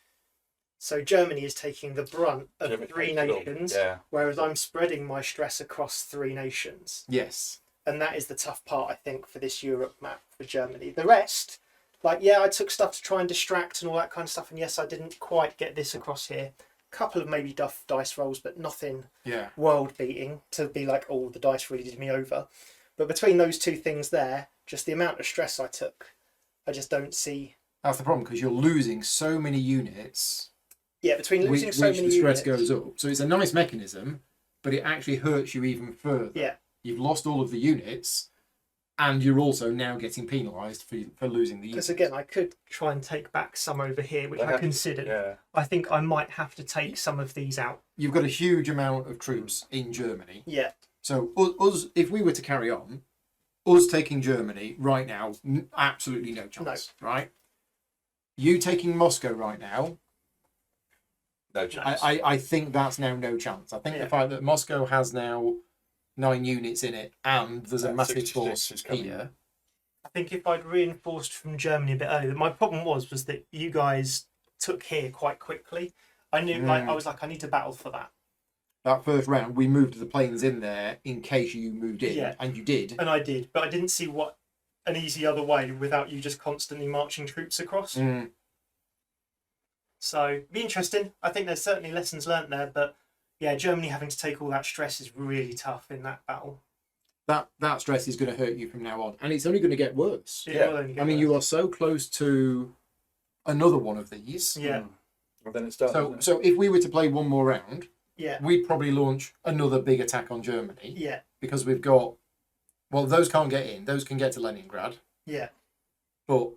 So Germany is taking the brunt of Germany 3 takes it all. nations, Yeah. whereas I'm spreading my stress across 3 nations. Yes. And that is the tough part, I think, for this Europe map for Germany. The rest, like, yeah, I took stuff to try and distract and all that kind of stuff. And yes, I didn't quite get this across here. A couple of maybe dice rolls, but nothing Yeah. world beating to be like, oh, the dice really did me over. But between those 2 things there, just the amount of stress I took, I just don't see. That's the problem because you're losing so many units. Yeah, between losing which so many the stress units, goes up. So it's a nice mechanism, but it actually hurts you even further. Yeah. You've lost all of the units, and you're also now getting penalised for losing the because units. again, I could try and take back some over here, which I considered. Yeah. I think I might have to take some of these out. You've got a huge amount of troops in Germany. Yeah, So us, if we were to carry on, us taking Germany right now, absolutely no chance, right? You taking Moscow right now, No chance. I think that's now no chance. I think Yeah. the fact that Moscow has now 9 units in it and there's a That massive 66 force is coming. here. I think if I'd reinforced from Germany a bit earlier, my problem was that you guys took here quite quickly. I knew, like, I was like, I need to battle for that, That first round, we moved the planes in there in case you moved in, Yeah. and you did. and I did, but I didn't see what an easy other way without you just constantly marching troops across. Mm. So it'd be interesting. I think there's certainly lessons learnt there, but yeah, Germany having to take all that stress is really tough in that battle. That stress is going to hurt you from now on, and it's only going to get worse. It Yeah. will only get I mean, worse. you are so close to another one of these. Yeah, Well, then it starts. So, doesn't it? so if we were to play one more round, yeah, we'd probably launch another big attack on Germany yeah, because we've got. Well, those can't get in. Those can get to Leningrad, yeah. but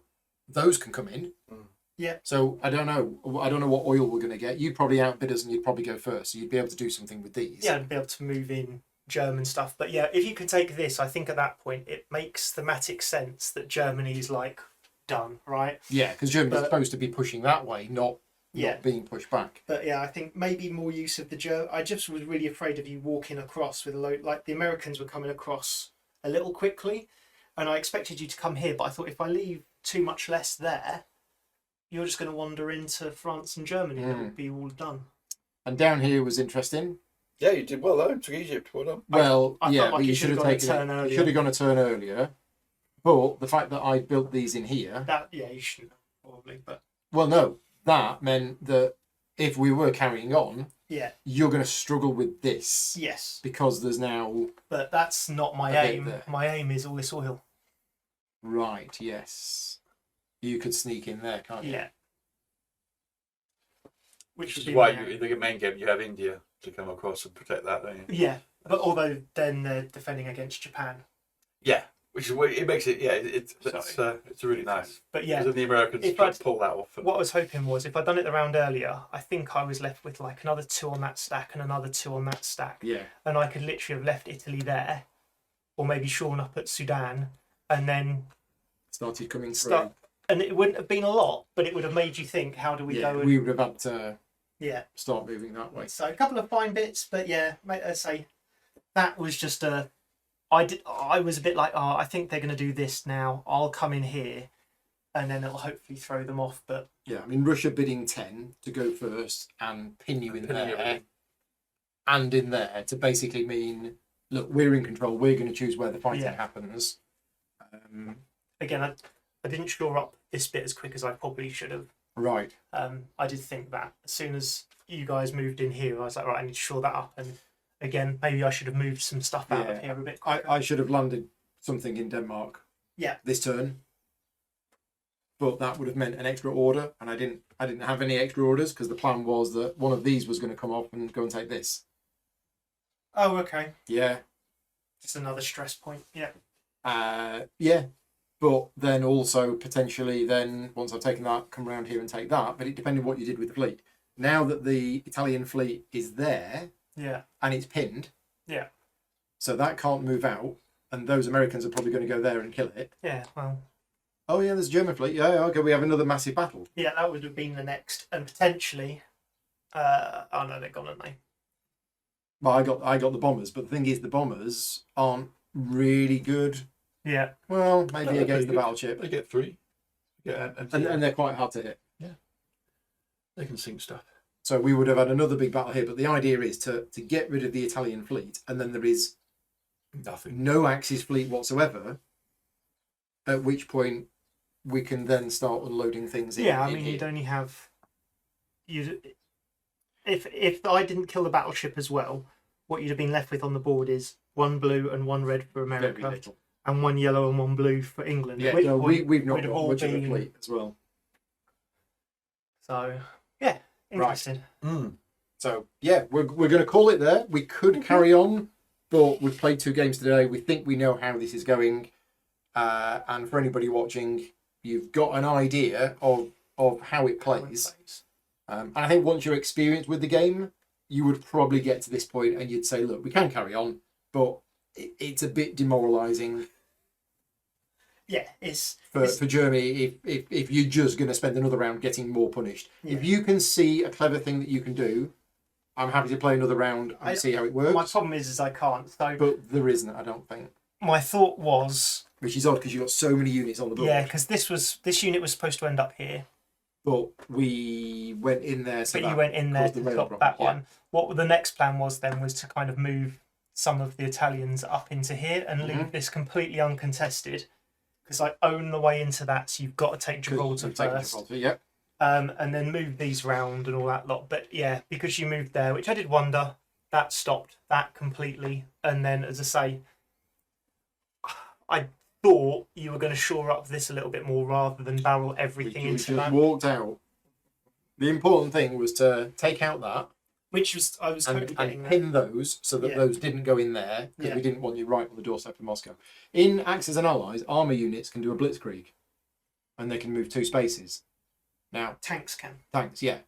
those can come in. Mm. Yeah. So I don't know. I don't know what oil we're going to get. You'd probably outbid us, and you'd probably go first. So you'd be able to do something with these. Yeah, I'd be able to move in German stuff. But yeah, if you could take this, I think at that point it makes thematic sense that Germany is like done, right? Yeah, because Germany's But- supposed to be pushing that way, not Yeah. being pushed back. But yeah, I think maybe more use of the German. I just was really afraid of you walking across with a load. Like the Americans were coming across a little quickly, and I expected you to come here. But I thought if I leave too much less there, you're just going to wander into France and Germany, and it would be all done. And down here was interesting. Yeah, you did well though. Took Egypt. Well done. Well, I yeah, felt like but you you should have should've taken gone a turn it. earlier. Should have gone a turn earlier. But the fact that I built these in here, That yeah, you shouldn't have, probably, but well, no, that meant that if we were carrying on, yeah, you're going to struggle with this yes. because there's now But that's not my A bit aim. there. My aim is all this oil. right. Yes, you could sneak in there, can't you? Yeah. Which would is be why my you, aim. in the main game you have India to come across and protect that, don't you? Yeah, but although then they're defending against Japan. Yeah, which is what it makes it. Yeah, it's really nice. But yeah, Because then the Americans if try I'd- to pull that off. And, what I was hoping was if I'd done it the round earlier, I think I was left with like another 2 on that stack and another 2 on that stack. Yeah. And I could literally have left Italy there, or maybe shorn up at Sudan, and then Started coming through. and it wouldn't have been a lot, but it would have made you think, how do we Yeah, go? And, we would have had to yeah. start moving that way. So a couple of fine bits, but yeah, I'd say that was just a. I was a bit like, oh, I think they're going to do this now. I'll come in here, and then it'll hopefully throw them off. But Yeah, I mean, Russia bidding 10 to go first and pin you in there and in there to basically mean, look, we're in control. We're going to choose where the fighting happens. again, I didn't shore up this bit as quick as I probably should have. Right. I did think that as soon as you guys moved in here, I was like, right, I need to shore that up. And again, maybe I should have moved some stuff out of here a bit quicker. I should have landed something in Denmark. Yeah. This turn. But that would have meant an extra order, and I didn't have any extra orders because the plan was that one of these was going to come off and go and take this. Oh, okay. Yeah. Just another stress point. Yeah. Yeah. But then also potentially then once I've taken that, come around here and take that. But it depended what you did with the fleet. Now that the Italian fleet is there, Yeah. and it's pinned, Yeah. so that can't move out, and those Americans are probably going to go there and kill it. Yeah. Well. Oh yeah, there's a German fleet. Yeah, okay, we have another massive battle. Yeah, that would have been the next, and potentially. Oh no, they're gone, aren't they? Well, I got the bombers, but the thing is, the bombers aren't really good. Yeah. Well, maybe No, against the good. battleship, They get 3. Yeah, and they're quite hard to hit. they can sink stuff. So we would have had another big battle here. But the idea is to get rid of the Italian fleet, and then there is Nothing. no Axis fleet whatsoever. At which point we can then start unloading things. Yeah, I in mean, here. you'd only have if I didn't kill the battleship as well, what you'd have been left with on the board is 1 blue and 1 red for Very America, little. and 1 yellow and 1 blue for England. Yeah, At which no, point we've not we'd have got all much of a been- fleet as well. So yeah, interesting. So yeah, we're going to call it there. We could carry on, but we've played 2 games today. We think we know how this is going, and for anybody watching, you've got an idea of how it plays. And I think once you're experienced with the game, you would probably get to this point and you'd say, look, we can carry on, but it's a bit demoralising Yeah, it's for Germany if you're just going to spend another round getting more punished. Yeah. If you can see a clever thing that you can do, I'm happy to play another round and see how it works. my problem is I can't. So But there isn't, I don't think. my thought was, Which is odd because you've got so many units on the board. yeah, because this unit was supposed to end up here, But we went in there. So but you that went in there caused the to rail stop problem. that Yeah. one. What the next plan was then was to kind of move some of the Italians up into here and leave this completely uncontested, because I own the way into that, so you've got to take 'Cause Gibraltar you've taken first. Gibraltar, yep. And then move these round and all that lot. But yeah, because you moved there, which I did wonder, that stopped that completely. And then, as I say, I thought you were going to shore up this a little bit more rather than barrel everything We into just that. walked out. The important thing was to take out that Which was, I was totally and getting there. pin those so that Yeah. those didn't go in there because Yeah. we didn't want you right on the doorstep of Moscow. In Axis and Allies, armour units can do a blitzkrieg and they can move 2 spaces. Now, Tanks can. tanks, yeah.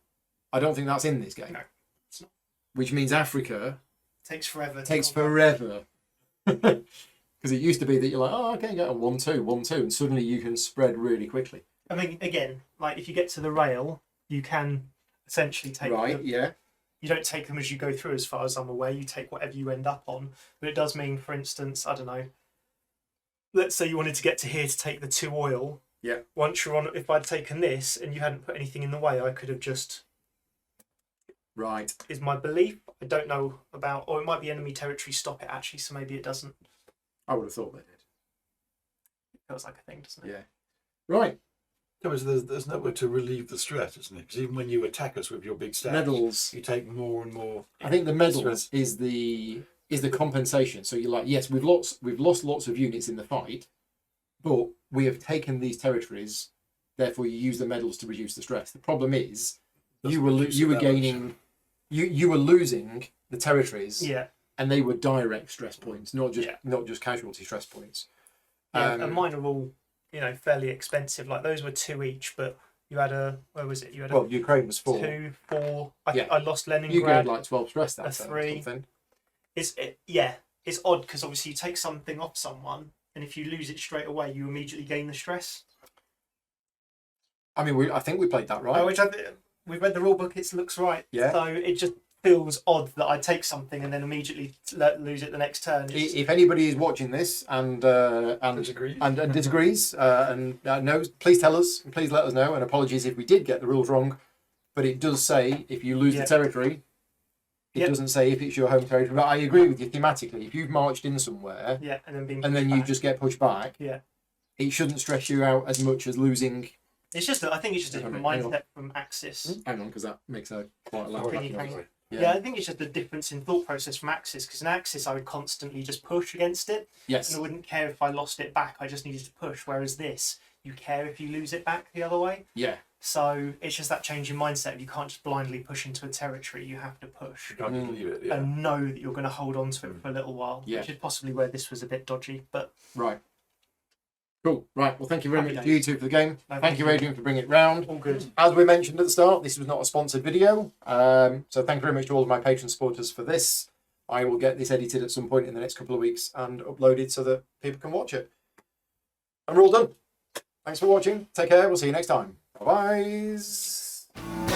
I don't think that's in this game. No, it's not. Which means Africa Takes forever. to takes conquer. forever. Because it used to be that you're like, oh, okay, get a 1-2, 1-2, and suddenly you can spread really quickly. I mean, again, like if you get to the rail, you can essentially take Right, them. yeah. You don't take them as you go through, as far as I'm aware. You take whatever you end up on. But it does mean, for instance, I don't know, let's say you wanted to get to here to take the 2 oil. Yeah. Once you're on, if I'd taken this and you hadn't put anything in the way, I could have just, Right. is my belief. I don't know about, or it might be enemy territory, stop it actually, so maybe it doesn't. I would have thought they did. It feels like a thing, doesn't it? Yeah. Right. There's nowhere to relieve the stress, isn't it? Because even when you attack us with your big stacks, Medals. you take more and more. I think the medals stress. is the compensation. So you're like, yes, we've lost lots of units in the fight, but we have taken these territories. Therefore, you use the medals to reduce the stress. The problem is, you were reduce it that gaining, you were losing the territories, Yeah. and they were direct stress points, not just casualty stress points. Yeah, and mine are all, fairly expensive. Like those were 2 each, but you had where was it? You had Well, Ukraine was 4. 2, 4. Yeah. I lost You Leningrad. gained like 12 stress that a turn or 3. something. It's odd because obviously you take something off someone and if you lose it straight away, you immediately gain the stress. I mean, I think we played that right. Which we've read the rule book. It looks right. Yeah. So it just feels odd that I take something and then immediately lose it the next turn. If anybody is watching this and Disagrees. and disagrees and knows, please tell us and please let us know. And apologies if we did get the rules wrong, but it does say if you lose the territory, it doesn't say if it's your home territory. But I agree with you thematically. If you've marched in somewhere, and then you just get pushed back, it shouldn't stress you out as much as losing. It's just I think it's just a different mindset from Axis. Hang on, because that makes quite a lot. Yeah, I think it's just a difference in thought process from Axis, because in Axis I would constantly just push against it. Yes. And I wouldn't care if I lost it back, I just needed to push. Whereas this, you care if you lose it back the other way. Yeah. So it's just that change in mindset. You can't just blindly push into a territory, you have to push. You can't just leave it. And know that you're going to hold on to it for a little while. Yeah. Which is possibly where this was a bit dodgy. But Right. Cool. Right. Well, thank you very Happy much days. to you two for the game. No, Thank you, Adrian, for bringing it round. all good. As we mentioned at the start, this was not a sponsored video. So thank you very much to all of my patron supporters for this. I will get this edited at some point in the next couple of weeks and uploaded so that people can watch it. And we're all done. Thanks for watching. Take care. We'll see you next time. Bye-bye.